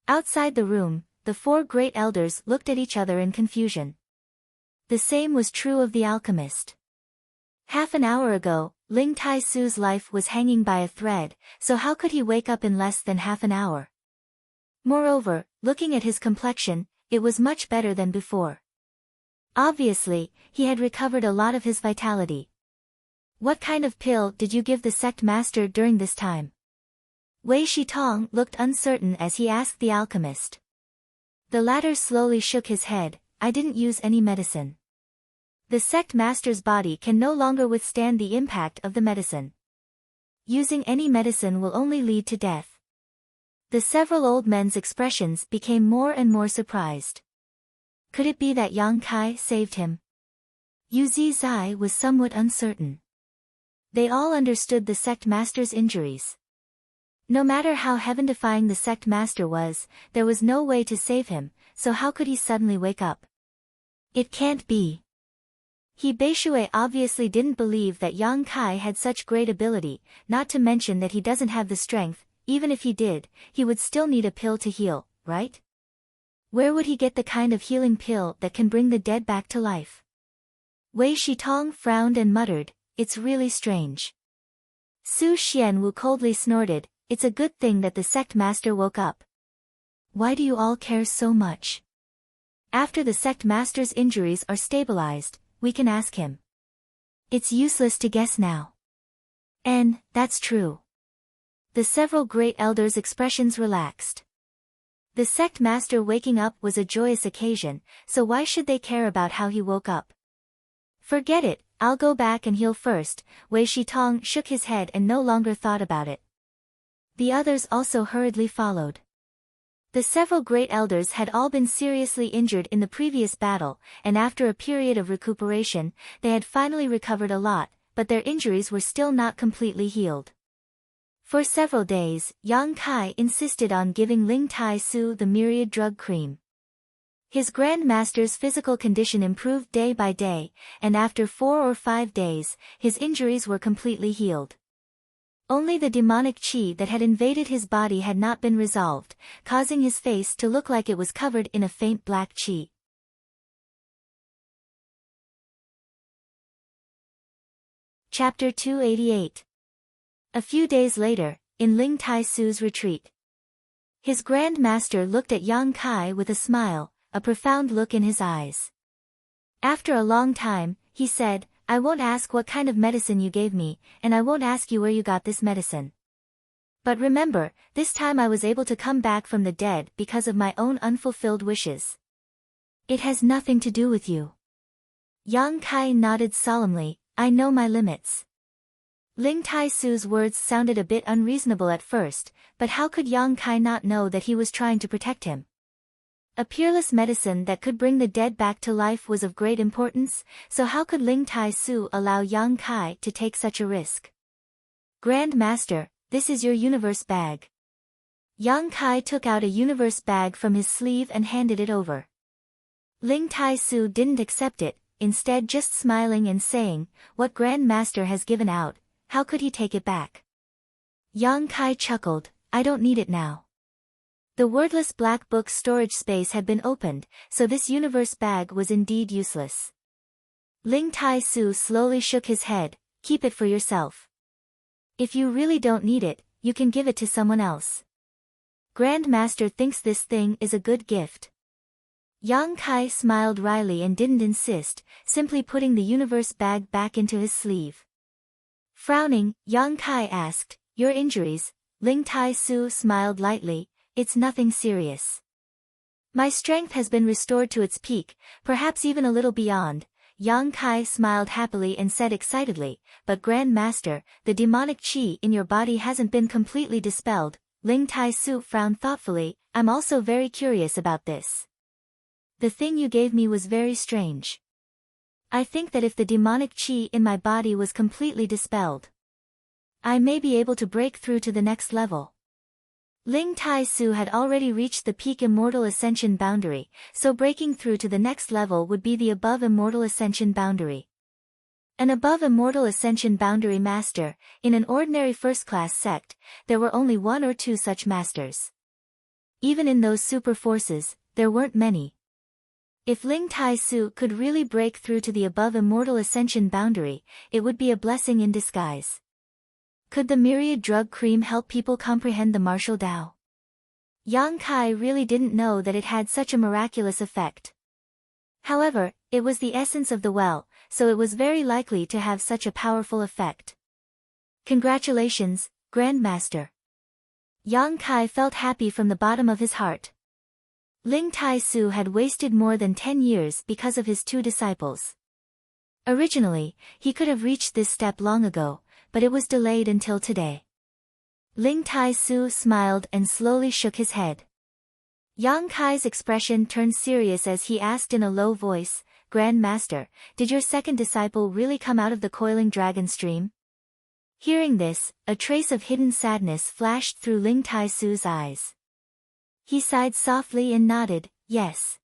Outside the room, the four great elders looked at each other in confusion. The same was true of the alchemist. Half an hour ago, Ling Tai Su's life was hanging by a thread, so how could he wake up in less than half an hour? Moreover, looking at his complexion, it was much better than before. Obviously, he had recovered a lot of his vitality. What kind of pill did you give the sect master during this time? Wei Shitong looked uncertain as he asked the alchemist. The latter slowly shook his head, "I didn't use any medicine. The sect master's body can no longer withstand the impact of the medicine. Using any medicine will only lead to death." The several old men's expressions became more and more surprised. Could it be that Yang Kai saved him? Yu Zizai was somewhat uncertain. They all understood the sect master's injuries. No matter how heaven-defying the sect master was, there was no way to save him, so how could he suddenly wake up? It can't be. He Beishui obviously didn't believe that Yang Kai had such great ability, not to mention that he doesn't have the strength. Even if he did, he would still need a pill to heal, right? Where would he get the kind of healing pill that can bring the dead back to life? Wei Shitong frowned and muttered, "It's really strange." Su Xianwu coldly snorted, "It's a good thing that the sect master woke up. Why do you all care so much? After the sect master's injuries are stabilized, we can ask him. It's useless to guess now." And, that's true. The several great elders' expressions relaxed. The sect master waking up was a joyous occasion, so why should they care about how he woke up? Forget it, I'll go back and heal first. Wei Shitong shook his head and no longer thought about it. The others also hurriedly followed. The several great elders had all been seriously injured in the previous battle, and after a period of recuperation, they had finally recovered a lot, but their injuries were still not completely healed. For several days, Yang Kai insisted on giving Ling Tai Su the myriad drug cream. His Grand Master's physical condition improved day by day, and after 4 or 5 days, his injuries were completely healed. Only the demonic qi that had invaded his body had not been resolved, causing his face to look like it was covered in a faint black qi. Chapter 288. A few days later, in Ling Tai Su's retreat. His Grand Master looked at Yang Kai with a smile, a profound look in his eyes. After a long time, he said, "I won't ask what kind of medicine you gave me, and I won't ask you where you got this medicine. But remember, this time I was able to come back from the dead because of my own unfulfilled wishes. It has nothing to do with you." Yang Kai nodded solemnly, "I know my limits." Ling Tai Su's words sounded a bit unreasonable at first, but how could Yang Kai not know that he was trying to protect him? A peerless medicine that could bring the dead back to life was of great importance, so how could Ling Tai Su allow Yang Kai to take such a risk? "Grand Master, this is your universe bag." Yang Kai took out a universe bag from his sleeve and handed it over. Ling Tai Su didn't accept it, instead just smiling and saying, "What Grand Master has given out, how could he take it back?" Yang Kai chuckled, "I don't need it now." The wordless black book storage space had been opened, so this universe bag was indeed useless. Ling Tai Su slowly shook his head, "Keep it for yourself. If you really don't need it, you can give it to someone else. Grand Master thinks this thing is a good gift." Yang Kai smiled wryly and didn't insist, simply putting the universe bag back into his sleeve. Frowning, Yang Kai asked, "Your injuries?" Ling Tai Su smiled lightly, "It's nothing serious. My strength has been restored to its peak, perhaps even a little beyond." Yang Kai smiled happily and said excitedly, "But Grand Master, the demonic qi in your body hasn't been completely dispelled." Ling Tai Su frowned thoughtfully, "I'm also very curious about this. The thing you gave me was very strange. I think that if the demonic qi in my body was completely dispelled, I may be able to break through to the next level." Ling Tai Su had already reached the peak immortal ascension boundary, so breaking through to the next level would be the above immortal ascension boundary. An above immortal ascension boundary master, in an ordinary first-class sect, there were only 1 or 2 such masters. Even in those super forces, there weren't many. If Ling Tai Su could really break through to the above immortal ascension boundary, it would be a blessing in disguise. Could the myriad drug cream help people comprehend the martial Tao? Yang Kai really didn't know that it had such a miraculous effect. However, it was the essence of the well, so it was very likely to have such a powerful effect. "Congratulations, Grand Master." Yang Kai felt happy from the bottom of his heart. Ling Tai Su had wasted more than 10 years because of his 2 disciples. Originally, he could have reached this step long ago, but it was delayed until today. Ling Tai Su smiled and slowly shook his head. Yang Kai's expression turned serious as he asked in a low voice, "Grand Master, did your second disciple really come out of the coiling dragon stream?" Hearing this, a trace of hidden sadness flashed through Ling Tai-su's eyes. He sighed softly and nodded, yes.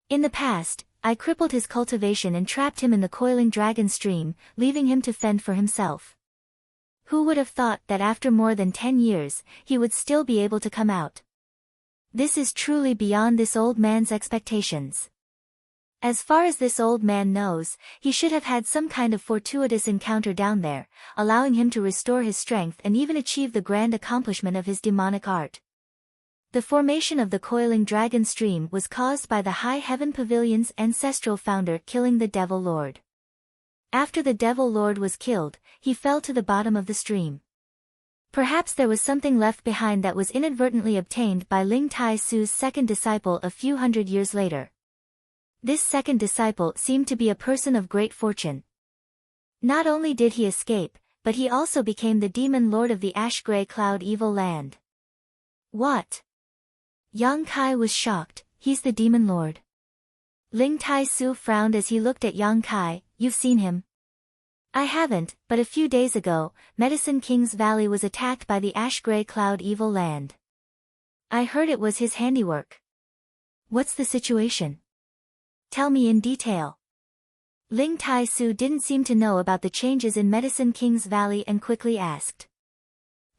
In the past, I crippled his cultivation and trapped him in the coiling dragon stream, leaving him to fend for himself. Who would have thought that after more than 10 years, he would still be able to come out? This is truly beyond this old man's expectations. As far as this old man knows, he should have had some kind of fortuitous encounter down there, allowing him to restore his strength and even achieve the grand accomplishment of his demonic art. The formation of the coiling dragon stream was caused by the High Heaven Pavilion's ancestral founder killing the Devil Lord. After the Devil Lord was killed, he fell to the bottom of the stream. Perhaps there was something left behind that was inadvertently obtained by Ling Tai-su's second disciple a few hundred years later. This second disciple seemed to be a person of great fortune. Not only did he escape, but he also became the demon lord of the Ash-Gray Cloud Evil Land. What? Yang Kai was shocked. He's the demon lord. Ling Tai-su frowned as he looked at Yang Kai. You've seen him? I haven't, but a few days ago, Medicine King's Valley was attacked by the Ash-Gray Cloud Evil Land. I heard it was his handiwork. What's the situation? Tell me in detail. Ling Tai-su didn't seem to know about the changes in Medicine King's Valley and quickly asked.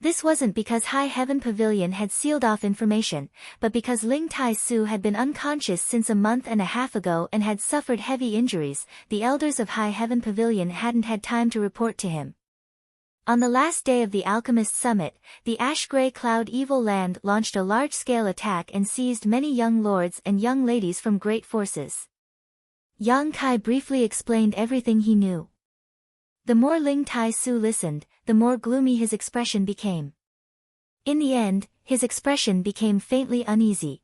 This wasn't because High Heaven Pavilion had sealed off information, but because Ling Tai-su had been unconscious since a month and a half ago and had suffered heavy injuries. The elders of High Heaven Pavilion hadn't had time to report to him. On the last day of the Alchemist Summit, the Ash-Gray Cloud Evil Land launched a large-scale attack and seized many young lords and young ladies from great forces. Yang Kai briefly explained everything he knew. The more Ling Tai-su listened, the more gloomy his expression became. In the end, his expression became faintly uneasy.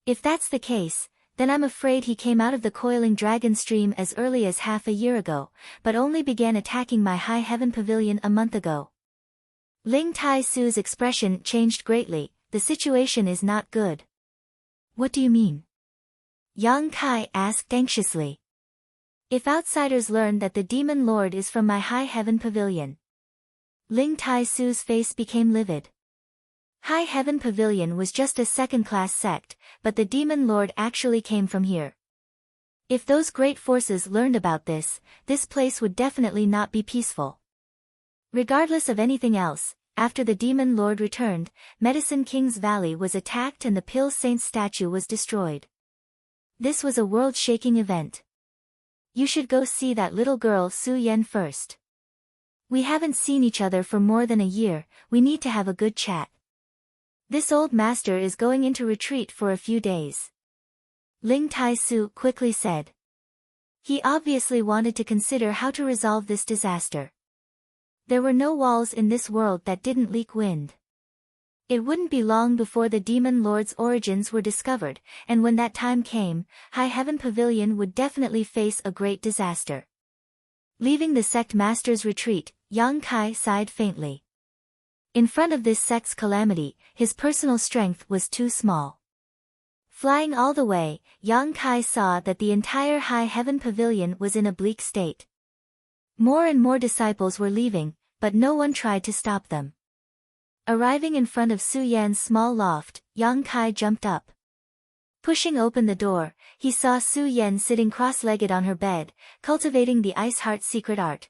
If that's the case, then I'm afraid he came out of the coiling dragon stream as early as half a year ago, but only began attacking my High Heaven Pavilion a month ago. Ling Tai-su's expression changed greatly. The situation is not good. What do you mean? Yang Kai asked anxiously. If outsiders learn that the Demon Lord is from my High Heaven Pavilion. Ling Tai-su's face became livid. High Heaven Pavilion was just a second-class sect, but the Demon Lord actually came from here. If those great forces learned about this, this place would definitely not be peaceful. Regardless of anything else, after the Demon Lord returned, Medicine King's Valley was attacked and the Pill Saint's statue was destroyed. This was a world-shaking event. You should go see that little girl Su Yan first. We haven't seen each other for more than a year, we need to have a good chat. This old master is going into retreat for a few days. Ling Tai-su quickly said. He obviously wanted to consider how to resolve this disaster. There were no walls in this world that didn't leak wind. It wouldn't be long before the Demon Lord's origins were discovered, and when that time came, High Heaven Pavilion would definitely face a great disaster. Leaving the sect master's retreat, Yang Kai sighed faintly. In front of this sect's calamity, his personal strength was too small. Flying all the way, Yang Kai saw that the entire High Heaven Pavilion was in a bleak state. More and more disciples were leaving, but no one tried to stop them. Arriving in front of Su Yan's small loft, Yang Kai jumped up. Pushing open the door, he saw Su Yan sitting cross-legged on her bed, cultivating the Ice Heart's secret art.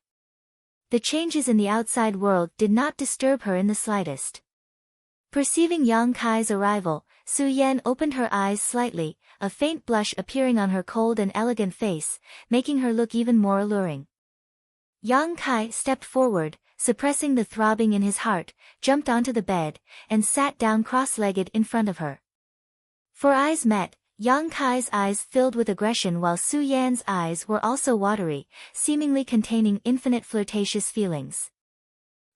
The changes in the outside world did not disturb her in the slightest. Perceiving Yang Kai's arrival, Su Yan opened her eyes slightly, a faint blush appearing on her cold and elegant face, making her look even more alluring. Yang Kai stepped forward, suppressing the throbbing in his heart, jumped onto the bed, and sat down cross-legged in front of her. For eyes met, Yang Kai's eyes filled with aggression while Su Yan's eyes were also watery, seemingly containing infinite flirtatious feelings.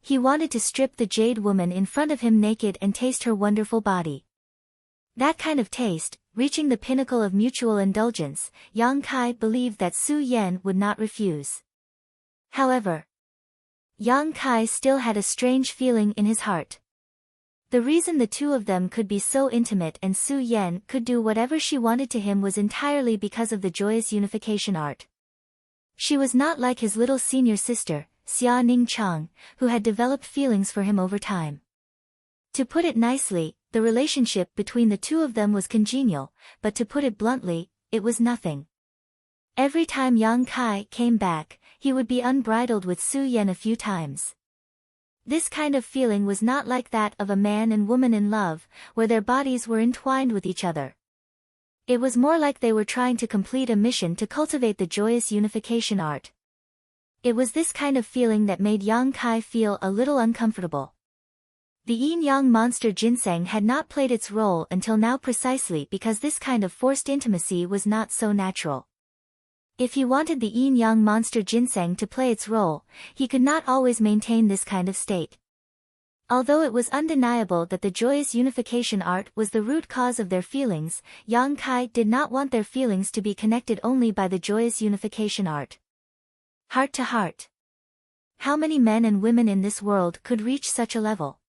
He wanted to strip the Jade Woman in front of him naked and taste her wonderful body. That kind of taste, reaching the pinnacle of mutual indulgence, Yang Kai believed that Su Yan would not refuse. However, Yang Kai still had a strange feeling in his heart. The reason the two of them could be so intimate and Su Yan could do whatever she wanted to him was entirely because of the joyous unification art. She was not like his little senior sister, Xia Ning Chang, who had developed feelings for him over time. To put it nicely, the relationship between the two of them was congenial, but to put it bluntly, it was nothing. Every time Yang Kai came back, he would be unbridled with Su Yan a few times. This kind of feeling was not like that of a man and woman in love, where their bodies were entwined with each other. It was more like they were trying to complete a mission to cultivate the joyous unification art. It was this kind of feeling that made Yang Kai feel a little uncomfortable. The yin-yang monster ginseng had not played its role until now precisely because this kind of forced intimacy was not so natural. If he wanted the yin-yang monster ginseng to play its role, he could not always maintain this kind of state. Although it was undeniable that the joyous unification art was the root cause of their feelings, Yang Kai did not want their feelings to be connected only by the joyous unification art. Heart to heart. How many men and women in this world could reach such a level?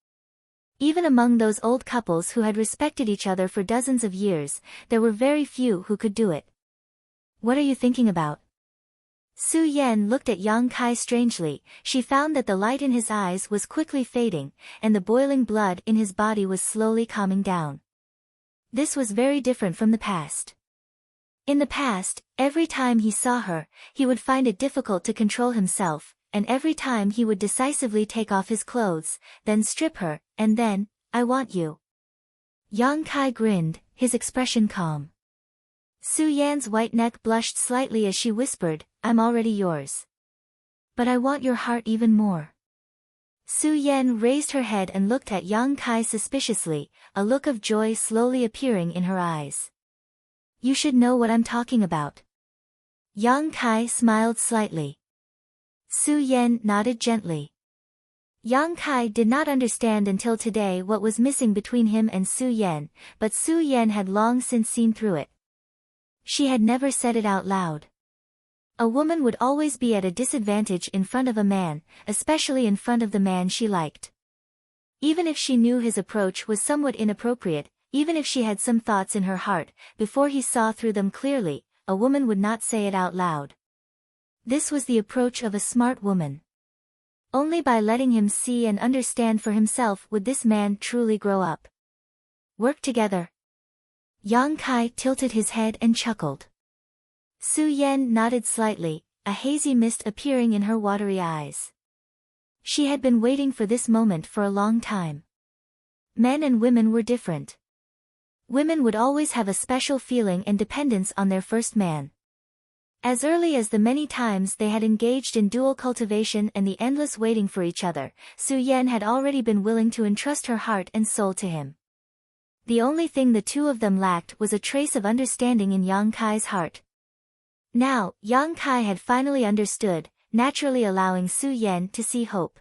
Even among those old couples who had respected each other for dozens of years, there were very few who could do it. What are you thinking about? Su Yan looked at Yang Kai strangely. She found that the light in his eyes was quickly fading, and the boiling blood in his body was slowly calming down. This was very different from the past. In the past, every time he saw her, he would find it difficult to control himself, and every time he would decisively take off his clothes, then strip her, and then, "I want you." Yang Kai grinned, his expression calm. Su Yan's white neck blushed slightly as she whispered, "I'm already yours. But I want your heart even more." Su Yan raised her head and looked at Yang Kai suspiciously, a look of joy slowly appearing in her eyes. "You should know what I'm talking about." Yang Kai smiled slightly. Su Yan nodded gently. Yang Kai did not understand until today what was missing between him and Su Yan, but Su Yan had long since seen through it. She had never said it out loud. A woman would always be at a disadvantage in front of a man, especially in front of the man she liked. Even if she knew his approach was somewhat inappropriate, even if she had some thoughts in her heart, before he saw through them clearly, a woman would not say it out loud. This was the approach of a smart woman. Only by letting him see and understand for himself would this man truly grow up. Work together. Yang Kai tilted his head and chuckled. Su Yan nodded slightly, a hazy mist appearing in her watery eyes. She had been waiting for this moment for a long time. Men and women were different. Women would always have a special feeling and dependence on their first man. As early as the many times they had engaged in dual cultivation and the endless waiting for each other, Su Yan had already been willing to entrust her heart and soul to him. The only thing the two of them lacked was a trace of understanding in Yang Kai's heart. Now, Yang Kai had finally understood, naturally allowing Su Yan to see hope.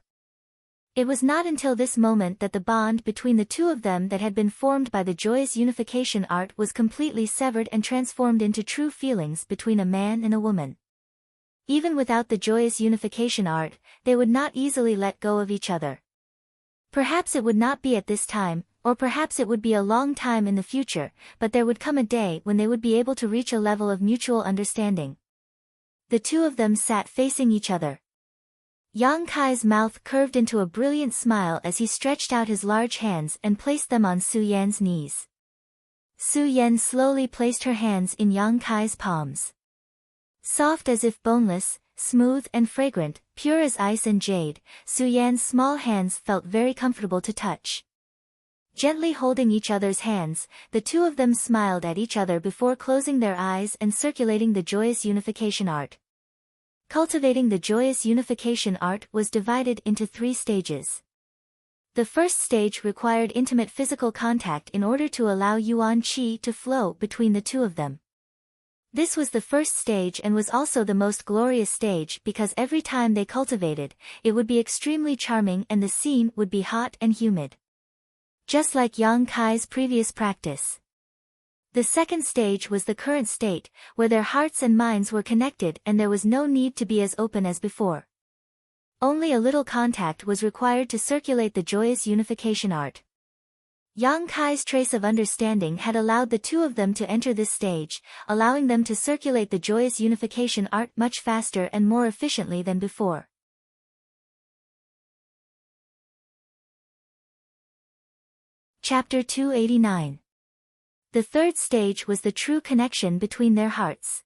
It was not until this moment that the bond between the two of them that had been formed by the joyous unification art was completely severed and transformed into true feelings between a man and a woman. Even without the joyous unification art, they would not easily let go of each other. Perhaps it would not be at this time, or perhaps it would be a long time in the future, but there would come a day when they would be able to reach a level of mutual understanding. The two of them sat facing each other. Yang Kai's mouth curved into a brilliant smile as he stretched out his large hands and placed them on Su Yan's knees. Su Yan slowly placed her hands in Yang Kai's palms. Soft as if boneless, smooth and fragrant, pure as ice and jade, Su Yan's small hands felt very comfortable to touch. Gently holding each other's hands, the two of them smiled at each other before closing their eyes and circulating the joyous unification art. Cultivating the joyous unification art was divided into 3 stages. The first stage required intimate physical contact in order to allow Yuan Qi to flow between the two of them. This was the first stage and was also the most glorious stage because every time they cultivated, it would be extremely charming and the scene would be hot and humid. Just like Yang Kai's previous practice. The second stage was the current state, where their hearts and minds were connected and there was no need to be as open as before. Only a little contact was required to circulate the joyous unification art. Yang Kai's trace of understanding had allowed the two of them to enter this stage, allowing them to circulate the joyous unification art much faster and more efficiently than before. Chapter 289. The third stage was the true connection between their hearts.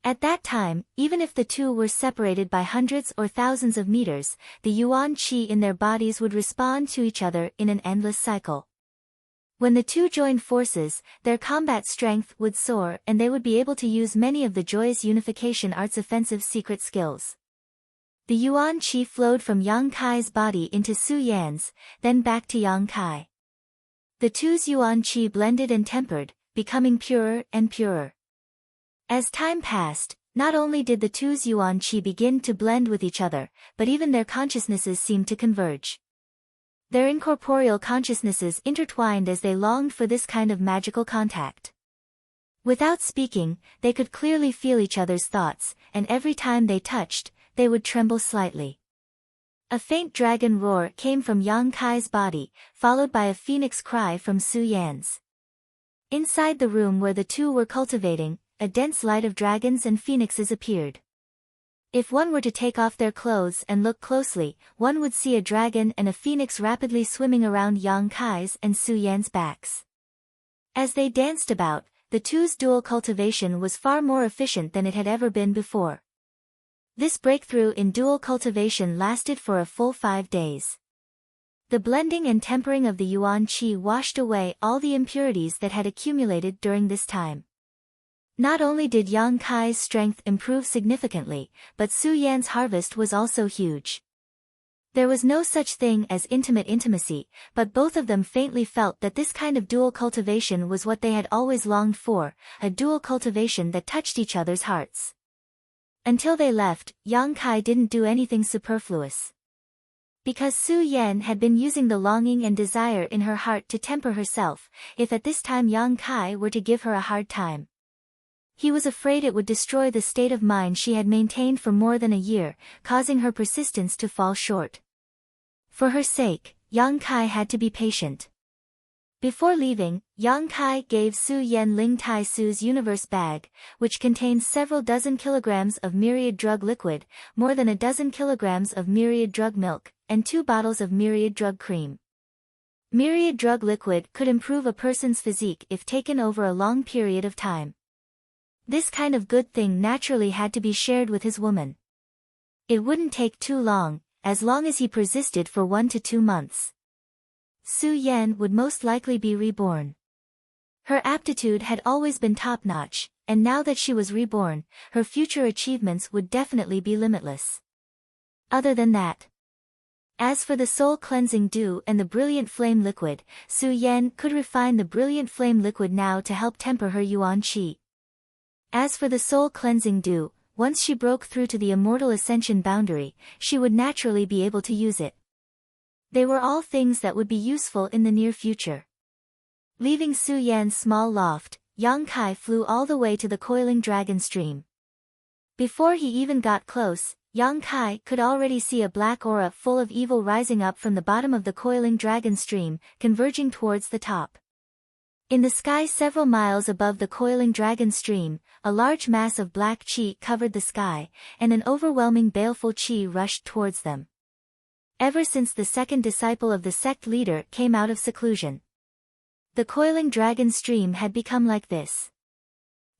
At that time, even if the two were separated by hundreds or thousands of meters, the yuan qi in their bodies would respond to each other in an endless cycle. When the two joined forces, their combat strength would soar and they would be able to use many of the Joyous Unification Art's offensive secret skills. The yuan qi flowed from Yang Kai's body into Su Yan's, then back to Yang Kai. The two's yuan qi blended and tempered, becoming purer and purer. As time passed, not only did the two's yuan qi begin to blend with each other, but even their consciousnesses seemed to converge. Their incorporeal consciousnesses intertwined as they longed for this kind of magical contact. Without speaking, they could clearly feel each other's thoughts, and every time they touched, they would tremble slightly. A faint dragon roar came from Yang Kai's body, followed by a phoenix cry from Su Yan's. Inside the room where the two were cultivating, a dense light of dragons and phoenixes appeared. If one were to take off their clothes and look closely, one would see a dragon and a phoenix rapidly swimming around Yang Kai's and Su Yan's backs. As they danced about, the two's dual cultivation was far more efficient than it had ever been before. This breakthrough in dual cultivation lasted for a full 5 days. The blending and tempering of the yuan qi washed away all the impurities that had accumulated during this time. Not only did Yang Kai's strength improve significantly, but Su Yan's harvest was also huge. There was no such thing as intimate intimacy, but both of them faintly felt that this kind of dual cultivation was what they had always longed for, a dual cultivation that touched each other's hearts. Until they left, Yang Kai didn't do anything superfluous. Because Su Yan had been using the longing and desire in her heart to temper herself, if at this time Yang Kai were to give her a hard time. He was afraid it would destroy the state of mind she had maintained for more than a year, causing her persistence to fall short. For her sake, Yang Kai had to be patient. Before leaving, Yang Kai gave Su Yan Ling Tai Su's universe bag, which contained several dozen kilograms of myriad drug liquid, more than a dozen kilograms of myriad drug milk, and 2 bottles of myriad drug cream. Myriad drug liquid could improve a person's physique if taken over a long period of time. This kind of good thing naturally had to be shared with his woman. It wouldn't take too long as he persisted for 1 to 2 months. Su Yan would most likely be reborn. Her aptitude had always been top-notch, and now that she was reborn, her future achievements would definitely be limitless. Other than that, as for the soul cleansing dew and the brilliant flame liquid, Su Yan could refine the brilliant flame liquid now to help temper her yuan qi. As for the soul cleansing dew, once she broke through to the immortal ascension boundary, she would naturally be able to use it. They were all things that would be useful in the near future. Leaving Su Yan's small loft, Yang Kai flew all the way to the coiling dragon stream. Before he even got close, Yang Kai could already see a black aura full of evil rising up from the bottom of the coiling dragon stream, converging towards the top. In the sky several miles above the coiling dragon stream, a large mass of black qi covered the sky, and an overwhelming baleful qi rushed towards them. Ever since the second disciple of the sect leader came out of seclusion, the coiling dragon stream had become like this.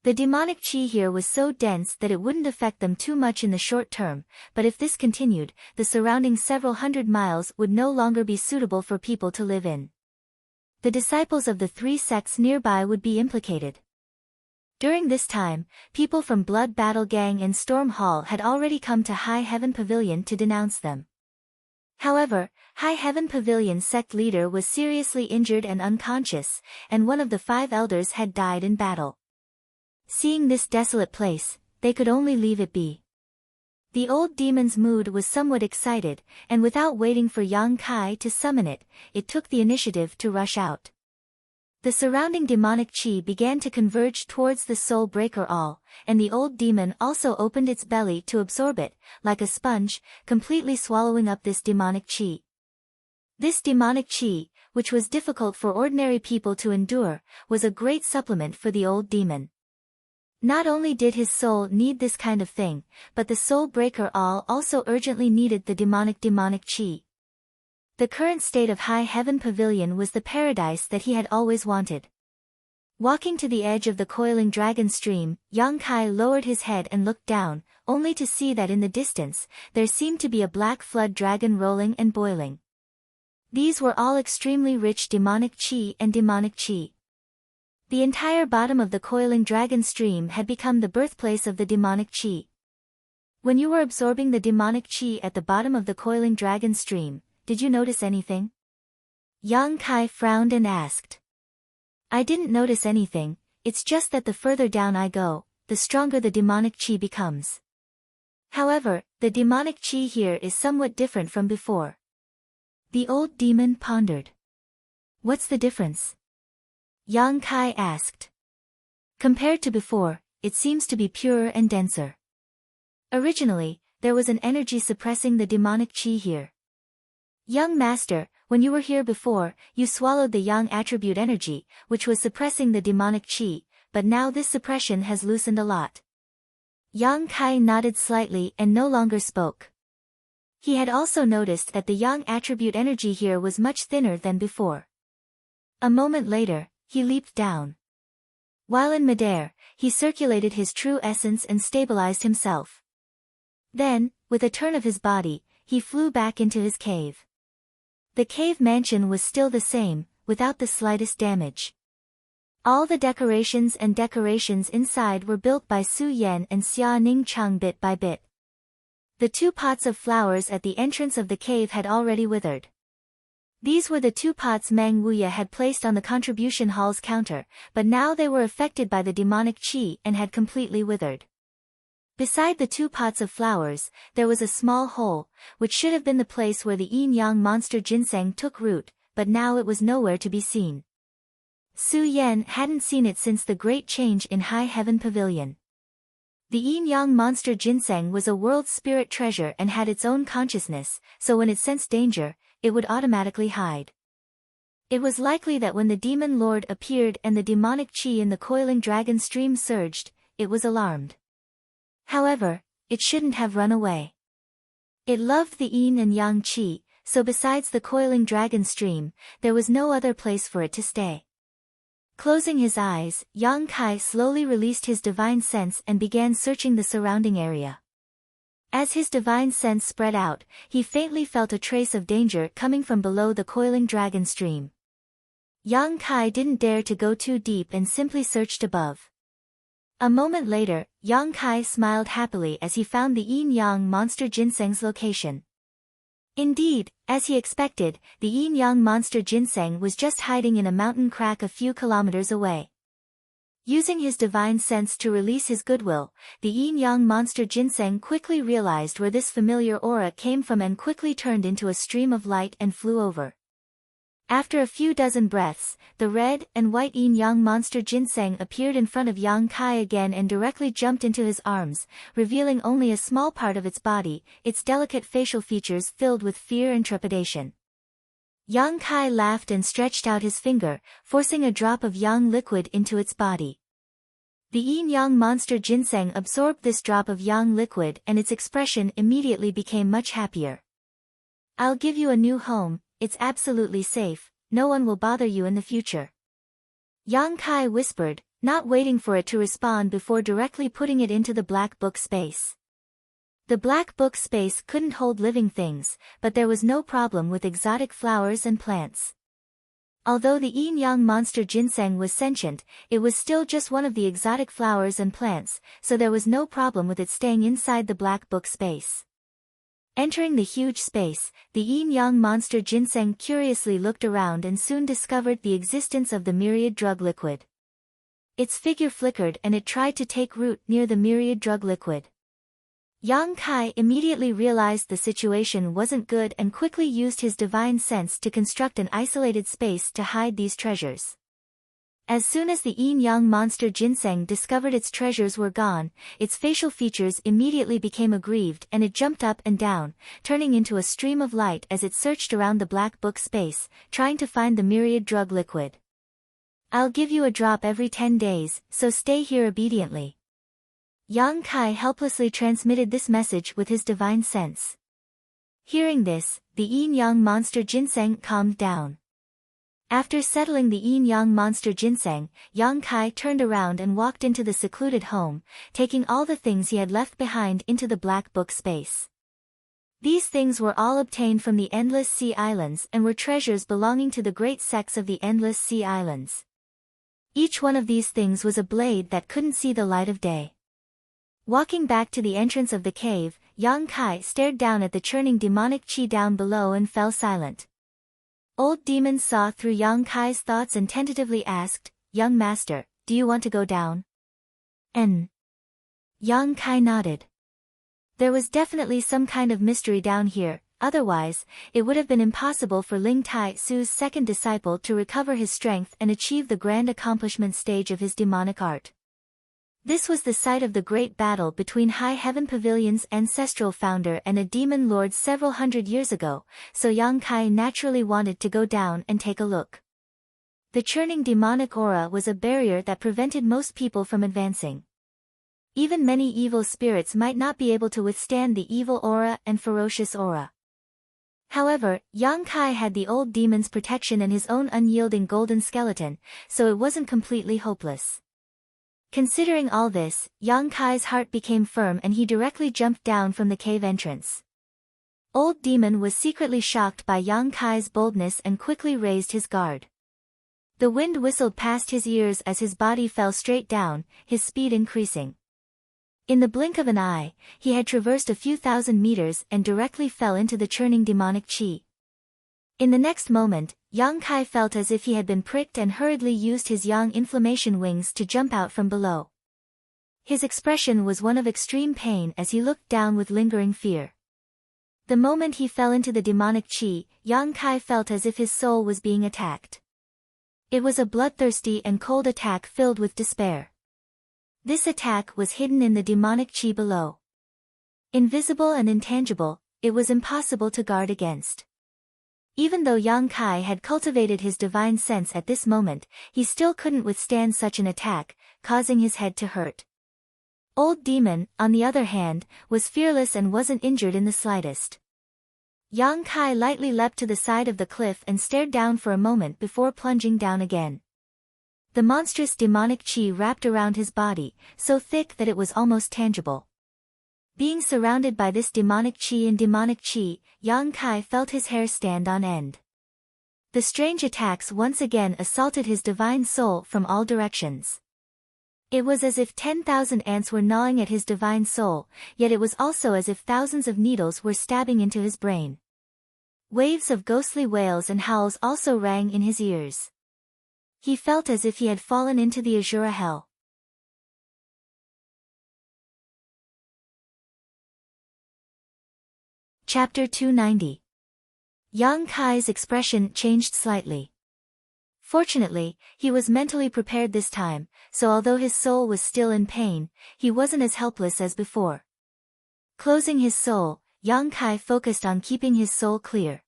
The demonic qi here was so dense that it wouldn't affect them too much in the short term, but if this continued, the surrounding several hundred miles would no longer be suitable for people to live in. The disciples of the 3 sects nearby would be implicated. During this time, people from Blood Battle Gang and Storm Hall had already come to High Heaven Pavilion to denounce them. However, High Heaven Pavilion sect leader was seriously injured and unconscious, and one of the 5 elders had died in battle. Seeing this desolate place, they could only leave it be. The old demon's mood was somewhat excited, and without waiting for Yang Kai to summon it, it took the initiative to rush out. The surrounding demonic qi began to converge towards the soul breaker all, and the old demon also opened its belly to absorb it, like a sponge, completely swallowing up this demonic qi. This demonic qi, which was difficult for ordinary people to endure, was a great supplement for the old demon. Not only did his soul need this kind of thing, but the soul breaker all also urgently needed the demonic qi. The current state of High Heaven Pavilion was the paradise that he had always wanted. Walking to the edge of the coiling dragon stream, Yang Kai lowered his head and looked down, only to see that in the distance, there seemed to be a black flood dragon rolling and boiling. These were all extremely rich demonic chi and demonic chi. The entire bottom of the coiling dragon stream had become the birthplace of the demonic chi. When you were absorbing the demonic chi at the bottom of the coiling dragon stream, did you notice anything? Yang Kai frowned and asked. I didn't notice anything, it's just that the further down I go, the stronger the demonic chi becomes. However, the demonic chi here is somewhat different from before. The old demon pondered. What's the difference? Yang Kai asked. Compared to before, it seems to be purer and denser. Originally, there was an energy suppressing the demonic chi here. Young master, when you were here before, you swallowed the yang attribute energy, which was suppressing the demonic chi, but now this suppression has loosened a lot. Yang Kai nodded slightly and no longer spoke. He had also noticed that the yang attribute energy here was much thinner than before. A moment later, he leaped down. While in midair, he circulated his true essence and stabilized himself. Then, with a turn of his body, he flew back into his cave. The cave mansion was still the same, without the slightest damage. All the decorations inside were built by Su Yan and Xia Ning Cheng bit by bit. The 2 pots of flowers at the entrance of the cave had already withered. These were the 2 pots Meng Wuya had placed on the contribution hall's counter, but now they were affected by the demonic chi and had completely withered. Beside the 2 pots of flowers, there was a small hole, which should have been the place where the yin-yang monster ginseng took root, but now it was nowhere to be seen. Su Yan hadn't seen it since the great change in High Heaven Pavilion. The yin-yang monster ginseng was a world spirit treasure and had its own consciousness, so when it sensed danger, it would automatically hide. It was likely that when the demon lord appeared and the demonic chi in the coiling dragon stream surged, it was alarmed. However, it shouldn't have run away. It loved the yin and yang chi, so besides the coiling dragon stream, there was no other place for it to stay. Closing his eyes, Yang Kai slowly released his divine sense and began searching the surrounding area. As his divine sense spread out, he faintly felt a trace of danger coming from below the coiling dragon stream. Yang Kai didn't dare to go too deep and simply searched above. A moment later, Yang Kai smiled happily as he found the yin-yang monster ginseng's location. Indeed, as he expected, the yin-yang monster ginseng was just hiding in a mountain crack a few kilometers away. Using his divine sense to release his goodwill, the yin-yang monster ginseng quickly realized where this familiar aura came from and quickly turned into a stream of light and flew over. After a few dozen breaths, the red and white yin-yang monster ginseng appeared in front of Yang Kai again and directly jumped into his arms, revealing only a small part of its body, its delicate facial features filled with fear and trepidation. Yang Kai laughed and stretched out his finger, forcing a drop of yang liquid into its body. The yin-yang monster ginseng absorbed this drop of yang liquid and its expression immediately became much happier. I'll give you a new home. It's absolutely safe, no one will bother you in the future. Yang Kai whispered, not waiting for it to respond before directly putting it into the black book space. The black book space couldn't hold living things, but there was no problem with exotic flowers and plants. Although the yin-yang monster ginseng was sentient, it was still just one of the exotic flowers and plants, so there was no problem with it staying inside the black book space. Entering the huge space, the yin-yang monster ginseng curiously looked around and soon discovered the existence of the myriad drug liquid. Its figure flickered and it tried to take root near the myriad drug liquid. Yang Kai immediately realized the situation wasn't good and quickly used his divine sense to construct an isolated space to hide these treasures. As soon as the yin-yang monster ginseng discovered its treasures were gone, its facial features immediately became aggrieved and it jumped up and down, turning into a stream of light as it searched around the black book space, trying to find the myriad drug liquid. I'll give you a drop every 10 days, so stay here obediently. Yang Kai helplessly transmitted this message with his divine sense. Hearing this, the yin-yang monster ginseng calmed down. After settling the yin-yang monster ginseng, Yang Kai turned around and walked into the secluded home, taking all the things he had left behind into the black book space. These things were all obtained from the Endless Sea Islands and were treasures belonging to the great sects of the Endless Sea Islands. Each one of these things was a blade that couldn't see the light of day. Walking back to the entrance of the cave, Yang Kai stared down at the churning demonic chi down below and fell silent. Old Demon saw through Yang Kai's thoughts and tentatively asked, "Young master, do you want to go down?" Yang Kai nodded. There was definitely some kind of mystery down here, otherwise, it would have been impossible for Ling Tai Su's second disciple to recover his strength and achieve the grand accomplishment stage of his demonic art. This was the site of the great battle between High Heaven Pavilion's ancestral founder and a demon lord several hundred years ago, so Yang Kai naturally wanted to go down and take a look. The churning demonic aura was a barrier that prevented most people from advancing. Even many evil spirits might not be able to withstand the evil aura and ferocious aura. However, Yang Kai had the old demon's protection and his own unyielding golden skeleton, so it wasn't completely hopeless. Considering all this, Yang Kai's heart became firm and he directly jumped down from the cave entrance. Old Demon was secretly shocked by Yang Kai's boldness and quickly raised his guard. The wind whistled past his ears as his body fell straight down, his speed increasing. In the blink of an eye, he had traversed a few thousand meters and directly fell into the churning demonic chi. In the next moment, Yang Kai felt as if he had been pricked and hurriedly used his yang inflammation wings to jump out from below. His expression was one of extreme pain as he looked down with lingering fear. The moment he fell into the demonic chi, Yang Kai felt as if his soul was being attacked. It was a bloodthirsty and cold attack filled with despair. This attack was hidden in the demonic chi below. Invisible and intangible, it was impossible to guard against. Even though Yang Kai had cultivated his divine sense at this moment, he still couldn't withstand such an attack, causing his head to hurt. Old Demon, on the other hand, was fearless and wasn't injured in the slightest. Yang Kai lightly leapt to the side of the cliff and stared down for a moment before plunging down again. The monstrous demonic chi wrapped around his body, so thick that it was almost tangible. Being surrounded by this demonic chi, Yang Kai felt his hair stand on end. The strange attacks once again assaulted his divine soul from all directions. It was as if 10,000 ants were gnawing at his divine soul, yet it was also as if thousands of needles were stabbing into his brain. Waves of ghostly wails and howls also rang in his ears. He felt as if he had fallen into the Azura hell. Chapter 290. Yang Kai's expression changed slightly. Fortunately, he was mentally prepared this time, so although his soul was still in pain, he wasn't as helpless as before. Closing his soul, Yang Kai focused on keeping his soul clear.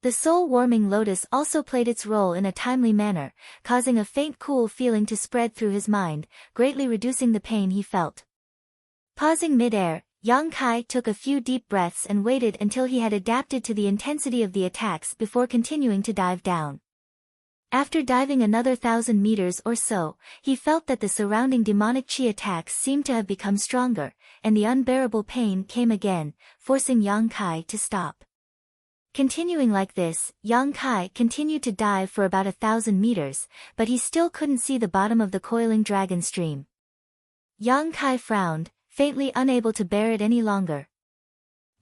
The soul-warming lotus also played its role in a timely manner, causing a faint cool feeling to spread through his mind, greatly reducing the pain he felt. Pausing mid-air, Yang Kai took a few deep breaths and waited until he had adapted to the intensity of the attacks before continuing to dive down. After diving another 1,000 meters or so, he felt that the surrounding demonic chi attacks seemed to have become stronger, and the unbearable pain came again, forcing Yang Kai to stop. Continuing like this, Yang Kai continued to dive for about 1,000 meters, but he still couldn't see the bottom of the coiling dragon stream. Yang Kai frowned, faintly unable to bear it any longer.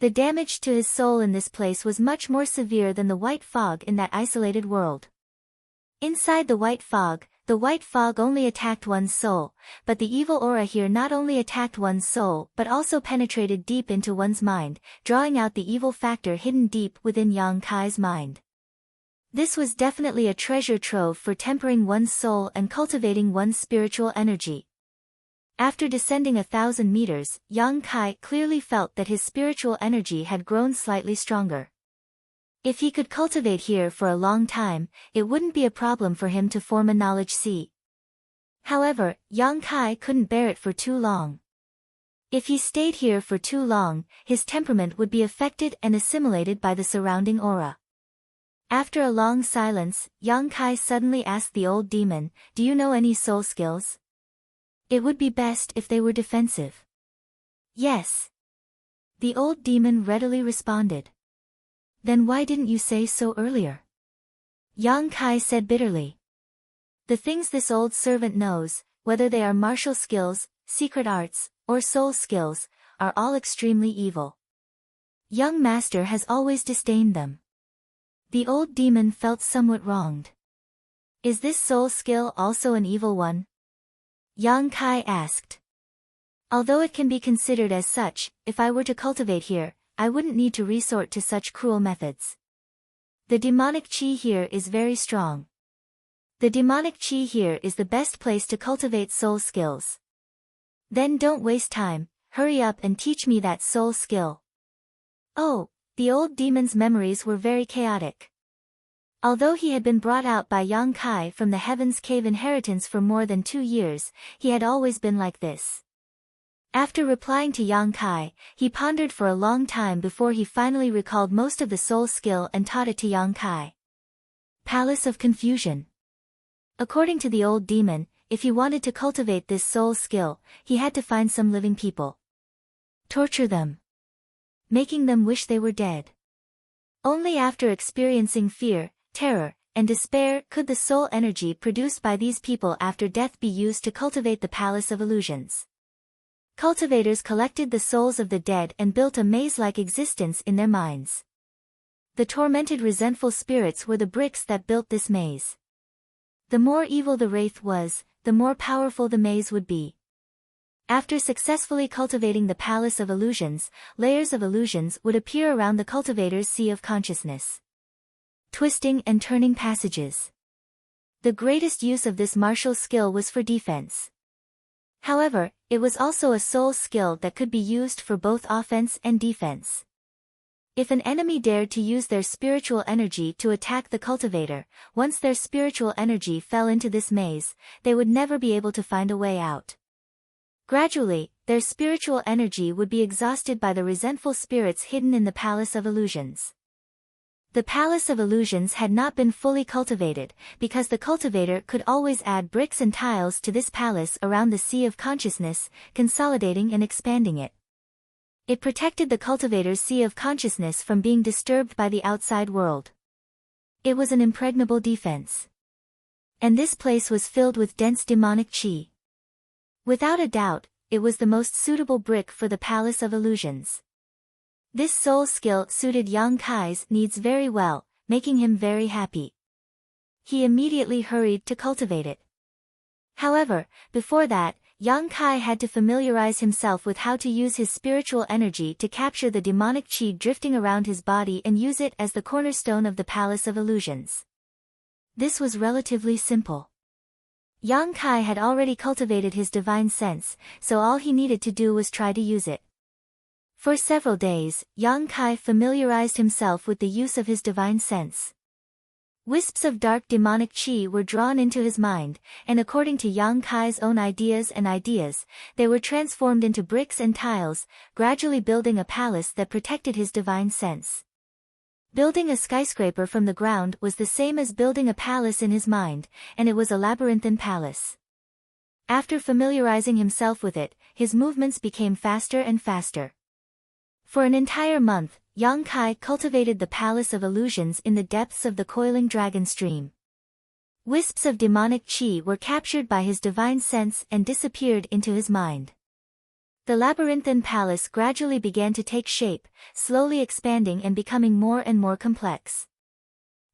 The damage to his soul in this place was much more severe than the white fog in that isolated world. Inside the white fog only attacked one's soul, but the evil aura here not only attacked one's soul but also penetrated deep into one's mind, drawing out the evil factor hidden deep within Yang Kai's mind. This was definitely a treasure trove for tempering one's soul and cultivating one's spiritual energy. After descending 1,000 meters, Yang Kai clearly felt that his spiritual energy had grown slightly stronger. If he could cultivate here for a long time, it wouldn't be a problem for him to form a knowledge sea. However, Yang Kai couldn't bear it for too long. If he stayed here for too long, his temperament would be affected and assimilated by the surrounding aura. After a long silence, Yang Kai suddenly asked the old demon, "Do you know any soul skills? It would be best if they were defensive." "Yes." The old demon readily responded. "Then why didn't you say so earlier?" Yang Kai said bitterly. The things this old servant knows, whether they are martial skills, secret arts, or soul skills, are all extremely evil. Young master has always disdained them. The old demon felt somewhat wronged. "Is this soul skill also an evil one?" Yang Kai asked. "Although it can be considered as such, if I were to cultivate here, I wouldn't need to resort to such cruel methods. The demonic chi here is very strong. The demonic chi here is the best place to cultivate soul skills. Then don't waste time, hurry up and teach me that soul skill." Oh, the old demon's memories were very chaotic. Although he had been brought out by Yang Kai from the Heaven's Cave inheritance for more than 2 years, he had always been like this. After replying to Yang Kai, he pondered for a long time before he finally recalled most of the soul skill and taught it to Yang Kai. Palace of Confusion. According to the old demon, if he wanted to cultivate this soul skill, he had to find some living people. Torture them. Making them wish they were dead. Only after experiencing fear, terror, and despair could the soul energy produced by these people after death be used to cultivate the Palace of Illusions. Cultivators collected the souls of the dead and built a maze-like existence in their minds. The tormented resentful spirits were the bricks that built this maze. The more evil the wraith was, the more powerful the maze would be. After successfully cultivating the Palace of Illusions, layers of illusions would appear around the cultivator's sea of consciousness. Twisting and turning passages. The greatest use of this martial skill was for defense. However, it was also a soul skill that could be used for both offense and defense. If an enemy dared to use their spiritual energy to attack the cultivator, once their spiritual energy fell into this maze, they would never be able to find a way out. Gradually, their spiritual energy would be exhausted by the resentful spirits hidden in the Palace of Illusions. The Palace of Illusions had not been fully cultivated, because the cultivator could always add bricks and tiles to this palace around the sea of consciousness, consolidating and expanding it. It protected the cultivator's sea of consciousness from being disturbed by the outside world. It was an impregnable defense. And this place was filled with dense demonic chi. Without a doubt, it was the most suitable brick for the Palace of Illusions. This soul skill suited Yang Kai's needs very well, making him very happy. He immediately hurried to cultivate it. However, before that, Yang Kai had to familiarize himself with how to use his spiritual energy to capture the demonic chi drifting around his body and use it as the cornerstone of the Palace of Illusions. This was relatively simple. Yang Kai had already cultivated his divine sense, so all he needed to do was try to use it. For several days, Yang Kai familiarized himself with the use of his divine sense. Wisps of dark demonic chi were drawn into his mind, and according to Yang Kai's own ideas, they were transformed into bricks and tiles, gradually building a palace that protected his divine sense. Building a skyscraper from the ground was the same as building a palace in his mind, and it was a labyrinthine palace. After familiarizing himself with it, his movements became faster and faster. For an entire month, Yang Kai cultivated the Palace of Illusions in the depths of the coiling dragon stream. Wisps of demonic chi were captured by his divine sense and disappeared into his mind. The labyrinthine palace gradually began to take shape, slowly expanding and becoming more and more complex.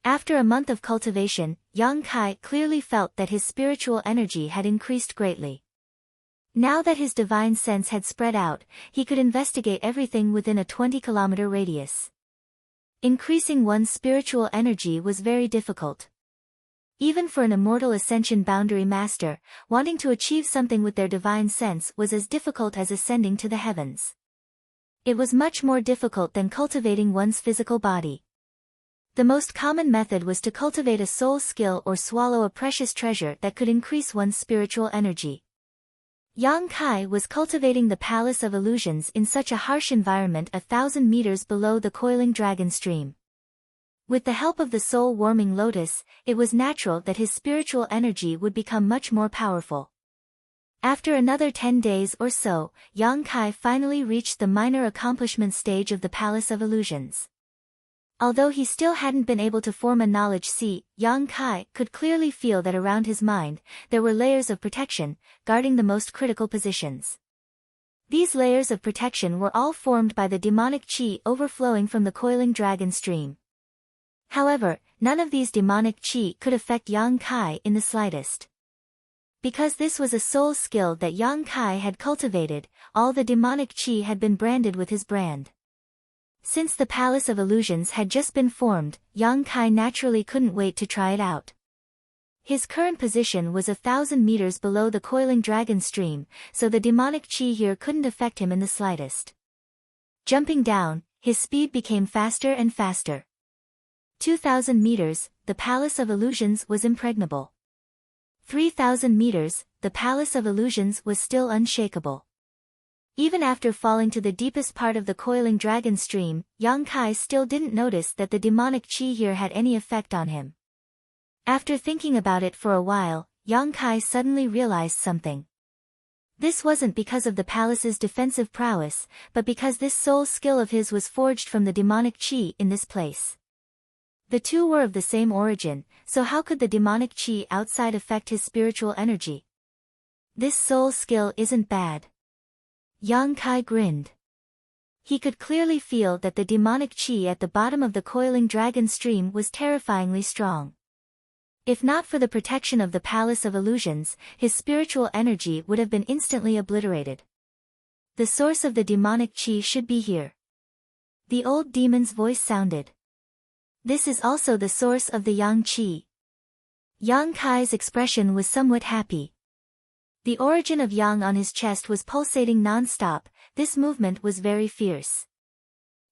After a month of cultivation, Yang Kai clearly felt that his spiritual energy had increased greatly. Now that his divine sense had spread out, he could investigate everything within a 20-kilometer radius. Increasing one's spiritual energy was very difficult. Even for an immortal ascension boundary master, wanting to achieve something with their divine sense was as difficult as ascending to the heavens. It was much more difficult than cultivating one's physical body. The most common method was to cultivate a soul skill or swallow a precious treasure that could increase one's spiritual energy. Yang Kai was cultivating the Palace of Illusions in such a harsh environment 1,000 meters below the coiling dragon stream. With the help of the soul-warming lotus, it was natural that his spiritual energy would become much more powerful. After another 10 days or so, Yang Kai finally reached the minor accomplishment stage of the Palace of Illusions. Although he still hadn't been able to form a knowledge seat, Yang Kai could clearly feel that around his mind, there were layers of protection, guarding the most critical positions. These layers of protection were all formed by the demonic chi overflowing from the coiling dragon stream. However, none of these demonic chi could affect Yang Kai in the slightest. Because this was a soul skill that Yang Kai had cultivated, all the demonic chi had been branded with his brand. Since the Palace of Illusions had just been formed, Yang Kai naturally couldn't wait to try it out. His current position was 1,000 meters below the coiling dragon stream, so the demonic chi here couldn't affect him in the slightest. Jumping down, his speed became faster and faster. 2,000 meters, the Palace of Illusions was impregnable. 3,000 meters, the Palace of Illusions was still unshakable. Even after falling to the deepest part of the coiling dragon stream, Yang Kai still didn't notice that the demonic chi here had any effect on him. After thinking about it for a while, Yang Kai suddenly realized something. This wasn't because of the palace's defensive prowess, but because this soul skill of his was forged from the demonic chi in this place. The two were of the same origin, so how could the demonic chi outside affect his spiritual energy? This soul skill isn't bad. Yang Kai grinned. He could clearly feel that the demonic chi at the bottom of the coiling dragon stream was terrifyingly strong. If not for the protection of the Palace of Illusions, his spiritual energy would have been instantly obliterated. The source of the demonic chi should be here. The old demon's voice sounded. This is also the source of the yang chi. Yang Kai's expression was somewhat happy. The origin of yang on his chest was pulsating non-stop. This movement was very fierce.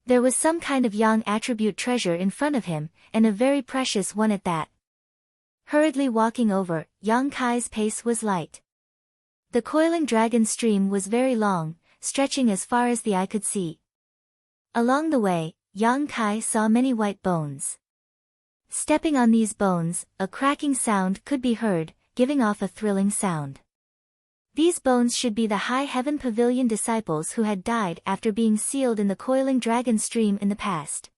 There was some kind of yang attribute treasure in front of him, and a very precious one at that. Hurriedly walking over, Yang Kai's pace was light. The coiling dragon stream was very long, stretching as far as the eye could see. Along the way, Yang Kai saw many white bones. Stepping on these bones, a cracking sound could be heard, giving off a thrilling sound. These bones should be the High Heaven Pavilion disciples who had died after being sealed in the coiling dragon stream in the past.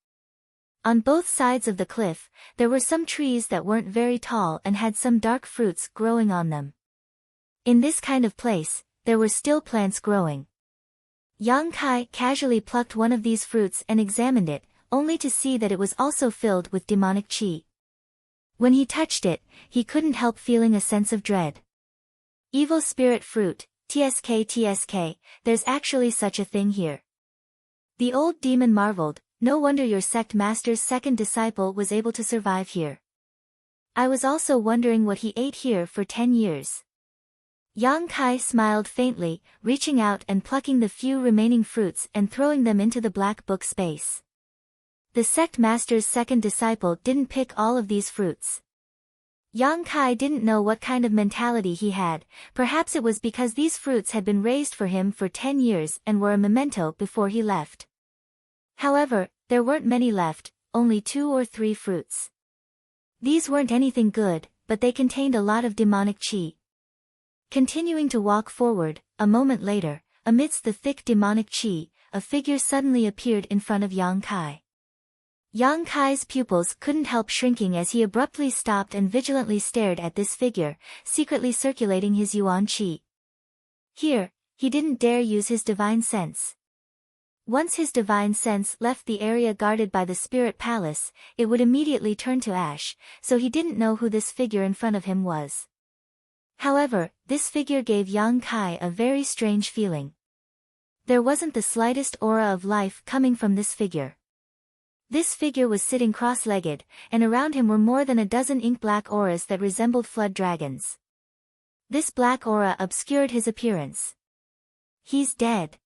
On both sides of the cliff, there were some trees that weren't very tall and had some dark fruits growing on them. In this kind of place, there were still plants growing. Yang Kai casually plucked one of these fruits and examined it, only to see that it was also filled with demonic chi. When he touched it, he couldn't help feeling a sense of dread. Evil spirit fruit, TSK, there's actually such a thing here. The old demon marveled, no wonder your sect master's second disciple was able to survive here. I was also wondering what he ate here for 10 years. Yang Kai smiled faintly, reaching out and plucking the few remaining fruits and throwing them into the black book space. The sect master's second disciple didn't pick all of these fruits. Yang Kai didn't know what kind of mentality he had. Perhaps it was because these fruits had been raised for him for 10 years and were a memento before he left. However, there weren't many left, only 2 or 3 fruits. These weren't anything good, but they contained a lot of demonic chi. Continuing to walk forward, a moment later, amidst the thick demonic chi, a figure suddenly appeared in front of Yang Kai. Yang Kai's pupils couldn't help shrinking as he abruptly stopped and vigilantly stared at this figure, secretly circulating his yuan chi. Here, he didn't dare use his divine sense. Once his divine sense left the area guarded by the spirit palace, it would immediately turn to ash, so he didn't know who this figure in front of him was. However, this figure gave Yang Kai a very strange feeling. There wasn't the slightest aura of life coming from this figure. This figure was sitting cross-legged, and around him were more than a dozen ink-black auras that resembled flood dragons. This black aura obscured his appearance. He's dead.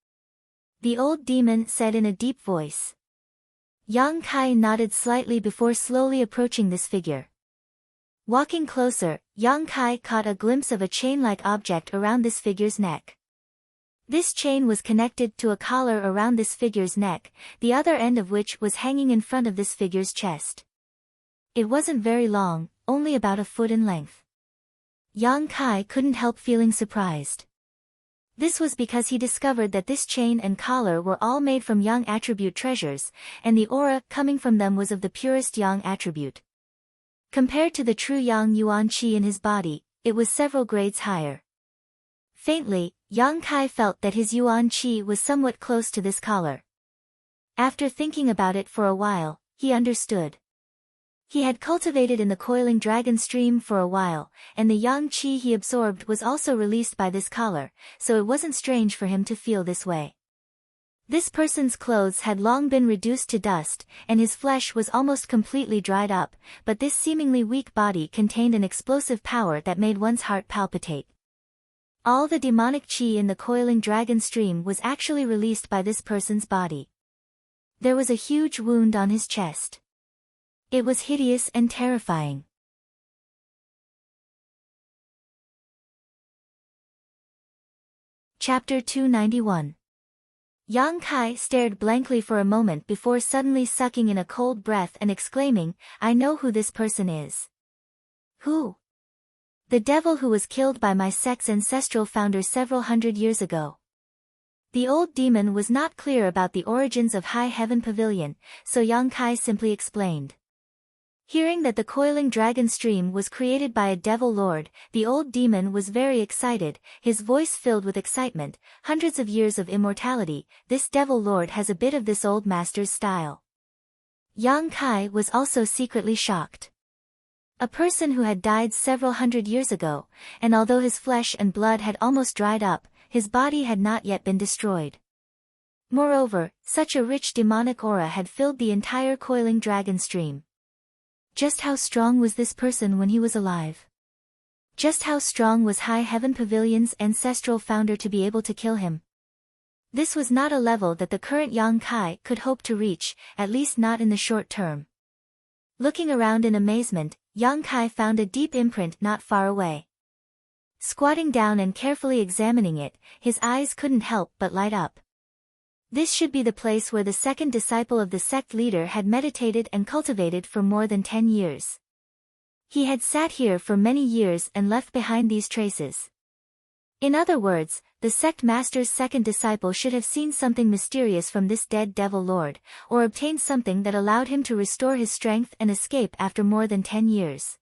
The old demon said in a deep voice. Yang Kai nodded slightly before slowly approaching this figure. Walking closer, Yang Kai caught a glimpse of a chain-like object around this figure's neck. This chain was connected to a collar around this figure's neck, the other end of which was hanging in front of this figure's chest. It wasn't very long, only about a foot in length. Yang Kai couldn't help feeling surprised. This was because he discovered that this chain and collar were all made from Yang attribute treasures, and the aura coming from them was of the purest Yang attribute. Compared to the true Yang Yuan Qi in his body, it was several grades higher. Faintly, Yang Kai felt that his Yuan Qi was somewhat close to this collar. After thinking about it for a while, he understood. He had cultivated in the coiling dragon stream for a while, and the Yang Qi he absorbed was also released by this collar, so it wasn't strange for him to feel this way. This person's clothes had long been reduced to dust, and his flesh was almost completely dried up, but this seemingly weak body contained an explosive power that made one's heart palpitate. All the demonic qi in the coiling dragon stream was actually released by this person's body. There was a huge wound on his chest. It was hideous and terrifying. Chapter 291. Yang Kai stared blankly for a moment before suddenly sucking in a cold breath and exclaiming, "I know who this person is." "Who?" "The devil who was killed by my sect's ancestral founder several hundred years ago." The old demon was not clear about the origins of High Heaven Pavilion, so Yang Kai simply explained. Hearing that the coiling dragon stream was created by a devil lord, the old demon was very excited, his voice filled with excitement. "Hundreds of years of immortality, this devil lord has a bit of this old master's style." Yang Kai was also secretly shocked. A person who had died several hundred years ago, and although his flesh and blood had almost dried up, his body had not yet been destroyed. Moreover, such a rich demonic aura had filled the entire coiling dragon stream. Just how strong was this person when he was alive? Just how strong was High Heaven Pavilion's ancestral founder to be able to kill him? This was not a level that the current Yang Kai could hope to reach, at least not in the short term. Looking around in amazement, Yang Kai found a deep imprint not far away. Squatting down and carefully examining it, his eyes couldn't help but light up. This should be the place where the second disciple of the sect leader had meditated and cultivated for more than 10 years. He had sat here for many years and left behind these traces. In other words, the sect master's second disciple should have seen something mysterious from this dead devil lord, or obtained something that allowed him to restore his strength and escape after more than 10 years.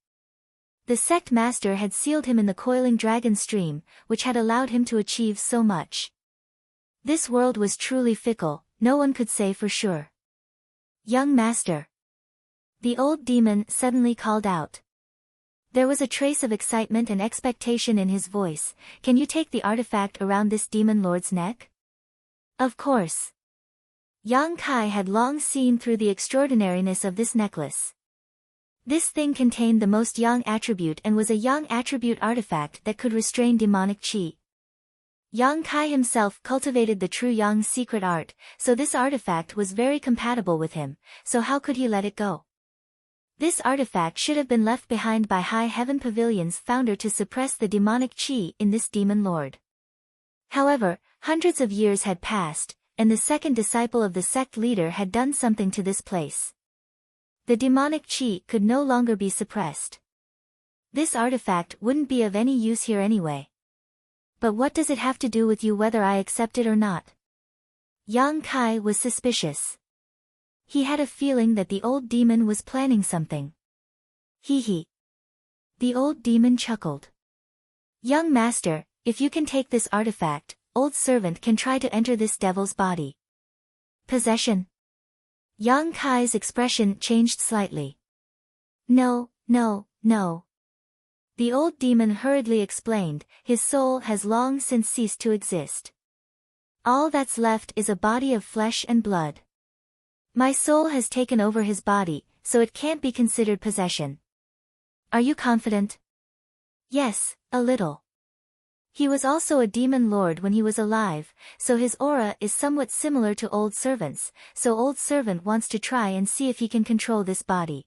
The sect master had sealed him in the coiling dragon stream, which had allowed him to achieve so much. This world was truly fickle, no one could say for sure. "Young master." The old demon suddenly called out. There was a trace of excitement and expectation in his voice. "Can you take the artifact around this demon lord's neck?" "Of course." Yang Kai had long seen through the extraordinariness of this necklace. This thing contained the most Yang attribute and was a Yang attribute artifact that could restrain demonic qi. Yang Kai himself cultivated the true Yang secret art, so this artifact was very compatible with him, so how could he let it go? This artifact should have been left behind by High Heaven Pavilion's founder to suppress the demonic qi in this demon lord. However, hundreds of years had passed, and the second disciple of the sect leader had done something to this place. The demonic qi could no longer be suppressed. This artifact wouldn't be of any use here anyway. But what does it have to do with you whether I accept it or not? Yang Kai was suspicious. He had a feeling that the old demon was planning something. Hee. The old demon chuckled. "Young master, if you can take this artifact, old servant can try to enter this devil's body." "Possession?" Yang Kai's expression changed slightly. No. The old demon hurriedly explained, "His soul has long since ceased to exist. All that's left is a body of flesh and blood. My soul has taken over his body, so it can't be considered possession." "Are you confident?" "Yes, a little. He was also a demon lord when he was alive, so his aura is somewhat similar to old servant's, so old servant wants to try and see if he can control this body."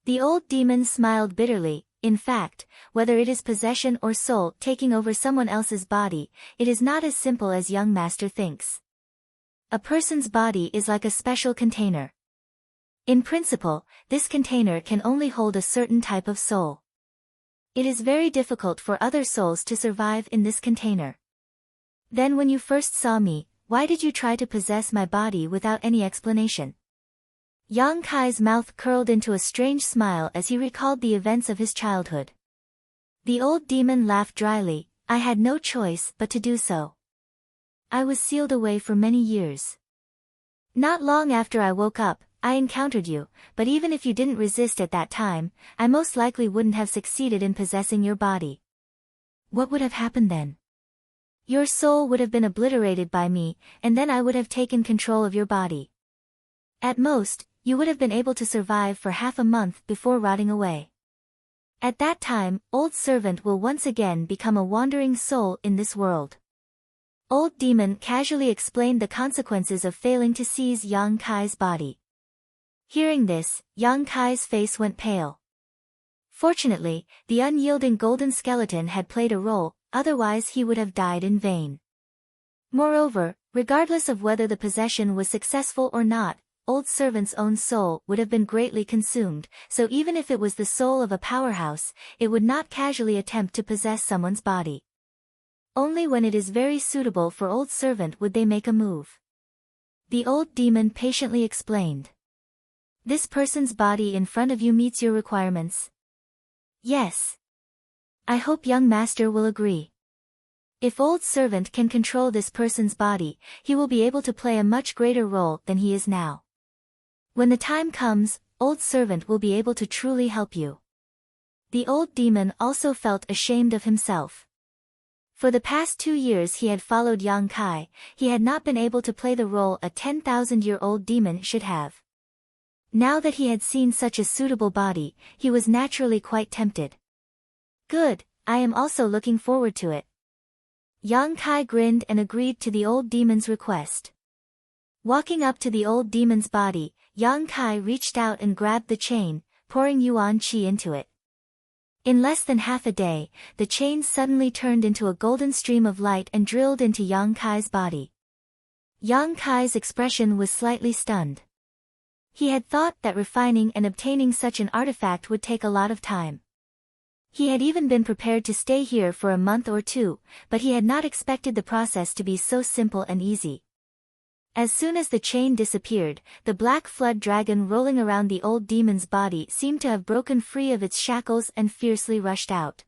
The old demon smiled bitterly. In fact, whether it is possession or soul taking over someone else's body, it is not as simple as young master thinks. A person's body is like a special container. In principle, this container can only hold a certain type of soul. It is very difficult for other souls to survive in this container. Then when you first saw me, why did you try to possess my body without any explanation? Yang Kai's mouth curled into a strange smile as he recalled the events of his childhood. The old demon laughed dryly. I had no choice but to do so. I was sealed away for many years. Not long after I woke up, I encountered you, but even if you didn't resist at that time, I most likely wouldn't have succeeded in possessing your body. What would have happened then? Your soul would have been obliterated by me, and then I would have taken control of your body. At most, you would have been able to survive for half a month before rotting away. At that time, old servant will once again become a wandering soul in this world. Old demon casually explained the consequences of failing to seize Yang Kai's body. Hearing this, Yang Kai's face went pale. Fortunately, the unyielding golden skeleton had played a role, otherwise he would have died in vain. Moreover, regardless of whether the possession was successful or not, old servant's own soul would have been greatly consumed, so even if it was the soul of a powerhouse, it would not casually attempt to possess someone's body. Only when it is very suitable for old servant would they make a move. The old demon patiently explained. This person's body in front of you meets your requirements? Yes. I hope young master will agree. If old servant can control this person's body, he will be able to play a much greater role than he is now. When the time comes, old servant will be able to truly help you. The old demon also felt ashamed of himself. For the past 2 years he had followed Yang Kai, he had not been able to play the role a 10,000-year-old demon should have. Now that he had seen such a suitable body, he was naturally quite tempted. Good, I am also looking forward to it. Yang Kai grinned and agreed to the old demon's request. Walking up to the old demon's body, Yang Kai reached out and grabbed the chain, pouring Yuan Qi into it. In less than half a day, the chain suddenly turned into a golden stream of light and drilled into Yang Kai's body. Yang Kai's expression was slightly stunned. He had thought that refining and obtaining such an artifact would take a lot of time. He had even been prepared to stay here for a month or two, but he had not expected the process to be so simple and easy. As soon as the chain disappeared, the black flood dragon rolling around the old demon's body seemed to have broken free of its shackles and fiercely rushed out.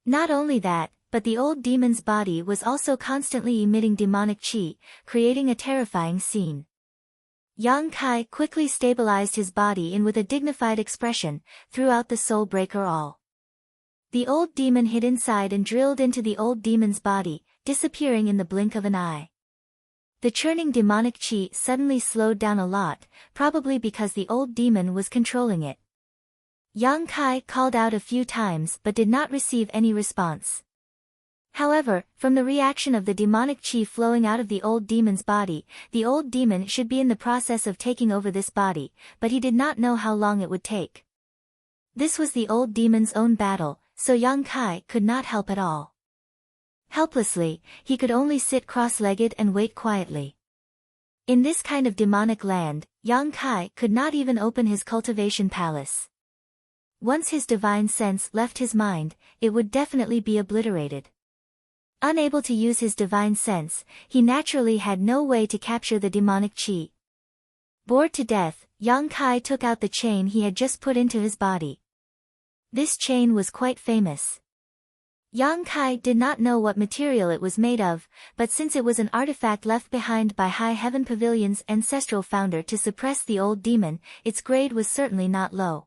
Not only that, but the old demon's body was also constantly emitting demonic qi, creating a terrifying scene. Yang Kai quickly stabilized his body and with a dignified expression, threw out the soul breaker all. The old demon hid inside and drilled into the old demon's body, disappearing in the blink of an eye. The churning demonic qi suddenly slowed down a lot, probably because the old demon was controlling it. Yang Kai called out a few times but did not receive any response. However, from the reaction of the demonic qi flowing out of the old demon's body, the old demon should be in the process of taking over this body, but he did not know how long it would take. This was the old demon's own battle, so Yang Kai could not help at all. Helplessly, he could only sit cross-legged and wait quietly. In this kind of demonic land, Yang Kai could not even open his cultivation palace. Once his divine sense left his mind, it would definitely be obliterated. Unable to use his divine sense, he naturally had no way to capture the demonic qi. Bored to death, Yang Kai took out the chain he had just put into his body. This chain was quite famous. Yang Kai did not know what material it was made of, but since it was an artifact left behind by High Heaven Pavilion's ancestral founder to suppress the old demon, its grade was certainly not low.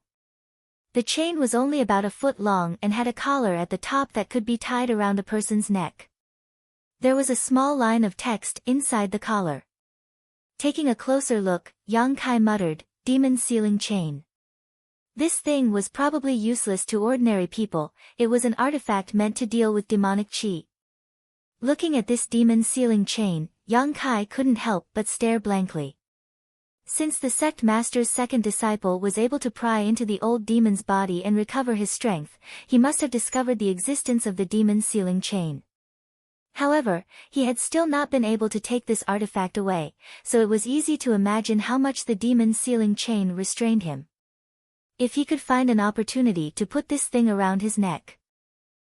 The chain was only about a foot long and had a collar at the top that could be tied around a person's neck. There was a small line of text inside the collar. Taking a closer look, Yang Kai muttered, "Demon sealing chain." This thing was probably useless to ordinary people, it was an artifact meant to deal with demonic qi. Looking at this demon sealing chain, Yang Kai couldn't help but stare blankly. Since the sect master's second disciple was able to pry into the old demon's body and recover his strength, he must have discovered the existence of the demon's sealing chain. However, he had still not been able to take this artifact away, so it was easy to imagine how much the demon's sealing chain restrained him. If he could find an opportunity to put this thing around his neck.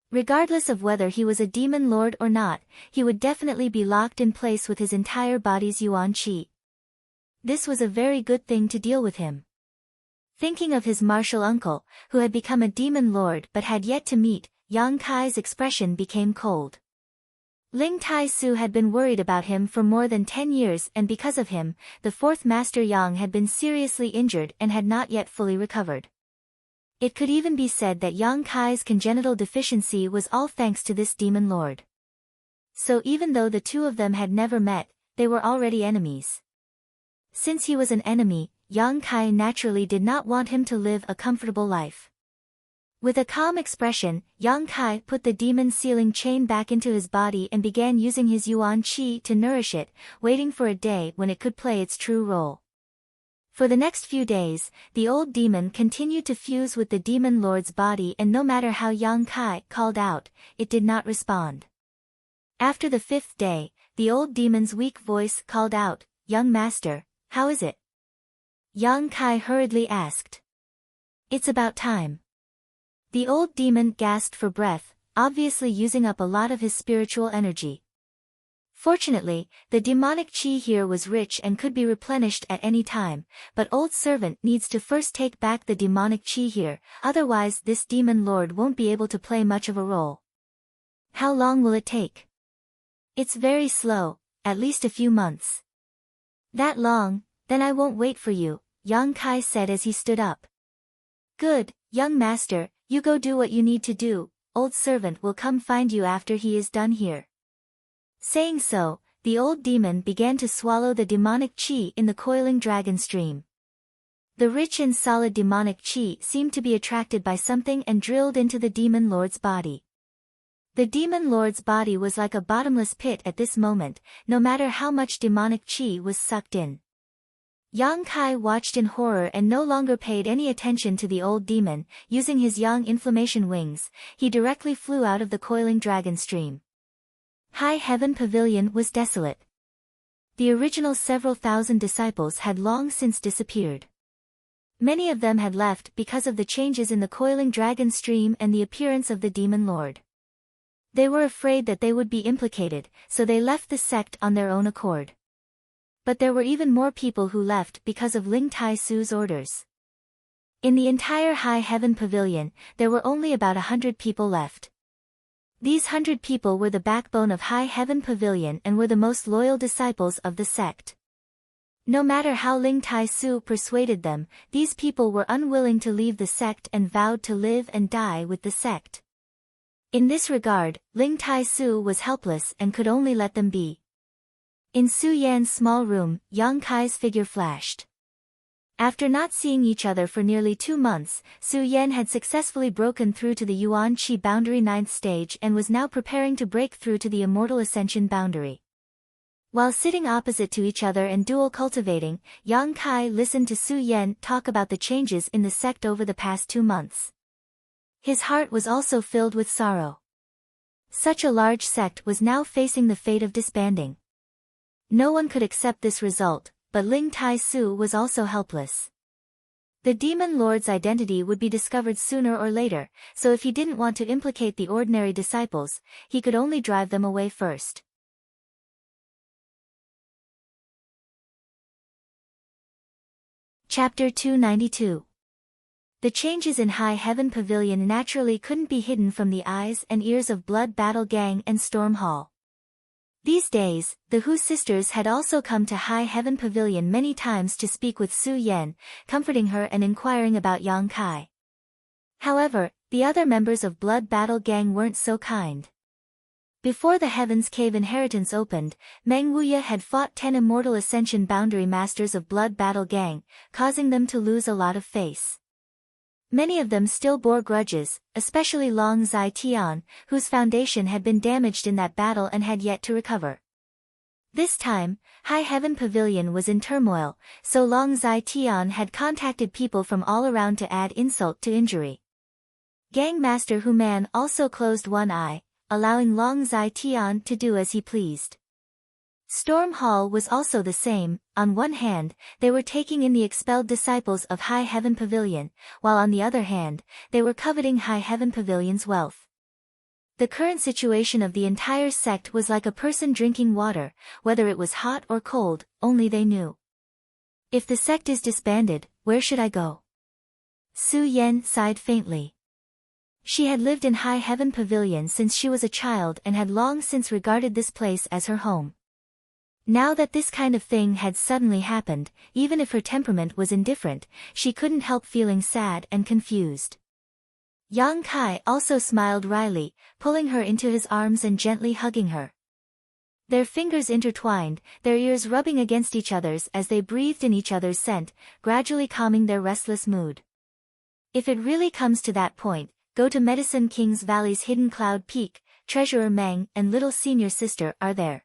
Regardless of whether he was a demon lord or not, he would definitely be locked in place with his entire body's yuan qi. This was a very good thing to deal with him. Thinking of his martial uncle, who had become a demon lord but had yet to meet, Yang Kai's expression became cold. Ling Tai Su had been worried about him for more than 10 years, and because of him, the fourth master Yang had been seriously injured and had not yet fully recovered. It could even be said that Yang Kai's congenital deficiency was all thanks to this demon lord. So even though the two of them had never met, they were already enemies. Since he was an enemy, Yang Kai naturally did not want him to live a comfortable life. With a calm expression, Yang Kai put the demon sealing chain back into his body and began using his yuan qi to nourish it, waiting for a day when it could play its true role. For the next few days, the old demon continued to fuse with the demon lord's body, and no matter how Yang Kai called out, it did not respond. After the 5th day, the old demon's weak voice called out, "Young master, how is it?" Yang Kai hurriedly asked. "It's about time." The old demon gasped for breath, obviously using up a lot of his spiritual energy. Fortunately, the demonic chi here was rich and could be replenished at any time, but old servant needs to first take back the demonic chi here, otherwise this demon lord won't be able to play much of a role. How long will it take? It's very slow, at least a few months. That long? Then I won't wait for you, Yang Kai said as he stood up. Good, young master, you go do what you need to do, old servant will come find you after he is done here. Saying so, the old demon began to swallow the demonic chi in the coiling dragon stream. The rich and solid demonic chi seemed to be attracted by something and drilled into the demon lord's body. The demon lord's body was like a bottomless pit at this moment, no matter how much demonic chi was sucked in. Yang Kai watched in horror and no longer paid any attention to the old demon. Using his yang inflammation wings, he directly flew out of the coiling dragon stream. High Heaven Pavilion was desolate. The original several thousand disciples had long since disappeared. Many of them had left because of the changes in the coiling dragon stream and the appearance of the demon lord. They were afraid that they would be implicated, so they left the sect on their own accord. But there were even more people who left because of Ling Tai Su's orders. In the entire High Heaven Pavilion, there were only about 100 people left. These 100 people were the backbone of High Heaven Pavilion and were the most loyal disciples of the sect. No matter how Ling Tai Su persuaded them, these people were unwilling to leave the sect and vowed to live and die with the sect. In this regard, Ling Tai Su was helpless and could only let them be. In Su Yan's small room, Yang Kai's figure flashed. After not seeing each other for nearly 2 months, Su Yan had successfully broken through to the Yuan Qi boundary 9th stage and was now preparing to break through to the Immortal Ascension boundary. While sitting opposite to each other and dual cultivating, Yang Kai listened to Su Yan talk about the changes in the sect over the past 2 months. His heart was also filled with sorrow. Such a large sect was now facing the fate of disbanding. No one could accept this result, but Ling Tai Su was also helpless. The demon lord's identity would be discovered sooner or later, so if he didn't want to implicate the ordinary disciples, he could only drive them away first. Chapter 292. The changes in High Heaven Pavilion naturally couldn't be hidden from the eyes and ears of Blood Battle Gang and Storm Hall. These days, the Hu sisters had also come to High Heaven Pavilion many times to speak with Su Yan, comforting her and inquiring about Yang Kai. However, the other members of Blood Battle Gang weren't so kind. Before the Heaven's Cave inheritance opened, Meng Wuya had fought 10 Immortal Ascension boundary masters of Blood Battle Gang, causing them to lose a lot of face. Many of them still bore grudges, especially Long Zai Tian, whose foundation had been damaged in that battle and had yet to recover. This time, High Heaven Pavilion was in turmoil, so Long Zai Tian had contacted people from all around to add insult to injury. Gang Master Hu Man also closed one eye, allowing Long Zai Tian to do as he pleased. Storm Hall was also the same. On one hand, they were taking in the expelled disciples of High Heaven Pavilion, while on the other hand, they were coveting High Heaven Pavilion's wealth. The current situation of the entire sect was like a person drinking water, whether it was hot or cold, only they knew. If the sect is disbanded, where should I go? Su Yan sighed faintly. She had lived in High Heaven Pavilion since she was a child and had long since regarded this place as her home. Now that this kind of thing had suddenly happened, even if her temperament was indifferent, she couldn't help feeling sad and confused. Yang Kai also smiled wryly, pulling her into his arms and gently hugging her. Their fingers intertwined, their ears rubbing against each other's as they breathed in each other's scent, gradually calming their restless mood. If it really comes to that point, go to Medicine King's Valley's hidden Cloud Peak. Treasurer Meng and little senior sister are there.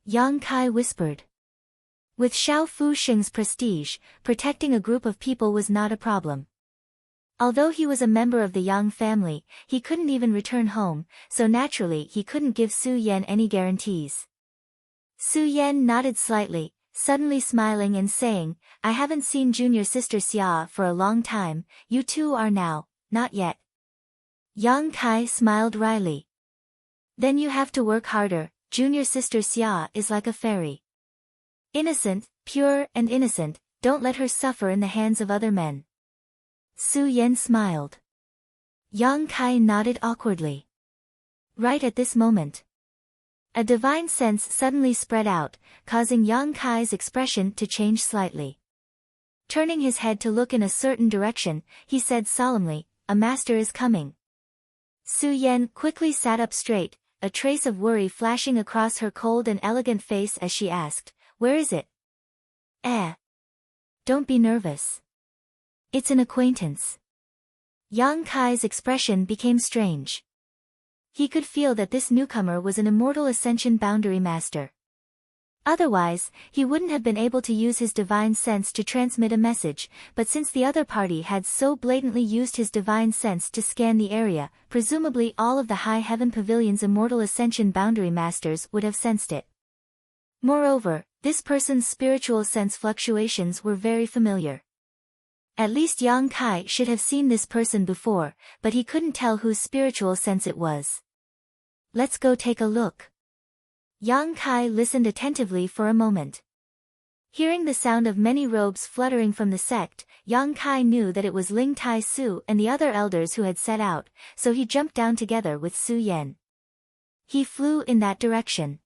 Yang Kai whispered. With Xiao Fu Xing's prestige, protecting a group of people was not a problem. Although he was a member of the Yang family, he couldn't even return home, so naturally he couldn't give Su Yan any guarantees. Su Yan nodded slightly, suddenly smiling and saying, I haven't seen junior sister Xia for a long time, you two are now, not yet. Yang Kai smiled wryly. Then you have to work harder. Junior sister Xia is like a fairy. Innocent, pure and innocent, don't let her suffer in the hands of other men. Su Yan smiled. Yang Kai nodded awkwardly. Right at this moment, a divine sense suddenly spread out, causing Yang Kai's expression to change slightly. Turning his head to look in a certain direction, he said solemnly, a master is coming. Su Yan quickly sat up straight, a trace of worry flashing across her cold and elegant face as she asked, where is it? Don't be nervous. It's an acquaintance. Yang Kai's expression became strange. He could feel that this newcomer was an immortal Ascension Boundary Master. Otherwise, he wouldn't have been able to use his divine sense to transmit a message, but since the other party had so blatantly used his divine sense to scan the area, presumably all of the High Heaven Pavilion's immortal Ascension Boundary Masters would have sensed it. Moreover, this person's spiritual sense fluctuations were very familiar. At least Yang Kai should have seen this person before, but he couldn't tell whose spiritual sense it was. Let's go take a look. Yang Kai listened attentively for a moment. Hearing the sound of many robes fluttering from the sect, Yang Kai knew that it was Ling Tai Su and the other elders who had set out, so he jumped down together with Su Yan. He flew in that direction.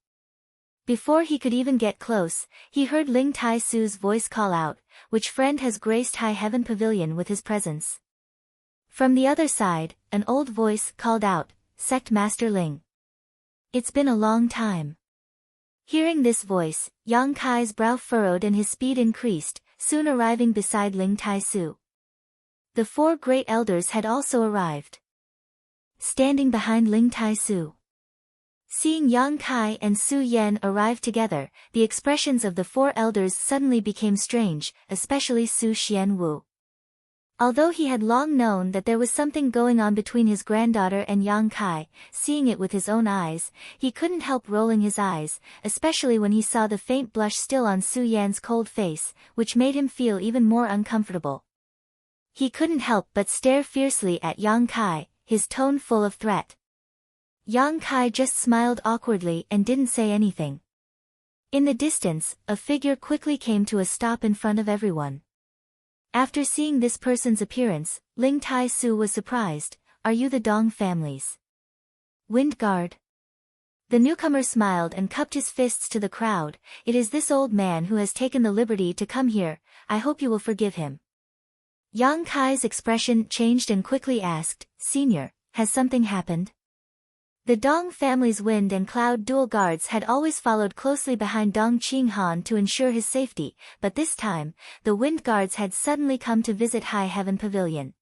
Before he could even get close, he heard Ling Tai Su's voice call out, which friend has graced High Heaven Pavilion with his presence? From the other side, an old voice called out, Sect Master Ling. It's been a long time. Hearing this voice, Yang Kai's brow furrowed and his speed increased, soon arriving beside Ling Tai Su. The four great elders had also arrived. Standing behind Ling Tai Su. Seeing Yang Kai and Su Yan arrive together, the expressions of the four elders suddenly became strange, especially Su Xianwu. Although he had long known that there was something going on between his granddaughter and Yang Kai, seeing it with his own eyes, he couldn't help rolling his eyes, especially when he saw the faint blush still on Su Yan's cold face, which made him feel even more uncomfortable. He couldn't help but stare fiercely at Yang Kai, his tone full of threat. Yang Kai just smiled awkwardly and didn't say anything. In the distance, a figure quickly came to a stop in front of everyone. After seeing this person's appearance, Ling Tai Su was surprised. Are you the Dong family's Wind Guard? The newcomer smiled and cupped his fists to the crowd. It is this old man who has taken the liberty to come here. I hope you will forgive him. Yang Kai's expression changed and quickly asked, Senior, has something happened? The Dong family's Wind and Cloud dual guards had always followed closely behind Dong Qinghan to ensure his safety, but this time, the Wind guards had suddenly come to visit High Heaven Pavilion.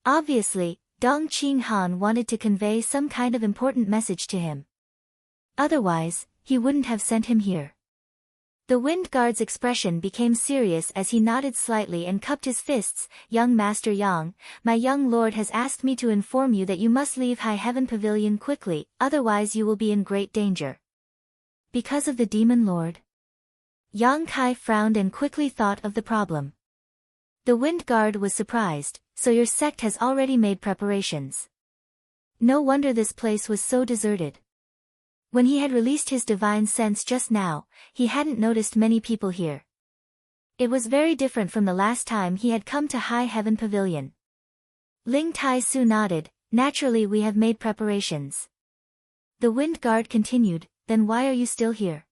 Obviously, Dong Qinghan wanted to convey some kind of important message to him. Otherwise, he wouldn't have sent him here. The Wind Guard's expression became serious as he nodded slightly and cupped his fists. Young Master Yang, my young lord has asked me to inform you that you must leave High Heaven Pavilion quickly, otherwise you will be in great danger. Because of the Demon Lord? Yang Kai frowned and quickly thought of the problem. The Wind Guard was surprised, so your sect has already made preparations. No wonder this place was so deserted. When he had released his divine sense just now, he hadn't noticed many people here. It was very different from the last time he had come to High Heaven Pavilion. Ling Tai Su nodded. Naturally we have made preparations. The Wind Guard continued, then why are you still here?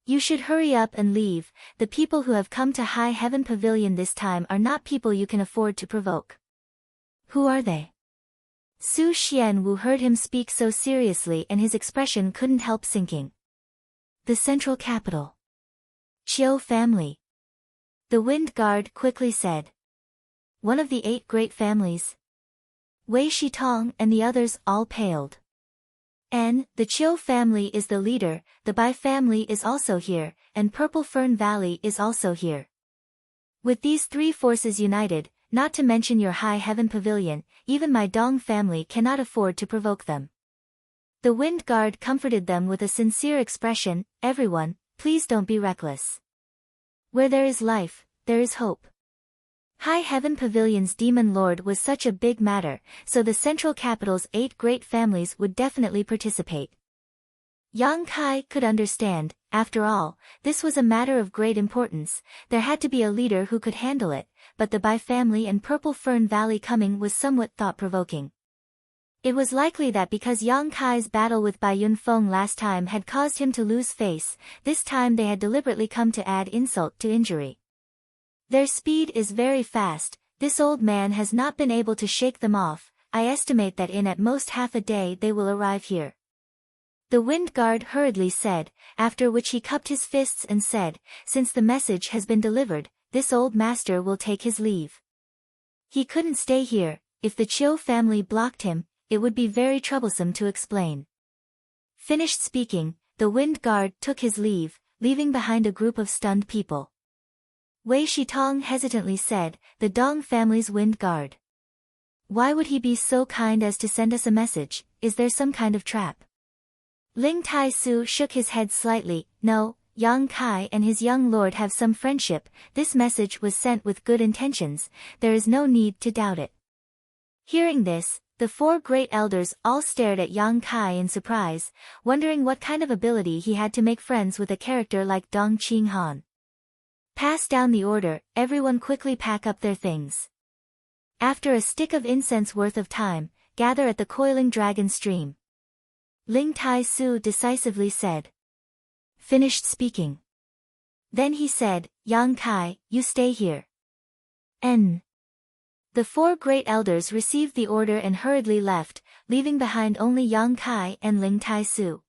You should hurry up and leave. The people who have come to High Heaven Pavilion this time are not people you can afford to provoke. Who are they? Su Xianwu heard him speak so seriously and his expression couldn't help sinking. The central capital. Qiu family. The Wind Guard quickly said. One of the 8 great families. Wei Shitong and the others all paled. The Qiu family is the leader, the Bai family is also here, and Purple Fern Valley is also here. With these 3 forces united, not to mention your High Heaven Pavilion, even my Dong family cannot afford to provoke them. The Wind Guard comforted them with a sincere expression, everyone, please don't be reckless. Where there is life, there is hope. High Heaven Pavilion's Demon Lord was such a big matter, so the central capital's 8 great families would definitely participate. Yang Kai could understand, after all, this was a matter of great importance, there had to be a leader who could handle it, but the Bai family and Purple Fern Valley coming was somewhat thought-provoking. It was likely that because Yang Kai's battle with Bai Yunfeng last time had caused him to lose face, this time they had deliberately come to add insult to injury. Their speed is very fast, this old man has not been able to shake them off, I estimate that in at most half a day they will arrive here. The Wind Guard hurriedly said, after which he cupped his fists and said, since the message has been delivered, this old master will take his leave. He couldn't stay here, if the Qiu family blocked him, it would be very troublesome to explain. Finished speaking, the Wind Guard took his leave, leaving behind a group of stunned people. Wei Shitong hesitantly said, the Dong family's Wind Guard. Why would he be so kind as to send us a message, is there some kind of trap? Ling Tai Su shook his head slightly, no, Yang Kai and his young lord have some friendship, this message was sent with good intentions, there is no need to doubt it. Hearing this, the 4 great elders all stared at Yang Kai in surprise, wondering what kind of ability he had to make friends with a character like Dong Qinghan. Pass down the order, everyone quickly pack up their things. After a stick of incense worth of time, gather at the coiling dragon stream. Ling Tai Su decisively said. Finished speaking. Then he said, Yang Kai, you stay here. The 4 great elders received the order and hurriedly left, leaving behind only Yang Kai and Ling Tai Su.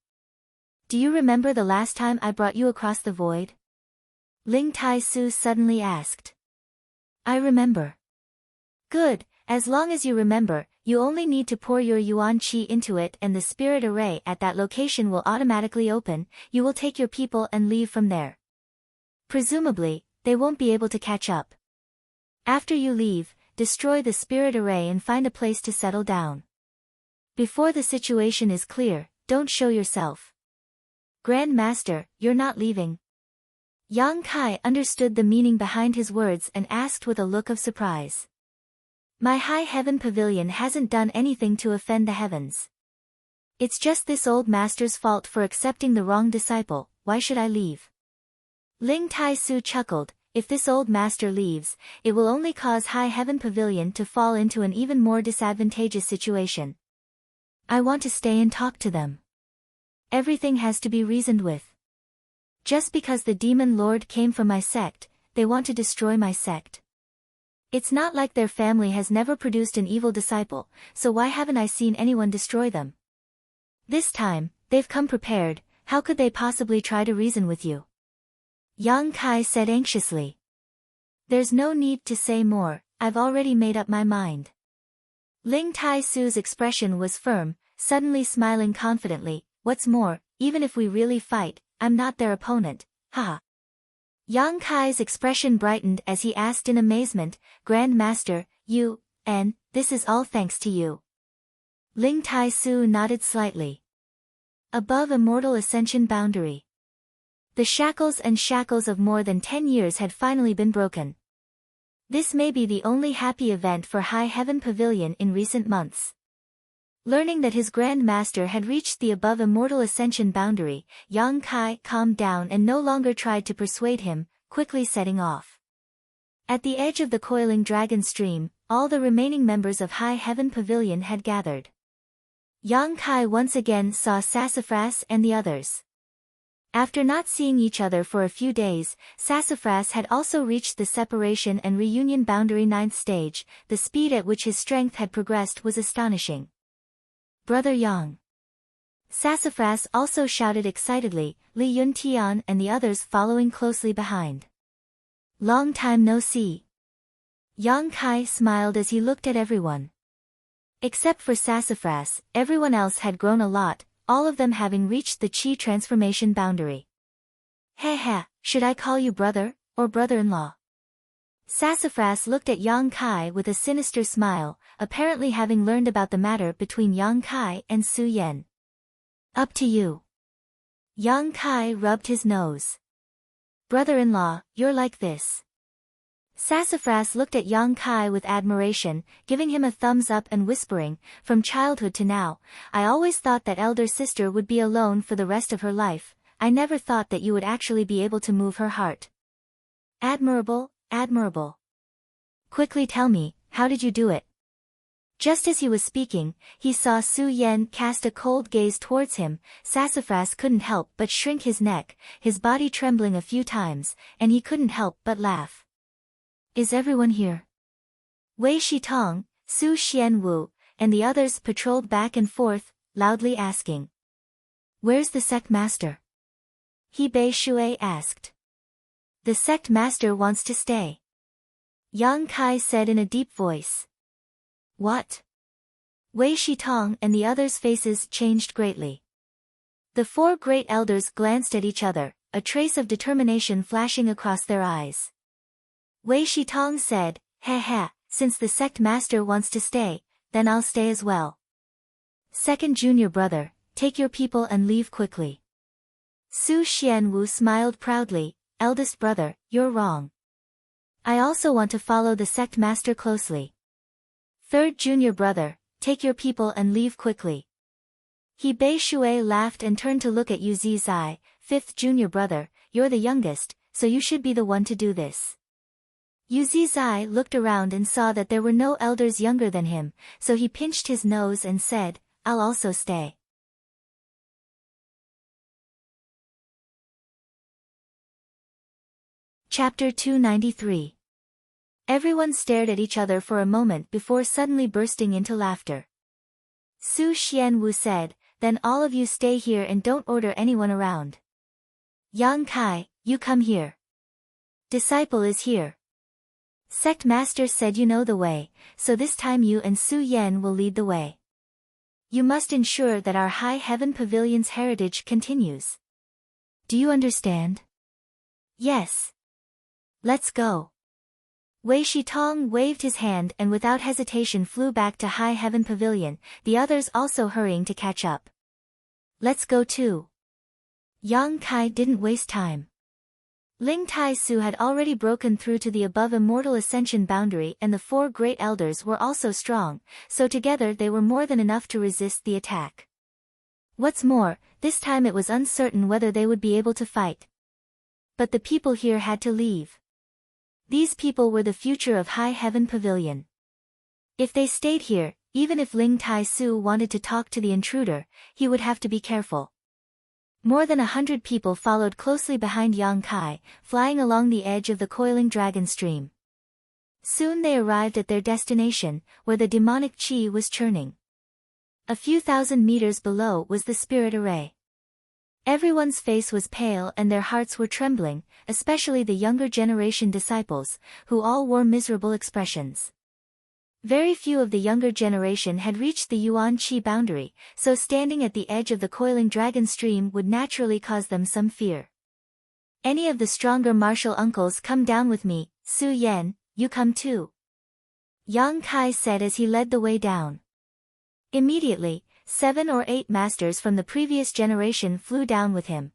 Do you remember the last time I brought you across the void? Ling Tai Su suddenly asked. I remember. Good, as long as you remember, you only need to pour your Yuan Qi into it and the spirit array at that location will automatically open, you will take your people and leave from there. Presumably, they won't be able to catch up. After you leave, destroy the spirit array and find a place to settle down. Before the situation is clear, don't show yourself. Grand Master, you're not leaving. Yang Kai understood the meaning behind his words and asked with a look of surprise. My High Heaven Pavilion hasn't done anything to offend the heavens. It's just this old master's fault for accepting the wrong disciple, why should I leave? Ling Tai Su chuckled, if this old master leaves, it will only cause High Heaven Pavilion to fall into an even more disadvantageous situation. I want to stay and talk to them. Everything has to be reasoned with. Just because the Demon Lord came from my sect, they want to destroy my sect. It's not like their family has never produced an evil disciple, so why haven't I seen anyone destroy them? This time, they've come prepared, how could they possibly try to reason with you? Yang Kai said anxiously. There's no need to say more, I've already made up my mind. Ling Tai Su's expression was firm, suddenly smiling confidently, what's more, even if we really fight, I'm not their opponent, haha. Yang Kai's expression brightened as he asked in amazement, Grand Master, and this is all thanks to you. Ling Tai Su nodded slightly. Above immortal ascension boundary. The shackles of more than 10 years had finally been broken. This may be the only happy event for High Heaven Pavilion in recent months. Learning that his Grand Master had reached the above immortal ascension boundary, Yang Kai calmed down and no longer tried to persuade him, quickly setting off. At the edge of the coiling dragon stream, all the remaining members of High Heaven Pavilion had gathered. Yang Kai once again saw Sassafras and the others. After not seeing each other for a few days, Sassafras had also reached the separation and reunion boundary 9th stage. The speed at which his strength had progressed was astonishing. Brother Yang. Sassafras also shouted excitedly, Li Yuntian and the others following closely behind. Long time no see. Yang Kai smiled as he looked at everyone. Except for Sassafras, everyone else had grown a lot, all of them having reached the Qi transformation boundary. Heh, should I call you brother, or brother-in-law? Sassafras looked at Yang Kai with a sinister smile, apparently having learned about the matter between Yang Kai and Su Yan. Up to you. Yang Kai rubbed his nose. Brother-in-law, you're like this. Sassafras looked at Yang Kai with admiration, giving him a thumbs up and whispering, from childhood to now, I always thought that elder sister would be alone for the rest of her life, I never thought that you would actually be able to move her heart. Admirable, admirable. Quickly tell me, how did you do it? Just as he was speaking, he saw Su Yan cast a cold gaze towards him. Sassafras couldn't help but shrink his neck, his body trembling a few times, and he couldn't help but laugh. Is everyone here? Wei Shitong, Su Xianwu, and the others patrolled back and forth, loudly asking. Where's the sect master? He Bei Shui asked. The sect master wants to stay. Yang Kai said in a deep voice. What? Wei Shitong and the others' faces changed greatly. The 4 great elders glanced at each other, a trace of determination flashing across their eyes. Wei Shitong said, since the sect master wants to stay, then I'll stay as well. Second junior brother, take your people and leave quickly. Su Xianwu smiled proudly, eldest brother, you're wrong. I also want to follow the sect master closely. Third junior brother, take your people and leave quickly. He Bei Shui laughed and turned to look at Yu Zizai, fifth junior brother, you're the youngest, so you should be the one to do this. Yu Zizai looked around and saw that there were no elders younger than him, so he pinched his nose and said, I'll also stay. Chapter 293. Everyone stared at each other for a moment before suddenly bursting into laughter. Su Xianwu said, then all of you stay here and don't order anyone around. Yang Kai, you come here. Disciple is here. Sect master said you know the way, so this time you and Su Yan will lead the way. You must ensure that our High Heaven Pavilion's heritage continues. Do you understand? Yes. Let's go. Wei Shitong waved his hand and without hesitation flew back to High Heaven Pavilion, the others also hurrying to catch up. Let's go too. Yang Kai didn't waste time. Ling Tai Su had already broken through to the above immortal ascension boundary and the 4 great elders were also strong, so together they were more than enough to resist the attack. What's more, this time it was uncertain whether they would be able to fight. But the people here had to leave. These people were the future of High Heaven Pavilion. If they stayed here, even if Ling Tai Su wanted to talk to the intruder, he would have to be careful. More than 100 people followed closely behind Yang Kai, flying along the edge of the coiling dragon stream. Soon they arrived at their destination, where the demonic qi was churning. A few thousand meters below was the spirit array. Everyone's face was pale and their hearts were trembling, especially the younger generation disciples, who all wore miserable expressions. Very few of the younger generation had reached the Yuan Qi boundary, so standing at the edge of the coiling dragon stream would naturally cause them some fear. Any of the stronger martial uncles come down with me, Su Yan, you come too. Yang Kai said as he led the way down. Immediately, 7 or 8 masters from the previous generation flew down with him.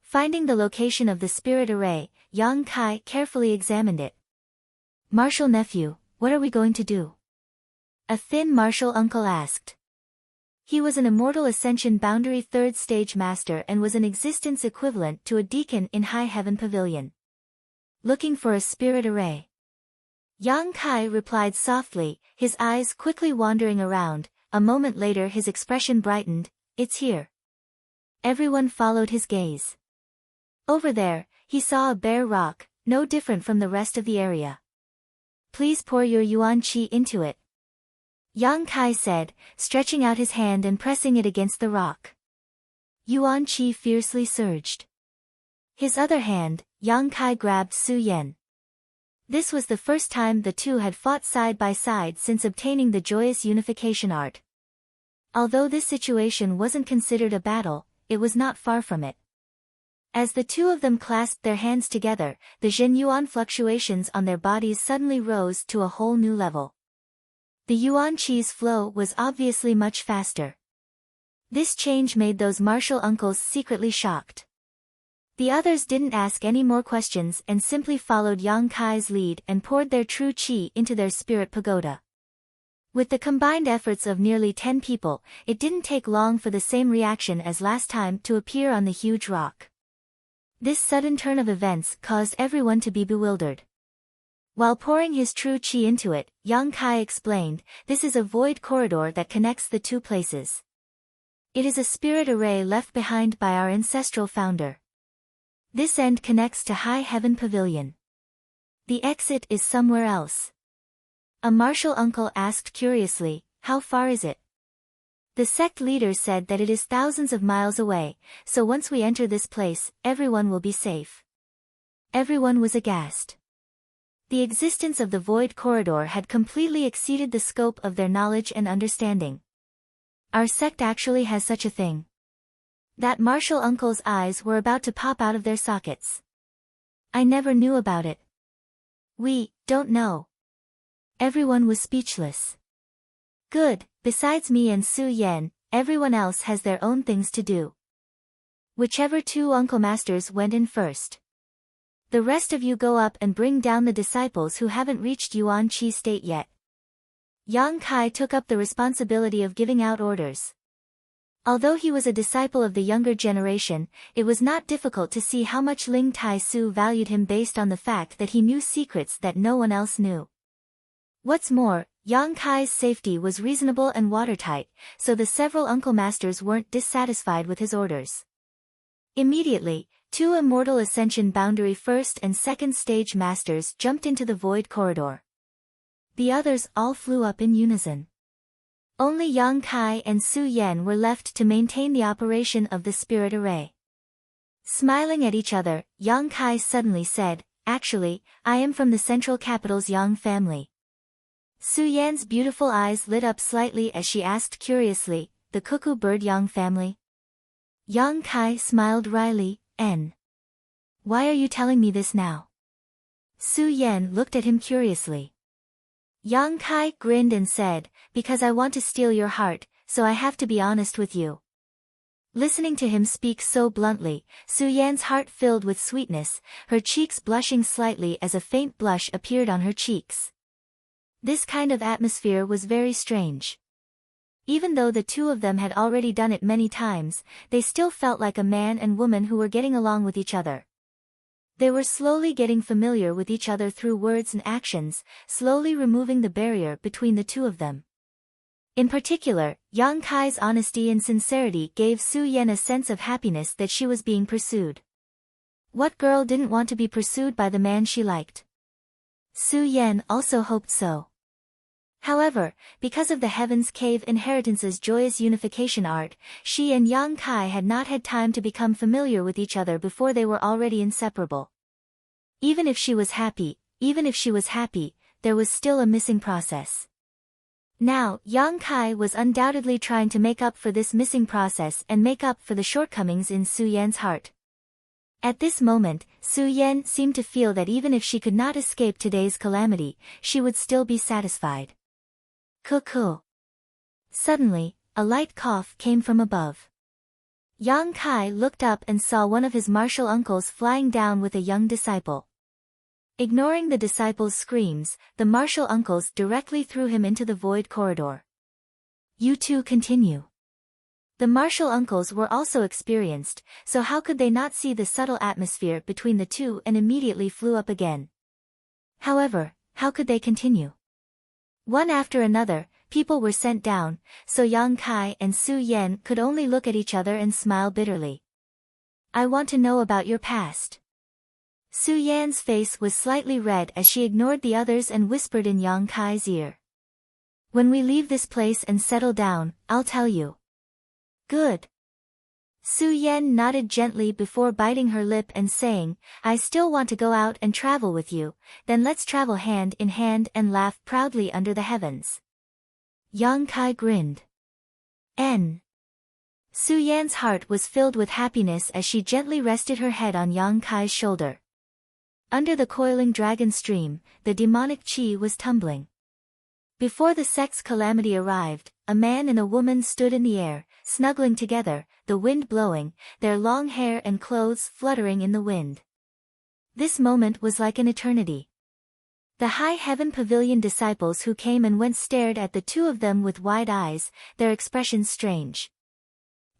Finding the location of the spirit array, Yang Kai carefully examined it. Martial nephew, what are we going to do? A thin martial uncle asked. He was an immortal ascension boundary 3rd stage master and was an existence equivalent to a deacon in High Heaven Pavilion. Looking for a spirit array. Yang Kai replied softly, his eyes quickly wandering around. A moment later his expression brightened, it's here. Everyone followed his gaze. Over there, he saw a bare rock, no different from the rest of the area. Please pour your Yuan Qi into it. Yang Kai said, stretching out his hand and pressing it against the rock. Yuan Qi fiercely surged. His other hand, Yang Kai grabbed Su Yan. This was the first time the two had fought side by side since obtaining the joyous unification art. Although this situation wasn't considered a battle, it was not far from it. As the two of them clasped their hands together, the Zhen Yuan fluctuations on their bodies suddenly rose to a whole new level. The Yuan Qi's flow was obviously much faster. This change made those martial uncles secretly shocked. The others didn't ask any more questions and simply followed Yang Kai's lead and poured their true qi into their spirit pagoda. With the combined efforts of nearly 10 people, it didn't take long for the same reaction as last time to appear on the huge rock. This sudden turn of events caused everyone to be bewildered. While pouring his true qi into it, Yang Kai explained, this is a void corridor that connects the two places. It is a spirit array left behind by our ancestral founder. This end connects to High Heaven Pavilion. The exit is somewhere else. A martial uncle asked curiously, how far is it? The sect leader said that it is thousands of miles away, so once we enter this place, everyone will be safe. Everyone was aghast. The existence of the void corridor had completely exceeded the scope of their knowledge and understanding. Our sect actually has such a thing. That martial uncle's eyes were about to pop out of their sockets. I never knew about it. We don't know. Everyone was speechless. Good, besides me and Su Yan, everyone else has their own things to do. Whichever 2 uncle masters went in first. The rest of you go up and bring down the disciples who haven't reached Yuan Qi state yet. Yang Kai took up the responsibility of giving out orders. Although he was a disciple of the younger generation, it was not difficult to see how much Ling Tai Su valued him based on the fact that he knew secrets that no one else knew. What's more, Yang Kai's safety was reasonable and watertight, so the several uncle masters weren't dissatisfied with his orders. Immediately, 2 immortal ascension boundary 1st and 2nd stage masters jumped into the void corridor. The others all flew up in unison. Only Yang Kai and Su Yan were left to maintain the operation of the spirit array. Smiling at each other, Yang Kai suddenly said, actually, I am from the central capital's Yang family. Su Yan's beautiful eyes lit up slightly as she asked curiously, the cuckoo bird Yang family? Yang Kai smiled wryly, N. Why are you telling me this now? Su Yan looked at him curiously. Yang Kai grinned and said, because I want to steal your heart, so I have to be honest with you. Listening to him speak so bluntly, Su Yan's heart filled with sweetness, her cheeks blushing slightly as a faint blush appeared on her cheeks. This kind of atmosphere was very strange. Even though the two of them had already done it many times, they still felt like a man and woman who were getting along with each other. They were slowly getting familiar with each other through words and actions, slowly removing the barrier between the two of them. In particular, Yang Kai's honesty and sincerity gave Su Yan a sense of happiness that she was being pursued. What girl didn't want to be pursued by the man she liked? Su Yan also hoped so. However, because of the Heaven's Cave Inheritance's joyous unification art, she and Yang Kai had not had time to become familiar with each other before they were already inseparable. Even if she was happy, there was still a missing process. Now, Yang Kai was undoubtedly trying to make up for this missing process and make up for the shortcomings in Su Yan's heart. At this moment, Su Yan seemed to feel that even if she could not escape today's calamity, she would still be satisfied. Cuckoo. Suddenly, a light cough came from above. Yang Kai looked up and saw one of his martial uncles flying down with a young disciple. Ignoring the disciple's screams, the martial uncles directly threw him into the void corridor. You two continue. The martial uncles were also experienced, so how could they not see the subtle atmosphere between the two, and immediately flew up again? However, how could they continue? One after another, people were sent down, so Yang Kai and Su Yan could only look at each other and smile bitterly. I want to know about your past. Su Yan's face was slightly red as she ignored the others and whispered in Yang Kai's ear. When we leave this place and settle down, I'll tell you. Good. Su Yan nodded gently before biting her lip and saying, I still want to go out and travel with you, then let's travel hand in hand and laugh proudly under the heavens. Yang Kai grinned. Su Yan's heart was filled with happiness as she gently rested her head on Yang Kai's shoulder. Under the coiling dragon stream, the demonic chi was tumbling. Before the sex calamity arrived, a man and a woman stood in the air, snuggling together, the wind blowing, their long hair and clothes fluttering in the wind. This moment was like an eternity. The High Heaven Pavilion disciples who came and went stared at the two of them with wide eyes, their expressions strange.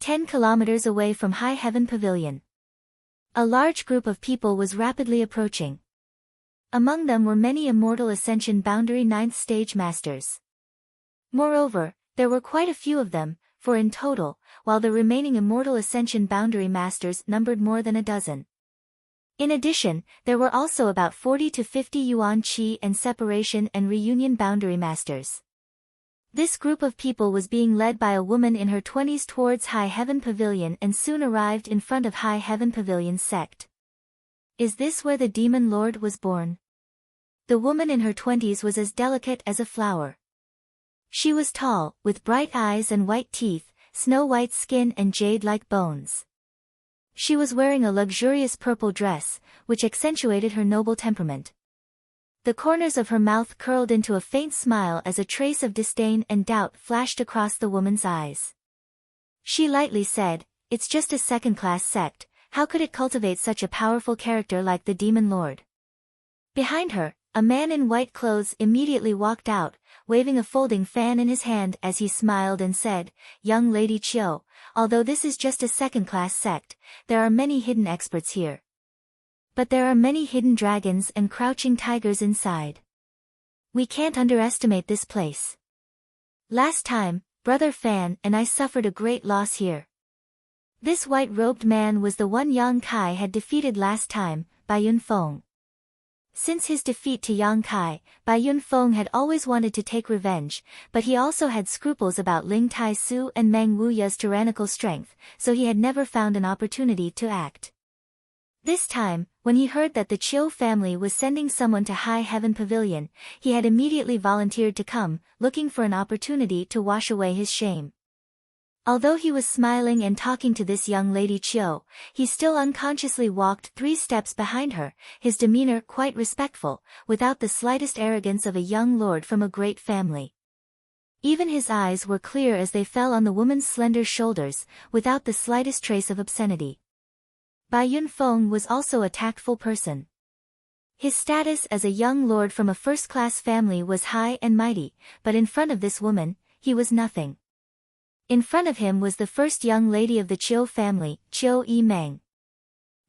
10 kilometers away from High Heaven Pavilion, a large group of people was rapidly approaching. Among them were many Immortal Ascension Boundary 9th Stage Masters. Moreover, there were quite a few of them, for in total, while the remaining Immortal Ascension Boundary Masters numbered more than a dozen. In addition, there were also about 40 to 50 Yuan Qi and Separation and Reunion Boundary Masters. This group of people was being led by a woman in her 20s towards High Heaven Pavilion and soon arrived in front of High Heaven Pavilion's sect. Is this where the Demon Lord was born? The woman in her 20s was as delicate as a flower. She was tall, with bright eyes and white teeth, snow-white skin and jade-like bones. She was wearing a luxurious purple dress, which accentuated her noble temperament. The corners of her mouth curled into a faint smile as a trace of disdain and doubt flashed across the woman's eyes. She lightly said, It's just a second-class sect, how could it cultivate such a powerful character like the Demon Lord? Behind her, a man in white clothes immediately walked out, waving a folding fan in his hand as he smiled and said, Young Lady Chiu, although this is just a second-class sect, there are many hidden experts here. But there are many hidden dragons and crouching tigers inside. We can't underestimate this place. Last time, Brother Fan and I suffered a great loss here. This white-robed man was the one Yang Kai had defeated last time, Bai Yunfeng. Since his defeat to Yang Kai, Bai Yunfeng had always wanted to take revenge, but he also had scruples about Ling Tai Su and Meng Wuya's tyrannical strength, so he had never found an opportunity to act. This time, when he heard that the Chiu family was sending someone to High Heaven Pavilion, he had immediately volunteered to come, looking for an opportunity to wash away his shame. Although he was smiling and talking to this young lady Chiu, he still unconsciously walked 3 steps behind her, his demeanor quite respectful, without the slightest arrogance of a young lord from a great family. Even his eyes were clear as they fell on the woman's slender shoulders, without the slightest trace of obscenity. Bai Yunfeng was also a tactful person. His status as a young lord from a first-class family was high and mighty, but in front of this woman, he was nothing. In front of him was the first young lady of the Chiu family, Chiu Yimeng.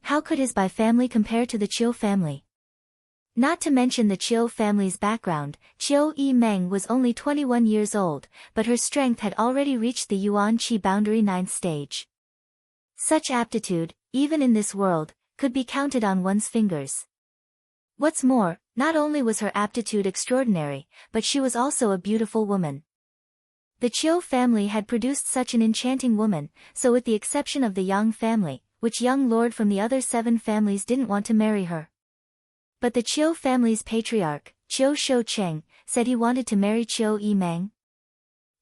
How could his Bai family compare to the Chiu family? Not to mention the Chiu family's background, Chiu Yimeng was only 21 years old, but her strength had already reached the Yuan Qi Boundary 9th stage. Such aptitude, even in this world, could be counted on one's fingers. What's more, not only was her aptitude extraordinary, but she was also a beautiful woman. The Chiu family had produced such an enchanting woman, so with the exception of the Yang family, which young lord from the other 7 families didn't want to marry her. But the Chiu family's patriarch, Chiu Shoucheng, said he wanted to marry Chiu Yimeng.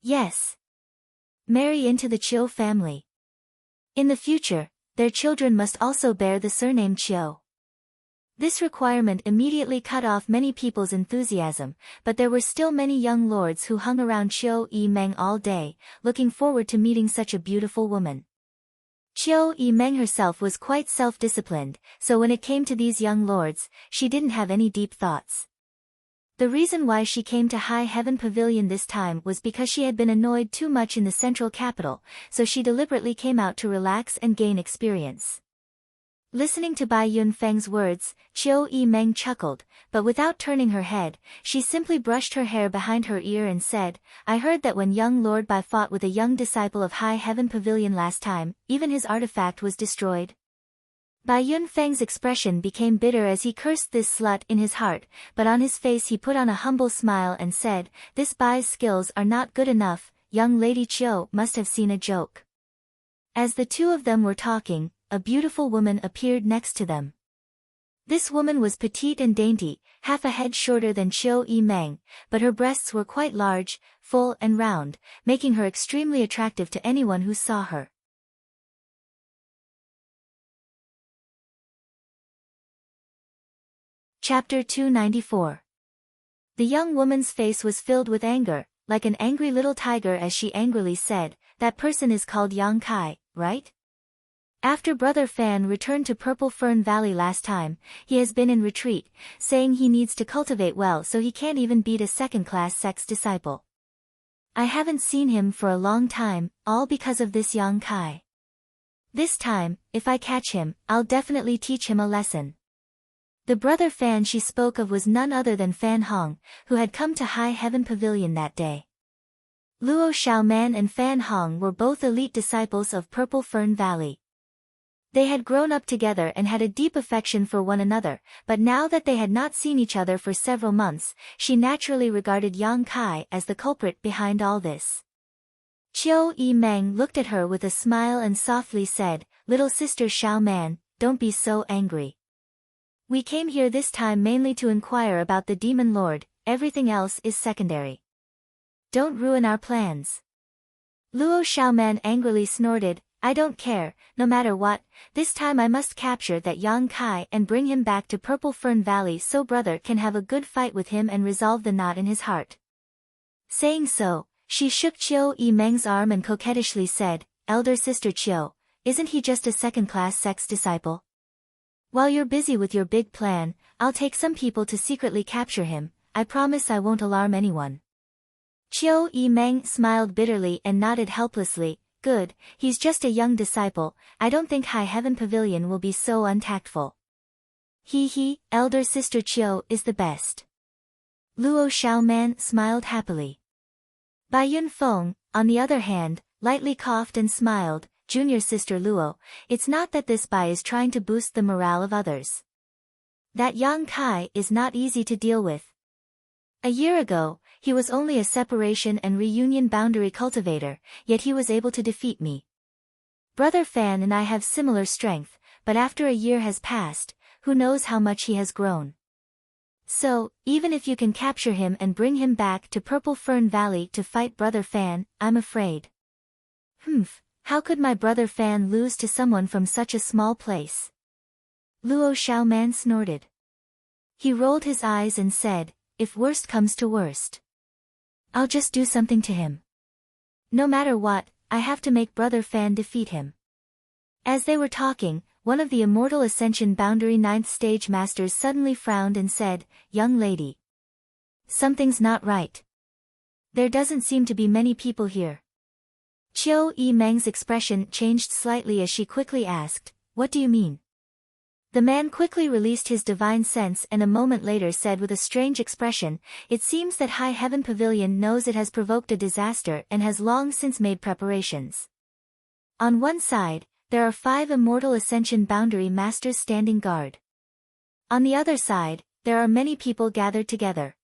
Yes. Marry into the Chiu family. In the future, their children must also bear the surname Chiu. This requirement immediately cut off many people's enthusiasm, but there were still many young lords who hung around Chiu Yi-meng all day, looking forward to meeting such a beautiful woman. Chiu Yi-meng herself was quite self-disciplined, so when it came to these young lords, she didn't have any deep thoughts. The reason why she came to High Heaven Pavilion this time was because she had been annoyed too much in the central capital, so she deliberately came out to relax and gain experience. Listening to Bai Yunfeng's words, Chiu Yi-meng chuckled, but without turning her head, she simply brushed her hair behind her ear and said, I heard that when young Lord Bai fought with a young disciple of High Heaven Pavilion last time, even his artifact was destroyed. Bai Yunfeng's expression became bitter as he cursed this slut in his heart, but on his face he put on a humble smile and said, this Bai's skills are not good enough, young Lady Chiu must have seen a joke. As the two of them were talking, a beautiful woman appeared next to them. This woman was petite and dainty, half a head shorter than Chiu Yi-meng, but her breasts were quite large, full and round, making her extremely attractive to anyone who saw her. Chapter 294. The young woman's face was filled with anger, like an angry little tiger as she angrily said, that person is called Yang Kai, right? After Brother Fan returned to Purple Fern Valley last time, he has been in retreat, saying he needs to cultivate well so he can't even beat a second-class sex disciple. I haven't seen him for a long time, all because of this Yang Kai. This time, if I catch him, I'll definitely teach him a lesson. The Brother Fan she spoke of was none other than Fan Hong, who had come to High Heaven Pavilion that day. Luo Xiaoman and Fan Hong were both elite disciples of Purple Fern Valley. They had grown up together and had a deep affection for one another, but now that they had not seen each other for several months, she naturally regarded Yang Kai as the culprit behind all this. Chiu Yi-meng looked at her with a smile and softly said, Little sister Xiaoman, don't be so angry. We came here this time mainly to inquire about the Demon Lord, everything else is secondary. Don't ruin our plans. Luo Xiaoman angrily snorted, I don't care, no matter what, this time I must capture that Yang Kai and bring him back to Purple Fern Valley so brother can have a good fight with him and resolve the knot in his heart. Saying so, she shook Chiu Yi-meng's arm and coquettishly said, Elder sister Chiu, isn't he just a second-class sex disciple? While you're busy with your big plan, I'll take some people to secretly capture him, I promise I won't alarm anyone. Chiu Yi-meng smiled bitterly and nodded helplessly, good, he's just a young disciple, I don't think High Heaven Pavilion will be so untactful. He, elder sister Chiu is the best. Luo Xiaoman smiled happily. Bai Yunfeng, on the other hand, lightly coughed and smiled, junior sister Luo, it's not that this Bai is trying to boost the morale of others. That Yang Kai is not easy to deal with. A year ago, he was only a separation and reunion boundary cultivator, yet he was able to defeat me. Brother Fan and I have similar strength, but after a year has passed, who knows how much he has grown. So, even if you can capture him and bring him back to Purple Fern Valley to fight Brother Fan, I'm afraid. How could my Brother Fan lose to someone from such a small place? Luo Xiaoman snorted. He rolled his eyes and said, if worst comes to worst, I'll just do something to him. No matter what, I have to make Brother Fan defeat him. As they were talking, one of the Immortal Ascension Boundary 9th Stage Masters suddenly frowned and said, Young lady. Something's not right. There doesn't seem to be many people here. Chiu Yi-meng's expression changed slightly as she quickly asked, what do you mean? The man quickly released his divine sense and a moment later said with a strange expression, it seems that High Heaven Pavilion knows it has provoked a disaster and has long since made preparations. On one side, there are 5 Immortal Ascension Boundary Masters standing guard. On the other side, there are many people gathered together.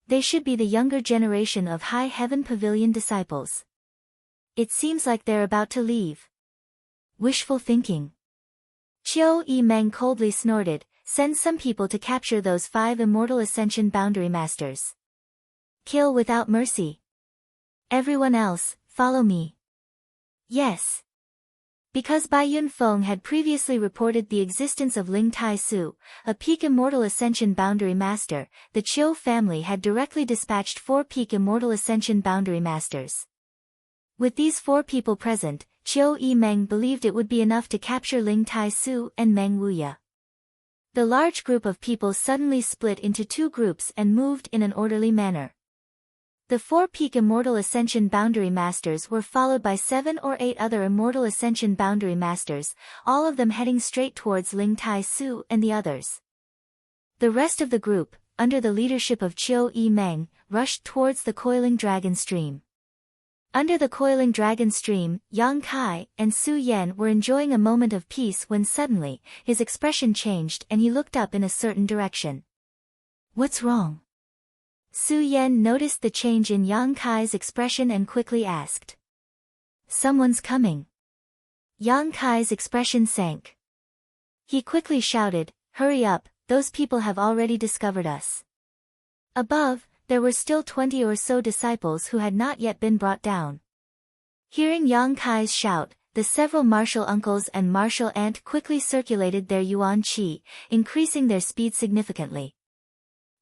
They should be the younger generation of High Heaven Pavilion disciples. It seems like they're about to leave. Wishful thinking. Chiu Yi-meng coldly snorted, send some people to capture those 5 Immortal Ascension Boundary Masters. Kill without mercy. Everyone else, follow me. Yes. Because Bai Yunfeng had previously reported the existence of Ling Tai Su, a peak Immortal Ascension Boundary Master, the Chiu family had directly dispatched 4 peak Immortal Ascension Boundary Masters. With these 4 people present, Chiu Yimeng believed it would be enough to capture Ling Tai Su and Meng Wuya. The large group of people suddenly split into 2 groups and moved in an orderly manner. The 4 peak Immortal Ascension Boundary Masters were followed by 7 or 8 other Immortal Ascension Boundary Masters, all of them heading straight towards Ling Tai Su and the others. The rest of the group, under the leadership of Chiu Yimeng, rushed towards the coiling dragon stream. Under the coiling dragon stream, Yang Kai and Su Yan were enjoying a moment of peace when suddenly, his expression changed and he looked up in a certain direction. What's wrong? Su Yan noticed the change in Yang Kai's expression and quickly asked. Someone's coming. Yang Kai's expression sank. He quickly shouted, hurry up, those people have already discovered us. Above, there were still 20 or so disciples who had not yet been brought down. Hearing Yang Kai's shout, the several martial uncles and martial aunt quickly circulated their yuan qi, increasing their speed significantly.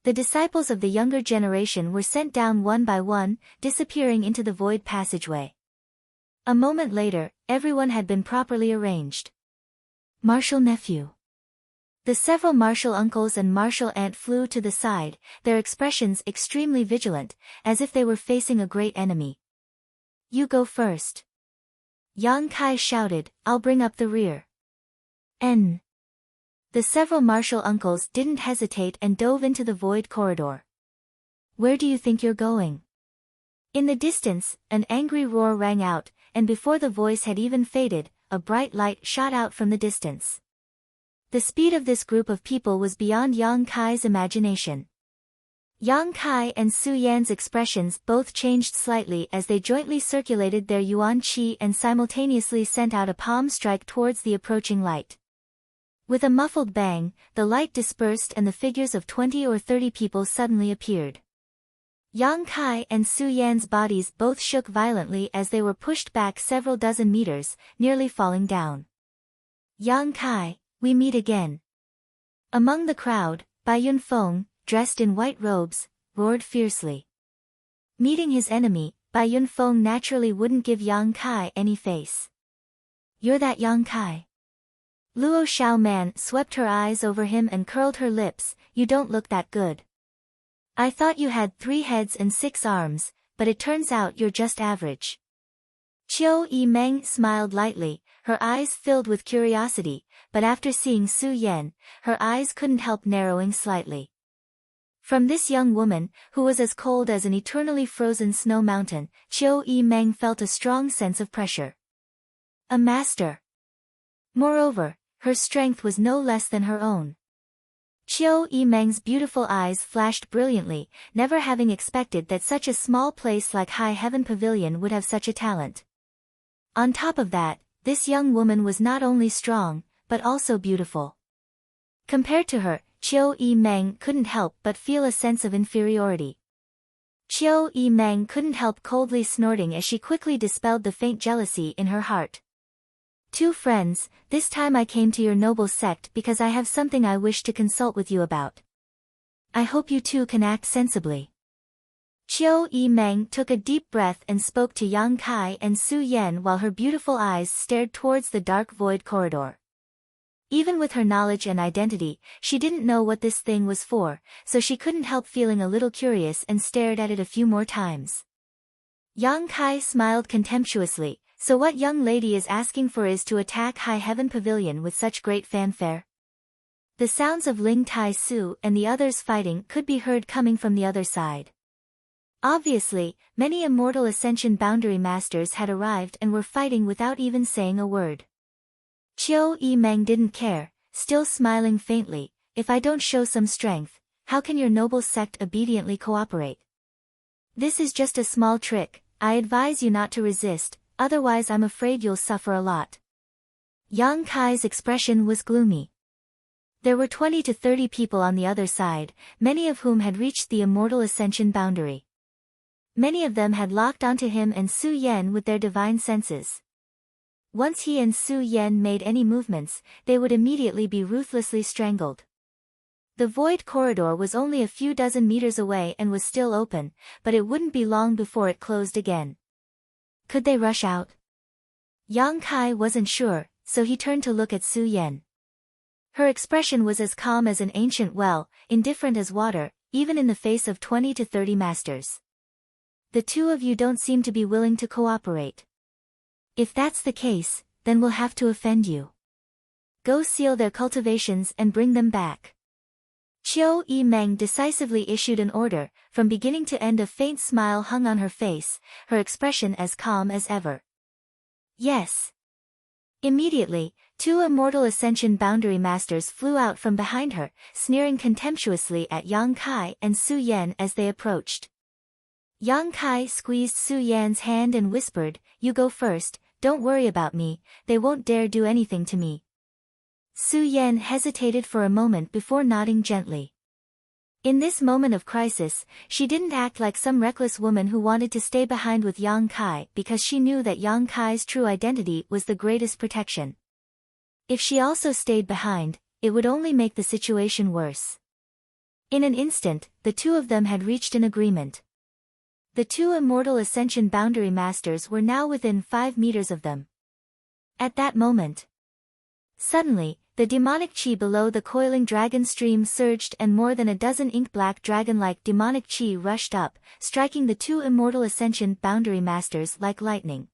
The disciples of the younger generation were sent down one by one, disappearing into the void passageway. A moment later, everyone had been properly arranged. Martial nephew. The several martial uncles and martial aunt flew to the side, their expressions extremely vigilant, as if they were facing a great enemy. You go first. Yang Kai shouted, I'll bring up the rear. N. The several martial uncles didn't hesitate and dove into the void corridor. Where do you think you're going? In the distance, an angry roar rang out, and before the voice had even faded, a bright light shot out from the distance. The speed of this group of people was beyond Yang Kai's imagination. Yang Kai and Su Yan's expressions both changed slightly as they jointly circulated their yuan qi and simultaneously sent out a palm strike towards the approaching light. With a muffled bang, the light dispersed and the figures of 20 or 30 people suddenly appeared. Yang Kai and Su Yan's bodies both shook violently as they were pushed back several dozen meters, nearly falling down. Yang Kai, we meet again. Among the crowd, Bai Yunfeng, dressed in white robes, roared fiercely. Meeting his enemy, Bai Yunfeng naturally wouldn't give Yang Kai any face. You're that Yang Kai. Luo Xiaoman swept her eyes over him and curled her lips, you don't look that good. I thought you had 3 heads and 6 arms, but it turns out you're just average. Chiu Yimeng smiled lightly, her eyes filled with curiosity, but after seeing Su Yan, her eyes couldn't help narrowing slightly. From this young woman, who was as cold as an eternally frozen snow mountain, Chiu Yimeng felt a strong sense of pressure. A master. Moreover, her strength was no less than her own. Chiu Yimeng's beautiful eyes flashed brilliantly, never having expected that such a small place like High Heaven Pavilion would have such a talent. On top of that, this young woman was not only strong, but also beautiful. Compared to her, Chiu Yimeng couldn't help but feel a sense of inferiority. Chiu Yimeng couldn't help coldly snorting as she quickly dispelled the faint jealousy in her heart. 2 friends, this time I came to your noble sect because I have something I wish to consult with you about. I hope you two can act sensibly. Chiu Yimeng took a deep breath and spoke to Yang Kai and Su Yan while her beautiful eyes stared towards the dark void corridor. Even with her knowledge and identity, she didn't know what this thing was for, so she couldn't help feeling a little curious and stared at it a few more times. Yang Kai smiled contemptuously. So what young lady is asking for is to attack High Heaven Pavilion with such great fanfare? The sounds of Ling Tai Su and the others fighting could be heard coming from the other side. Obviously, many Immortal Ascension Boundary Masters had arrived and were fighting without even saying a word. Chiu Yimeng didn't care, still smiling faintly, if I don't show some strength, how can your noble sect obediently cooperate? This is just a small trick, I advise you not to resist. Otherwise I'm afraid you'll suffer a lot. Yang Kai's expression was gloomy. There were 20 to 30 people on the other side, many of whom had reached the Immortal Ascension boundary. Many of them had locked onto him and Su Yan with their divine senses. Once he and Su Yan made any movements, they would immediately be ruthlessly strangled. The void corridor was only a few dozen meters away and was still open, but it wouldn't be long before it closed again. Could they rush out? Yang Kai wasn't sure, so he turned to look at Su Yan. Her expression was as calm as an ancient well, indifferent as water, even in the face of 20 to 30 masters. The two of you don't seem to be willing to cooperate. If that's the case, then we'll have to offend you. Go seal their cultivations and bring them back. Qiu Yimeng decisively issued an order. From beginning to end a faint smile hung on her face, her expression as calm as ever. Yes. Immediately, two immortal ascension boundary masters flew out from behind her, sneering contemptuously at Yang Kai and Su Yan as they approached. Yang Kai squeezed Su Yan's hand and whispered, "You go first, don't worry about me, they won't dare do anything to me." Su Yan hesitated for a moment before nodding gently. In this moment of crisis, she didn't act like some reckless woman who wanted to stay behind with Yang Kai because she knew that Yang Kai's true identity was the greatest protection. If she also stayed behind, it would only make the situation worse. In an instant, the two of them had reached an agreement. The two immortal ascension boundary masters were now within 5 meters of them. At that moment, suddenly, the demonic chi below the coiling dragon stream surged and more than a dozen ink-black dragon-like demonic chi rushed up, striking the two immortal ascension boundary masters like lightning.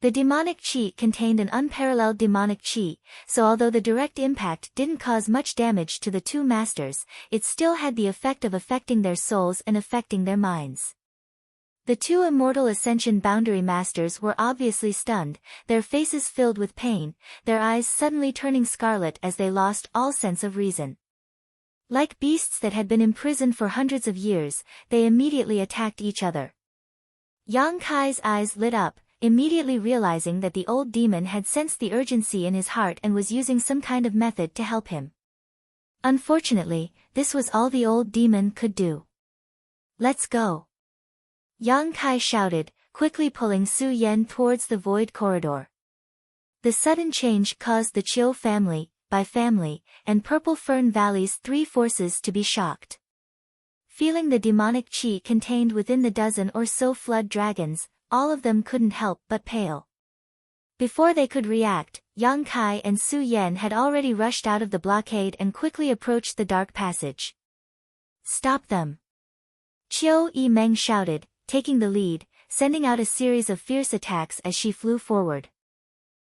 The demonic chi contained an unparalleled demonic chi, so although the direct impact didn't cause much damage to the two masters, it still had the effect of affecting their souls and affecting their minds. The two immortal ascension boundary masters were obviously stunned, their faces filled with pain, their eyes suddenly turning scarlet as they lost all sense of reason. Like beasts that had been imprisoned for hundreds of years, they immediately attacked each other. Yang Kai's eyes lit up, immediately realizing that the old demon had sensed the urgency in his heart and was using some kind of method to help him. Unfortunately, this was all the old demon could do. "Let's go!" Yang Kai shouted, quickly pulling Su Yan towards the void corridor. The sudden change caused the Qiu family, Bai family, and Purple Fern Valley's 3 forces to be shocked. Feeling the demonic chi contained within the dozen or so flood dragons, all of them couldn't help but pale. Before they could react, Yang Kai and Su Yan had already rushed out of the blockade and quickly approached the dark passage. "Stop them!" Qiu Yimeng shouted, taking the lead, sending out a series of fierce attacks as she flew forward.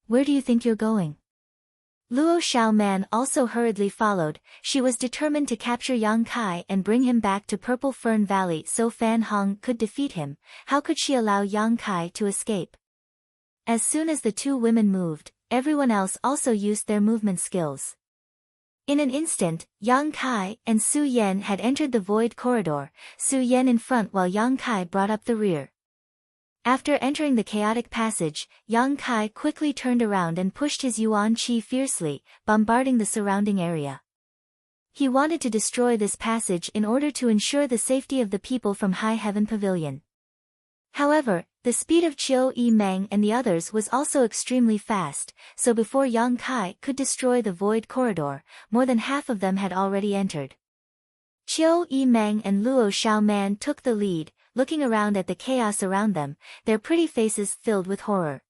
"Where do you think you're going?" Luo Xiaoman also hurriedly followed. She was determined to capture Yang Kai and bring him back to Purple Fern Valley so Fan Hong could defeat him. How could she allow Yang Kai to escape? As soon as the two women moved, everyone else also used their movement skills. In an instant, Yang Kai and Su Yan had entered the void corridor, Su Yan in front while Yang Kai brought up the rear. After entering the chaotic passage, Yang Kai quickly turned around and pushed his Yuan Qi fiercely, bombarding the surrounding area. He wanted to destroy this passage in order to ensure the safety of the people from High Heaven Pavilion. However, the speed of Qiu Yimeng and the others was also extremely fast, so before Yang Kai could destroy the void corridor, more than half of them had already entered. Qiu Yimeng and Luo Xiaoman took the lead, looking around at the chaos around them, their pretty faces filled with horror.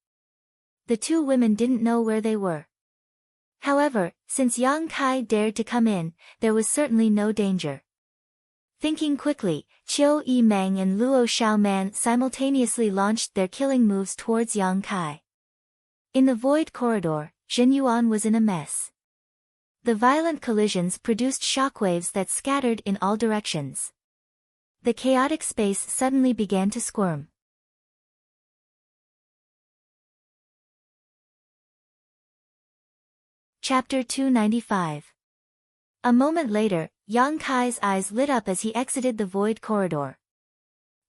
The two women didn't know where they were. However, since Yang Kai dared to come in, there was certainly no danger. Thinking quickly, Qiu Yimeng and Luo Xiaoman simultaneously launched their killing moves towards Yang Kai. In the void corridor, Zhen Yuan was in a mess. The violent collisions produced shockwaves that scattered in all directions. The chaotic space suddenly began to squirm. Chapter 295. A moment later, Yang Kai's eyes lit up as he exited the void corridor.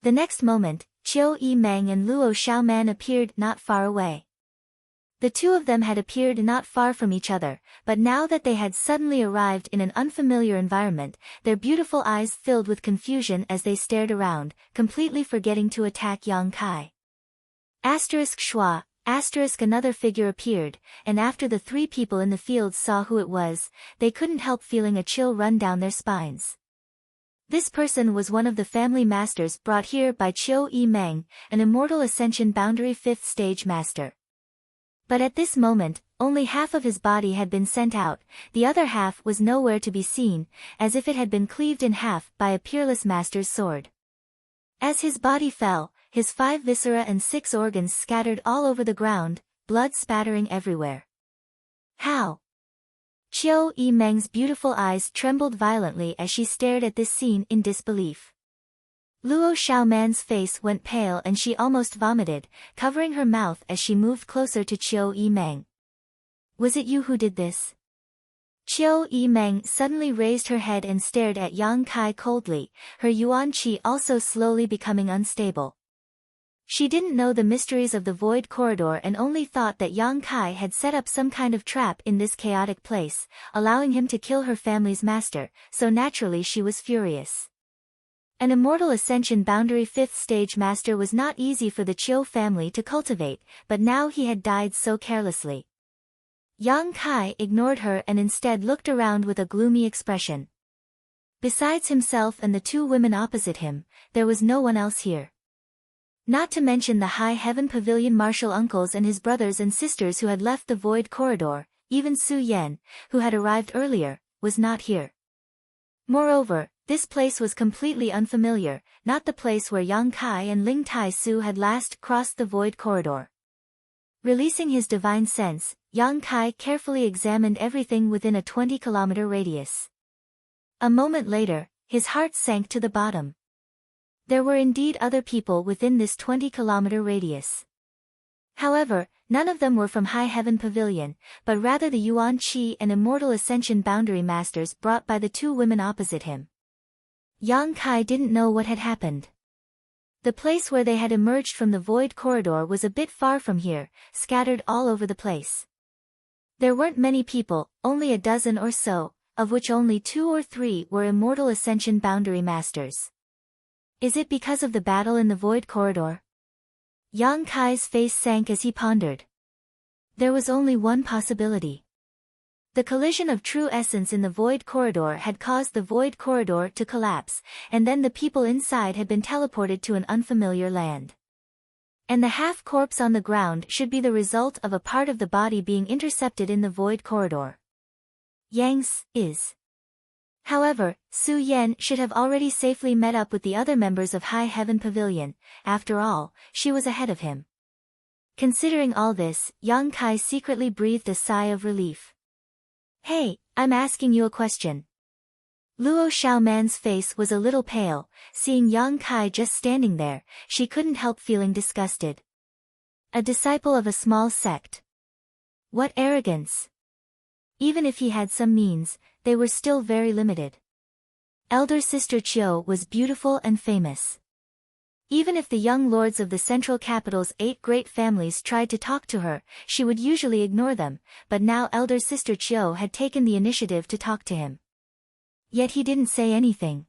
The next moment, Qiu Yimeng and Luo Xiaoman appeared not far away. The two of them had appeared not far from each other, but now that they had suddenly arrived in an unfamiliar environment, their beautiful eyes filled with confusion as they stared around, completely forgetting to attack Yang Kai. Asterisk schwa, asterisk another figure appeared, and after the three people in the fields saw who it was, they couldn't help feeling a chill run down their spines. This person was one of the family masters brought here by Qiu Yimeng, an immortal ascension boundary 5th stage master. But at this moment, only half of his body had been sent out, the other half was nowhere to be seen, as if it had been cleaved in half by a peerless master's sword. As his body fell, his 5 viscera and 6 organs scattered all over the ground, blood spattering everywhere. How? Qiu Yimeng's beautiful eyes trembled violently as she stared at this scene in disbelief. Luo Xiaoman's face went pale and she almost vomited, covering her mouth as she moved closer to Qiu Yimeng. Was it you who did this? Qiu Yimeng suddenly raised her head and stared at Yang Kai coldly, her yuan qi also slowly becoming unstable. She didn't know the mysteries of the void corridor and only thought that Yang Kai had set up some kind of trap in this chaotic place, allowing him to kill her family's master, so naturally she was furious. An immortal ascension boundary 5th stage master was not easy for the Qiu family to cultivate, but now he had died so carelessly. Yang Kai ignored her and instead looked around with a gloomy expression. Besides himself and the two women opposite him, there was no one else here. Not to mention the High Heaven Pavilion martial uncles and his brothers and sisters who had left the void corridor, even Su Yan, who had arrived earlier, was not here. Moreover, this place was completely unfamiliar, not the place where Yang Kai and Ling Tai Su had last crossed the void corridor. Releasing his divine sense, Yang Kai carefully examined everything within a 20-kilometer radius. A moment later, his heart sank to the bottom. There were indeed other people within this 20-kilometer radius. However, none of them were from High Heaven Pavilion, but rather the Yuan Qi and Immortal Ascension boundary masters brought by the two women opposite him. Yang Kai didn't know what had happened. The place where they had emerged from the void corridor was a bit far from here, scattered all over the place. There weren't many people, only a dozen or so, of which only 2 or 3 were Immortal Ascension boundary masters. Is it because of the battle in the void corridor? Yang Kai's face sank as he pondered. There was only one possibility. The collision of true essence in the void corridor had caused the void corridor to collapse, and then the people inside had been teleported to an unfamiliar land. And the half-corpse on the ground should be the result of a part of the body being intercepted in the void corridor. Yang's is. However, Su Yan should have already safely met up with the other members of High Heaven Pavilion. After all, she was ahead of him. Considering all this, Yang Kai secretly breathed a sigh of relief. Hey, I'm asking you a question. Luo Xiaoman's face was a little pale, seeing Yang Kai just standing there, she couldn't help feeling disgusted. A disciple of a small sect. What arrogance! Even if he had some means, they were still very limited. Elder Sister Qiu was beautiful and famous. Even if the young lords of the central capital's 8 great families tried to talk to her, she would usually ignore them, but now Elder Sister Qiu had taken the initiative to talk to him. Yet he didn't say anything.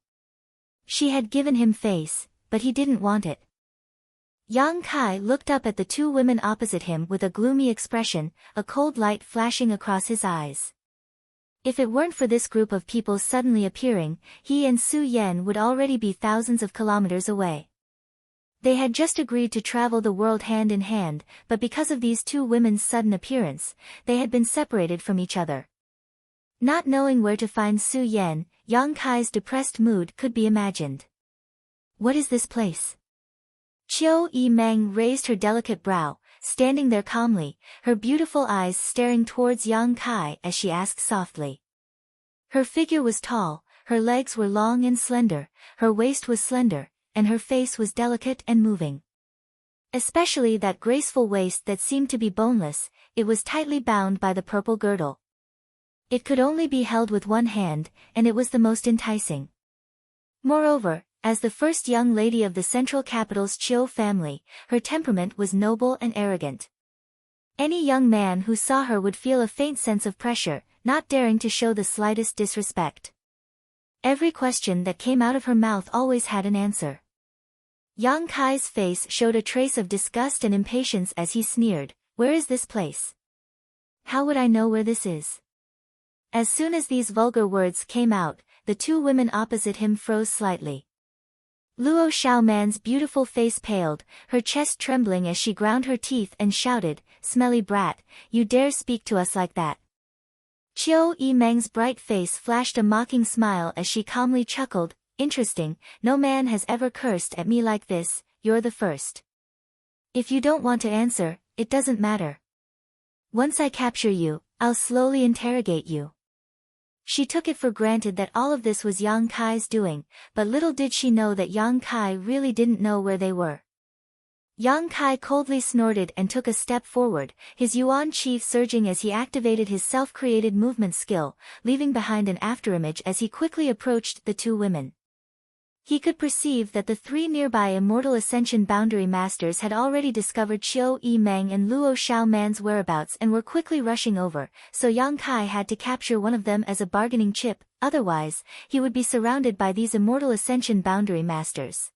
She had given him face, but he didn't want it. Yang Kai looked up at the two women opposite him with a gloomy expression, a cold light flashing across his eyes. If it weren't for this group of people suddenly appearing, he and Su Yan would already be thousands of kilometers away. They had just agreed to travel the world hand in hand, but because of these two women's sudden appearance, they had been separated from each other. Not knowing where to find Su Yan, Yang Kai's depressed mood could be imagined. What is this place? Qiu Yimeng raised her delicate brow, standing there calmly, her beautiful eyes staring towards Yang Kai as she asked softly. Her figure was tall, her legs were long and slender, her waist was slender, and her face was delicate and moving. Especially that graceful waist that seemed to be boneless, it was tightly bound by the purple girdle. It could only be held with one hand, and it was the most enticing. Moreover, as the first young lady of the central capital's Qiu family, her temperament was noble and arrogant. Any young man who saw her would feel a faint sense of pressure, not daring to show the slightest disrespect. Every question that came out of her mouth always had an answer. Yang Kai's face showed a trace of disgust and impatience as he sneered, "Where is this place? How would I know where this is?" As soon as these vulgar words came out, the two women opposite him froze slightly. Luo Xiaoman's beautiful face paled, her chest trembling as she ground her teeth and shouted, "Smelly brat, you dare speak to us like that?" Qiu Yimeng's bright face flashed a mocking smile as she calmly chuckled, "Interesting, no man has ever cursed at me like this, you're the first. If you don't want to answer, it doesn't matter. Once I capture you, I'll slowly interrogate you." She took it for granted that all of this was Yang Kai's doing, but little did she know that Yang Kai really didn't know where they were. Yang Kai coldly snorted and took a step forward, his yuan qi surging as he activated his self-created movement skill, leaving behind an afterimage as he quickly approached the two women. He could perceive that the three nearby Immortal Ascension Boundary Masters had already discovered Qiu Yimeng and Luo Xiaoman's whereabouts and were quickly rushing over, so Yang Kai had to capture one of them as a bargaining chip, otherwise, he would be surrounded by these Immortal Ascension Boundary Masters.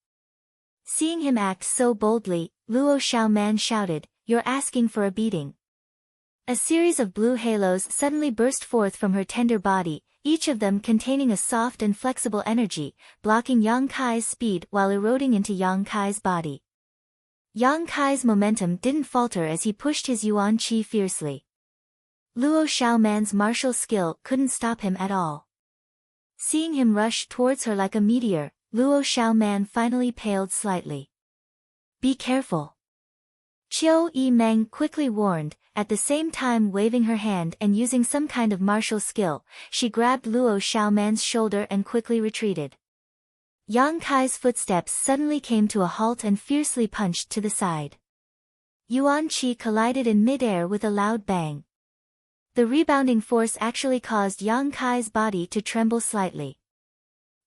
Seeing him act so boldly, Luo Xiaoman shouted, "You're asking for a beating." A series of blue halos suddenly burst forth from her tender body, each of them containing a soft and flexible energy, blocking Yang Kai's speed while eroding into Yang Kai's body. Yang Kai's momentum didn't falter as he pushed his yuan qi fiercely. Luo Xiaoman's martial skill couldn't stop him at all. Seeing him rush towards her like a meteor, Luo Xiaoman finally paled slightly. "Be careful," Qiu Yimeng quickly warned, at the same time waving her hand and using some kind of martial skill, she grabbed Luo Xiaoman's shoulder and quickly retreated. Yang Kai's footsteps suddenly came to a halt and fiercely punched to the side. Yuan Qi collided in mid-air with a loud bang. The rebounding force actually caused Yang Kai's body to tremble slightly.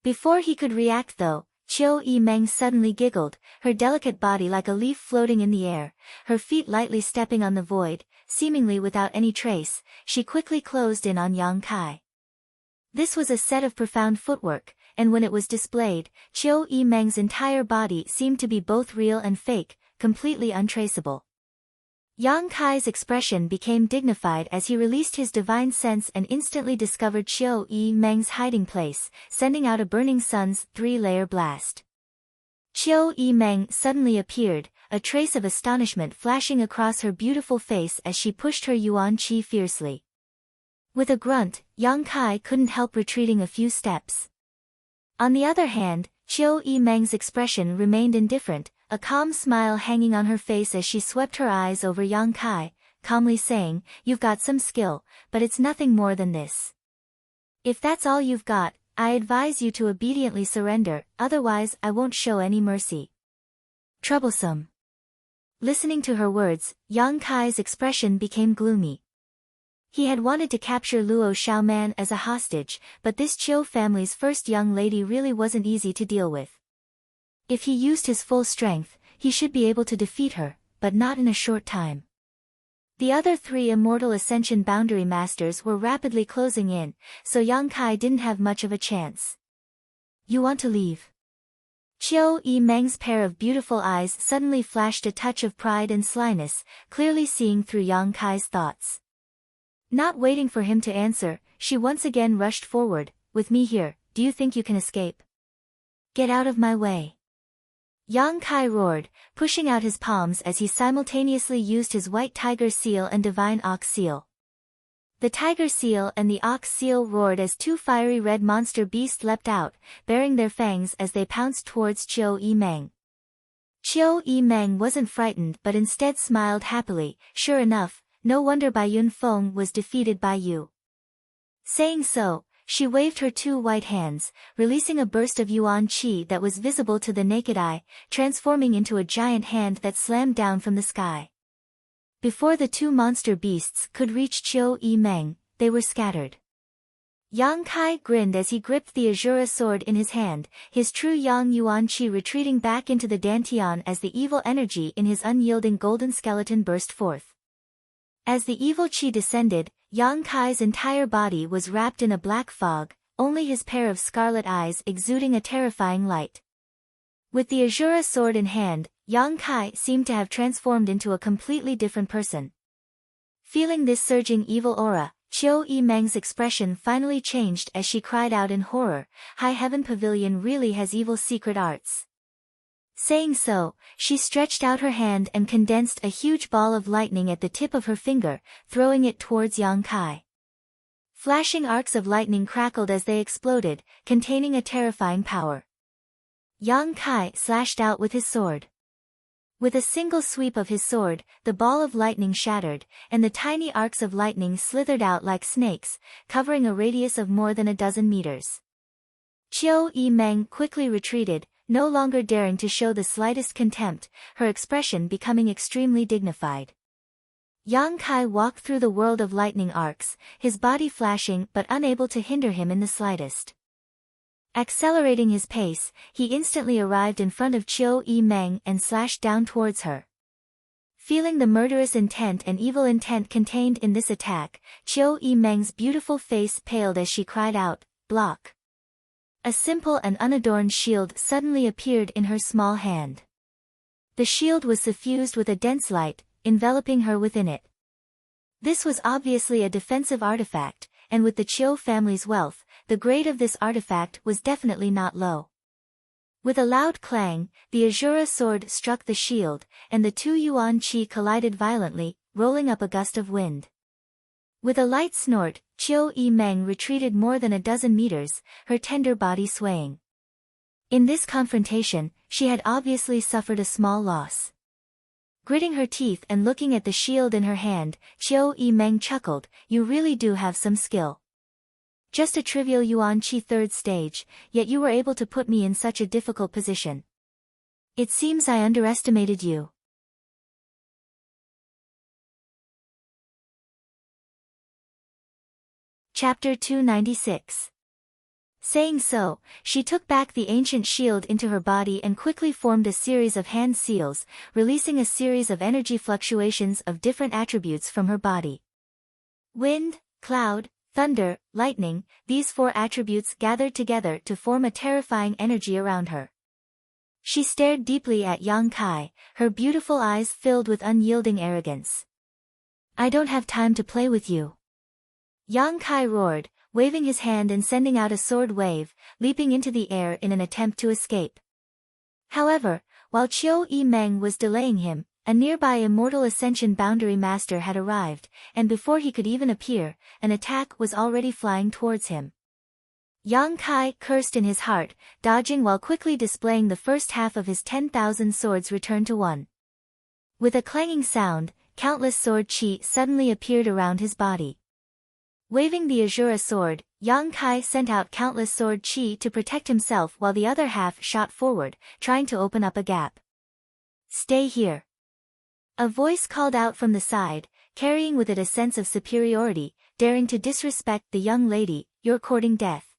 Before he could react though, Qiu Yimeng suddenly giggled, her delicate body like a leaf floating in the air, her feet lightly stepping on the void, seemingly without any trace, she quickly closed in on Yang Kai. This was a set of profound footwork, and when it was displayed, Qiu Yimeng's entire body seemed to be both real and fake, completely untraceable. Yang Kai's expression became dignified as he released his divine sense and instantly discovered Qiu Yimeng's hiding place, sending out a burning sun's three-layer blast. Qiu Yimeng suddenly appeared, a trace of astonishment flashing across her beautiful face as she pushed her yuan qi fiercely. With a grunt, Yang Kai couldn't help retreating a few steps. On the other hand, Qiu Yimeng's expression remained indifferent, a calm smile hanging on her face as she swept her eyes over Yang Kai, calmly saying, "You've got some skill, but it's nothing more than this. If that's all you've got, I advise you to obediently surrender, otherwise I won't show any mercy." Troublesome. Listening to her words, Yang Kai's expression became gloomy. He had wanted to capture Luo Xiaoman as a hostage, but this Qiu family's first young lady really wasn't easy to deal with. If he used his full strength, he should be able to defeat her, but not in a short time. The other three Immortal Ascension Boundary Masters were rapidly closing in, so Yang Kai didn't have much of a chance. "You want to leave?" Qiu Yimeng's pair of beautiful eyes suddenly flashed a touch of pride and slyness, clearly seeing through Yang Kai's thoughts. Not waiting for him to answer, she once again rushed forward, "With me here, do you think you can escape? Get out of my way." Yang Kai roared, pushing out his palms as he simultaneously used his white tiger seal and divine ox seal. The tiger seal and the ox seal roared as two fiery red monster beasts leapt out, baring their fangs as they pounced towards Qiu Yimeng. Qiu Yimeng wasn't frightened but instead smiled happily, "Sure enough, no wonder Bai Yunfeng was defeated by you." Saying so, she waved her two white hands, releasing a burst of yuan qi that was visible to the naked eye, transforming into a giant hand that slammed down from the sky. Before the two monster beasts could reach Qiu Yimeng, they were scattered. Yang Kai grinned as he gripped the Azura sword in his hand, his true Yang Yuan Qi retreating back into the Dantian as the evil energy in his unyielding golden skeleton burst forth. As the evil chi descended, Yang Kai's entire body was wrapped in a black fog, only his pair of scarlet eyes exuding a terrifying light. With the Azura sword in hand, Yang Kai seemed to have transformed into a completely different person. Feeling this surging evil aura, Qiu Yimeng's expression finally changed as she cried out in horror, "High Heaven Pavilion really has evil secret arts." Saying so, she stretched out her hand and condensed a huge ball of lightning at the tip of her finger, throwing it towards Yang Kai. Flashing arcs of lightning crackled as they exploded, containing a terrifying power. Yang Kai slashed out with his sword. With a single sweep of his sword, the ball of lightning shattered, and the tiny arcs of lightning slithered out like snakes, covering a radius of more than a dozen meters. Qiu Yimeng quickly retreated, no longer daring to show the slightest contempt, her expression becoming extremely dignified. Yang Kai walked through the world of lightning arcs, his body flashing but unable to hinder him in the slightest. Accelerating his pace, he instantly arrived in front of Qiu Yimeng and slashed down towards her. Feeling the murderous intent and evil intent contained in this attack, Qiu Yimeng's beautiful face paled as she cried out, "Block!" A simple and unadorned shield suddenly appeared in her small hand. The shield was suffused with a dense light, enveloping her within it. This was obviously a defensive artifact, and with the Qiu family's wealth, the grade of this artifact was definitely not low. With a loud clang, the Azura sword struck the shield, and the two yuan qi collided violently, rolling up a gust of wind. With a light snort, Qiu Yimeng retreated more than a dozen meters, her tender body swaying. In this confrontation, she had obviously suffered a small loss. Gritting her teeth and looking at the shield in her hand, Qiu Yimeng chuckled, "You really do have some skill. Just a trivial yuan qi third stage, yet you were able to put me in such a difficult position. It seems I underestimated you." Chapter 296. Saying so, she took back the ancient shield into her body and quickly formed a series of hand seals, releasing a series of energy fluctuations of different attributes from her body. Wind, cloud, thunder, lightning, these four attributes gathered together to form a terrifying energy around her. She stared deeply at Yang Kai, her beautiful eyes filled with unyielding arrogance. "I don't have time to play with you." Yang Kai roared, waving his hand and sending out a sword wave, leaping into the air in an attempt to escape. However, while Qiu Yimeng was delaying him, a nearby Immortal Ascension Boundary Master had arrived, and before he could even appear, an attack was already flying towards him. Yang Kai cursed in his heart, dodging while quickly displaying the first half of his 10,000 swords returned to one. With a clanging sound, countless sword chi suddenly appeared around his body. Waving the Azura sword, Yang Kai sent out countless sword chi to protect himself while the other half shot forward, trying to open up a gap. "Stay here." A voice called out from the side, carrying with it a sense of superiority, daring to disrespect the young lady, "You're courting death."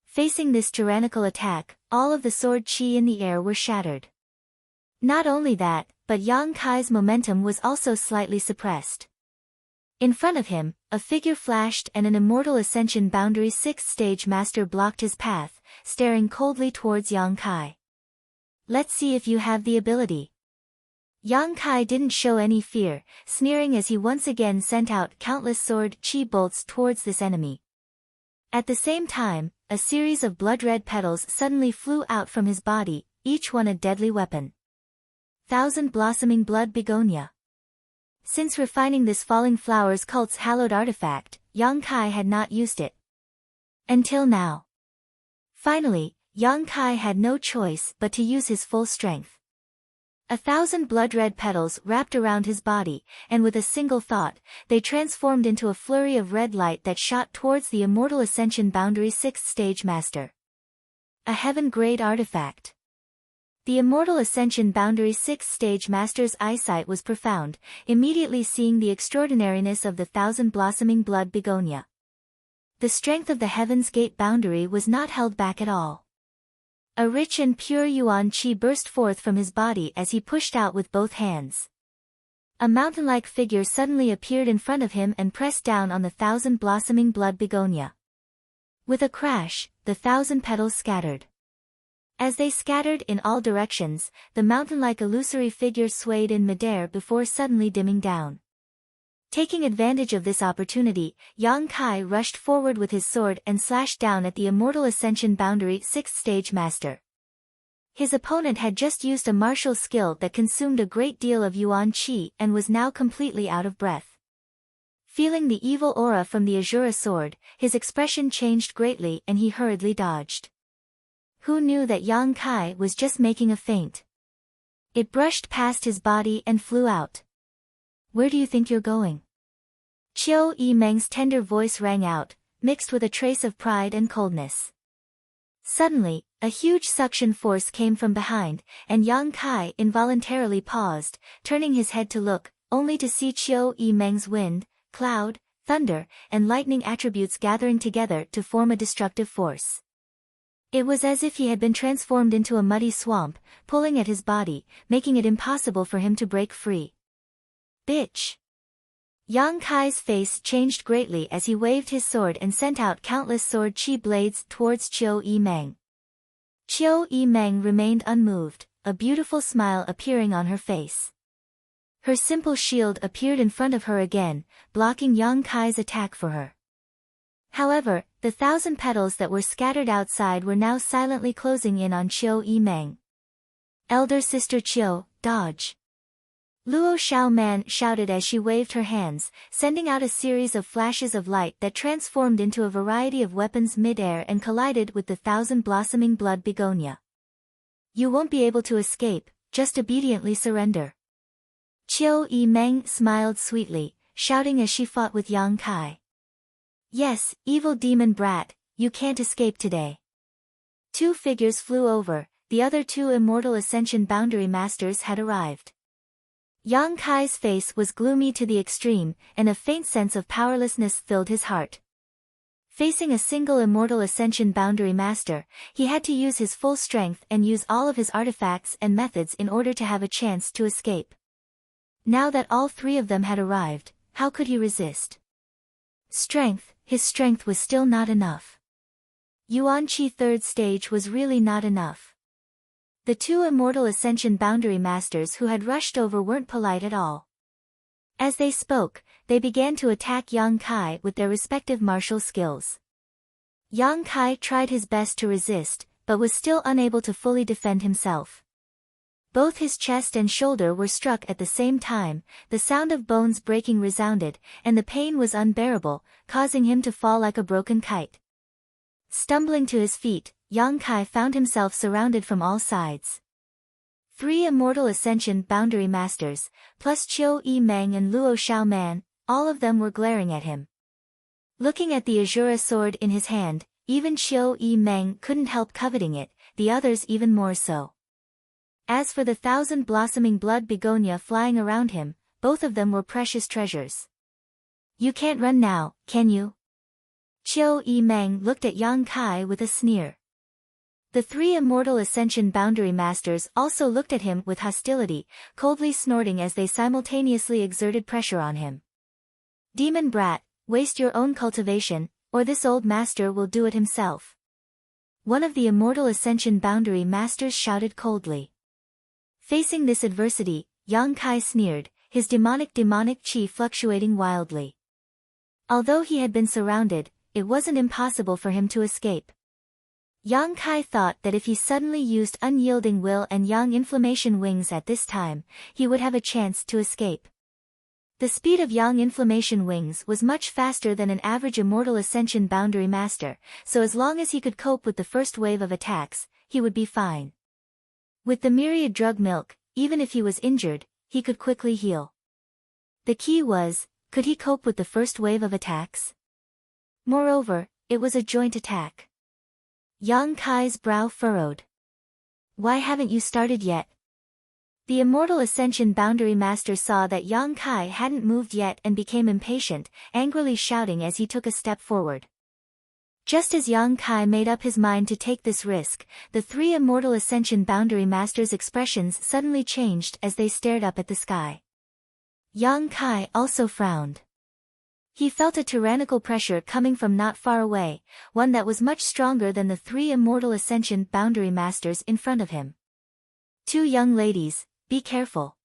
Facing this tyrannical attack, all of the sword chi in the air were shattered. Not only that, but Yang Kai's momentum was also slightly suppressed. In front of him, a figure flashed and an Immortal Ascension Boundary 6th Stage Master blocked his path, staring coldly towards Yang Kai. "Let's see if you have the ability." Yang Kai didn't show any fear, sneering as he once again sent out countless sword chi bolts towards this enemy. At the same time, a series of blood-red petals suddenly flew out from his body, each one a deadly weapon. Thousand Blossoming Blood Begonia. Since refining this Falling Flowers cult's hallowed artifact, Yang Kai had not used it until now. Finally, Yang Kai had no choice but to use his full strength. 1,000 blood-red petals wrapped around his body, and with a single thought, they transformed into a flurry of red light that shot towards the Immortal Ascension Boundary 6th Stage Master. A heaven-grade artifact. The Immortal Ascension Boundary 6th Stage Master's eyesight was profound, immediately seeing the extraordinariness of the Thousand Blossoming Blood Begonia. The strength of the Heaven's Gate boundary was not held back at all. A rich and pure yuan qi burst forth from his body as he pushed out with both hands. A mountain-like figure suddenly appeared in front of him and pressed down on the 1,000-blossoming blood begonia. With a crash, the 1,000 petals scattered. As they scattered in all directions, the mountain-like illusory figure swayed in midair before suddenly dimming down. Taking advantage of this opportunity, Yang Kai rushed forward with his sword and slashed down at the Immortal Ascension Boundary 6th Stage Master. His opponent had just used a martial skill that consumed a great deal of Yuan Qi and was now completely out of breath. Feeling the evil aura from the Azura sword, his expression changed greatly and he hurriedly dodged. Who knew that Yang Kai was just making a feint? It brushed past his body and flew out. Where do you think you're going? Qiu Yimeng's tender voice rang out, mixed with a trace of pride and coldness. Suddenly, a huge suction force came from behind, and Yang Kai involuntarily paused, turning his head to look, only to see Qiu Yimeng's wind, cloud, thunder, and lightning attributes gathering together to form a destructive force. It was as if he had been transformed into a muddy swamp, pulling at his body, making it impossible for him to break free. Bitch! Yang Kai's face changed greatly as he waved his sword and sent out countless sword chi blades towards Qiu Yimeng. Qiu Yimeng remained unmoved, a beautiful smile appearing on her face. Her simple shield appeared in front of her again, blocking Yang Kai's attack for her. However, the 1,000 petals that were scattered outside were now silently closing in on Qiu Yimeng. Elder Sister Qiu, dodge! Luo Xiaoman shouted as she waved her hands, sending out a series of flashes of light that transformed into a variety of weapons mid-air and collided with the 1,000-blossoming blood begonia. You won't be able to escape, just obediently surrender. Qiu Yimeng smiled sweetly, shouting as she fought with Yang Kai. Yes, evil demon brat, you can't escape today. Two figures flew over, the other two Immortal Ascension Boundary Masters had arrived. Yang Kai's face was gloomy to the extreme, and a faint sense of powerlessness filled his heart. Facing a single Immortal Ascension Boundary Master, he had to use his full strength and use all of his artifacts and methods in order to have a chance to escape. Now that all three of them had arrived, how could he resist? His strength was still not enough. Yuan Qi 3rd stage was really not enough. The two Immortal Ascension Boundary Masters who had rushed over weren't polite at all. As they spoke, they began to attack Yang Kai with their respective martial skills. Yang Kai tried his best to resist, but was still unable to fully defend himself. Both his chest and shoulder were struck at the same time, the sound of bones breaking resounded, and the pain was unbearable, causing him to fall like a broken kite. Stumbling to his feet, Yang Kai found himself surrounded from all sides. Three Immortal Ascension Boundary Masters, plus Qiu Yimeng and Luo Xiaoman, all of them were glaring at him. Looking at the Azura sword in his hand, even Qiu Yimeng couldn't help coveting it, the others even more so. As for the 1,000-blossoming blood begonia flying around him, both of them were precious treasures. You can't run now, can you? Qiu Yimeng looked at Yang Kai with a sneer. The three Immortal Ascension Boundary Masters also looked at him with hostility, coldly snorting as they simultaneously exerted pressure on him. Demon brat, waste your own cultivation, or this old master will do it himself. One of the Immortal Ascension Boundary Masters shouted coldly. Facing this adversity, Yang Kai sneered, his demonic chi fluctuating wildly. Although he had been surrounded, it wasn't impossible for him to escape. Yang Kai thought that if he suddenly used unyielding will and Yang Inflammation Wings at this time, he would have a chance to escape. The speed of Yang Inflammation Wings was much faster than an average Immortal Ascension Boundary Master, so as long as he could cope with the first wave of attacks, he would be fine. With the myriad drug milk, even if he was injured, he could quickly heal. The key was, could he cope with the first wave of attacks? Moreover, it was a joint attack. Yang Kai's brow furrowed. Why haven't you started yet? The Immortal Ascension Boundary Master saw that Yang Kai hadn't moved yet and became impatient, angrily shouting as he took a step forward. Just as Yang Kai made up his mind to take this risk, the three Immortal Ascension Boundary Masters' expressions suddenly changed as they stared up at the sky. Yang Kai also frowned. He felt a tyrannical pressure coming from not far away, one that was much stronger than the three immortal Ascension Boundary Masters in front of him. Two young ladies, be careful.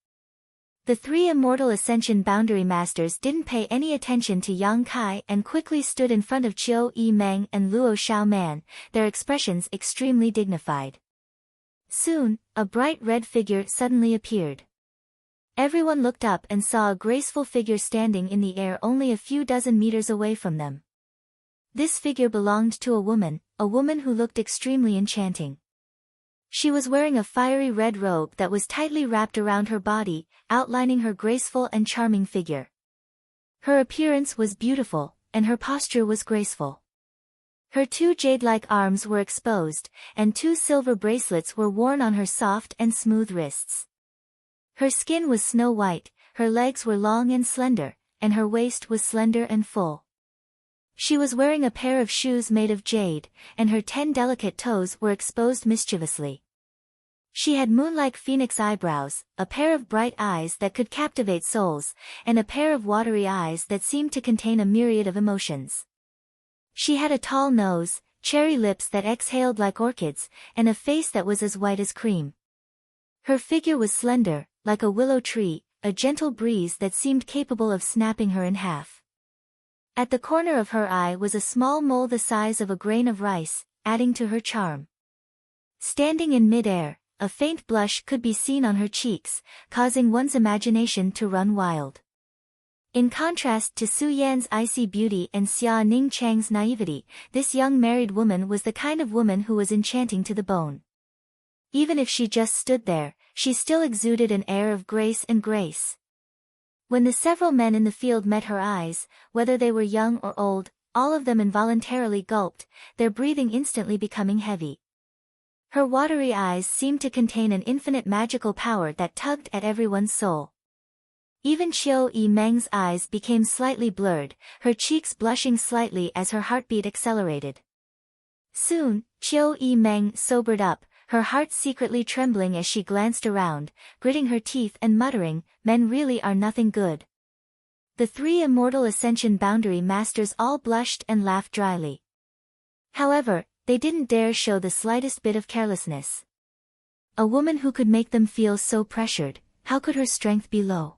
The three immortal Ascension Boundary Masters didn't pay any attention to Yang Kai and quickly stood in front of Qiu Yimeng and Luo Xiaoman, their expressions extremely dignified. Soon, a bright red figure suddenly appeared. Everyone looked up and saw a graceful figure standing in the air only a few dozen meters away from them. This figure belonged to a woman who looked extremely enchanting. She was wearing a fiery red robe that was tightly wrapped around her body, outlining her graceful and charming figure. Her appearance was beautiful, and her posture was graceful. Her two jade-like arms were exposed, and two silver bracelets were worn on her soft and smooth wrists. Her skin was snow white, her legs were long and slender, and her waist was slender and full. She was wearing a pair of shoes made of jade, and her 10 delicate toes were exposed mischievously. She had moon-like phoenix eyebrows, a pair of bright eyes that could captivate souls, and a pair of watery eyes that seemed to contain a myriad of emotions. She had a tall nose, cherry lips that exhaled like orchids, and a face that was as white as cream. Her figure was slender, like a willow tree, a gentle breeze that seemed capable of snapping her in half. At the corner of her eye was a small mole the size of a grain of rice, adding to her charm. Standing in mid-air, a faint blush could be seen on her cheeks, causing one's imagination to run wild. In contrast to Su Yan's icy beauty and Xia Ning Chang's naivety, this young married woman was the kind of woman who was enchanting to the bone. Even if she just stood there, she still exuded an air of grace and grace. When the several men in the field met her eyes, whether they were young or old, all of them involuntarily gulped, their breathing instantly becoming heavy. Her watery eyes seemed to contain an infinite magical power that tugged at everyone's soul. Even Qiu Yimeng's eyes became slightly blurred, her cheeks blushing slightly as her heartbeat accelerated. Soon, Qiu Yimeng sobered up, her heart secretly trembling as she glanced around, gritting her teeth and muttering, "Men really are nothing good." The three immortal Ascension Boundary Masters all blushed and laughed dryly. However, they didn't dare show the slightest bit of carelessness. A woman who could make them feel so pressured, how could her strength be low?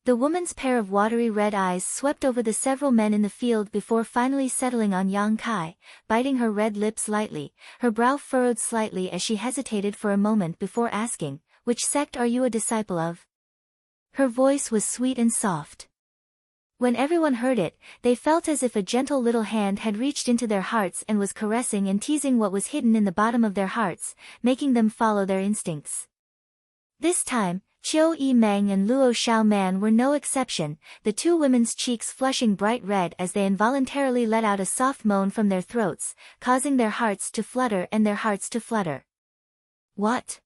The woman's pair of watery red eyes swept over the several men in the field before finally settling on Yang Kai, biting her red lips lightly, her brow furrowed slightly as she hesitated for a moment before asking, "Which sect are you a disciple of?" Her voice was sweet and soft. When everyone heard it, they felt as if a gentle little hand had reached into their hearts and was caressing and teasing what was hidden in the bottom of their hearts, making them follow their instincts. This time, Qiu Yimeng and Luo Xiaoman were no exception, the two women's cheeks flushing bright red as they involuntarily let out a soft moan from their throats, causing their hearts to flutter and their hearts to flutter. "What?"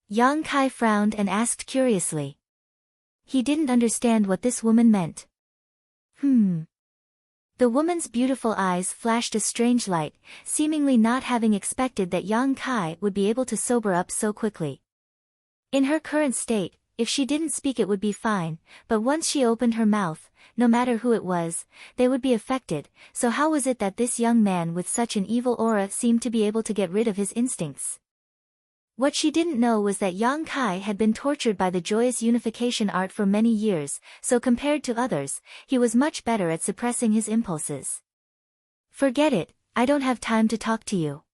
Yang Kai frowned and asked curiously. He didn't understand what this woman meant. The woman's beautiful eyes flashed a strange light, seemingly not having expected that Yang Kai would be able to sober up so quickly. In her current state, if she didn't speak it would be fine, but once she opened her mouth, no matter who it was, they would be affected, so how was it that this young man with such an evil aura seemed to be able to get rid of his instincts? What she didn't know was that Yang Kai had been tortured by the joyous unification art for many years, so compared to others, he was much better at suppressing his impulses. "Forget it, I don't have time to talk to you."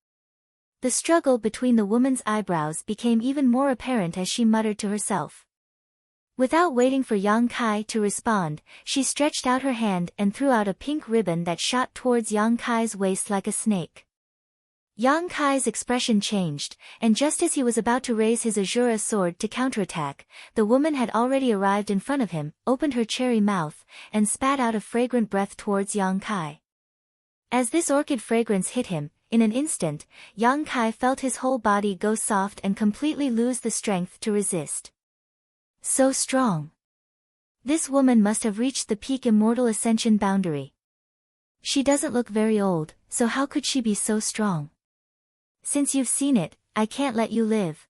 The struggle between the woman's eyebrows became even more apparent as she muttered to herself. Without waiting for Yang Kai to respond, she stretched out her hand and threw out a pink ribbon that shot towards Yang Kai's waist like a snake. Yang Kai's expression changed, and just as he was about to raise his Azura sword to counterattack, the woman had already arrived in front of him, opened her cherry mouth, and spat out a fragrant breath towards Yang Kai. As this orchid fragrance hit him, in an instant, Yang Kai felt his whole body go soft and completely lose the strength to resist. So strong. This woman must have reached the peak immortal ascension boundary. She doesn't look very old, so how could she be so strong? Since you've seen it, I can't let you live.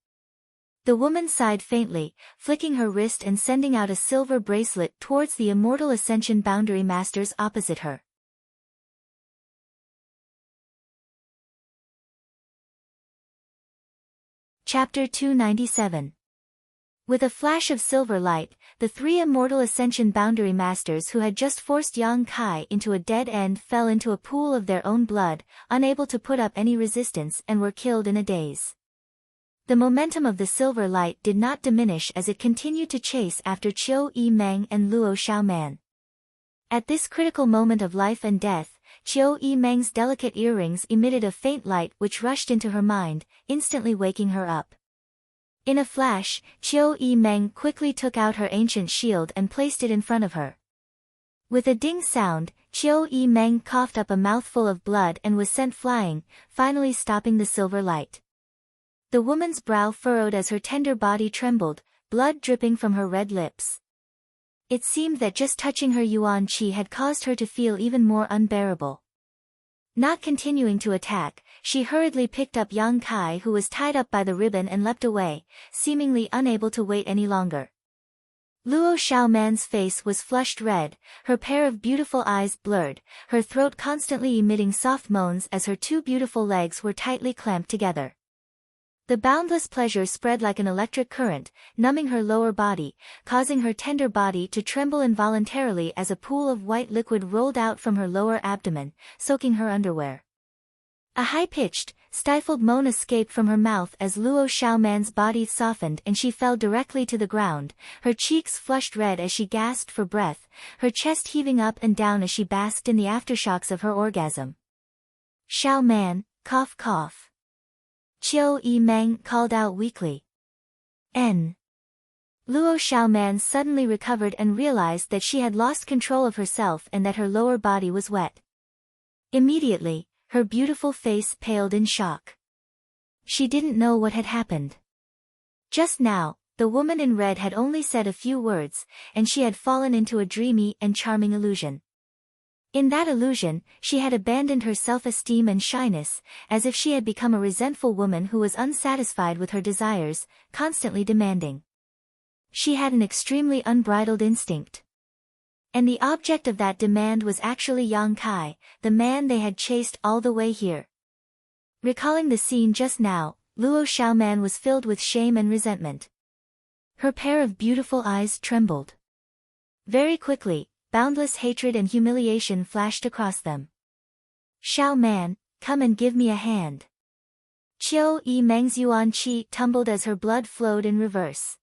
The woman sighed faintly, flicking her wrist and sending out a silver bracelet towards the Immortal Ascension Boundary Masters opposite her. Chapter 297. With a flash of silver light, the three Immortal Ascension Boundary Masters who had just forced Yang Kai into a dead end fell into a pool of their own blood, unable to put up any resistance, and were killed in a daze. The momentum of the silver light did not diminish as it continued to chase after Qiu Yimeng and Luo Xiaoman. At this critical moment of life and death, Qiu Yimeng's delicate earrings emitted a faint light which rushed into her mind, instantly waking her up. In a flash, Qiu Yimeng quickly took out her ancient shield and placed it in front of her. With a ding sound, Qiu Yimeng coughed up a mouthful of blood and was sent flying, finally stopping the silver light. The woman's brow furrowed as her tender body trembled, blood dripping from her red lips. It seemed that just touching her Yuan Qi had caused her to feel even more unbearable. Not continuing to attack, she hurriedly picked up Yang Kai who was tied up by the ribbon and leapt away, seemingly unable to wait any longer. Luo Xiaoman's face was flushed red, her pair of beautiful eyes blurred, her throat constantly emitting soft moans as her two beautiful legs were tightly clamped together. The boundless pleasure spread like an electric current, numbing her lower body, causing her tender body to tremble involuntarily as a pool of white liquid rolled out from her lower abdomen, soaking her underwear. A high-pitched, stifled moan escaped from her mouth as Luo Xiaoman's body softened and she fell directly to the ground, her cheeks flushed red as she gasped for breath, her chest heaving up and down as she basked in the aftershocks of her orgasm. "Xiaoman, cough cough." Qiu Yimeng called out weakly. Luo Xiaoman suddenly recovered and realized that she had lost control of herself and that her lower body was wet. Immediately, her beautiful face paled in shock. She didn't know what had happened. Just now, the woman in red had only said a few words, and she had fallen into a dreamy and charming illusion. In that illusion, she had abandoned her self-esteem and shyness, as if she had become a resentful woman who was unsatisfied with her desires, constantly demanding. She had an extremely unbridled instinct. And the object of that demand was actually Yang Kai, the man they had chased all the way here. Recalling the scene just now, Luo Xiaoman was filled with shame and resentment. Her pair of beautiful eyes trembled. Very quickly, boundless hatred and humiliation flashed across them. "Xiaoman, come and give me a hand." Qiu Yimeng's Yuan Qi tumbled as her blood flowed in reverse.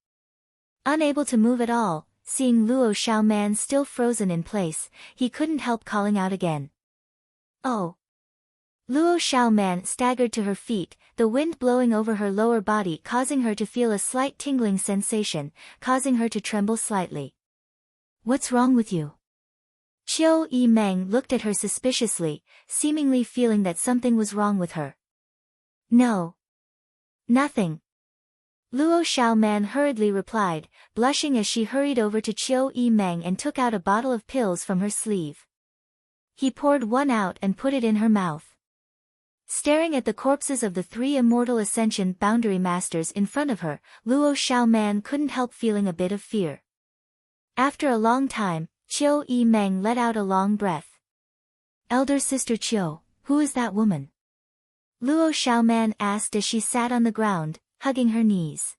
Unable to move at all, seeing Luo Xiaoman still frozen in place, he couldn't help calling out again. "Oh!" Luo Xiaoman staggered to her feet, the wind blowing over her lower body causing her to feel a slight tingling sensation, causing her to tremble slightly. "What's wrong with you?" Qiu Yimeng looked at her suspiciously, seemingly feeling that something was wrong with her. "No. Nothing." Luo Xiaoman hurriedly replied, blushing as she hurried over to Qiu Yimeng and took out a bottle of pills from her sleeve. He poured one out and put it in her mouth. Staring at the corpses of the three Immortal Ascension Boundary Masters in front of her, Luo Xiaoman couldn't help feeling a bit of fear. After a long time, Qiu Yimeng let out a long breath. "Elder Sister Qiu, who is that woman?" Luo Xiaoman asked as she sat on the ground, hugging her knees.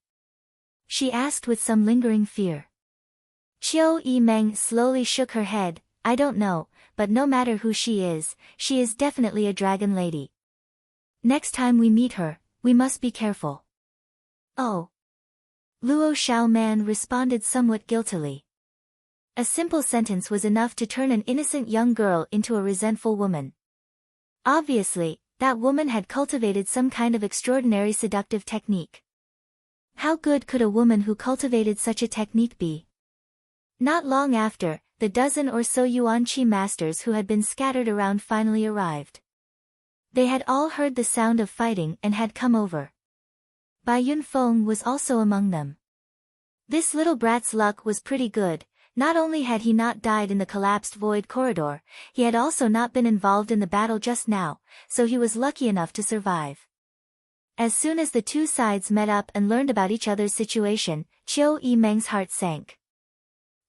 She asked with some lingering fear. Qiu Yimeng slowly shook her head. "I don't know, but no matter who she is definitely a dragon lady. Next time we meet her, we must be careful." "Oh." Luo Xiaoman responded somewhat guiltily. A simple sentence was enough to turn an innocent young girl into a resentful woman. Obviously, that woman had cultivated some kind of extraordinary seductive technique. How good could a woman who cultivated such a technique be? Not long after, the dozen or so Yuan Qi masters who had been scattered around finally arrived. They had all heard the sound of fighting and had come over. Bai Yunfeng was also among them. This little brat's luck was pretty good. Not only had he not died in the collapsed void corridor, he had also not been involved in the battle just now, so he was lucky enough to survive. As soon as the two sides met up and learned about each other's situation, Qiu Yimeng's heart sank.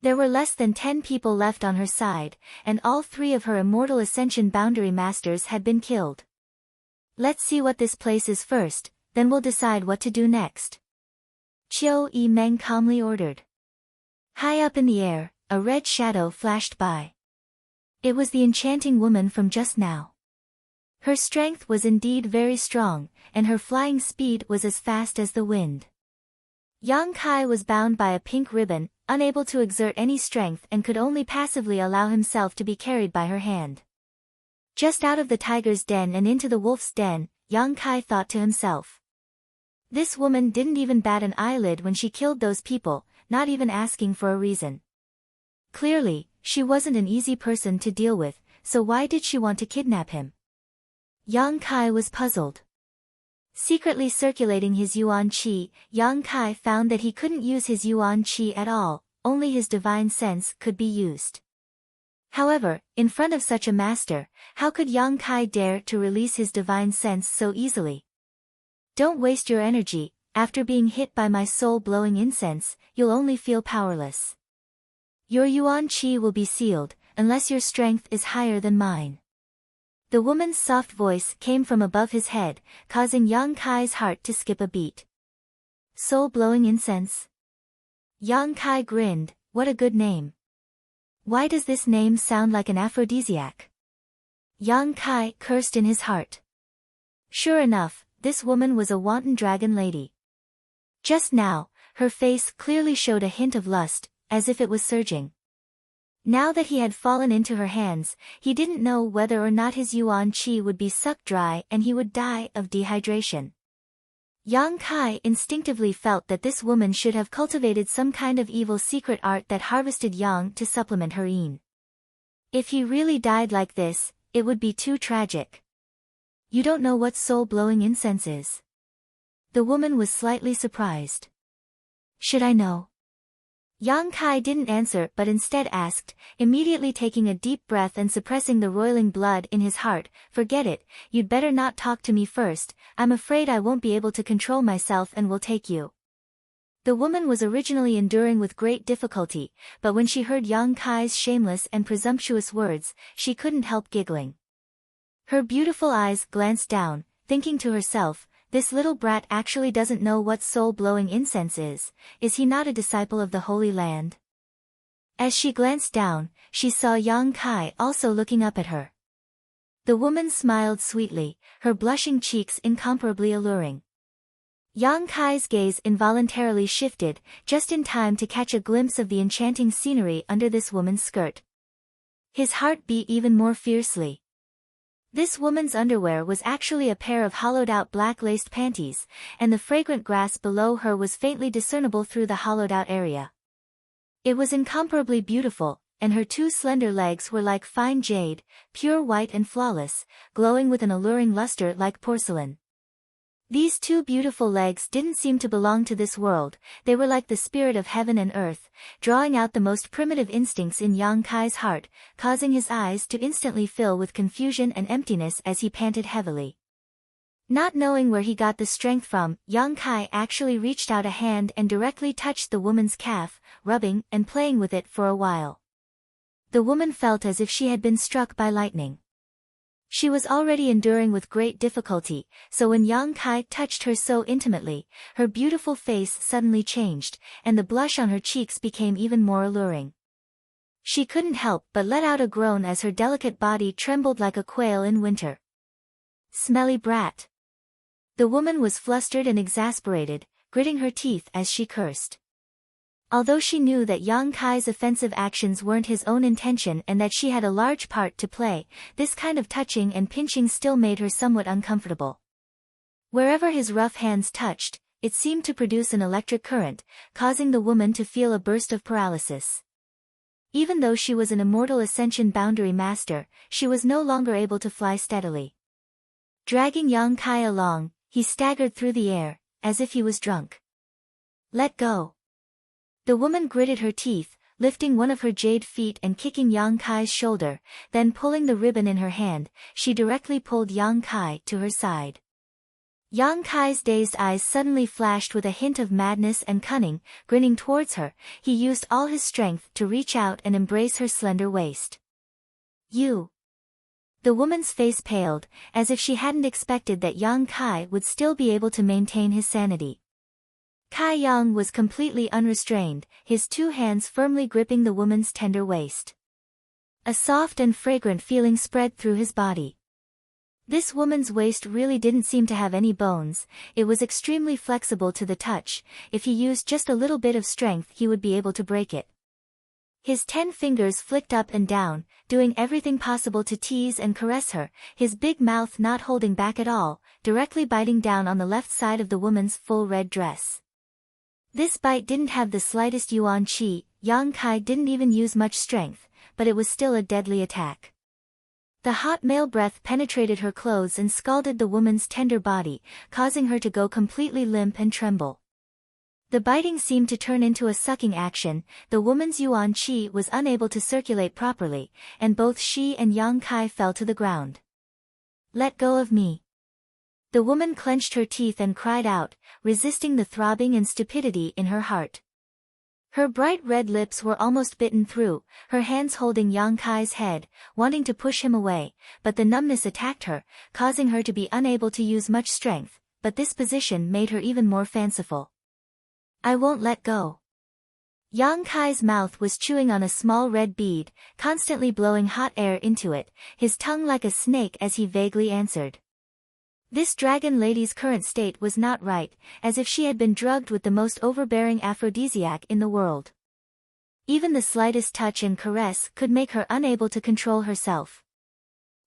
There were less than 10 people left on her side, and all 3 of her Immortal Ascension Boundary Masters had been killed. Let's see what this place is first, then we'll decide what to do next. Qiu Yimeng calmly ordered. High up in the air, a red shadow flashed by. It was the enchanting woman from just now. Her strength was indeed very strong, and her flying speed was as fast as the wind. Yang Kai was bound by a pink ribbon, unable to exert any strength and could only passively allow himself to be carried by her hand. Just out of the tiger's den and into the wolf's den, Yang Kai thought to himself. This woman didn't even bat an eyelid when she killed those people, not even asking for a reason. Clearly, she wasn't an easy person to deal with, so why did she want to kidnap him? Yang Kai was puzzled. Secretly circulating his Yuan Qi, Yang Kai found that he couldn't use his Yuan Qi at all, only his divine sense could be used. However, in front of such a master, how could Yang Kai dare to release his divine sense so easily? Don't waste your energy, after being hit by my soul-blowing incense, you'll only feel powerless. Your Yuan Qi will be sealed, unless your strength is higher than mine. The woman's soft voice came from above his head, causing Yang Kai's heart to skip a beat. Soul-blowing incense? Yang Kai grinned, what a good name. Why does this name sound like an aphrodisiac? Yang Kai cursed in his heart. Sure enough, this woman was a wanton dragon lady. Just now, her face clearly showed a hint of lust, as if it was surging. Now that he had fallen into her hands, he didn't know whether or not his Yuan Qi would be sucked dry and he would die of dehydration. Yang Kai instinctively felt that this woman should have cultivated some kind of evil secret art that harvested yang to supplement her yin. If he really died like this, it would be too tragic. You don't know what soul-blowing incense is? The woman was slightly surprised. Should I know? Yang Kai didn't answer but instead asked, immediately taking a deep breath and suppressing the roiling blood in his heart, forget it, you'd better not talk to me first, I'm afraid I won't be able to control myself and will take you. The woman was originally enduring with great difficulty, but when she heard Yang Kai's shameless and presumptuous words, she couldn't help giggling. Her beautiful eyes glanced down, thinking to herself, this little brat actually doesn't know what soul-blowing incense is he not a disciple of the Holy Land? As she glanced down, she saw Yang Kai also looking up at her. The woman smiled sweetly, her blushing cheeks incomparably alluring. Yang Kai's gaze involuntarily shifted, just in time to catch a glimpse of the enchanting scenery under this woman's skirt. His heart beat even more fiercely. This woman's underwear was actually a pair of hollowed-out black-laced panties, and the fragrant grass below her was faintly discernible through the hollowed-out area. It was incomparably beautiful, and her 2 slender legs were like fine jade, pure white and flawless, glowing with an alluring luster like porcelain. These 2 beautiful legs didn't seem to belong to this world, they were like the spirit of heaven and earth, drawing out the most primitive instincts in Yang Kai's heart, causing his eyes to instantly fill with confusion and emptiness as he panted heavily. Not knowing where he got the strength from, Yang Kai actually reached out a hand and directly touched the woman's calf, rubbing and playing with it for a while. The woman felt as if she had been struck by lightning. She was already enduring with great difficulty, so when Yang Kai touched her so intimately, her beautiful face suddenly changed, and the blush on her cheeks became even more alluring. She couldn't help but let out a groan as her delicate body trembled like a quail in winter. Smelly brat! The woman was flustered and exasperated, gritting her teeth as she cursed. Although she knew that Yang Kai's offensive actions weren't his own intention and that she had a large part to play, this kind of touching and pinching still made her somewhat uncomfortable. Wherever his rough hands touched, it seemed to produce an electric current, causing the woman to feel a burst of paralysis. Even though she was an Immortal Ascension Boundary Master, she was no longer able to fly steadily. Dragging Yang Kai along, he staggered through the air, as if he was drunk. Let go! The woman gritted her teeth, lifting one of her jade feet and kicking Yang Kai's shoulder, then pulling the ribbon in her hand, she directly pulled Yang Kai to her side. Yang Kai's dazed eyes suddenly flashed with a hint of madness and cunning. Grinning towards her, he used all his strength to reach out and embrace her slender waist. You. The woman's face paled, as if she hadn't expected that Yang Kai would still be able to maintain his sanity. Kai Yang was completely unrestrained, his two hands firmly gripping the woman's tender waist. A soft and fragrant feeling spread through his body. This woman's waist really didn't seem to have any bones, it was extremely flexible to the touch. If he used just a little bit of strength he would be able to break it. His 10 fingers flicked up and down, doing everything possible to tease and caress her, his big mouth not holding back at all, directly biting down on the left side of the woman's full red dress. This bite didn't have the slightest yuan qi. Yang Kai didn't even use much strength, but it was still a deadly attack. The hot male breath penetrated her clothes and scalded the woman's tender body, causing her to go completely limp and tremble. The biting seemed to turn into a sucking action. The woman's yuan qi was unable to circulate properly, and both she and Yang Kai fell to the ground. Let go of me. The woman clenched her teeth and cried out, resisting the throbbing and stupidity in her heart. Her bright red lips were almost bitten through, her hands holding Yang Kai's head, wanting to push him away, but the numbness attacked her, causing her to be unable to use much strength, but this position made her even more fanciful. I won't let go. Yang Kai's mouth was chewing on a small red bead, constantly blowing hot air into it, his tongue like a snake as he vaguely answered. This dragon lady's current state was not right, as if she had been drugged with the most overbearing aphrodisiac in the world. Even the slightest touch and caress could make her unable to control herself.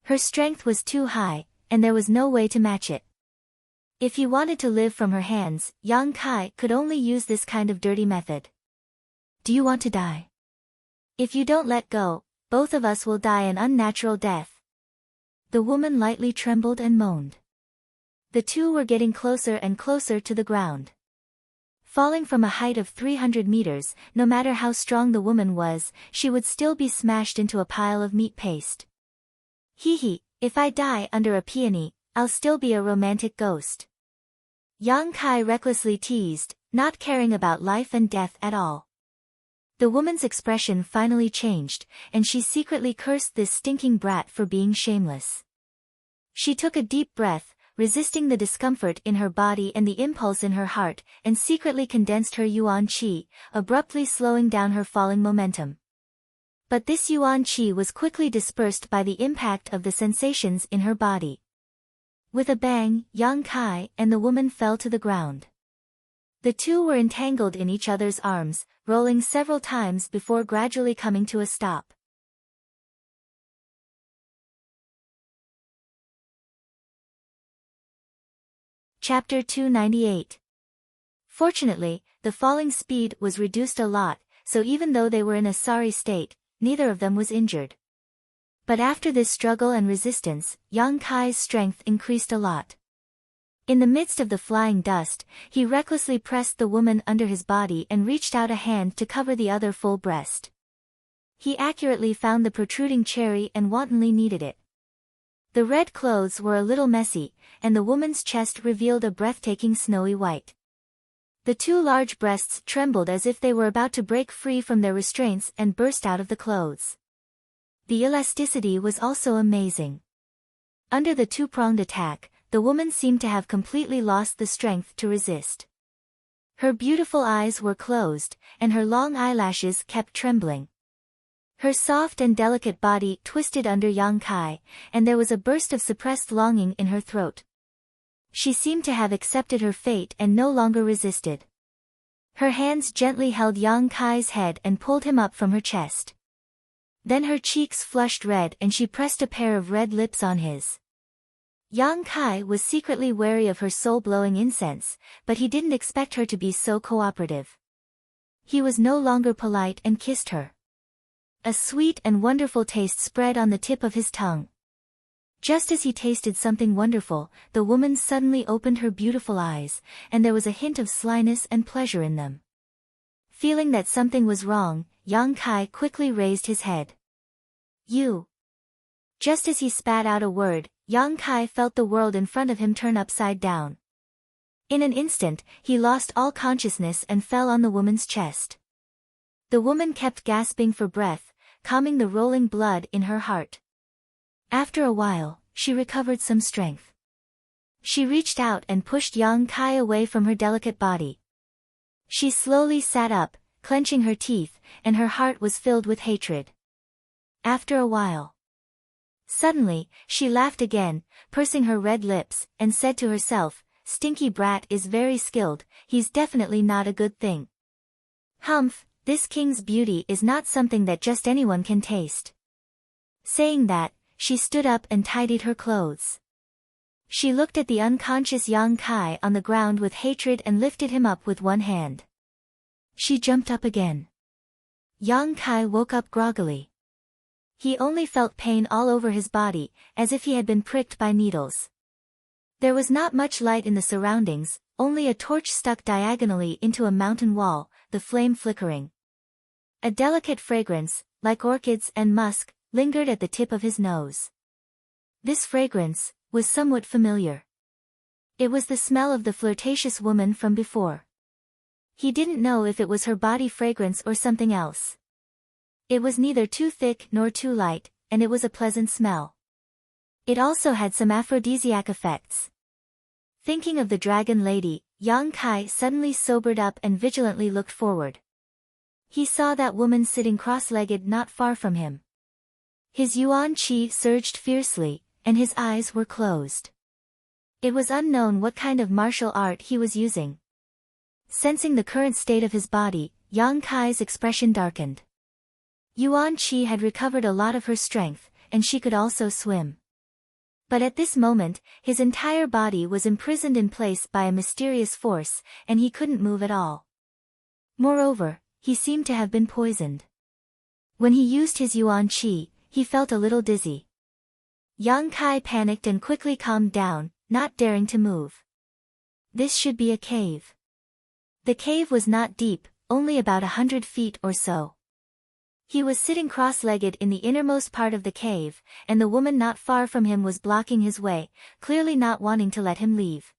Her strength was too high, and there was no way to match it. If he wanted to live from her hands, Yang Kai could only use this kind of dirty method. Do you want to die? If you don't let go, both of us will die an unnatural death. The woman lightly trembled and moaned. The two were getting closer and closer to the ground. Falling from a height of 300 meters, no matter how strong the woman was, she would still be smashed into a pile of meat paste. Hee, if I die under a peony, I'll still be a romantic ghost. Yang Kai recklessly teased, not caring about life and death at all. The woman's expression finally changed, and she secretly cursed this stinking brat for being shameless. She took a deep breath, resisting the discomfort in her body and the impulse in her heart, and secretly condensed her yuan qi, abruptly slowing down her falling momentum. But this yuan qi was quickly dispersed by the impact of the sensations in her body. With a bang, Yang Kai and the woman fell to the ground. The two were entangled in each other's arms, rolling several times before gradually coming to a stop. Chapter 298. Fortunately, the falling speed was reduced a lot, so even though they were in a sorry state, neither of them was injured. But after this struggle and resistance, Yang Kai's strength increased a lot. In the midst of the flying dust, he recklessly pressed the woman under his body and reached out a hand to cover the other full breast. He accurately found the protruding cherry and wantonly kneaded it. The red clothes were a little messy, and the woman's chest revealed a breathtaking snowy white. The two large breasts trembled as if they were about to break free from their restraints and burst out of the clothes. The elasticity was also amazing. Under the two-pronged attack, the woman seemed to have completely lost the strength to resist. Her beautiful eyes were closed, and her long eyelashes kept trembling. Her soft and delicate body twisted under Yang Kai, and there was a burst of suppressed longing in her throat. She seemed to have accepted her fate and no longer resisted. Her hands gently held Yang Kai's head and pulled him up from her chest. Then her cheeks flushed red and she pressed a pair of red lips on his. Yang Kai was secretly wary of her soul-blowing incense, but he didn't expect her to be so cooperative. He was no longer polite and kissed her. A sweet and wonderful taste spread on the tip of his tongue. Just as he tasted something wonderful, the woman suddenly opened her beautiful eyes, and there was a hint of slyness and pleasure in them. Feeling that something was wrong, Yang Kai quickly raised his head. You. Just as he spat out a word, Yang Kai felt the world in front of him turn upside down. In an instant, he lost all consciousness and fell on the woman's chest. The woman kept gasping for breath, calming the rolling blood in her heart. After a while, she recovered some strength. She reached out and pushed Yang Kai away from her delicate body. She slowly sat up, clenching her teeth, and her heart was filled with hatred. After a while, suddenly, she laughed again, pursing her red lips, and said to herself, "Stinky brat is very skilled, he's definitely not a good thing. Humph, this king's beauty is not something that just anyone can taste." Saying that, she stood up and tidied her clothes. She looked at the unconscious Yang Kai on the ground with hatred and lifted him up with one hand. She jumped up again. Yang Kai woke up groggily. He only felt pain all over his body, as if he had been pricked by needles. There was not much light in the surroundings, only a torch stuck diagonally into a mountain wall, the flame flickering. A delicate fragrance, like orchids and musk, lingered at the tip of his nose. This fragrance was somewhat familiar. It was the smell of the flirtatious woman from before. He didn't know if it was her body fragrance or something else. It was neither too thick nor too light, and it was a pleasant smell. It also had some aphrodisiac effects. Thinking of the dragon lady, Yang Kai suddenly sobered up and vigilantly looked forward. He saw that woman sitting cross-legged not far from him. His yuan qi surged fiercely, and his eyes were closed. It was unknown what kind of martial art he was using. Sensing the current state of his body, Yang Kai's expression darkened. Yuan Qi had recovered a lot of her strength, and she could also swim. But at this moment, his entire body was imprisoned in place by a mysterious force, and he couldn't move at all. Moreover, he seemed to have been poisoned. When he used his Yuan Qi, he felt a little dizzy. Yang Kai panicked and quickly calmed down, not daring to move. This should be a cave. The cave was not deep, only about 100 feet or so. He was sitting cross-legged in the innermost part of the cave, and the woman not far from him was blocking his way, clearly not wanting to let him leave.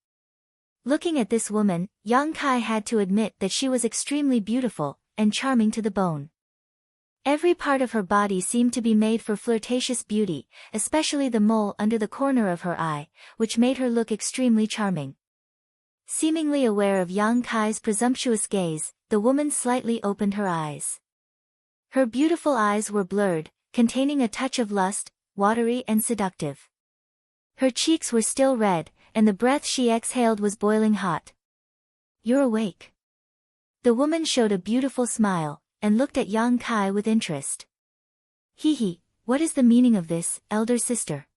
Looking at this woman, Yang Kai had to admit that she was extremely beautiful, and charming to the bone. Every part of her body seemed to be made for flirtatious beauty, especially the mole under the corner of her eye, which made her look extremely charming. Seemingly aware of Yang Kai's presumptuous gaze, the woman slightly opened her eyes. Her beautiful eyes were blurred, containing a touch of lust, watery and seductive. Her cheeks were still red, and the breath she exhaled was boiling hot. "You're awake." The woman showed a beautiful smile, and looked at Yang Kai with interest. "Hee, what is the meaning of this, elder sister?"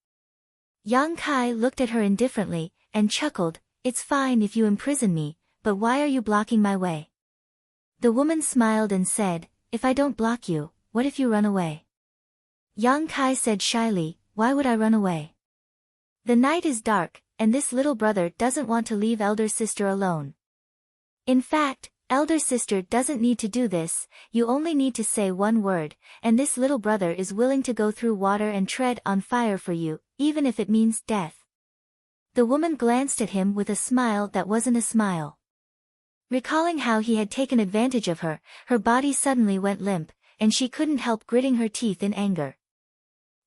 Yang Kai looked at her indifferently, and chuckled, "It's fine if you imprison me, but why are you blocking my way?" The woman smiled and said, "If I don't block you, what if you run away?" Yang Kai said shyly, "Why would I run away? The night is dark, and this little brother doesn't want to leave elder sister alone. In fact, elder sister doesn't need to do this, you only need to say one word, and this little brother is willing to go through water and tread on fire for you, even if it means death." The woman glanced at him with a smile that wasn't a smile. Recalling how he had taken advantage of her, her body suddenly went limp, and she couldn't help gritting her teeth in anger.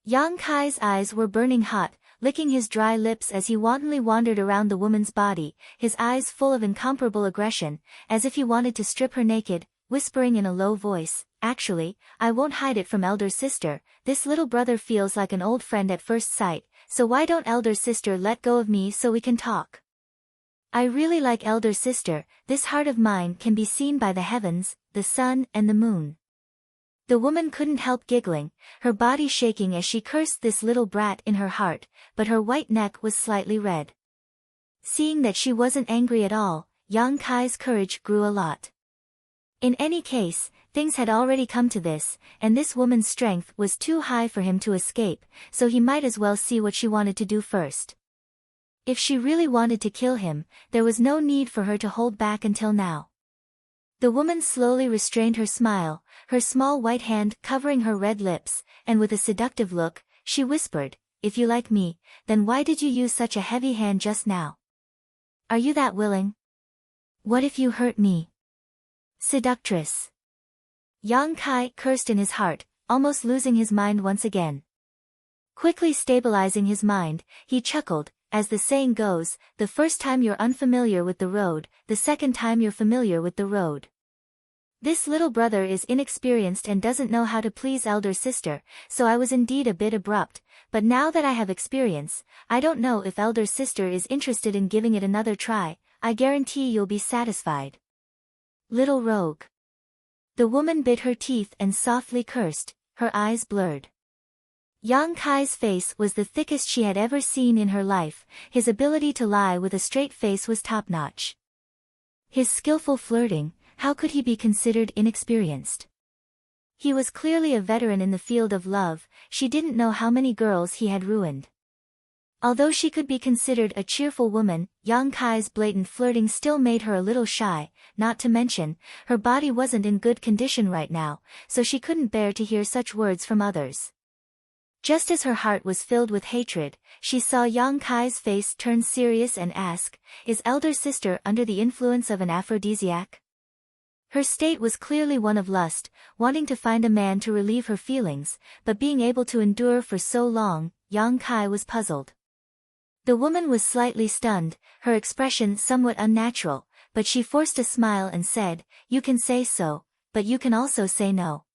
Yang Kai's eyes were burning hot, licking his dry lips as he wantonly wandered around the woman's body, his eyes full of incomparable aggression, as if he wanted to strip her naked, whispering in a low voice, "Actually, I won't hide it from elder sister, this little brother feels like an old friend at first sight, so why don't elder sister let go of me so we can talk? I really like elder sister, this heart of mine can be seen by the heavens, the sun and the moon." The woman couldn't help giggling, her body shaking as she cursed this little brat in her heart, but her white neck was slightly red. Seeing that she wasn't angry at all, Yang Kai's courage grew a lot. In any case, things had already come to this, and this woman's strength was too high for him to escape, so he might as well see what she wanted to do first. If she really wanted to kill him, there was no need for her to hold back until now. The woman slowly restrained her smile, her small white hand covering her red lips, and with a seductive look, she whispered, "If you like me, then why did you use such a heavy hand just now? Are you that willing?" What if you hurt me? Seductress. Yang Kai cursed in his heart, almost losing his mind once again. Quickly stabilizing his mind, he chuckled, as the saying goes, the first time you're unfamiliar with the road, the second time you're familiar with the road. This little brother is inexperienced and doesn't know how to please elder sister, so I was indeed a bit abrupt, but now that I have experience, I don't know if elder sister is interested in giving it another try. I guarantee you'll be satisfied. Little rogue. The woman bit her teeth and softly cursed, her eyes blurred. Yang Kai's face was the thickest she had ever seen in her life, his ability to lie with a straight face was top-notch. His skillful flirting, how could he be considered inexperienced? He was clearly a veteran in the field of love, she didn't know how many girls he had ruined. Although she could be considered a cheerful woman, Yang Kai's blatant flirting still made her a little shy, not to mention, her body wasn't in good condition right now, so she couldn't bear to hear such words from others. Just as her heart was filled with hatred, she saw Yang Kai's face turn serious and ask, "Is elder sister under the influence of an aphrodisiac?" Her state was clearly one of lust, wanting to find a man to relieve her feelings, but being able to endure for so long, Yang Kai was puzzled. The woman was slightly stunned, her expression somewhat unnatural, but she forced a smile and said, "You can say so, but you can also say no."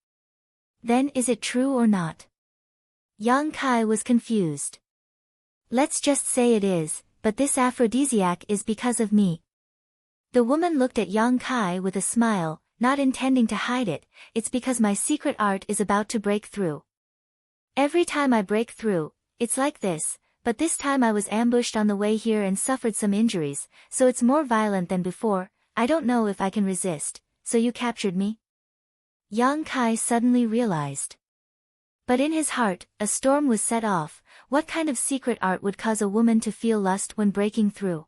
Then is it true or not? Yang Kai was confused. Let's just say it is, but this aphrodisiac is because of me. The woman looked at Yang Kai with a smile, not intending to hide it, it's because my secret art is about to break through. Every time I break through, it's like this, but this time I was ambushed on the way here and suffered some injuries, so it's more violent than before, I don't know if I can resist, so you captured me? Yang Kai suddenly realized. But in his heart, a storm was set off. What kind of secret art would cause a woman to feel lust when breaking through?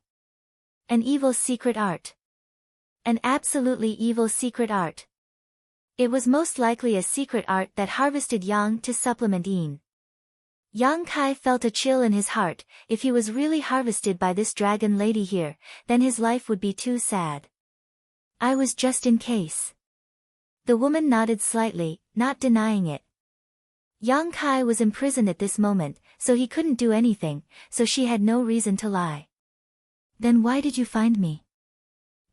An evil secret art. An absolutely evil secret art. It was most likely a secret art that harvested yang to supplement yin. Yang Kai felt a chill in his heart. If he was really harvested by this dragon lady here, then his life would be too sad. I was just in case. The woman nodded slightly, not denying it. Yang Kai was imprisoned at this moment, so he couldn't do anything, so she had no reason to lie. Then why did you find me?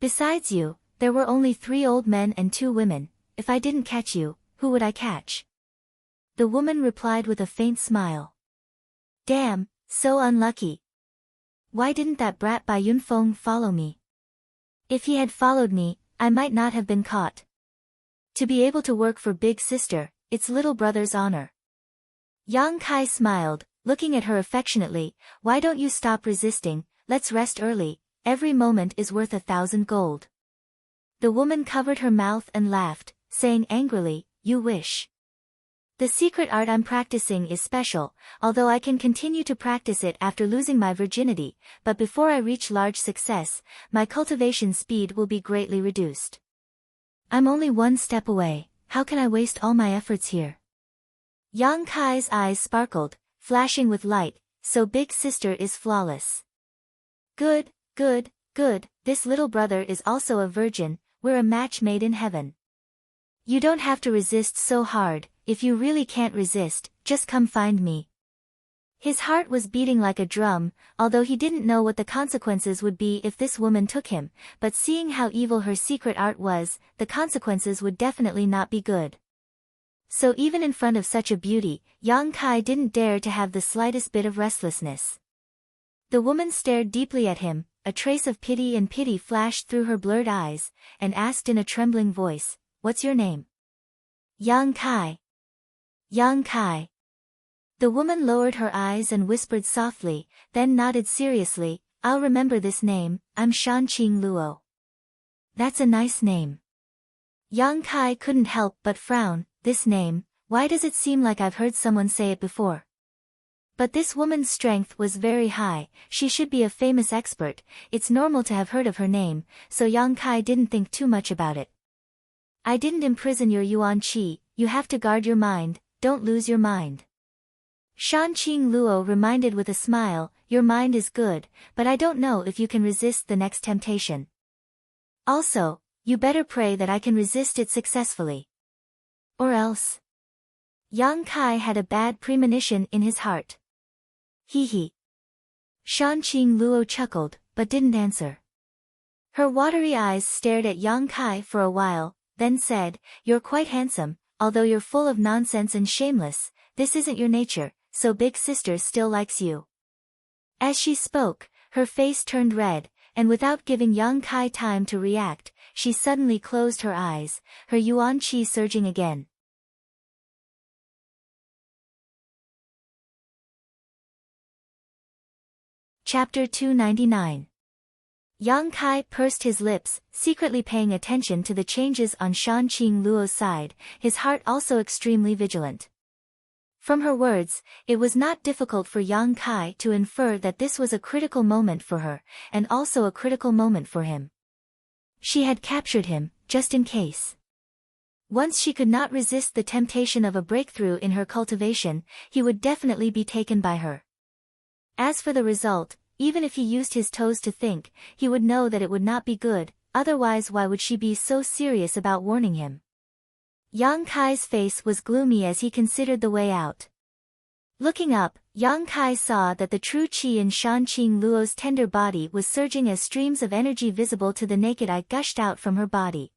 Besides you, there were only 3 old men and 2 women. If I didn't catch you, who would I catch? The woman replied with a faint smile. Damn, so unlucky. Why didn't that brat Bai Yunfeng follow me? If he had followed me, I might not have been caught. To be able to work for Big Sister, it's little brother's honor. Yang Kai smiled, looking at her affectionately, why don't you stop resisting, let's rest early, every moment is worth 1,000 gold. The woman covered her mouth and laughed, saying angrily, you wish. The secret art I'm practicing is special, although I can continue to practice it after losing my virginity, but before I reach large success, my cultivation speed will be greatly reduced. I'm only 1 step away, how can I waste all my efforts here? Yang Kai's eyes sparkled, flashing with light, so Big Sister is flawless. Good, good, good, this little brother is also a virgin, we're a match made in heaven. You don't have to resist so hard, if you really can't resist, just come find me. His heart was beating like a drum, although he didn't know what the consequences would be if this woman took him, but seeing how evil her secret art was, the consequences would definitely not be good. So even in front of such a beauty, Yang Kai didn't dare to have the slightest bit of restlessness. The woman stared deeply at him, a trace of pity flashed through her blurred eyes, and asked in a trembling voice, what's your name? Yang Kai. Yang Kai. The woman lowered her eyes and whispered softly, then nodded seriously, I'll remember this name, I'm Shanqing Luo. That's a nice name. Yang Kai couldn't help but frown, this name, why does it seem like I've heard someone say it before? But this woman's strength was very high, she should be a famous expert, it's normal to have heard of her name, so Yang Kai didn't think too much about it. I didn't imprison your Yuan Qi, you have to guard your mind, don't lose your mind. Shanqing Luo reminded with a smile, your mind is good, but I don't know if you can resist the next temptation. Also, you better pray that I can resist it successfully. Or else. Yang Kai had a bad premonition in his heart. Hee hee. Shanqing Luo chuckled, but didn't answer. Her watery eyes stared at Yang Kai for a while, then said, "You're quite handsome, although you're full of nonsense and shameless. This isn't your nature, so big sister still likes you." As she spoke, her face turned red, and without giving Yang Kai time to react, she suddenly closed her eyes, her yuan qi surging again. Chapter 299. Yang Kai pursed his lips, secretly paying attention to the changes on Shanqing Luo's side, his heart also extremely vigilant. From her words, it was not difficult for Yang Kai to infer that this was a critical moment for her, and also a critical moment for him. She had captured him, just in case. Once she could not resist the temptation of a breakthrough in her cultivation, he would definitely be taken by her. As for the result, even if he used his toes to think, he would know that it would not be good, otherwise why would she be so serious about warning him? Yang Kai's face was gloomy as he considered the way out. Looking up, Yang Kai saw that the true qi in Shanqing Luo's tender body was surging as streams of energy visible to the naked eye gushed out from her body.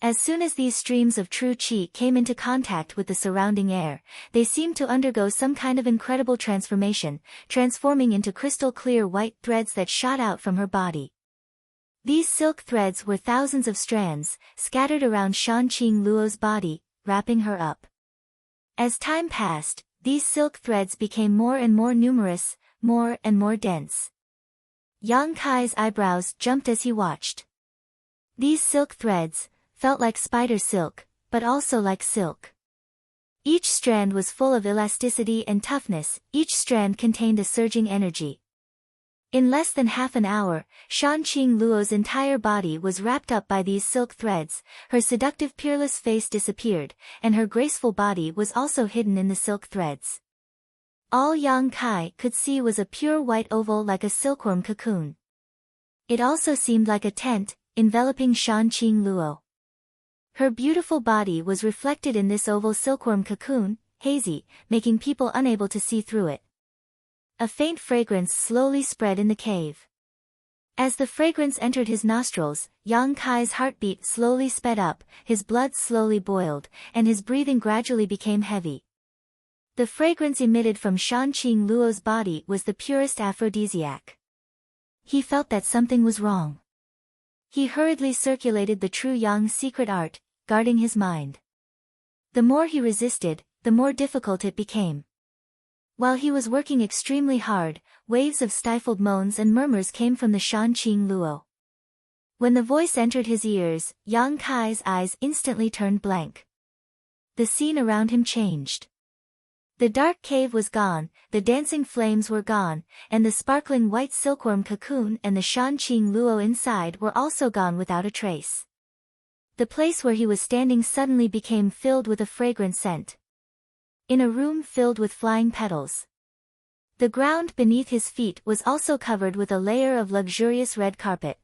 As soon as these streams of true qi came into contact with the surrounding air, they seemed to undergo some kind of incredible transformation, transforming into crystal-clear white threads that shot out from her body. These silk threads were thousands of strands, scattered around Shanqing Luo's body, wrapping her up. As time passed, these silk threads became more and more numerous, more and more dense. Yang Kai's eyebrows jumped as he watched. These silk threads felt like spider silk, but also like silk. Each strand was full of elasticity and toughness, each strand contained a surging energy. In less than half an hour, Shanqing Luo's entire body was wrapped up by these silk threads, her seductive peerless face disappeared, and her graceful body was also hidden in the silk threads. All Yang Kai could see was a pure white oval like a silkworm cocoon. It also seemed like a tent, enveloping Shanqing Luo. Her beautiful body was reflected in this oval silkworm cocoon, hazy, making people unable to see through it. A faint fragrance slowly spread in the cave. As the fragrance entered his nostrils, Yang Kai's heartbeat slowly sped up, his blood slowly boiled, and his breathing gradually became heavy. The fragrance emitted from Shanqing Luo's body was the purest aphrodisiac. He felt that something was wrong. He hurriedly circulated the true Yang's secret art, guarding his mind. The more he resisted, the more difficult it became. While he was working extremely hard, waves of stifled moans and murmurs came from the Shanqing Luo. When the voice entered his ears, Yang Kai's eyes instantly turned blank. The scene around him changed. The dark cave was gone, the dancing flames were gone, and the sparkling white silkworm cocoon and the Shanqing Luo inside were also gone without a trace. The place where he was standing suddenly became filled with a fragrant scent. In a room filled with flying petals. The ground beneath his feet was also covered with a layer of luxurious red carpet.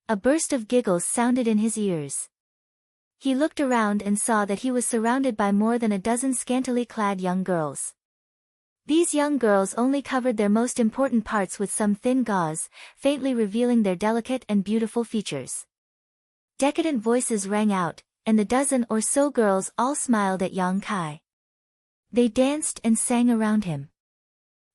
A burst of giggles sounded in his ears. He looked around and saw that he was surrounded by more than a dozen scantily clad young girls. These young girls only covered their most important parts with some thin gauze, faintly revealing their delicate and beautiful features. Decadent voices rang out, and the dozen or so girls all smiled at Yang Kai. They danced and sang around him.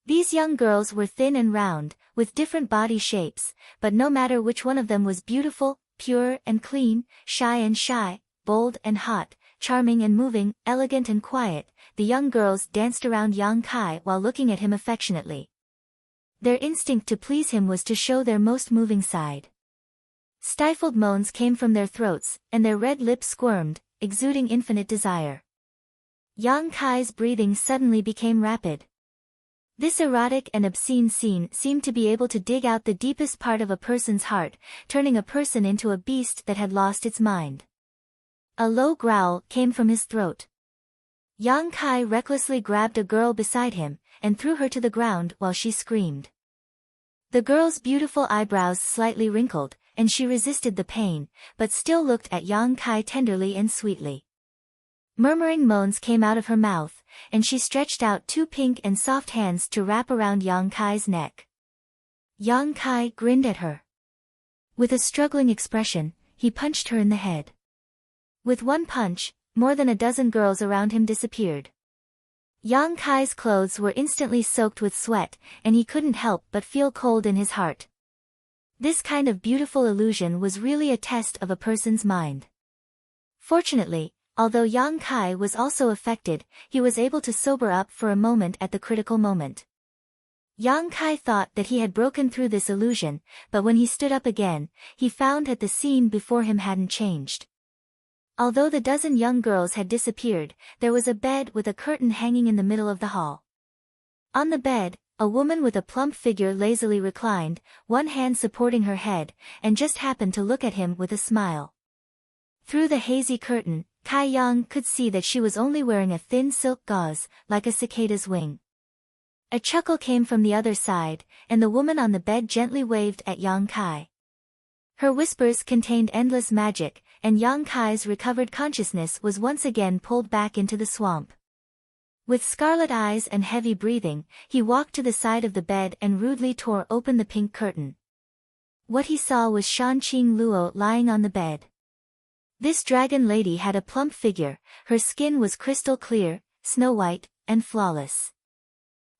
These young girls were thin and round, with different body shapes, but no matter which one of them was beautiful, pure and clean, shy and shy, bold and hot, charming and moving, elegant and quiet, the young girls danced around Yang Kai while looking at him affectionately. Their instinct to please him was to show their most moving side. Stifled moans came from their throats, and their red lips squirmed, exuding infinite desire. Yang Kai's breathing suddenly became rapid. This erotic and obscene scene seemed to be able to dig out the deepest part of a person's heart, turning a person into a beast that had lost its mind. A low growl came from his throat. Yang Kai recklessly grabbed a girl beside him, and threw her to the ground while she screamed. The girl's beautiful eyebrows slightly wrinkled, and she resisted the pain, but still looked at Yang Kai tenderly and sweetly. Murmuring moans came out of her mouth, and she stretched out two pink and soft hands to wrap around Yang Kai's neck. Yang Kai grinned at her. With a struggling expression, he punched her in the head. With one punch, more than a dozen girls around him disappeared. Yang Kai's clothes were instantly soaked with sweat, and he couldn't help but feel cold in his heart. This kind of beautiful illusion was really a test of a person's mind. Fortunately, although Yang Kai was also affected, he was able to sober up for a moment at the critical moment. Yang Kai thought that he had broken through this illusion, but when he stood up again, he found that the scene before him hadn't changed. Although the dozen young girls had disappeared, there was a bed with a curtain hanging in the middle of the hall. On the bed, a woman with a plump figure lazily reclined, one hand supporting her head, and just happened to look at him with a smile. Through the hazy curtain, Kai Yang could see that she was only wearing a thin silk gauze, like a cicada's wing. A chuckle came from the other side, and the woman on the bed gently waved at Yang Kai. Her whispers contained endless magic, and Yang Kai's recovered consciousness was once again pulled back into the swamp. With scarlet eyes and heavy breathing, he walked to the side of the bed and rudely tore open the pink curtain. What he saw was Shanqing Luo lying on the bed. This dragon lady had a plump figure, her skin was crystal clear, snow-white, and flawless.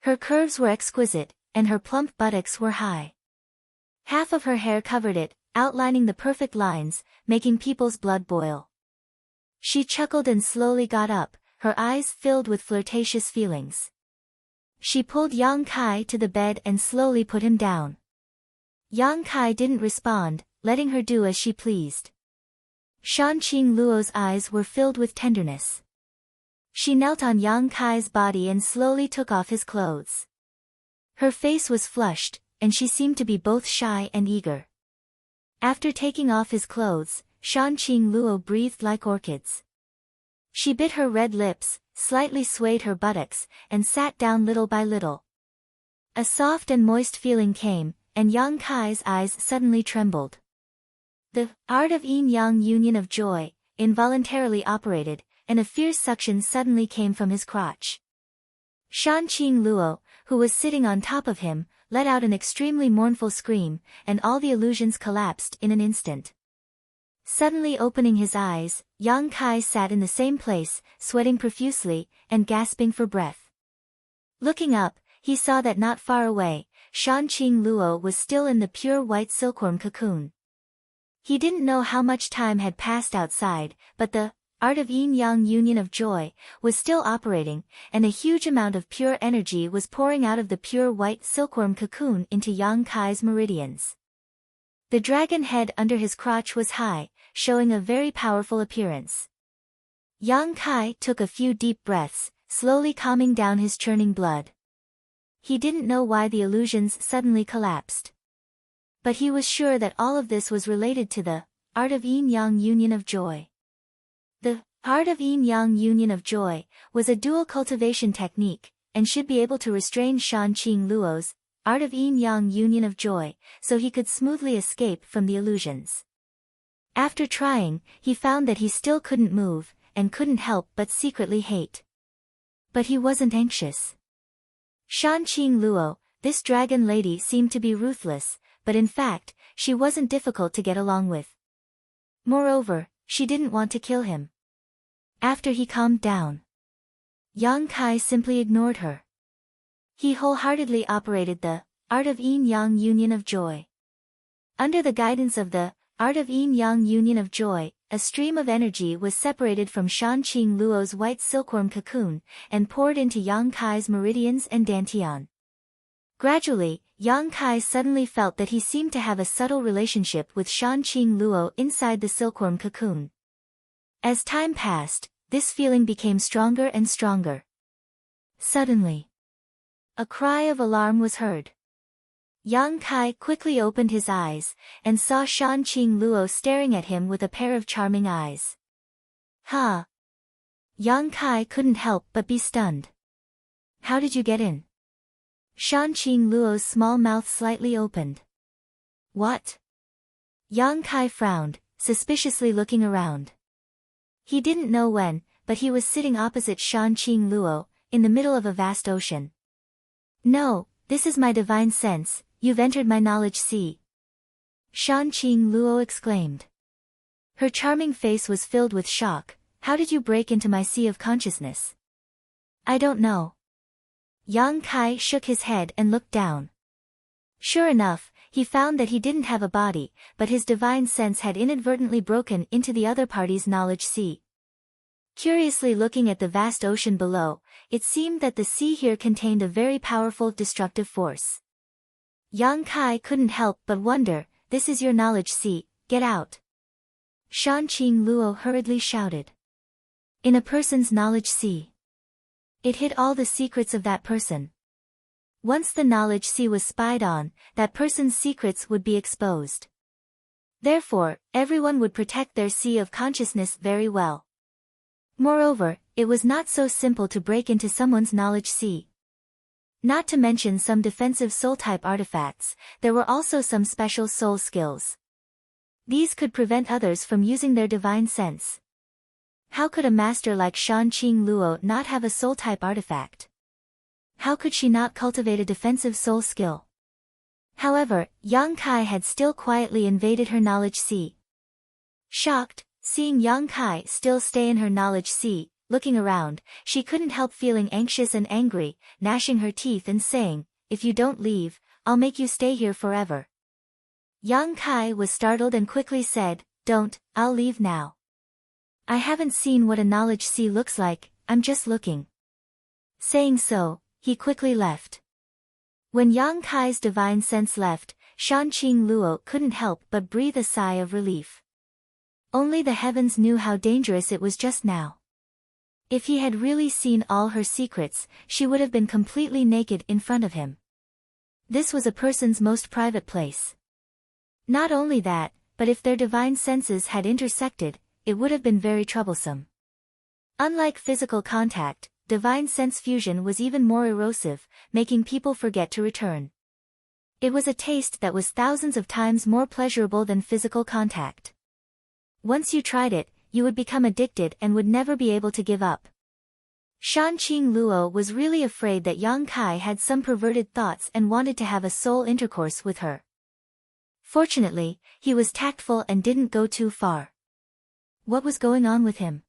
Her curves were exquisite, and her plump buttocks were high. Half of her hair covered it, outlining the perfect lines, making people's blood boil. She chuckled and slowly got up, her eyes filled with flirtatious feelings. She pulled Yang Kai to the bed and slowly put him down. Yang Kai didn't respond, letting her do as she pleased. Shanqing Luo's eyes were filled with tenderness. She knelt on Yang Kai's body and slowly took off his clothes. Her face was flushed, and she seemed to be both shy and eager. After taking off his clothes, Shanqing Luo breathed like orchids. She bit her red lips, slightly swayed her buttocks, and sat down little by little. A soft and moist feeling came, and Yang Kai's eyes suddenly trembled. The art of yin-yang union of joy involuntarily operated, and a fierce suction suddenly came from his crotch. Shanqing Luo, who was sitting on top of him, let out an extremely mournful scream, and all the illusions collapsed in an instant. Suddenly opening his eyes, Yang Kai sat in the same place, sweating profusely, and gasping for breath. Looking up, he saw that not far away, Shanqing Luo was still in the pure white silkworm cocoon. He didn't know how much time had passed outside, but the art of yin-yang union of joy was still operating, and a huge amount of pure energy was pouring out of the pure white silkworm cocoon into Yang Kai's meridians. The dragon head under his crotch was high, showing a very powerful appearance. Yang Kai took a few deep breaths, slowly calming down his churning blood. He didn't know why the illusions suddenly collapsed. But he was sure that all of this was related to the art of yin-yang union of joy. The art of yin-yang union of joy was a dual cultivation technique, and should be able to restrain Shanqing Luo's art of yin-yang union of joy, so he could smoothly escape from the illusions. After trying, he found that he still couldn't move, and couldn't help but secretly hate. But he wasn't anxious. Shanqing Luo, this dragon lady, seemed to be ruthless, but in fact, she wasn't difficult to get along with. Moreover, she didn't want to kill him. After he calmed down, Yang Kai simply ignored her. He wholeheartedly operated the art of yin-yang union of joy. Under the guidance of the art of yin-yang union of joy, a stream of energy was separated from Shanqing Luo's white silkworm cocoon, and poured into Yang Kai's meridians and dantian. Gradually, Yang Kai suddenly felt that he seemed to have a subtle relationship with Shanqing Luo inside the silkworm cocoon. As time passed, this feeling became stronger and stronger. Suddenly, a cry of alarm was heard. Yang Kai quickly opened his eyes, and saw Shanqing Luo staring at him with a pair of charming eyes. Ha! Yang Kai couldn't help but be stunned. How did you get in? Shanqing Luo's small mouth slightly opened. What? Yang Kai frowned, suspiciously looking around. He didn't know when, but he was sitting opposite Shan Qing Luo, in the middle of a vast ocean. No, this is my divine sense, you've entered my knowledge sea. Shan Qing Luo exclaimed. Her charming face was filled with shock. How did you break into my sea of consciousness? I don't know. Yang Kai shook his head and looked down. Sure enough, he found that he didn't have a body, but his divine sense had inadvertently broken into the other party's knowledge sea. Curiously looking at the vast ocean below, it seemed that the sea here contained a very powerful destructive force. Yang Kai couldn't help but wonder, this is your knowledge sea, get out. Shan Qing Luo hurriedly shouted. In a person's knowledge sea. It hid all the secrets of that person. Once the knowledge sea was spied on, that person's secrets would be exposed. Therefore, everyone would protect their sea of consciousness very well. Moreover, it was not so simple to break into someone's knowledge sea. Not to mention some defensive soul-type artifacts, there were also some special soul skills. These could prevent others from using their divine sense. How could a master like Shan Qing Luo not have a soul-type artifact? How could she not cultivate a defensive soul skill? However, Yang Kai had still quietly invaded her knowledge sea. Shocked, seeing Yang Kai still stay in her knowledge sea, looking around, she couldn't help feeling anxious and angry, gnashing her teeth and saying, if you don't leave, I'll make you stay here forever. Yang Kai was startled and quickly said, don't, I'll leave now. I haven't seen what a knowledge sea looks like, I'm just looking. Saying so, he quickly left. When Yang Kai's divine sense left, Shan Qing Luo couldn't help but breathe a sigh of relief. Only the heavens knew how dangerous it was just now. If he had really seen all her secrets, she would have been completely naked in front of him. This was a person's most private place. Not only that, but if their divine senses had intersected, it would have been very troublesome. Unlike physical contact, divine sense fusion was even more erosive, making people forget to return. It was a taste that was thousands of times more pleasurable than physical contact. Once you tried it, you would become addicted and would never be able to give up. Shan Qing Luo was really afraid that Yang Kai had some perverted thoughts and wanted to have a soul intercourse with her. Fortunately, he was tactful and didn't go too far. What was going on with him?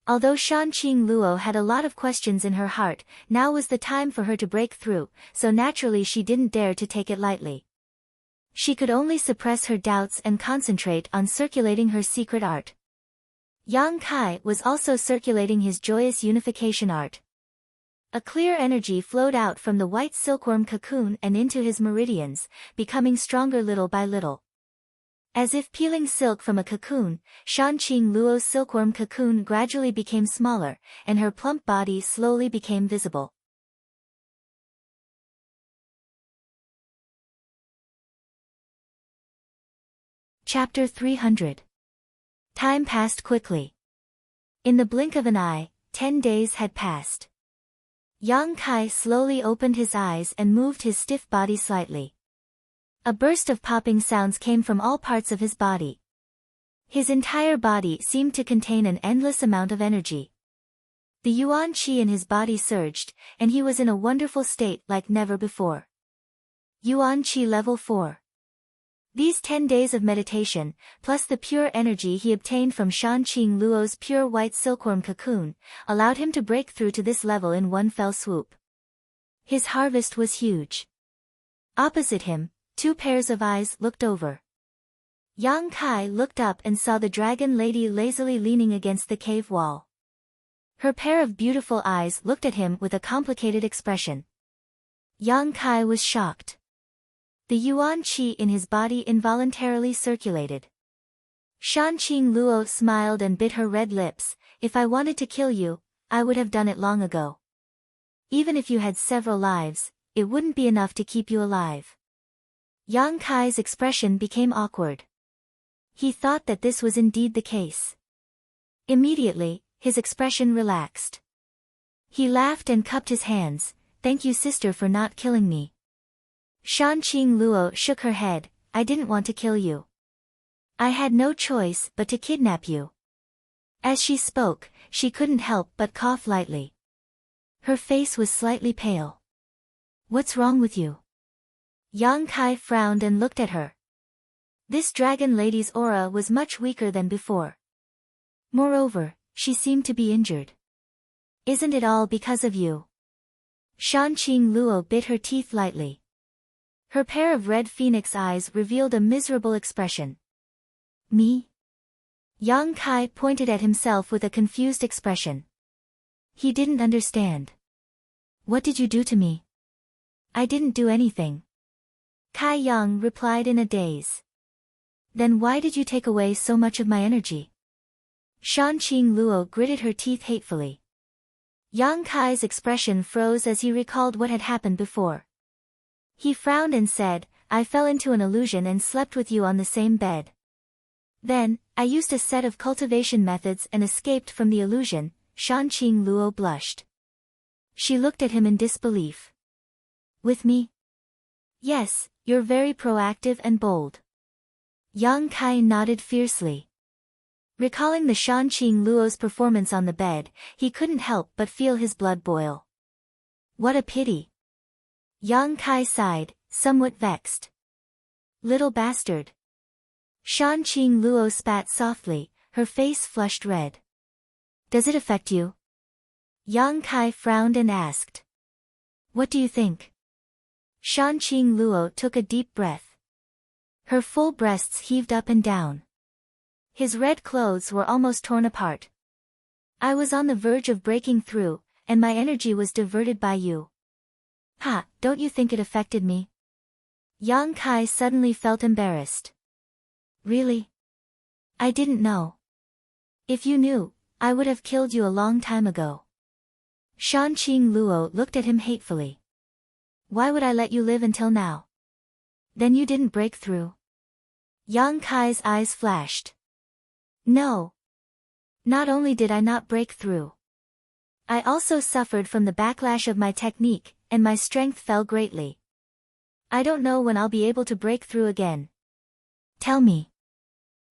Although Shan Qing Luo had a lot of questions in her heart, now was the time for her to break through, so naturally she didn't dare to take it lightly. She could only suppress her doubts and concentrate on circulating her secret art. Yang Kai was also circulating his joyous unification art. A clear energy flowed out from the white silkworm cocoon and into his meridians, becoming stronger little by little. As if peeling silk from a cocoon, Shan Qing Luo's silkworm cocoon gradually became smaller, and her plump body slowly became visible. Chapter 300. Time passed quickly. In the blink of an eye, 10 days had passed. Yang Kai slowly opened his eyes and moved his stiff body slightly. A burst of popping sounds came from all parts of his body. His entire body seemed to contain an endless amount of energy. The Yuan Qi in his body surged, and he was in a wonderful state like never before. Yuan Qi level 4. These 10 days of meditation, plus the pure energy he obtained from Shan Qing Luo's pure white silkworm cocoon, allowed him to break through to this level in one fell swoop. His harvest was huge. Opposite him, 2 pairs of eyes looked over. Yang Kai looked up and saw the dragon lady lazily leaning against the cave wall. Her pair of beautiful eyes looked at him with a complicated expression. Yang Kai was shocked. The Yuan Qi in his body involuntarily circulated. Shan Qing Luo smiled and bit her red lips. If I wanted to kill you, I would have done it long ago. Even if you had several lives, it wouldn't be enough to keep you alive. Yang Kai's expression became awkward. He thought that this was indeed the case. Immediately, his expression relaxed. He laughed and cupped his hands. Thank you, sister, for not killing me. Shan Qing Luo shook her head. I didn't want to kill you. I had no choice but to kidnap you. As she spoke, she couldn't help but cough lightly. Her face was slightly pale. What's wrong with you? Yang Kai frowned and looked at her. This dragon lady's aura was much weaker than before. Moreover, she seemed to be injured. Isn't it all because of you? Shanqing Luo bit her teeth lightly. Her pair of red phoenix eyes revealed a miserable expression. Me? Yang Kai pointed at himself with a confused expression. He didn't understand. What did you do to me? I didn't do anything. Kai Yang replied in a daze. Then why did you take away so much of my energy? Shanqing Luo gritted her teeth hatefully. Yang Kai's expression froze as he recalled what had happened before. He frowned and said, I fell into an illusion and slept with you on the same bed. Then, I used a set of cultivation methods and escaped from the illusion. Shanqing Luo blushed. She looked at him in disbelief. With me? Yes, you're very proactive and bold. Yang Kai nodded fiercely. Recalling the Shanqing Luo's performance on the bed, he couldn't help but feel his blood boil. What a pity. Yang Kai sighed, somewhat vexed. Little bastard. Shanqing Luo spat softly, her face flushed red. Does it affect you? Yang Kai frowned and asked. What do you think? Shanqing Luo took a deep breath. Her full breasts heaved up and down. His red clothes were almost torn apart. I was on the verge of breaking through, and my energy was diverted by you. Ha, don't you think it affected me? Yang Kai suddenly felt embarrassed. Really? I didn't know. If you knew, I would have killed you a long time ago. Shanqing Luo looked at him hatefully. Why would I let you live until now? Then you didn't break through? Yang Kai's eyes flashed. No. Not only did I not break through. I also suffered from the backlash of my technique, and my strength fell greatly. I don't know when I'll be able to break through again. Tell me.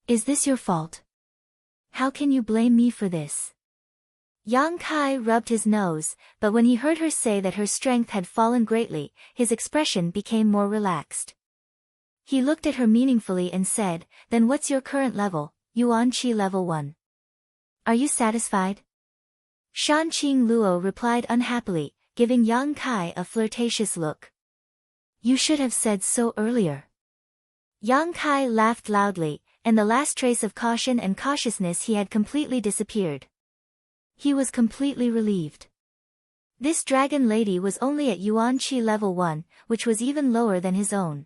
Is this your fault? How can you blame me for this? Yang Kai rubbed his nose, but when he heard her say that her strength had fallen greatly, his expression became more relaxed. He looked at her meaningfully and said, Then what's your current level? Yuan Qi level 1. Are you satisfied? Shanqing Luo replied unhappily, giving Yang Kai a flirtatious look. You should have said so earlier. Yang Kai laughed loudly, and the last trace of caution and cautiousness he had completely disappeared. He was completely relieved. This dragon lady was only at Yuan Qi level 1, which was even lower than his own.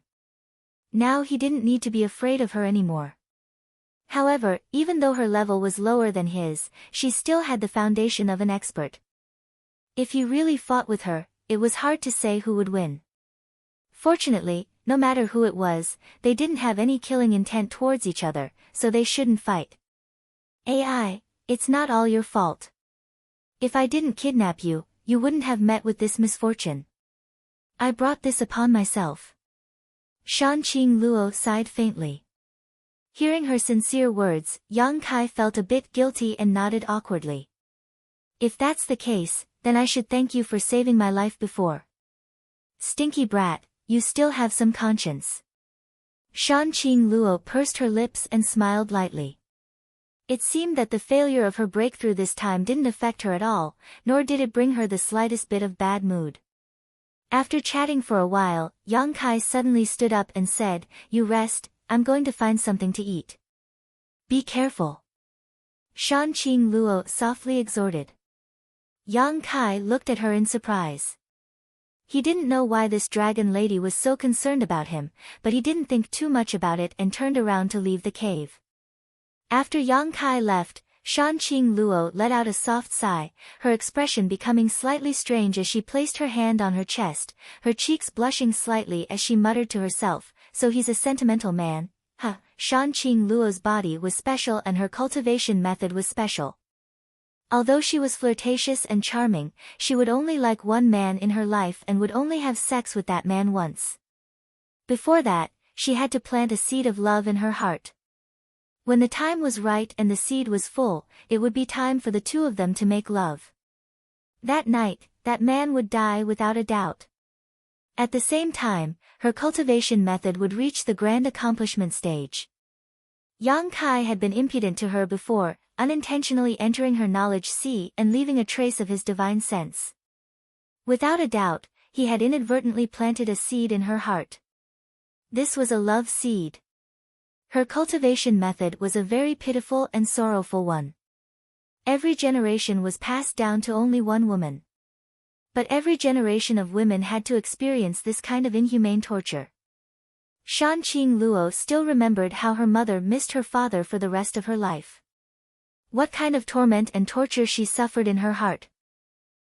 Now he didn't need to be afraid of her anymore. However, even though her level was lower than his, she still had the foundation of an expert. If he really fought with her, it was hard to say who would win. Fortunately, no matter who it was, they didn't have any killing intent towards each other, so they shouldn't fight. AI, it's not all your fault. If I didn't kidnap you, you wouldn't have met with this misfortune. I brought this upon myself. Shanqing Luo sighed faintly. Hearing her sincere words, Yang Kai felt a bit guilty and nodded awkwardly. If that's the case, then I should thank you for saving my life before. Stinky brat, you still have some conscience. Shanqing Luo pursed her lips and smiled lightly. It seemed that the failure of her breakthrough this time didn't affect her at all, nor did it bring her the slightest bit of bad mood. After chatting for a while, Yang Kai suddenly stood up and said, You rest, I'm going to find something to eat. Be careful. Shanqing Luo softly exhorted. Yang Kai looked at her in surprise. He didn't know why this dragon lady was so concerned about him, but he didn't think too much about it and turned around to leave the cave. After Yang Kai left, Shanqing Luo let out a soft sigh, her expression becoming slightly strange as she placed her hand on her chest, her cheeks blushing slightly as she muttered to herself, So he's a sentimental man, huh? Shanqing Luo's body was special and her cultivation method was special. Although she was flirtatious and charming, she would only like one man in her life and would only have sex with that man once. Before that, she had to plant a seed of love in her heart. When the time was right and the seed was full, it would be time for the two of them to make love. That night, that man would die without a doubt. At the same time, her cultivation method would reach the grand accomplishment stage. Yang Kai had been impudent to her before, unintentionally entering her knowledge sea and leaving a trace of his divine sense. Without a doubt, he had inadvertently planted a seed in her heart. This was a love seed. Her cultivation method was a very pitiful and sorrowful one. Every generation was passed down to only one woman. But every generation of women had to experience this kind of inhumane torture. Shan Qing Luo still remembered how her mother missed her father for the rest of her life. What kind of torment and torture she suffered in her heart.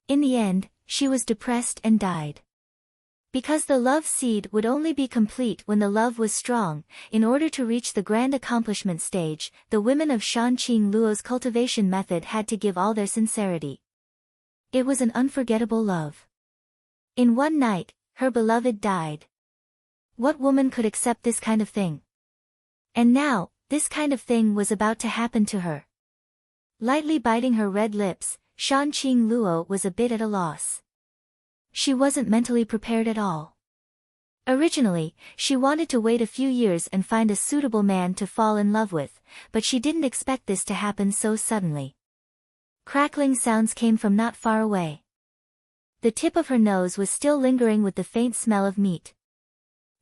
In the end, she was depressed and died. Because the love seed would only be complete when the love was strong, in order to reach the grand accomplishment stage, the women of Shan Qing Luo's cultivation method had to give all their sincerity. It was an unforgettable love. In one night, her beloved died. What woman could accept this kind of thing? And now, this kind of thing was about to happen to her. Lightly biting her red lips, Shan Qing Luo was a bit at a loss. She wasn't mentally prepared at all. Originally, she wanted to wait a few years and find a suitable man to fall in love with, but she didn't expect this to happen so suddenly. Crackling sounds came from not far away. The tip of her nose was still lingering with the faint smell of meat.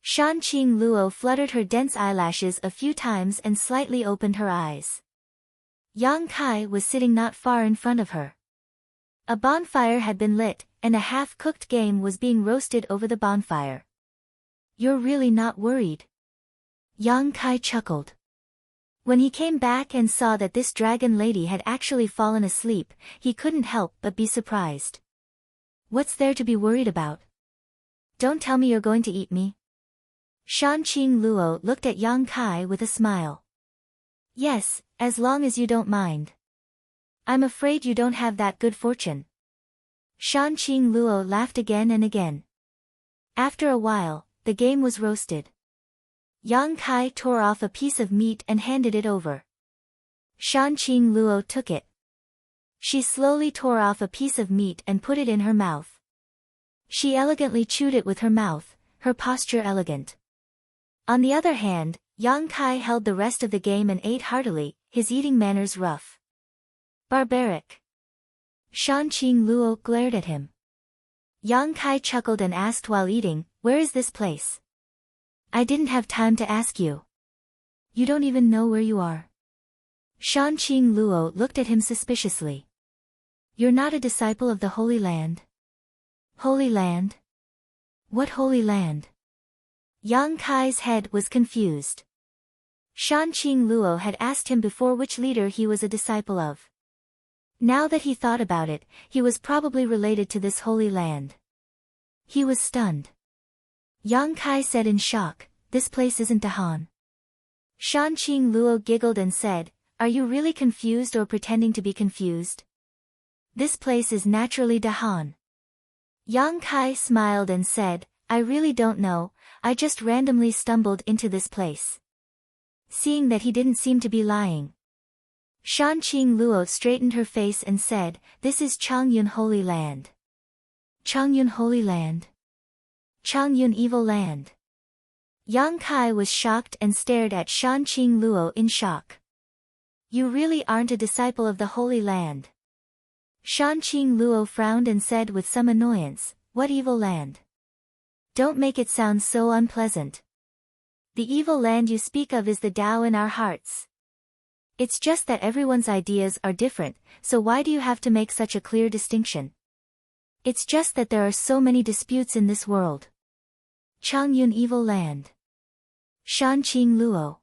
Shan Qing Luo fluttered her dense eyelashes a few times and slightly opened her eyes. Yang Kai was sitting not far in front of her. A bonfire had been lit, and a half-cooked game was being roasted over the bonfire. "You're really not worried?" Yang Kai chuckled. When he came back and saw that this dragon lady had actually fallen asleep, he couldn't help but be surprised. "What's there to be worried about? Don't tell me you're going to eat me?" Shan Qing Luo looked at Yang Kai with a smile. "Yes, as long as you don't mind. I'm afraid you don't have that good fortune." Shan Qing Luo laughed again and again. After a while, the game was roasted. Yang Kai tore off a piece of meat and handed it over. Shan Qing Luo took it. She slowly tore off a piece of meat and put it in her mouth. She elegantly chewed it with her mouth, her posture elegant. On the other hand, Yang Kai held the rest of the game and ate heartily, his eating manners rough. "Barbaric." Shan Qing Luo glared at him. Yang Kai chuckled and asked while eating, "Where is this place?" "I didn't have time to ask you. You don't even know where you are." Shan Qing Luo looked at him suspiciously. "You're not a disciple of the Holy Land?" "Holy Land? What Holy Land?" Yang Kai's head was confused. Shan Qing Luo had asked him before which leader he was a disciple of. Now that he thought about it, he was probably related to this Holy Land. He was stunned. Yang Kai said in shock, "This place isn't Dahan." Shan Qing Luo giggled and said, "Are you really confused or pretending to be confused? This place is naturally Dahan." Yang Kai smiled and said, "I really don't know, I just randomly stumbled into this place." Seeing that he didn't seem to be lying, Shan Qing Luo straightened her face and said, "This is Changyun Holy Land." Changyun Holy Land? Changyun Evil Land? Yang Kai was shocked and stared at Shan Qing Luo in shock. "You really aren't a disciple of the Holy Land?" Shan Qing Luo frowned and said with some annoyance, "What evil land? Don't make it sound so unpleasant. The evil land you speak of is the Tao in our hearts. It's just that everyone's ideas are different, so why do you have to make such a clear distinction? It's just that there are so many disputes in this world." Changyun Evil Land. Shan Qing Luo.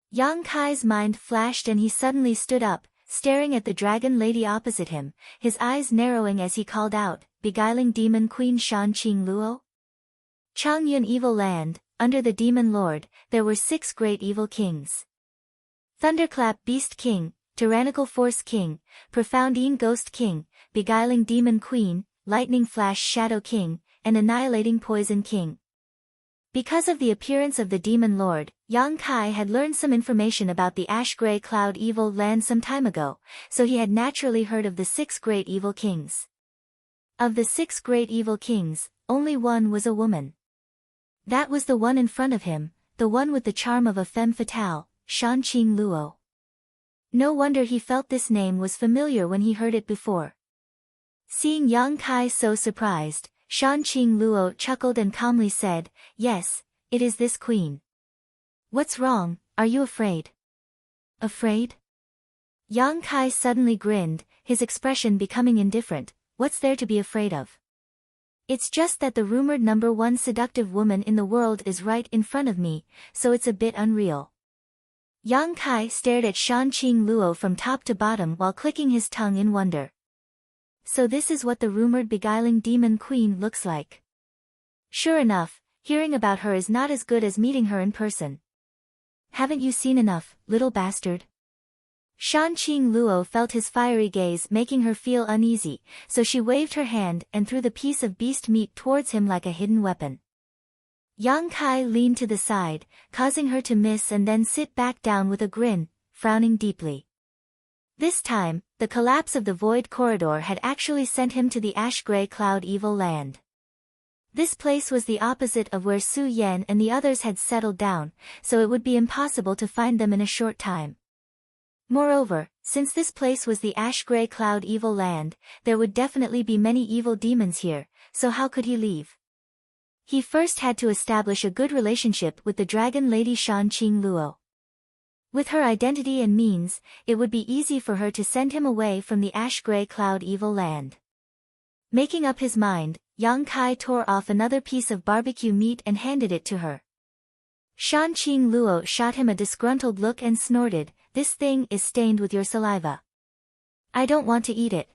Yang Kai's mind flashed and he suddenly stood up, staring at the dragon lady opposite him, his eyes narrowing as he called out, "Beguiling demon queen Shan Qing Luo?" Changyun Evil Land, under the demon lord, there were 6 great evil kings. Thunderclap Beast King, Tyrannical Force King, Profound Een Ghost King, Beguiling Demon Queen, Lightning Flash Shadow King, and Annihilating Poison King. Because of the appearance of the demon lord, Yang Kai had learned some information about the ash-gray cloud evil land some time ago, so he had naturally heard of the 6 great evil kings. Of the 6 great evil kings, only one was a woman. That was the one in front of him, the one with the charm of a femme fatale, Shanqing Luo. No wonder he felt this name was familiar when he heard it before. Seeing Yang Kai so surprised, Shanqing Luo chuckled and calmly said, "Yes, it is this queen." "What's wrong, are you afraid?" "Afraid?" Yang Kai suddenly grinned, his expression becoming indifferent. "What's there to be afraid of? It's just that the rumored #1 seductive woman in the world is right in front of me, so it's a bit unreal." Yang Kai stared at Shanqing Luo from top to bottom while clicking his tongue in wonder. So this is what the rumored beguiling demon queen looks like. Sure enough, hearing about her is not as good as meeting her in person. Haven't you seen enough, little bastard? Shanqing Luo felt his fiery gaze making her feel uneasy, so she waved her hand and threw the piece of beast meat towards him like a hidden weapon. Yang Kai leaned to the side, causing her to miss and then sit back down with a grin, frowning deeply. This time, the collapse of the void corridor had actually sent him to the ash-gray cloud evil land. This place was the opposite of where Su Yan and the others had settled down, so it would be impossible to find them in a short time. Moreover, since this place was the ash-gray cloud evil land, there would definitely be many evil demons here, so how could he leave? He first had to establish a good relationship with the dragon lady Shanqing Luo. With her identity and means, it would be easy for her to send him away from the ash-gray cloud evil land. Making up his mind, Yang Kai tore off another piece of barbecue meat and handed it to her. Shanqing Luo shot him a disgruntled look and snorted, "This thing is stained with your saliva. I don't want to eat it."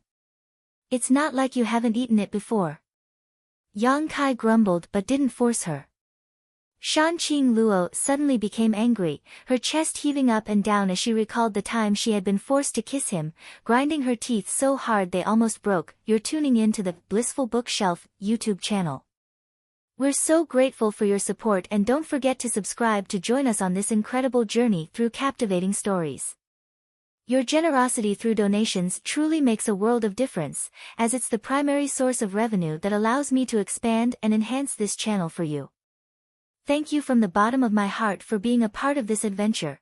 "It's not like you haven't eaten it before." Yang Kai grumbled but didn't force her. Shanqing Luo suddenly became angry, her chest heaving up and down as she recalled the time she had been forced to kiss him, grinding her teeth so hard they almost broke. You're tuning in to the Blissful Bookshelf YouTube channel. We're so grateful for your support and don't forget to subscribe to join us on this incredible journey through captivating stories. Your generosity through donations truly makes a world of difference, as it's the primary source of revenue that allows me to expand and enhance this channel for you. Thank you from the bottom of my heart for being a part of this adventure.